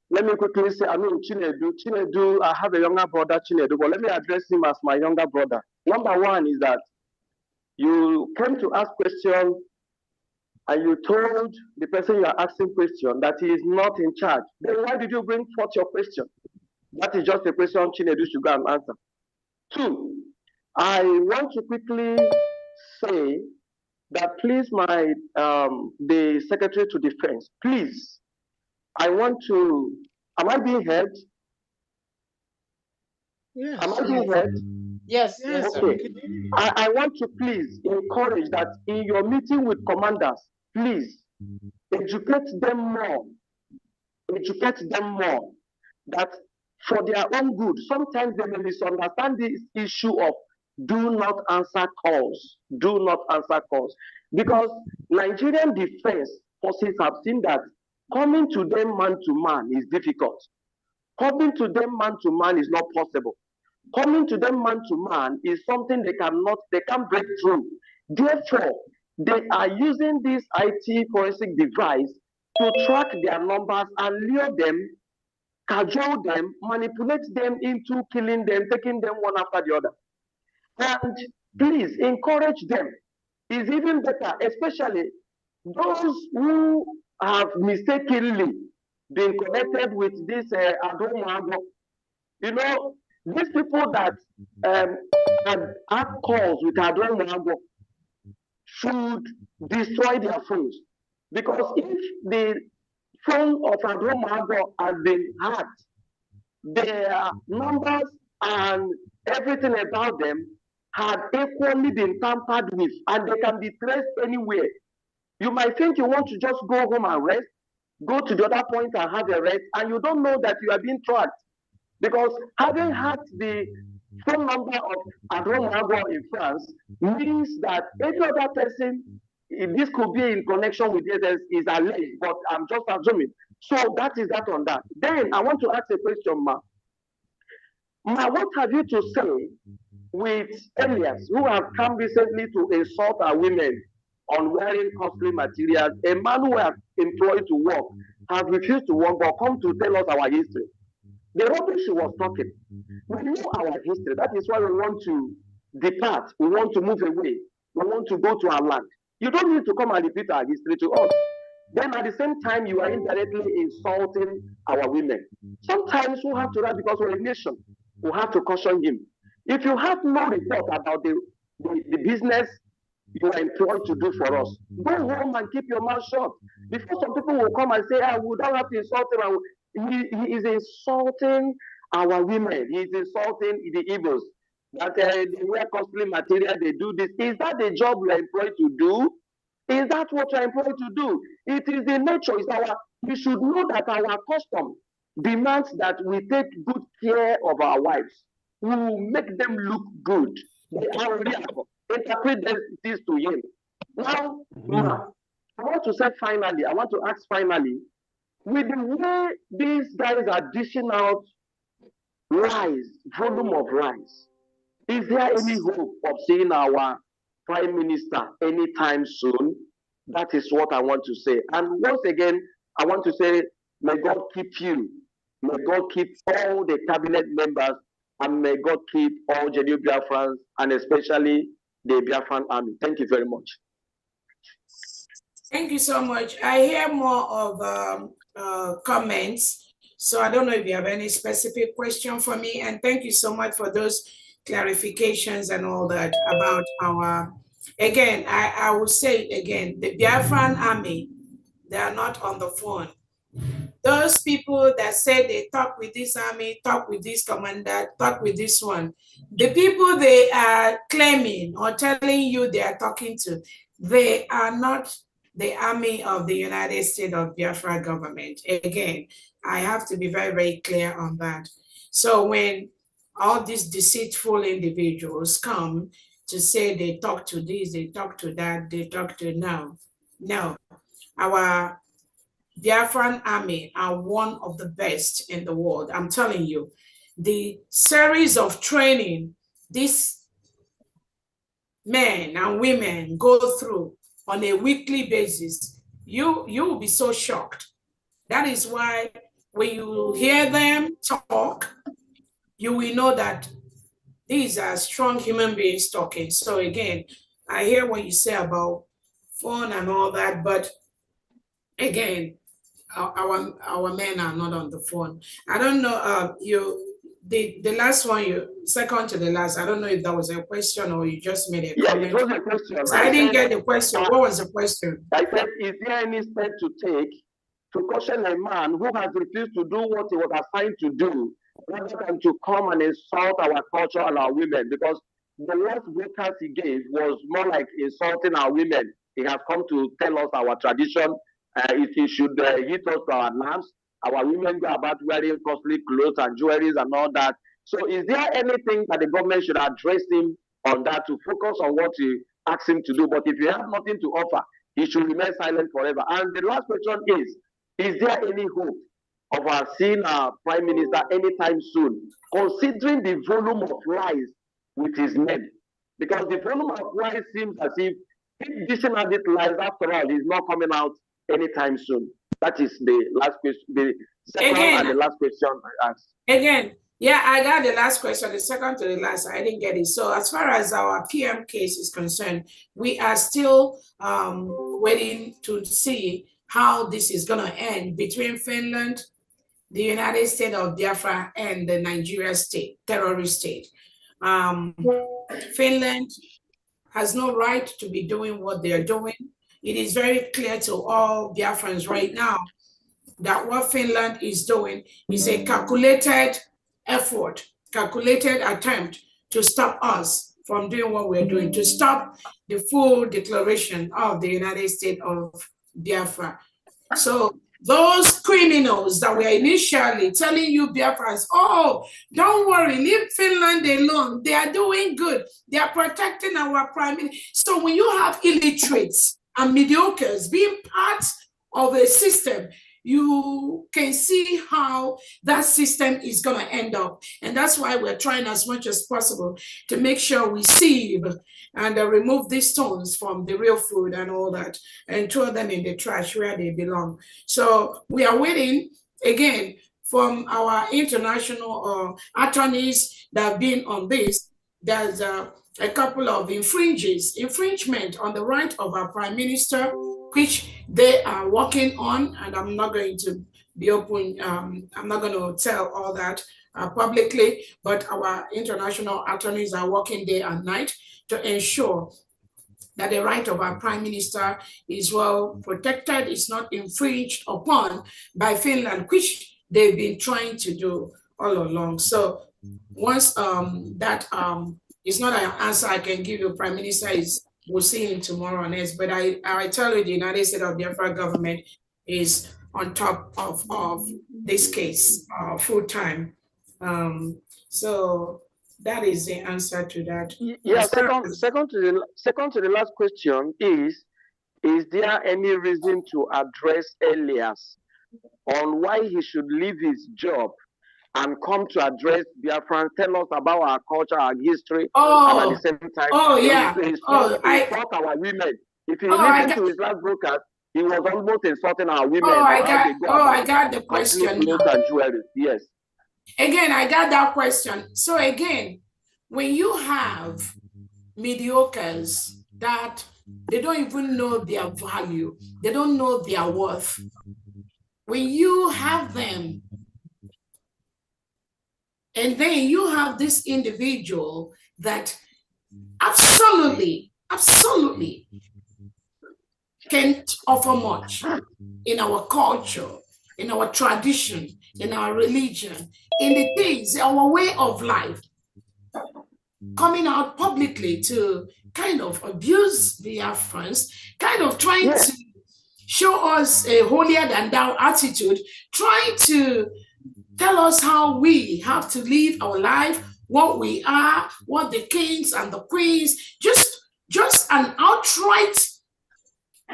Let me quickly say, Chinedu, I have a younger brother, Chinedu, but let me address him as my younger brother. Number one is that you came to ask questions and you told the person you are asking question that he is not in charge. Then why did you bring forth your question? That is just a question Chinedu should go and answer. Two, I want to quickly say that please, the Secretary to Defense, please, I want to, am I being heard? Yes. Am I being heard? Yes, yes. Okay. I want to please encourage that in your meeting with commanders, please educate them more. Educate them more. That for their own good, sometimes they may misunderstand this issue of do not answer calls. Do not answer calls. Because Nigerian defense forces have seen that coming to them man to man is difficult. Coming to them man to man is not possible. Coming to them man to man is something they can't break through. Therefore, they are using this IT forensic device to track their numbers and lure them, cajole them, manipulate them into killing them, taking them one after the other. And please encourage them. It's even better, especially those who have mistakenly been connected with this Adomago. You know, these people that had had calls with Adron Mago should destroy their phones. Because if the phone of Adron Mago has been hacked, their numbers and everything about them had equally been tampered with, and they can be traced anywhere. You might think you want to just go home and rest, go to the other point and have a rest, and you don't know that you are being tracked. Because having hacked the phone number of Adron Mago in France means that any other person, this could be in connection with this, is alleged, but I'm just assuming. So that is that on that. Then I want to ask a question, Ma. Ma, what have you to say with aliens who have come recently to insult our women on wearing costly materials? A man who has employed to work has refused to work but come to tell us our history. The rubbish she was talking, we know our history. That is why we want to depart. We want to move away. We want to go to our land. You don't need to come and repeat our history to us. Then at the same time, you are indirectly insulting our women. Sometimes we have to write because we're a nation. We have to caution him. If you have no report about the business you are employed to do for us, go home and keep your mouth shut. Before some people will come and say, we don't have to insult him. He is insulting our women. He is insulting the Igbos. That they wear costly material, they do this. Is that the job we are employed to do? Is that what you are employed to do? It is the nature. It's our. We should know that our custom demands that we take good care of our wives. We will make them look good. They are real. Interpret this to him. Now, I want to say finally, I want to ask finally, with the way these guys are dishing out lies, volume of lies, is there any hope of seeing our Prime Minister anytime soon? That is what I want to say. And once again, I want to say, may God keep you. May God keep all the cabinet members, and may God keep all genuine Biafrans, and especially the Biafran army. Thank you very much. Thank you so much. I hear more of comments. So I don't know if you have any specific question for me. And thank you so much for those clarifications and all that about our, again, I will say it again, the Biafran army, they are not on the phone. Those people that say they talk with this army, talk with this commander, talk with this one, the people they are claiming or telling you they are talking to, they are not the army of the United States of Biafra government. Again, I have to be very, very clear on that. So when all these deceitful individuals come to say they talk to this, they talk to that, they talk to no. Our Biafran army are one of the best in the world. I'm telling you, the series of training these men and women go through on a weekly basis, you will be so shocked. That is why when you hear them talk, you will know that these are strong human beings talking. So again, I hear what you say about phone and all that, but again, our men are not on the phone. I don't know, the last one, second to the last, I don't know if that was a question or you just made a comment. Yeah, it was a question. So I didn't get the question. What was the question? I said, is there any step to take to caution a man who has refused to do what he was assigned to do, rather than to come and insult our culture and our women? Because the last broadcast he gave was more like insulting our women. He has come to tell us our tradition. If he should hit us to our lamps, our women go about wearing costly clothes and jewelries and all that. So is there anything that the government should address him on that, to focus on what he asked him to do? But if you have nothing to offer, he should remain silent forever. And the last question is there any hope of our seeing our Prime Minister anytime soon, considering the volume of lies with his men? Because the volume of lies seems as if dishing out these lies, after all, is not coming out anytime soon. That is the last question, the second and the last question I asked. Again, yeah, I got the last question, the second to the last, I didn't get it. So as far as our PM case is concerned, we are still waiting to see how this is going to end between Finland, the United States of Biafra, and the Nigeria state, terrorist state. Finland has no right to be doing what they're doing. It is very clear to all Biafrans right now that what Finland is doing is a calculated effort, calculated attempt to stop us from doing what we're doing, to stop the full declaration of the United States of Biafra. So those criminals that were initially telling you Biafrans, oh, don't worry, leave Finland alone. They are doing good. They are protecting our prime minister. So when you have illiterates and mediocres being part of a system, you can see how that system is going to end up. And that's why we're trying as much as possible to make sure we sieve and remove these stones from the real food and all that and throw them in the trash where they belong. So we are waiting again from our international attorneys that have been on this. There's a couple of infringement on the right of our prime minister, which they are working on, and I'm not going to be open, I'm not going to tell all that publicly, but our international attorneys are working day and night to ensure that the right of our prime minister is well protected, is not infringed upon by Finland, which they've been trying to do all along. So once that is not an answer I can give you, Prime Minister we'll see him tomorrow on this, but I tell you, the United States of Biafra government is on top of this case full time. So that is the answer to that. Yeah, second to the last question is there any reason to address Elias on why he should leave his job and come to address Biafran, tell us about our culture, our history, and at the same time, insult our women. If you listen to his last broadcast, he was almost insulting our women. I got the question. Yes. Again, I got that question. So again, when you have mediocres that they don't even know their value, they don't know their worth, when you have them, and then you have this individual that absolutely can't offer much in our culture, in our tradition, in our religion, in the things, our way of life, coming out publicly to kind of abuse the Biafrans, kind of trying to show us a holier than thou attitude, trying to tell us how we have to live our life, what we are, what the kings and the queens, just an outright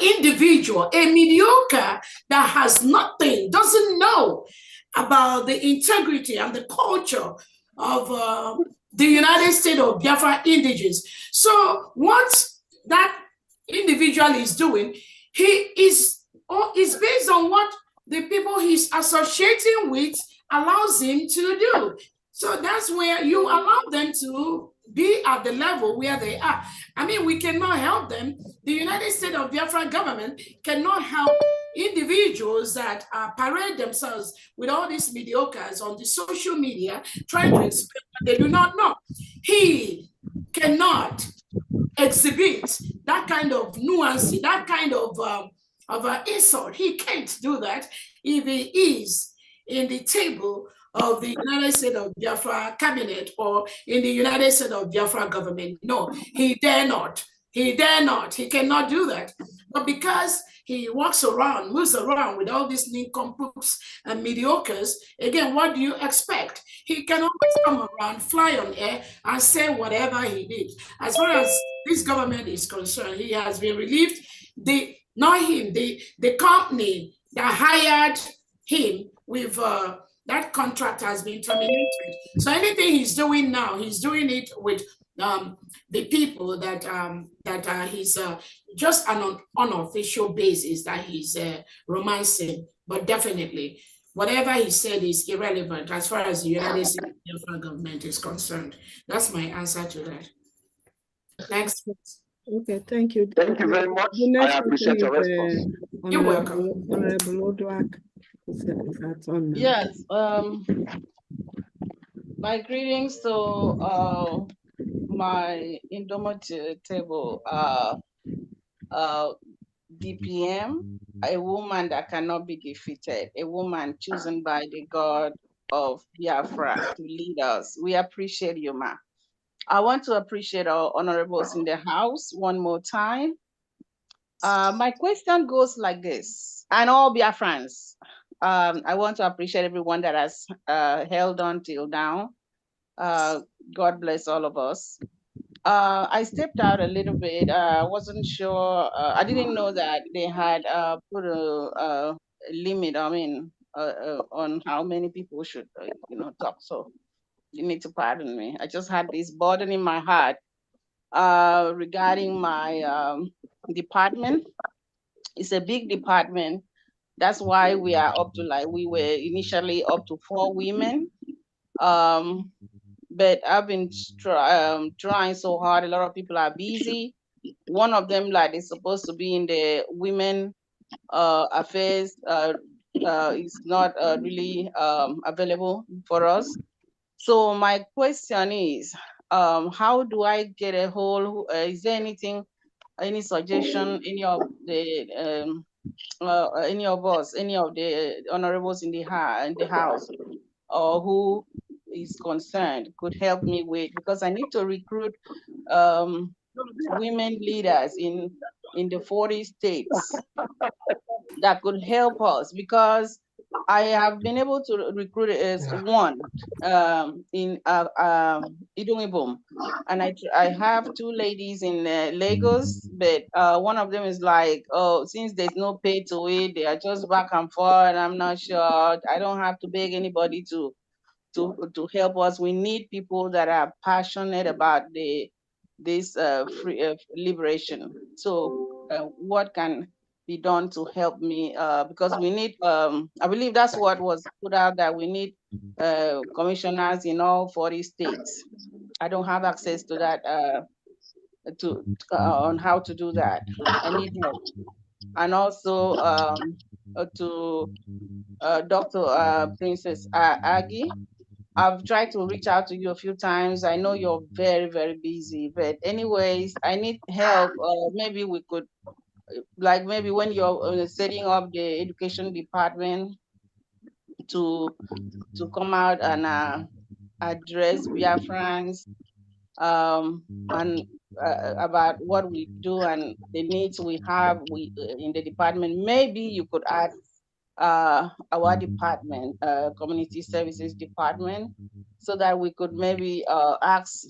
individual, a mediocre that has nothing, doesn't know about the integrity and the culture of the United States of Biafra indigenous. So what that individual is doing, he is based on what the people he's associating with allows him to do. So that's where you allow them to be at the level where they are. I mean, we cannot help them. The United States of Biafra government cannot help individuals that parade themselves with all these mediocres on the social media trying to explain what they do not know. He cannot exhibit that kind of nuance, that kind of insult. He can't do that if he is in the table of the United States of Biafra cabinet or in the United States of Biafra government. No, he dare not. He dare not. He cannot do that. But because he walks around, moves around with all these nincompoops and mediocres, again, what do you expect? He can always come around, fly on air, and say whatever he did. As far as this government is concerned, he has been relieved. Not him, the company that hired him with that contract has been terminated. So anything he's doing now, he's doing it with the people that he's just an unofficial basis that he's romancing. But definitely, whatever he said is irrelevant as far as the United States government is concerned. That's my answer to that. Next. Okay, thank you. Thank you very much. I appreciate your response. You're welcome. Honorable Odwak. Yes. My greetings to my indomitable DPM, a woman that cannot be defeated, a woman chosen by the God of Biafra to lead us. We appreciate you, ma. I want to appreciate our honorables in the house one more time. My question goes like this, and all Biafrans. I want to appreciate everyone that has held on till now. God bless all of us. I stepped out a little bit. I wasn't sure. I didn't know that they had put a limit. I mean, on how many people should, talk. So you need to pardon me. I just had this burden in my heart regarding my department. It's a big department. That's why we are up to we were initially up to 4 women. But I've been trying so hard. A lot of people are busy. One of them is supposed to be in the women affairs is not really available for us. So my question is, how do I get a hold? Is there anything, any suggestion, any of the any of us, any of the honorables in the house, or who is concerned could help me with, because I need to recruit women leaders in the 40 states that could help us, because I have been able to recruit as one in Idumibum, and I have 2 ladies in Lagos, but one of them is like, oh, since there's no pay to it, they are just back and forth, and I'm not sure. I don't have to beg anybody to help us. We need people that are passionate about this free liberation. So what can be done to help me? Because we need, I believe that's what was put out, that we need commissioners in all 40 states. I don't have access to that, on how to do that. I need help. And also to Dr. Princess Aggie, I've tried to reach out to you a few times. I know you're very, very busy, but anyways, I need help. Maybe we could, maybe when you're setting up the education department, to come out and address Biafrans and about what we do and the needs we have in the department. Maybe you could add our department, community services department, so that we could maybe ask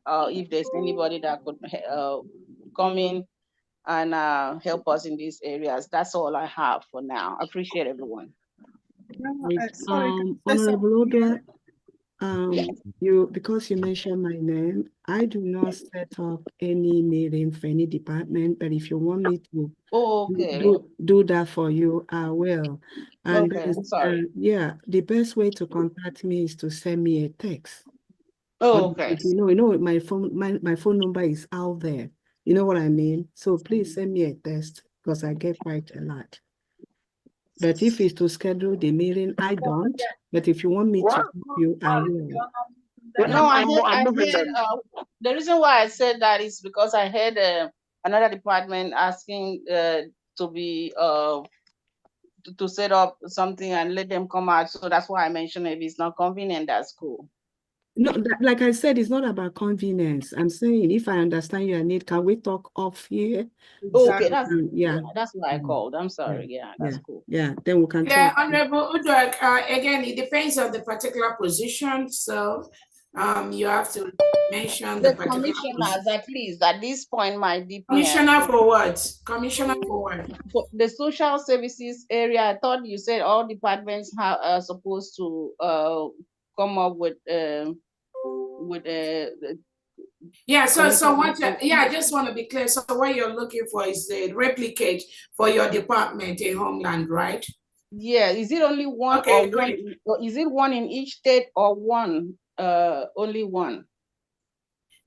if there's anybody that could come in and help us in these areas. That's all I have for now. I appreciate everyone. Honorable Oda, because you mentioned my name, I do not set up any meeting for any department, but if you want me to do that for you, I will. And okay, I'm sorry. Yeah, the best way to contact me is to send me a text. Okay. You know, my phone number is out there. You know what I mean? So please send me a text, because I get quite a lot. But if it's to schedule the meeting, I don't. But if you want me to help you, I will. No, I heard the reason why I said that is because I heard another department asking to be to set up something and let them come out. So that's why I mentioned if it's not convenient, that's cool. No, like I said, it's not about convenience. I'm saying, if I understand your need, can we talk off here? Okay, that's what I called. I'm sorry. Yeah, that's cool. Yeah, then we can Yeah, talk. Honorable Udoak, again, it depends on the particular position. So you have to mention the particular commissioners, at least at this point, my DPM. Commissioner for what? Commissioner for what? For the social services area, I thought you said all departments are supposed to come up with yeah, so what I just want to be clear. So what you're looking for is the replicate for your department in Homeland, right? Yeah, is it only one, okay, or is it one in each state, or one only one?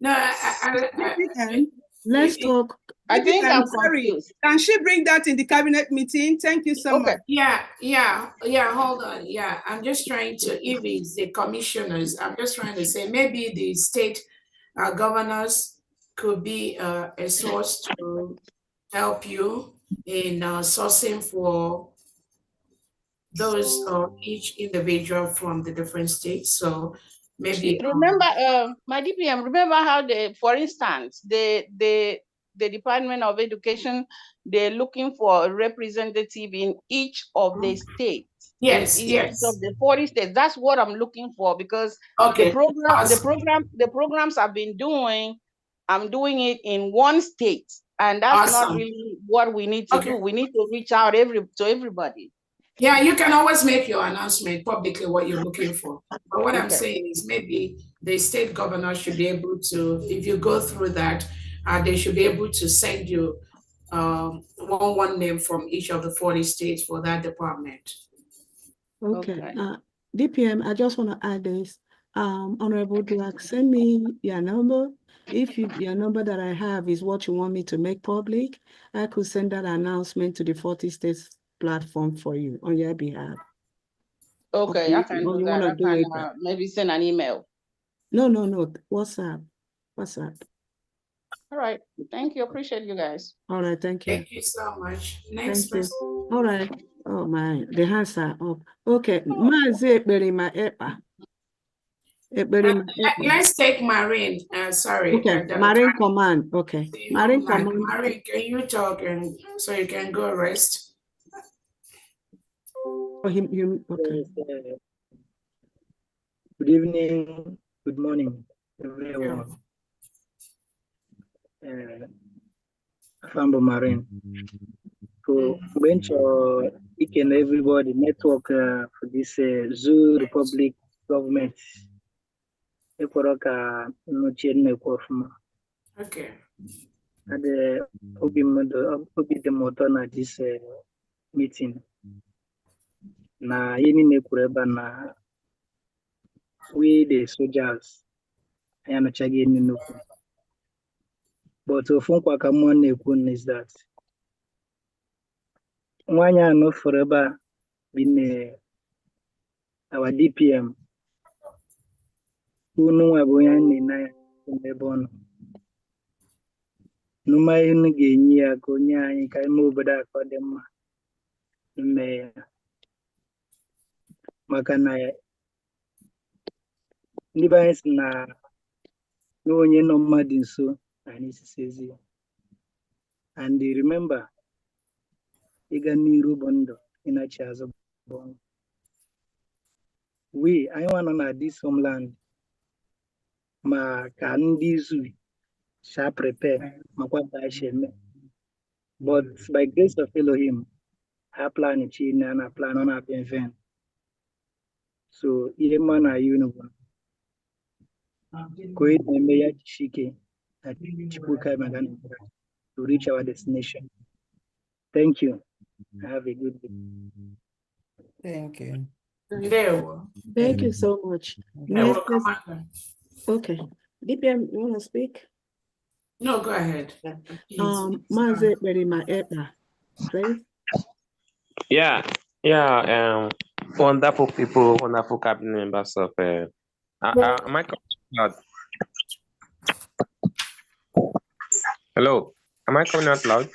No, Let's talk I think I'm sorry. confused. Can she bring that in the cabinet meeting? Thank you so much. Yeah, hold on. Yeah, I'm just trying to, if it's the commissioners, I'm just trying to say maybe the state governors could be a source to help you in sourcing for those each individual from the different states. So maybe Remember, my DPM, remember how for instance, the Department of Education, they're looking for a representative in each of the states. Yes, in each yes. of the 40 states. That's what I'm looking for, because Okay, the programs I've been doing, I'm doing it in one state, and that's not Awesome. really what we need to do. We need to reach out to everybody. Yeah, you can always make your announcement publicly what you're looking for. But what I'm Okay. saying is maybe the state governor should be able to, if you go through that, they should be able to send you one name from each of the 40 states for that department. Okay. DPM, I just want to add this. Honorable Duak, send me your number. If your number that I have is what you want me to make public, I could send that announcement to the 40 states platform for you on your behalf. Okay, I can do that. I can it maybe send an email. No. WhatsApp. All right. Thank you. Appreciate you guys. All right. Thank you. Thank you so much. Next person. All right. Oh my, the hands are up. Okay. Mazi Ekperima Ekpa. Let's take Marine. Sorry. Okay. Marine Command. Okay. Marine Command. Marine, can you talk and so you can go rest? Oh, him. Okay. Yes, good evening, good morning, everyone. Fambo Marine. So, going to each and everybody network for this Zoo Republic government. Okay. And obi the motor na this meeting. Na yini nekureba na we the soldiers. I am a chagi nuku. But often kwa kamone kun is that Mwanya no forever been our DPM. Who know aboya ni na kumebono. Numa yun genya konya ni kay mo bada ko dem me makana ni ba na no nye no madin so ani sisi. And remember igani rubondo ina chazo bon. I want to this homeland ma can this shall prepare but by grace of Elohim I plan it and I plan on up event. So man are you know Koit Meya Chike at Chipuka Magan to reach our destination. Thank you. Have a good day. Thank you. Thank you so much. Next, okay. DPM, you want to speak? No, go ahead. Mazi Ekperima Ekpa, please. Yeah, wonderful people, wonderful cabinet members of. Am I coming out? Hello, am I coming out loud?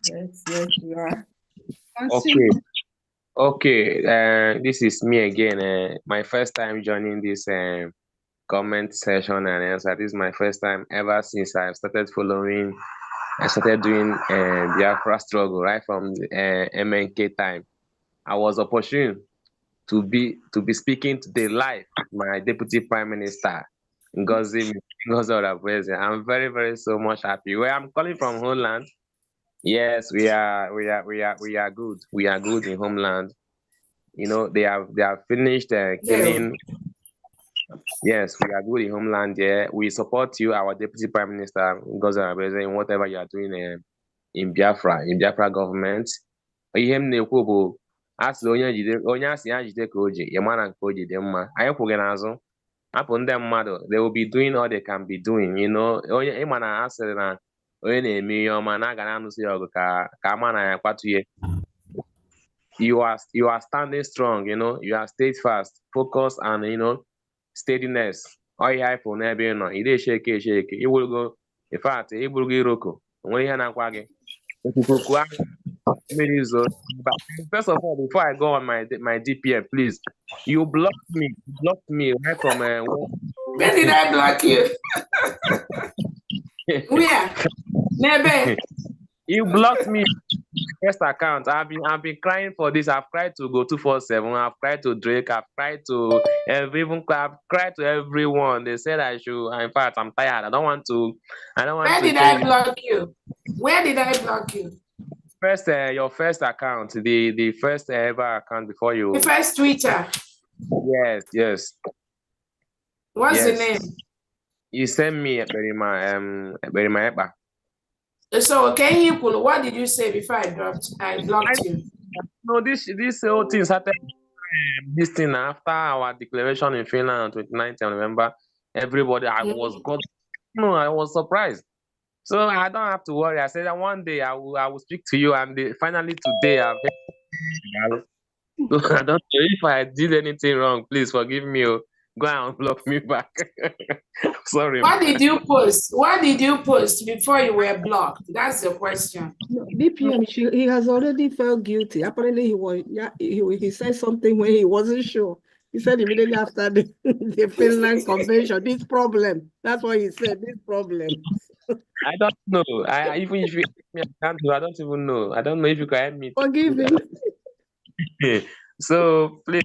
Yes, you are. Okay. This is me again. My first time joining this comment session and answer. This is my first time ever since I started following. I started doing Biafra struggle right from MNK time. I was opportune to be speaking today live with my Deputy Prime Minister, Ngozi Oraveze. I'm very, very so much happy. Where I'm calling from Homeland. Yes, we are good. We are good in Homeland. You know, they have finished killing. Yes, we are good in Homeland. Yeah, we support you, our Deputy Prime Minister, Ngozi Oraveze, in whatever you are doing in Biafra government. Ihe m na-ekwu bụ asị onye asị ya jide ka o ji ya mara nke o ji dị mma. Anyị kwụghị n'azụ hapụ ndị mmadụ, they will be doing all they can be doing. You know, onye ịma na asịrị na onye na-eme ihe ọma na aga na-anụsị ya ọgụ ka ama na ya kwatụye. You are standing strong, you are steadfast, focused, and steadiness. All you have for n'ebe ị nọ, ị na-esheke esheke, iwurugo, in fact, iwurugo iroko, onwere ihe na-akwa gị. Okuku ahụ mmiri zo. First of all, before I go on my DPM, please, you blocked me right from Where did I block you? Where? Nebe. You blocked me. First account. I've been crying for this. I've cried to go 247. I've cried to Drake. I've cried to I've cried to everyone. They said I should. In fact, I'm tired. I don't want to. Where did I block you? Where did I block you? First, your first account, the first ever account before you. The first Twitter. Yes. What's the name? You sent me Berima. So can you pull? What did you say before I blocked you? No, this whole thing started. This thing after our declaration in Finland on 29th of November. Everybody, I was surprised. So I don't have to worry. I said that one day I will speak to you, and finally today I've. So I don't know if I did anything wrong. Please forgive me. Go and block me back. Sorry. What did you post? What did you post before you were blocked? That's the question. No, DPM, he has already felt guilty. Apparently, he said something when he wasn't sure. He said immediately after the Finland Convention, this problem. That's what he said, this problem. I don't know. Even if you I don't even know. I don't know if you can help me. Forgive him. So please,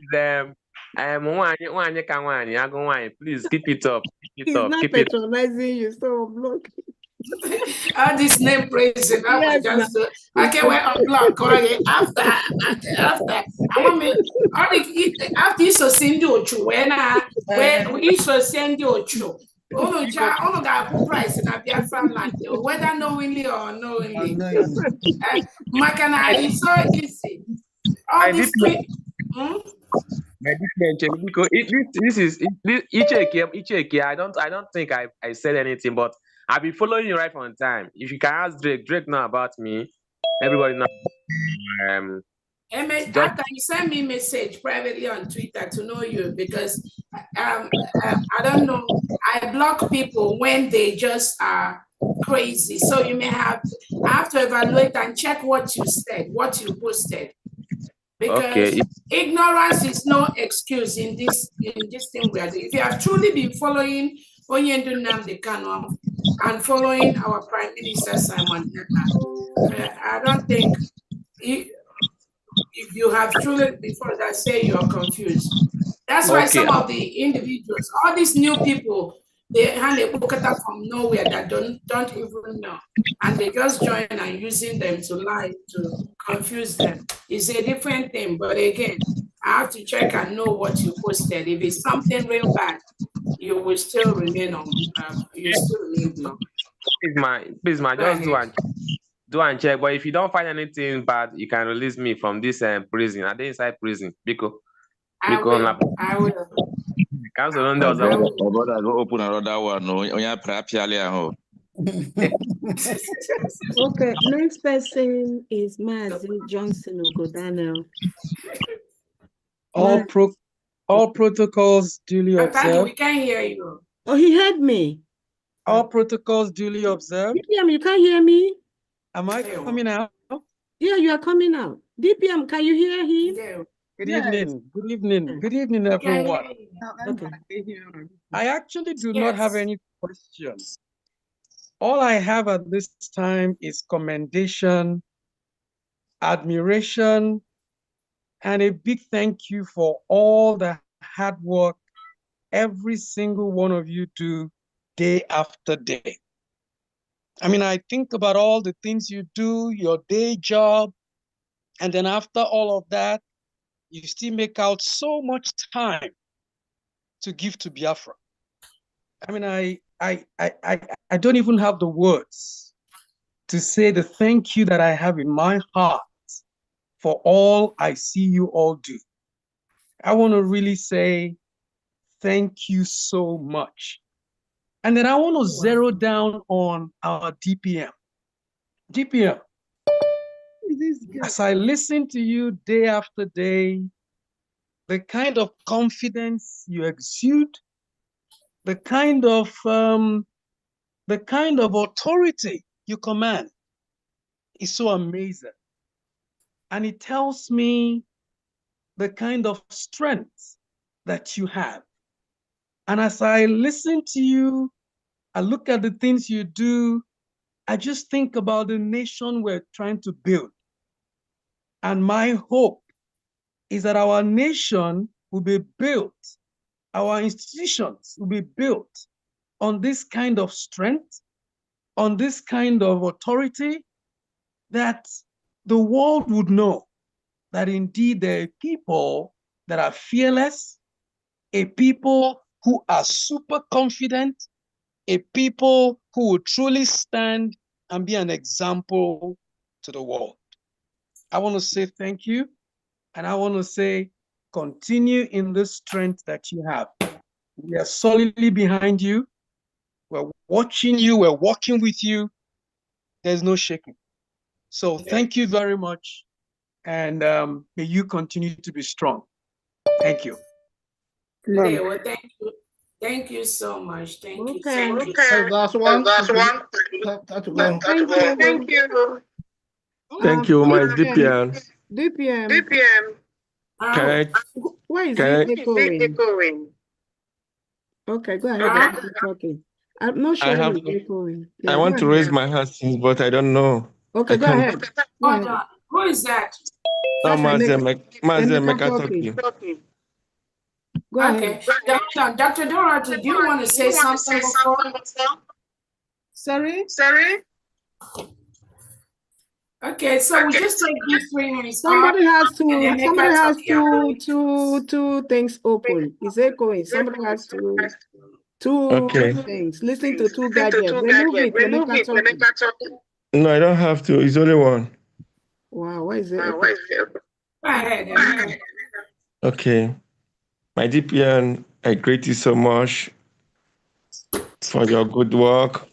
please keep it up. He's not patronizing you, so block. All this name praising, Yes, just okay, well, unblock. After I want me after you so send you when so send you all got price in a Biafra land, whether knowingly or unknowingly. Makana is so easy. All this this is Icheke. I don't think I said anything, but I've been following you right from time. If you can ask Drake know about me, everybody knows. After you send me a message privately on Twitter to know you, because I don't know, I block people when they just are crazy. So you may have to evaluate and check what you said, what you posted. Because ignorance is no excuse in this thing we are doing. If you have truly been following Onyendu Nnamdi Kanu and following our Prime Minister Simon Ekpa, I don't think if you have truly before that, say you're confused. That's why some of the individuals, all these new people, they hand a bukata from nowhere that don't even know, and they just join and using them to lie, to confuse them. It's a different thing, but again, I have to check and know what you posted. If it's something real bad, you will still remain on. You still remain blocked. Please, just do and check. But if you don't find anything bad, you can release me from this prison. Are they inside prison? I will. Council on those. Open another one. Okay, next person is Mazi Johnson Ugodano. All protocols duly observed. We can't hear you. Oh, he heard me. All protocols duly observed. DPM, you can't hear me? Am I coming out? Yeah, you are coming out. DPM, can you hear him? Good evening. Good evening. Good evening, everyone. Okay. I actually do not have any questions. All I have at this time is commendation, admiration, and a big thank you for all the hard work every single one of you do day after day. I mean, I think about all the things you do, your day job, and then after all of that, you still make out so much time to give to Biafra. I mean, I don't even have the words to say the thank you that I have in my heart for all I see you all do. I want to really say thank you so much. And then I want to zero down on our DPM. DPM, as I listen to you day after day, the kind of confidence you exude, the kind of authority you command is so amazing. And it tells me the kind of strength that you have. And as I listen to you, I look at the things you do, I just think about the nation we're trying to build. And my hope is that our nation will be built, our institutions will be built on this kind of strength, on this kind of authority, that the world would know that indeed there are people that are fearless, a people who are super confident, a people who will truly stand and be an example to the world. I want to say thank you, and I want to say continue in the strength that you have. We are solidly behind you. We're watching you. We're working with you. There's no shaking. So thank you very much, and may you continue to be strong. Thank you. Okay, well, thank you. Thank you so much. Thank you. Thank you. That's one. Thank you. Thank you. Thank you, my DPM. DPM. Can Why is I, it echoing? Okay, go ahead. Talking. I'm not sure why it's echoing. I want to raise my hand since, but I don't know. Okay, go ahead. Hold on. Who is that? Emeka talking. Go ahead. Okay. Dr. Dorothy, do you want to say something before? Sorry? Okay, so we just take these 3 minutes. Somebody has two things open. It's echoing. Somebody has two things. Listen to two gadgets. Remove it when Emeka talking. No, I don't have to. It's only one. Wow, why is it? Go ahead. Okay. My DPN, I greet you so much for your good work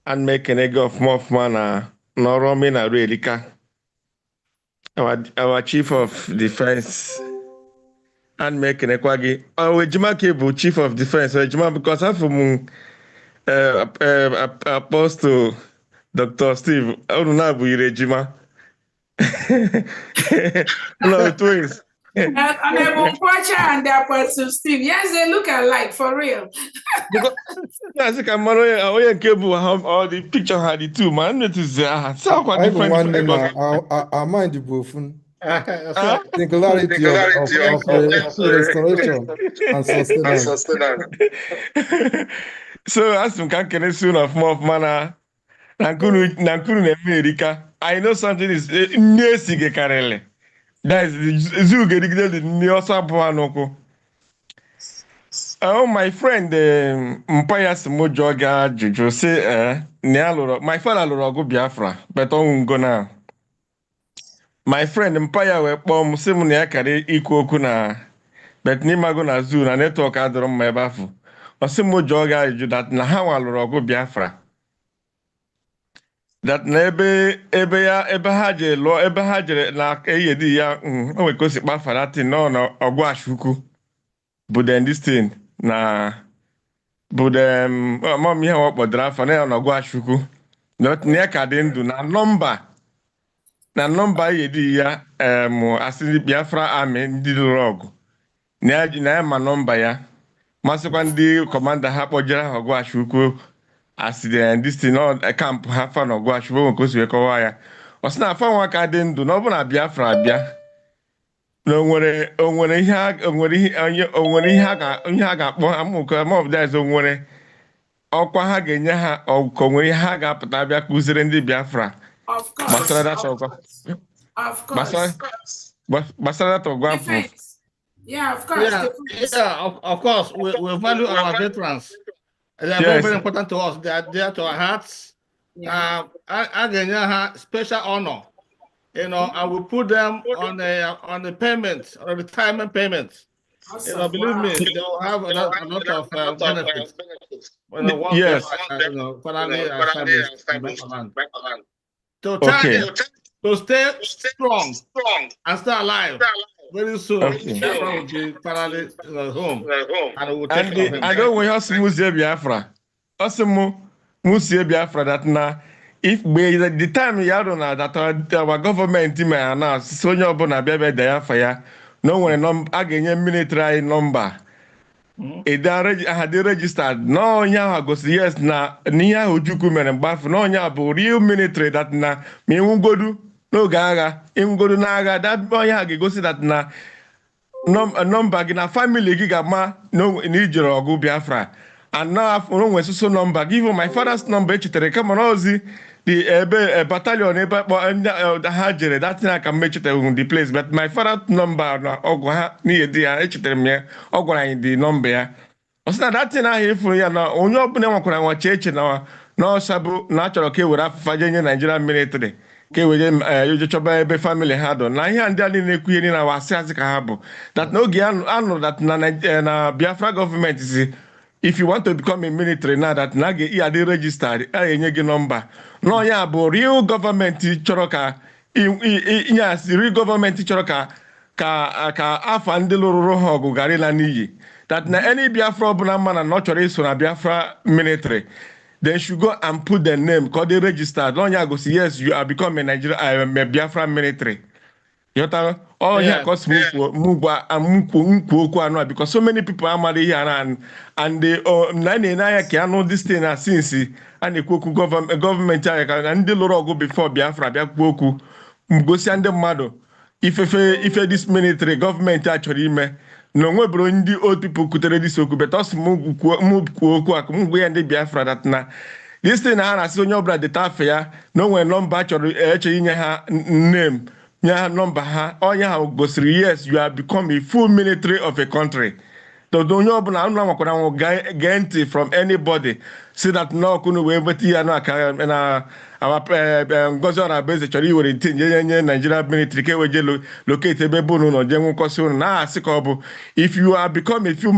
and making a go of more manner. Noromi na Ruelika, our chief of defense, and making a quaggy. Oh, Ejima Kebu, chief of defense, Ejima, because I'm from Apostle Dr. Steve. I don't know about Ejima. No, twins. And that person, Steve. Yes, they look alike, for real. Because I think I'm cable all the picture had the two man. It is so quite different. I mind the buffoon. Singularity of restoration and sustenance. So as some can soon of more of mana. Nankunu America. I know something is near Sigekarele. That is the zoo getting the Niosa Buanoko. Oh, my friend, Mpaya Simojoga Juju say, my father Lorogo Biafra, but on go now. My friend Mpaya were bomb Simonia Kari equal kuna, but Nimago na zoo na network adron my bafu. Or Simojoga Juju that Nahawa Lorogo Biafra. That nebe haje lo ebe haje na eyedi ya o we kosi pa farati no ogwa shuku. But then this thing na but mom here what bodra fa na ogwa shuku. Not near kadindu na number yedi ya asili Biafra army ndi log. Na ma number ya. Masekwa ndi commander ha kpojara ogwa shuku. As this thing on a camp have fun or wash because we call wire. Or snap fun work I didn't do no one Biafra Bia. No when he had when he had more of that zone when or Quahaganya or Conway Haga Patabia Kuzerendi Biafra. Of course. Of course. Basara to Guapo. Yeah, of course. Of course. We value our veterans. They are very, very important to us. They are dear to our hearts. Again, special honor, and we put them on the payments, on the retirement payments. Awesome. Believe me, they will have a lot of benefits. Yes. Finally established back on land. to tell Okay. them to stay strong and stay alive. Very soon, Okay. Biafra will be finally home, and we will take And care of him. I don't want us to Biafra. Also, Musie Biafra that now, if by the time you don't know that our government may announce, so you are baby Biafra, no one again military number. Had registered no nya goes yes na niya ujuku mere mgbafu no nya bụ real military that na ma ịnwụgodu n'oge agha ịnwụgodu n'agha that onye ha ga-egosi that na nọmba gị na family gị ga-ama na ijere ọgụ Biafra and now onwe soso nọmba gị even my father's number echetere kama na ozi the ebe battalion ebe ha jere that thing aka mechetere the place but my father's number na ọgwụ ha n'ihe dị ya echetere m ya ọ gwara anyị the number ya ọ sị na datin ahụ ịfụrụ ya na onye ọbụla nwekwara nwache eche na n'ọsha bụ na a chọrọ ka e were afụfa je nye Nigerian military ka e were chọba ebe family ha dọ na ihe ndị a niile ekwu ihe na wasị asị ka ha bụ that n'oge anụrụ that na Biafra gọọmenti si if you want to become a military now that na ga adị registered a enye gị nọmba na onye a bụ real gọọmenti chọrọ ka inye asị real gọọmenti chọrọ ka afa ndị lụrụrụ ha ọgụ garịla n'iyi that na any Biafra ọbụla mma na ọ chọrọ iso na Biafra military they should go and put their name ka ọ dị registered onye gosi yes you are become a Nigeria a Biafra military yọta ọhịa kọsi mkwu okwu anụ a because so many people amaghị ihe ana and na-enye anya ka anụ this thing na since a na-ekwu okwu gọọmenti anyị ka na ndị lụrụ ọgụ before Biafra bịa kwuo okwu gosia ndị mmadụ ife this military gọọmenti a chọrọ ime na onwebụrụ ndị old people kutere dis okwu but ọsị m kwuo okwu a ka m gwa ya ndị Biafra that na this thing na ha na-asị onye ọbụla deta afa ya na o nwere nọmba chọrọ inye ha name nye ha nọmba ha onye ha gosiri yes you have become a full military of a country todo onye ọbụla anụ nwakwara nwụ gee ntị from anybody si that n'ọkụnụ wee nweta ya n'aka na Ngozi Ọrabeeze chọrọ iwere ntinye nye Nigeria military ka eweje locate ebe bụ ụnụ je nwụkọsị ụnụ na-asị ka ọ bụ if you are become a few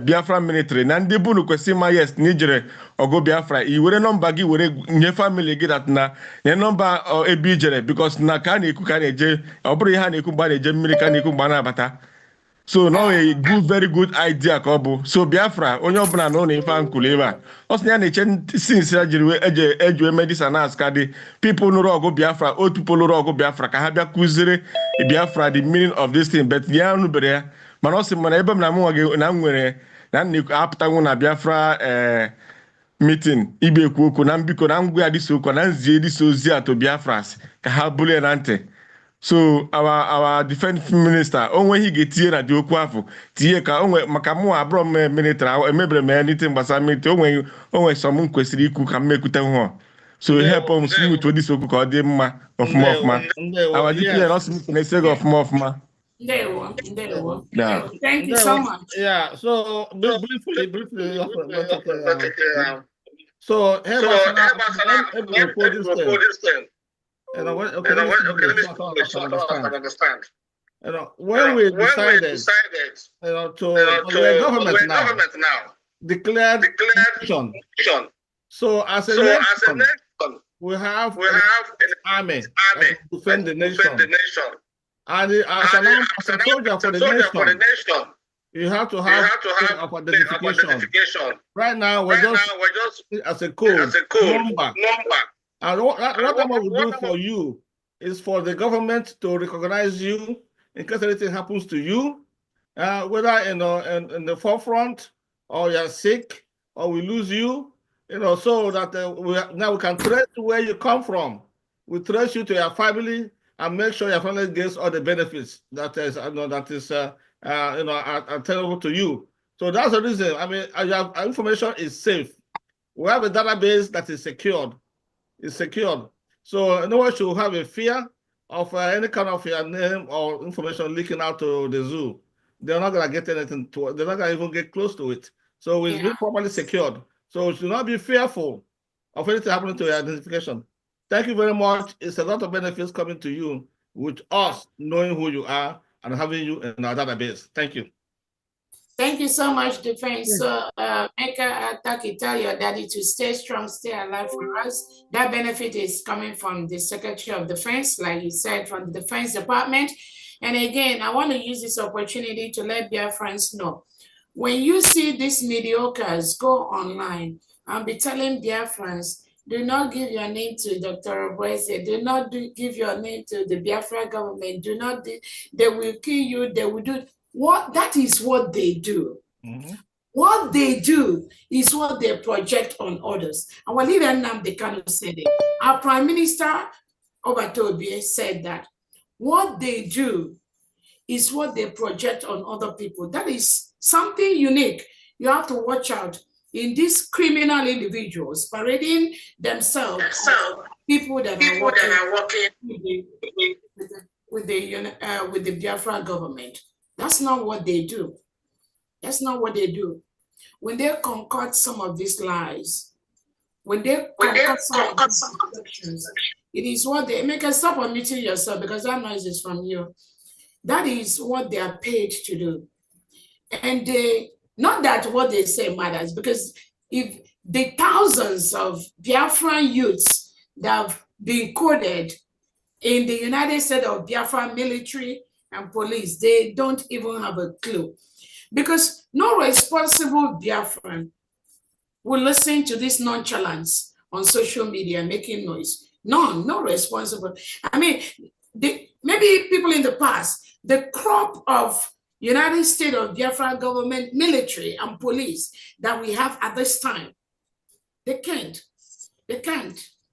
Biafra military na ndị bụ ụnụ kwesịrị ma yes na ijere ọgụ Biafra i were nọmba gị were nye family gị that na nye nọmba ebe ijere because na ka a na-ekwu ka a na-eje ọ bụrụ ihe a na-ekwu mgbe a na-eje mmiri ka a na-ekwu mgbe a na-abata so now a good very good idea ka ọ bụ so Biafra onye ọbụla na ụlọ ife nkụlụ ebe a ọ sị na ya na-eche since ya jiri eju eme dis ka dị people nụrụ ọgụ Biafra old people nụrụ ọgụ Biafra ka ha bịa kụziri Biafra the meaning of this thing but ya nụbere ya mana ọ sị mana ebe m na m nwa gị na m nwere na m na-apụtanwu na Biafra meeting ibe ekwu okwu na mbiko na ngwa ya dịsa okwu na nzie dịsa ozi atọ Biafras ka ha bulie na ntị so our defense minister onweghị ga-etinye na dị okwu afọ tinye ka onwe maka mụ abụrọ m military emebere m ya nite gbasara military onwe sọ m kwesịrị ikwu ka m mekwute hụ so help m smooth odisi okwu ka ọ dị mma ọfụma our DPM ọsị m na-ese gị ọfụma Thank you so much. Yeah, so briefly, so help us propose this thing. You know, okay, understand. You know, when we decided, you know, we're government now, declared nation. So as a nation, we have an army to defend the nation. And as a soldier for the nation, you have to have of identification. Right now, we're just as a code number. And whatever we do for you is for the government to recognize you in case anything happens to you, whether in the forefront or you're sick or we lose you, so that now we can trace where you come from. We trace you to your family and make sure your family gets all the benefits that is available to you. So that's the reason. I mean, your information is safe. We have a database that is secured. It's secured. So no one should have a fear of any kind of your name or information leaking out to the zoo. They're not going to get anything to it. They're not going to even get close to it. So it's been properly secured. So you should not be fearful of anything happening to your identification. Thank you very much. It's a lot of benefits coming to you with us knowing who you are and having you in our database. Thank you. Thank you so much, Defense. So, Eka Ataki, tell your daddy to stay strong, stay alive for us. That benefit is coming from the Secretary of Defense, like you said, from the Defense Department. And again, I want to use this opportunity to let Biafrans know. When you see these mediocres go online and be telling Biafrans, do not give your name to Dr. Obueze, do not give your name to the Biafra government, do not, they will kill you, they will do, what, that is what they do. What they do is what they project on others. And when even Nnamdi Kanu said it, our Prime Minister, Obatobie, said that what they do is what they project on other people. That is something unique. You have to watch out in these criminal individuals parading themselves as people that are working with the Biafra government. That's not what they do. That's not what they do. When they concoct some of these lies, when they concoct some of these deceptions, it is what they make us stop unmuting yourself because that noise is from you. That is what they are paid to do. And not that what they say matters, because if the thousands of Biafran youths that have been coded in the United States of Biafra military and police, they don't even have a clue. Because no responsible Biafran will listen to this nonchalance on social media making noise. No responsible. I mean, maybe people in the past, the crop of United States of Biafra government, military and police that we have at this time, they can't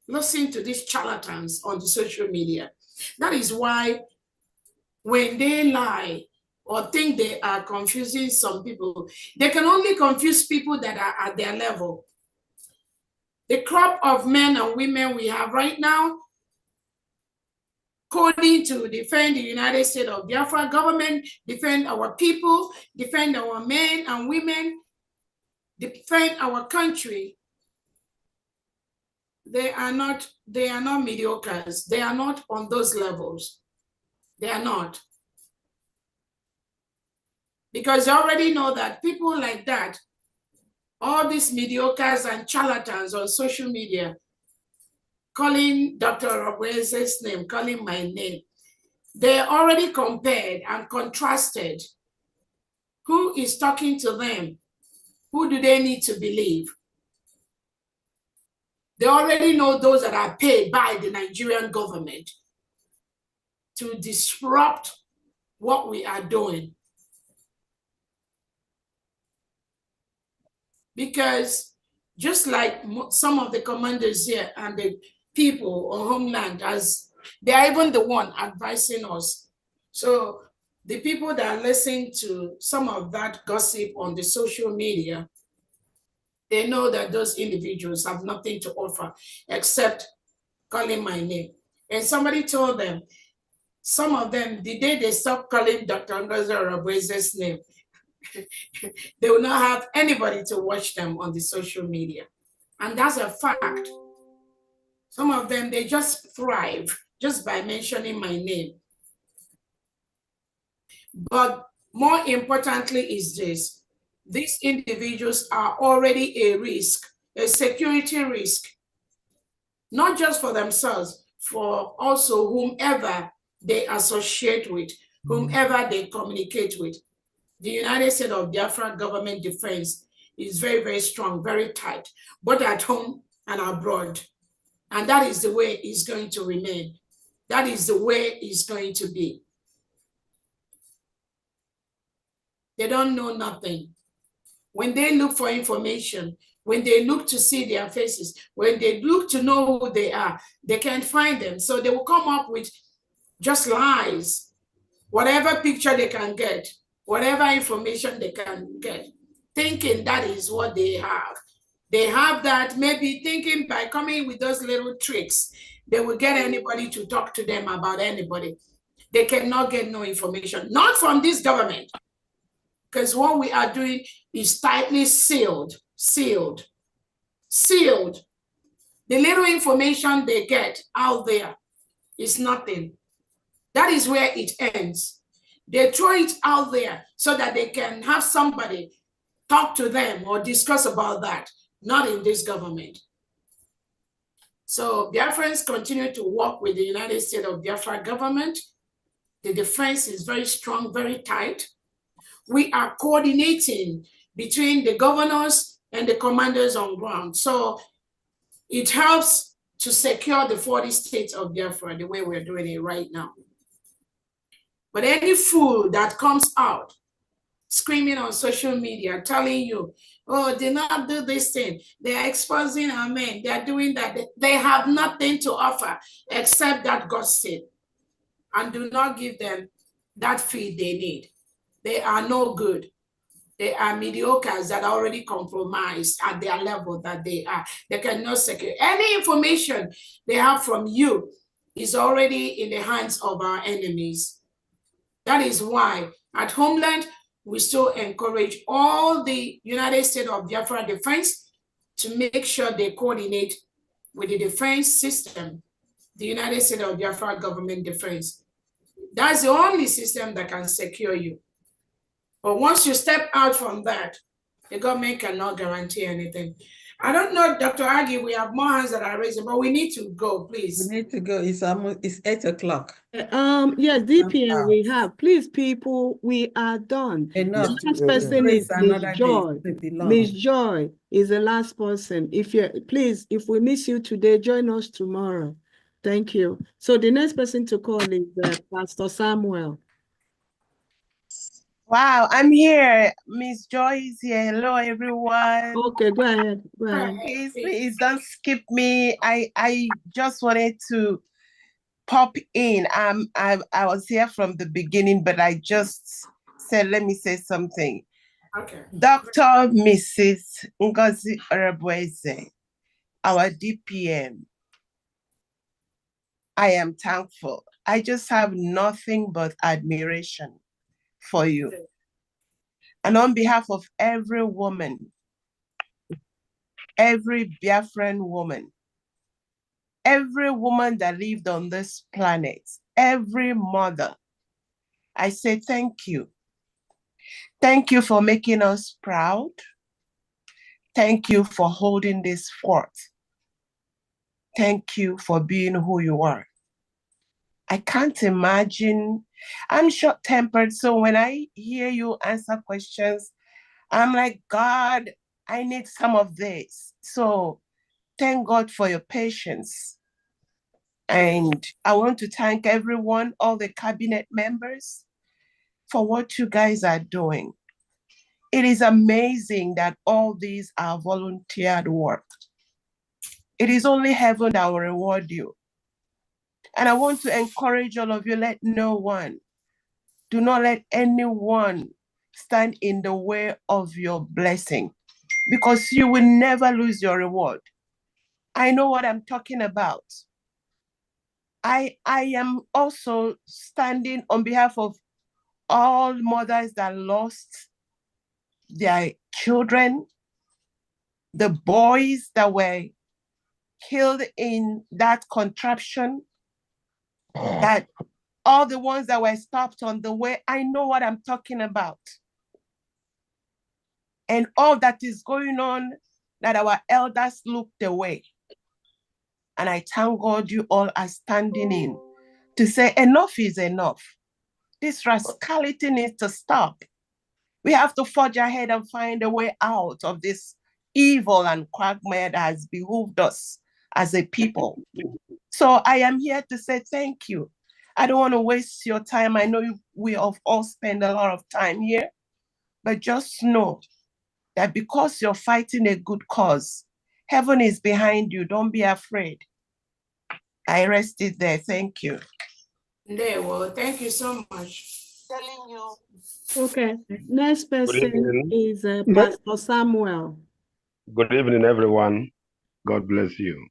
listen to these charlatans on the social media. That is why when they lie or think they are confusing some people, they can only confuse people that are at their level. The crop of men and women we have right now, coding to defend the United States of Biafra government, defend our people, defend our men and women, defend our country. They are not mediocres. They are not on those levels. They are not. Because you already know that people like that, all these mediocres and charlatans on social media, calling Dr. Obueze's name, calling my name, they already compared and contrasted who is talking to them. Who do they need to believe? They already know those that are paid by the Nigerian government to disrupt what we are doing. Because just like some of the commanders here and the people on Homeland, as they are even the one advising us. So the people that listen to some of that gossip on the social media, they know that those individuals have nothing to offer except calling my name. And somebody told them, some of them, the day they stop calling Dr. Ngozi Obueze's name, they will not have anybody to watch them on the social media. And that's a fact. Some of them, they just thrive just by mentioning my name. But more importantly is this: these individuals are already a risk, a security risk, not just for themselves, for also whomever they associate with, whomever they communicate with. The United States of Biafra government defense is very, very strong, very tight, both at home and abroad. And that is the way it's going to remain. That is the way it's going to be. They don't know nothing. When they look for information, when they look to see their faces, when they look to know who they are, they can't find them. So they will come up with just lies, whatever picture they can get, whatever information they can get, thinking that is what they have. They have that, maybe thinking by coming with those little tricks, they will get anybody to talk to them about anybody. They cannot get no information, not from this government, because what we are doing is tightly sealed. The little information they get out there is nothing. That is where it ends. They throw it out there so that they can have somebody talk to them or discuss about that, not in this government. So Biafrans continue to work with the United States of Biafra government. The defense is very strong, very tight. We are coordinating between the governors and the commanders on ground. So it helps to secure the 40 states of Biafra the way we're doing it right now. But any fool that comes out screaming on social media, telling you, oh, they not do this thing, they are exposing our men, they are doing that, they have nothing to offer except that gossip, and do not give them that feed they need. They are no good. They are mediocres that are already compromised at their level that they are. They cannot secure. Any information they have from you is already in the hands of our enemies. That is why at Homeland, we still encourage all the United States of Biafra defense to make sure they coordinate with the defense system, the United States of Biafra government defense. That's the only system that can secure you. But once you step out from that, the government cannot guarantee anything. I don't know, Dr. Agi, we have more hands that are raising, but we need to go, please. We need to go. It's 8 o'clock. Yes, DPM we have. Please, people, we are done. Enough. The last person is Miss Another Joy. day. Miss Joy is the last person. Please, if we miss you today, join us tomorrow. Thank you. So the next person to call is Pastor Samuel. Wow, I'm here. Miss Joy is here. Hello, everyone. Okay, go ahead. Go ahead. Please don't skip me. I just wanted to pop in. I was here from the beginning, but I just said, let me say something. Okay. Dr. Mrs. Ngozi Orebweze, our DPM, I am thankful. I just have nothing but admiration for you. And on behalf of every woman, every Biafran woman, every woman that lived on this planet, every mother, I say thank you. Thank you for making us proud. Thank you for holding this fort. Thank you for being who you are. I can't imagine. I'm short-tempered, so when I hear you answer questions, I'm like, God, I need some of this. So thank God for your patience. And I want to thank everyone, all the cabinet members, for what you guys are doing. It is amazing that all these are volunteered work. It is only heaven that will reward you. And I want to encourage all of you, do not let anyone stand in the way of your blessing, because you will never lose your reward. I know what I'm talking about. I am also standing on behalf of all mothers that lost their children, the boys that were killed in that contraption, that all the ones that were stopped on the way. I know what I'm talking about. And all that is going on, that our elders looked away. And I thank God you all are standing in to say enough is enough. This rascality needs to stop. We have to forge ahead and find a way out of this evil and quagmire that has behooved us as a people. So I am here to say thank you. I don't want to waste your time. I know we have all spent a lot of time here, but just know that because you're fighting a good cause, heaven is behind you. Don't be afraid. I rest it there. Thank you. There, well, thank you so much. Okay, next person evening. is Pastor Samuel. Good evening, everyone. God bless you.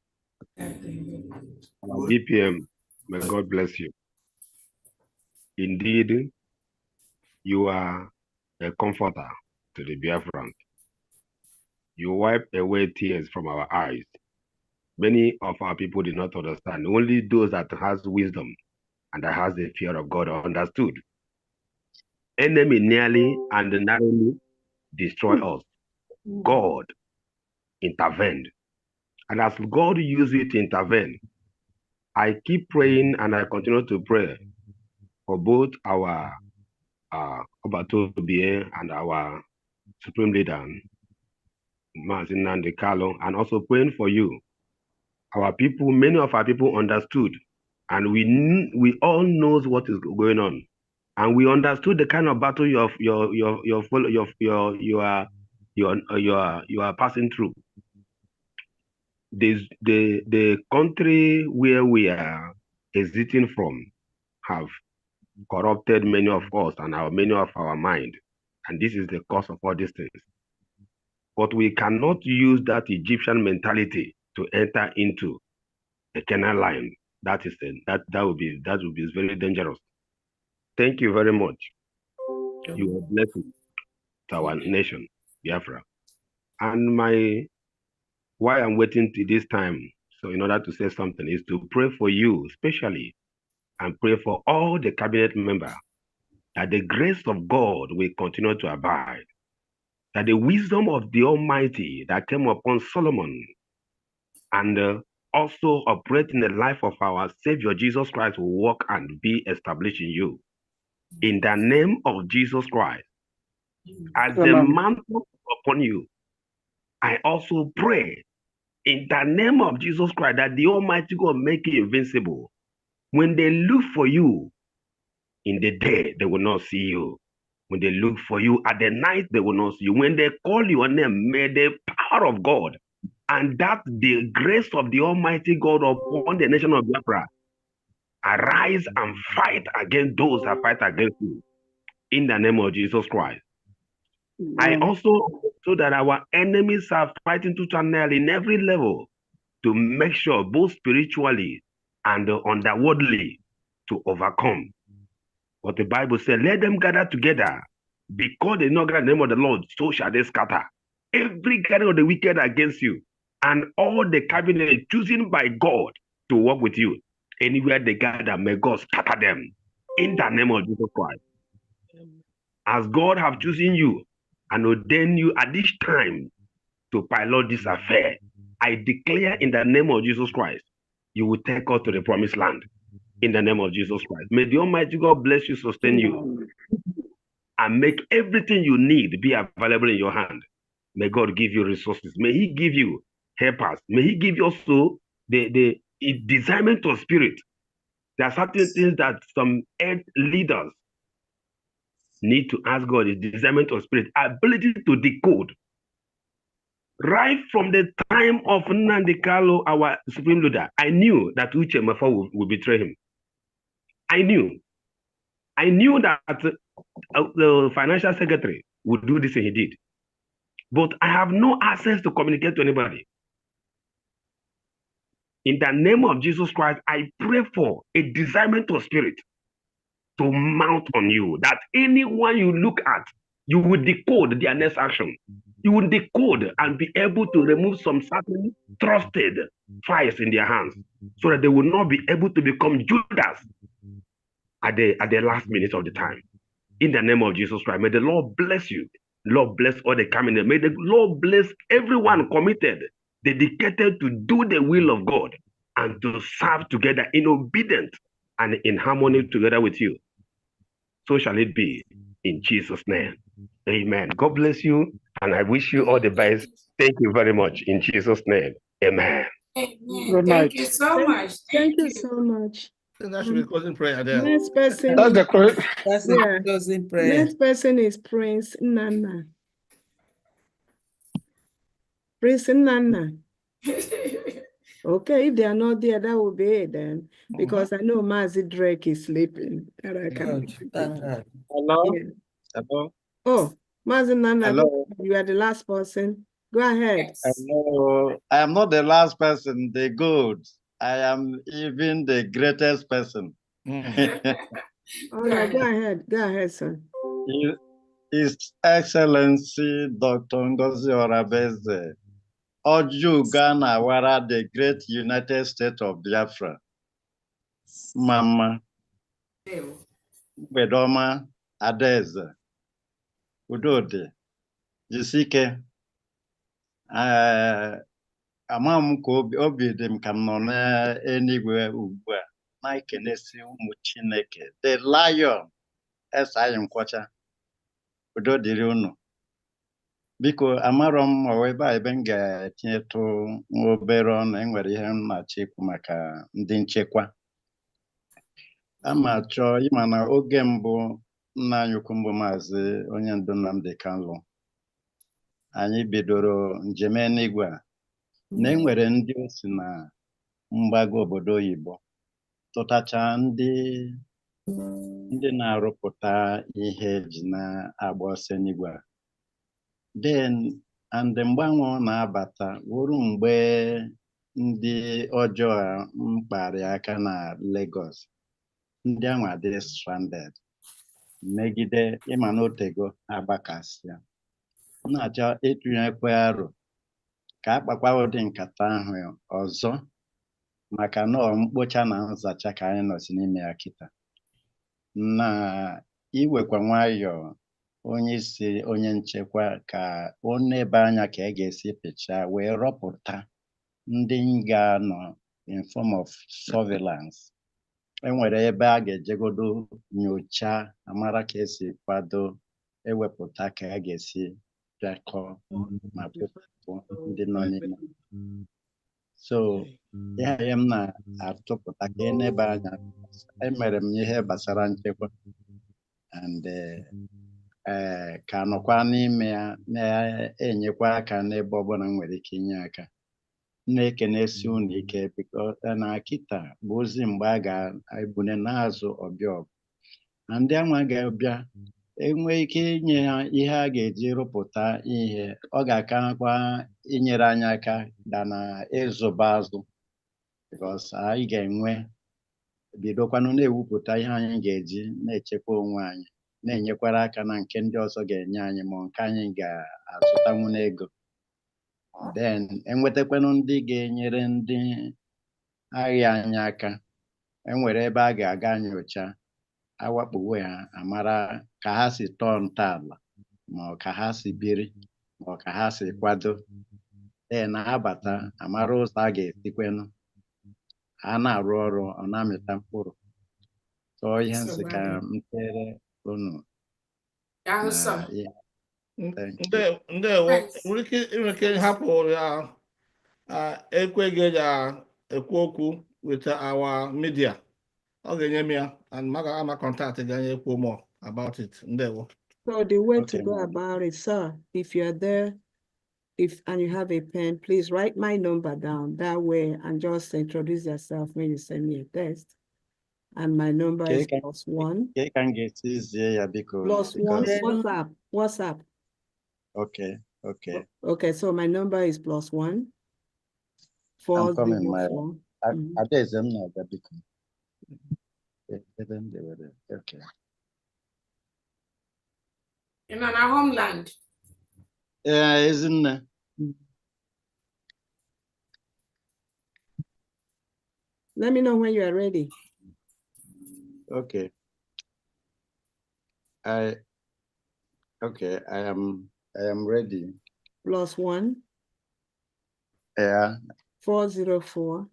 DPM, may God bless you. Indeed, you are a comforter to the Biafrans. You wipe away tears from our eyes. Many of our people did not understand. Only those that has wisdom and that has the fear of God understood. enemy nearly and narrowly destroy us. God intervened. And as God used it to intervene, I keep praying and I continue to pray for both our Obato BA and our Supreme Leader, Mazin Nandi Kalo, and also praying for you. Our people, many of our people understood, and we all knows what is going on, and we understood the kind of battle you are passing through. The country where we are exiting from have corrupted many of us and many of our mind, and this is the cause of all these things. But we cannot use that Egyptian mentality to enter into the Canaan line. That would be very dangerous. Thank you very much. You are blessed to our nation, Biafra. And why I'm waiting till this time, so in order to say something, is to pray for you especially, and pray for all the cabinet members, that the grace of God will continue to abide, that the wisdom of the Almighty that came upon Solomon and also operate in the life of our Savior Jesus Christ will work and be established in you. In the name of Jesus Christ, as the mantle upon you, I also pray in the name of Jesus Christ that the Almighty God make you invincible. When they look for you in the day, they will not see you. When they look for you at the night, they will not see you. When they call your name, may the power of God and that the grace of the Almighty God upon the nation of Biafra arise and fight against those that fight against you. In the name of Jesus Christ. I also so that our enemies are fighting tooth and nail in every level to make sure both spiritually and underworldly to overcome. What the Bible said, let them gather together because they know the name of the Lord, so shall they scatter. Every gathering of the wicked against you and all the cabinet chosen by God to work with you. Anywhere they gather, may God scatter them in the name of Jesus Christ. As God have chosen you and ordained you at this time to pilot this affair, I declare in the name of Jesus Christ, you will take us to the promised land. In the name of Jesus Christ. May the Almighty God bless you, sustain you, and make everything you need be available in your hand. May God give you resources. May He give you helpers. May He give you also the discernment of spirit. There are certain things that some leaders need to ask God, is discernment of spirit, ability to decode. Right from the time of Nnamdi Kanu, our supreme leader, I knew that Uche Mefo would betray him. I knew that the financial secretary would do this, and he did. But I have no access to communicate to anybody. In the name of Jesus Christ, I pray for a discernment of spirit to mount on you, that anyone you look at, you will decode their next action. You will decode and be able to remove some certain trusted fires in their hands so that they will not be able to become Judas at the last minute of the time. In the name of Jesus Christ, may the Lord bless you. Lord bless all the coming. May the Lord bless everyone committed, dedicated to do the will of God and to serve together in obedience and in harmony together with you. So shall it be in Jesus' name. Amen. God bless you, and I wish you all the best. Thank you very much in Jesus' name. Amen. Amen. Thank you so much. Thank you so much. That should be closing prayer there. Next person. That's the closing prayer. Next person is Prince Nana. Prince Nana. Okay, if they are not there, that will be it then. Because I know Mazi Drake is sleeping. And I can. Hello? Yeah. Hello? Oh, Mazi Nana, Hello? you are the last person. Go ahead. Hello. I am not the last person, the good. I am even the greatest person. All right, go ahead. Go ahead, sir. His Excellency Dr. Ngozi Orabeze, Oju Ghana Wara, the great United States of Biafra. Mama, Bedoma, Adaeze, Udode, Jisike, ama m ka obi dị m ka m nọ n'eluigwe ugbu a na-ekenesi ụmụ Chineke, the lion, Esai Nkwọcha, udo dịrị unu. Biko amarọ m ebe a ebe m ga-etinyetụ nwa obere ọnụ, enwere ihe m na-achọ ikwu maka ndị nchekwa. Ama chọọ ịma na oge mbụ nna anyị ukwu mbụ maazị onye ndu Nnamdi Kanu, anyị bidoro njem eluigwe a, na enwere ndị o si na mgbago obodo oyibo tụtacha ndị na-arụpụta ihe eji na-agba ọsọ eluigwe a. Then and mgbanwe na-abata wuru mgbe ndị ọjọọ mkparị aka na Lagos, ndị ahụ adị stranded megide ịma n'otego agbakasịa. M na-achọ ịtụnyekwe aro ka akpakwa ụdị nkata ahụ ọzọ, maka na mkpocha na nzacha ka anyị nọsi n'ime ya kịta, na iwekwa nwayọọ onye isi onye nchekwa ka ọ nebe anya ka ga-esi pịchaa wee rọpụta ndị ga-anọ in form of surveillance. Enwere ebe a ga-ejegodo nyocha amara ka esi kwado ewepụta ka a ga-esi bịakọ ma kpụpụ ndị nọ n'ime. So ya m na-atụpụta ka enebe anya. Emere m ihe gbasara nchekwa and ka nọkwa n'ime ya na-enyekwa aka n'ebe ọbụla m nwere ike inye aka. Na-ekenesi unu ike biko na kịta bụ ozi mgbe a ga-ebune n'azụ ọbịa ọgụ, na ndị anwa ga-abịa enwe ike inye ha ihe a ga-eji rụpụta ihe, ọ ga-akakwa inyere anyị aka da na ịzụba azụ, because anyị ga-enwe bidokwanụ na-ewupụta ihe anyị ga-eji na-echekwa onwe anyị, na-enyekwara aka na nke ndị ọzọ ga-enye anyị ma nke anyị ga-azụtanwu n'ego. Then enwetakwanụ ndị ga-enyere ndị agha anyị aka. Enwere ebe a ga-aga nyocha, awakpuwe ha, amara ka ha si tọọ ntọala, ma ọ ka ha si biri, ma ọ ka ha si kwado. Na-abata amara ụzọ a ga-esikwenụ ha na-arụ ọrụ ọ na-amịta mkpụrụ. Tọọ ihe nsị ka m tere unu. Ndewo, nwere ike hapụ ya ekweghị ya ekwu okwu with our media. Ọ ga-enye m ya and ma contact ga-enye ekwu more about it. Ndewo. So the way to go about it, sir, if you're there, and you have a pen, please write my number down that way and just introduce yourself when you send me a text. And my number is +1. +1 WhatsApp. Okay. Okay, so my number is +1 404. Okay. In our homeland. Isn't it? Let me know when you are ready. Okay. I am ready. +1. Yeah. 404.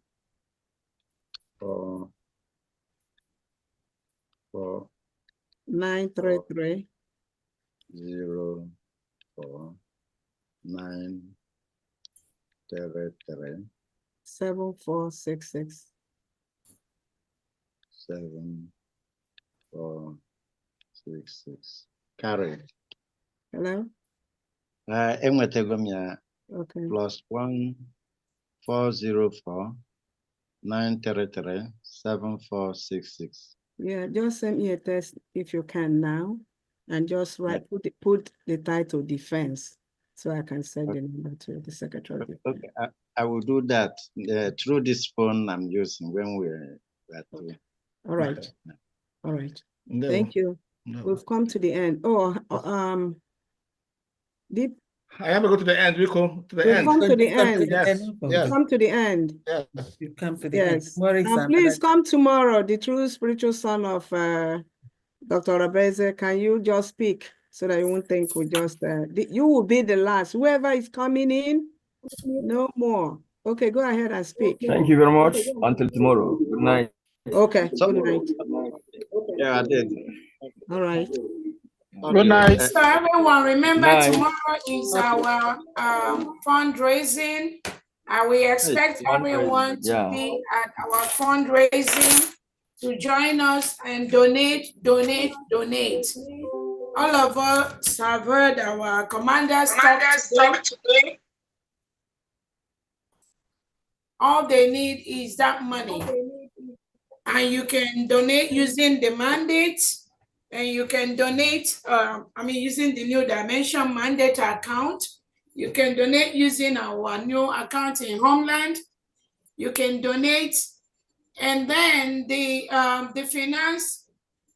933. 04933 7466. 7466. Carry. Hello? Enwetego m ya. Okay. +1 404 933 7466. Yeah, just send me a text if you can now, and just write put the title defense, so I can send the number to the secretary. Okay, I will do that through this phone I'm using when we're okay. All right. All right. No. Thank you. No. We've come to the end. I have to go to the end. We come to the end. Come to the end. Yes. Yes. Come to the end. Yes. You come to the end. And please come tomorrow. The true spiritual son of Dr. Rabeze, can you just speak so that you won't think we just, you will be the last. Whoever is coming in, no more. Okay, go ahead and speak. Thank you very much. Until tomorrow. Good night. Okay, good night. Yeah, I did. All right. Good night. So everyone, remember Night. tomorrow is our fundraising. And we expect everyone to be at our fundraising to join us and donate. All of us have heard our commanders talk today. All they need is that money. And you can donate using the mandate, and you can donate, using the New Dimension mandate account. You can donate using our new account in Homeland. You can donate, and then the finance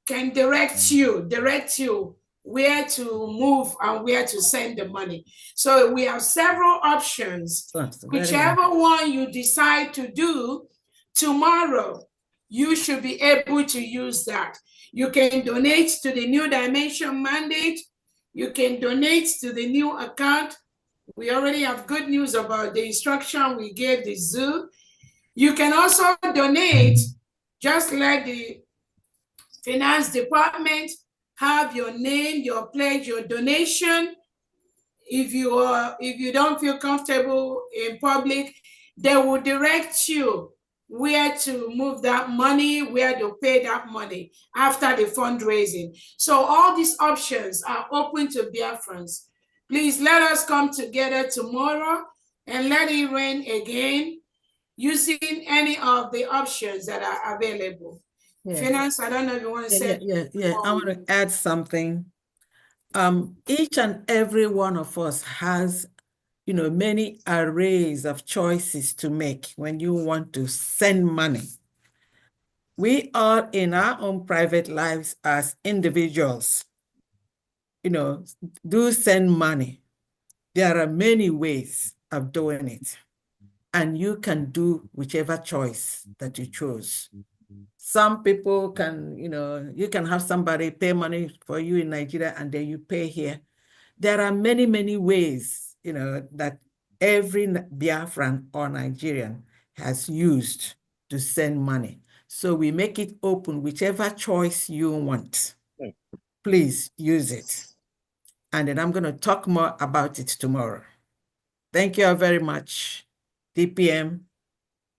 can direct you where to move and where to send the money. So we have several options. Whichever one you decide to do tomorrow, you should be able to use that. You can donate to the New Dimension mandate. You can donate to the new account. We already have good news about the instruction we gave the zoo. You can also donate, just like the finance department, have your name, your pledge, your donation. If you don't feel comfortable in public, they will direct you where to move that money, where to pay that money after the fundraising. So all these options are open to Biafrans. Please let us come together tomorrow and let it rain again using any of the options that are available. Yes. Finance, I don't know if you want to say. Yeah. I want to add something. Each and every one of us has, many arrays of choices to make when you want to send money. We are in our own private lives as individuals, do send money. There are many ways of doing it, and you can do whichever choice that you chose. Some people can, you can have somebody pay money for you in Nigeria and then you pay here. There are many, many ways, that every Biafran or Nigerian has used to send money. So we make it open, whichever choice you want. Please use it. And then I'm going to talk more about it tomorrow. Thank you all very much. DPM.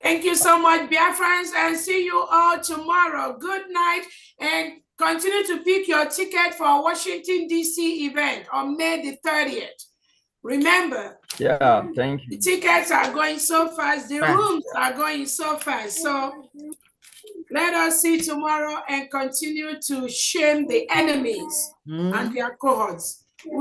Thank you so much, Biafrans, and see you all tomorrow. Good night, and continue to pick your ticket for Washington, D.C. event on May the 30th. Remember, thank you. The tickets are going so fast, the rooms are going so fast. So let us see tomorrow and continue to shame the enemies and their cohorts.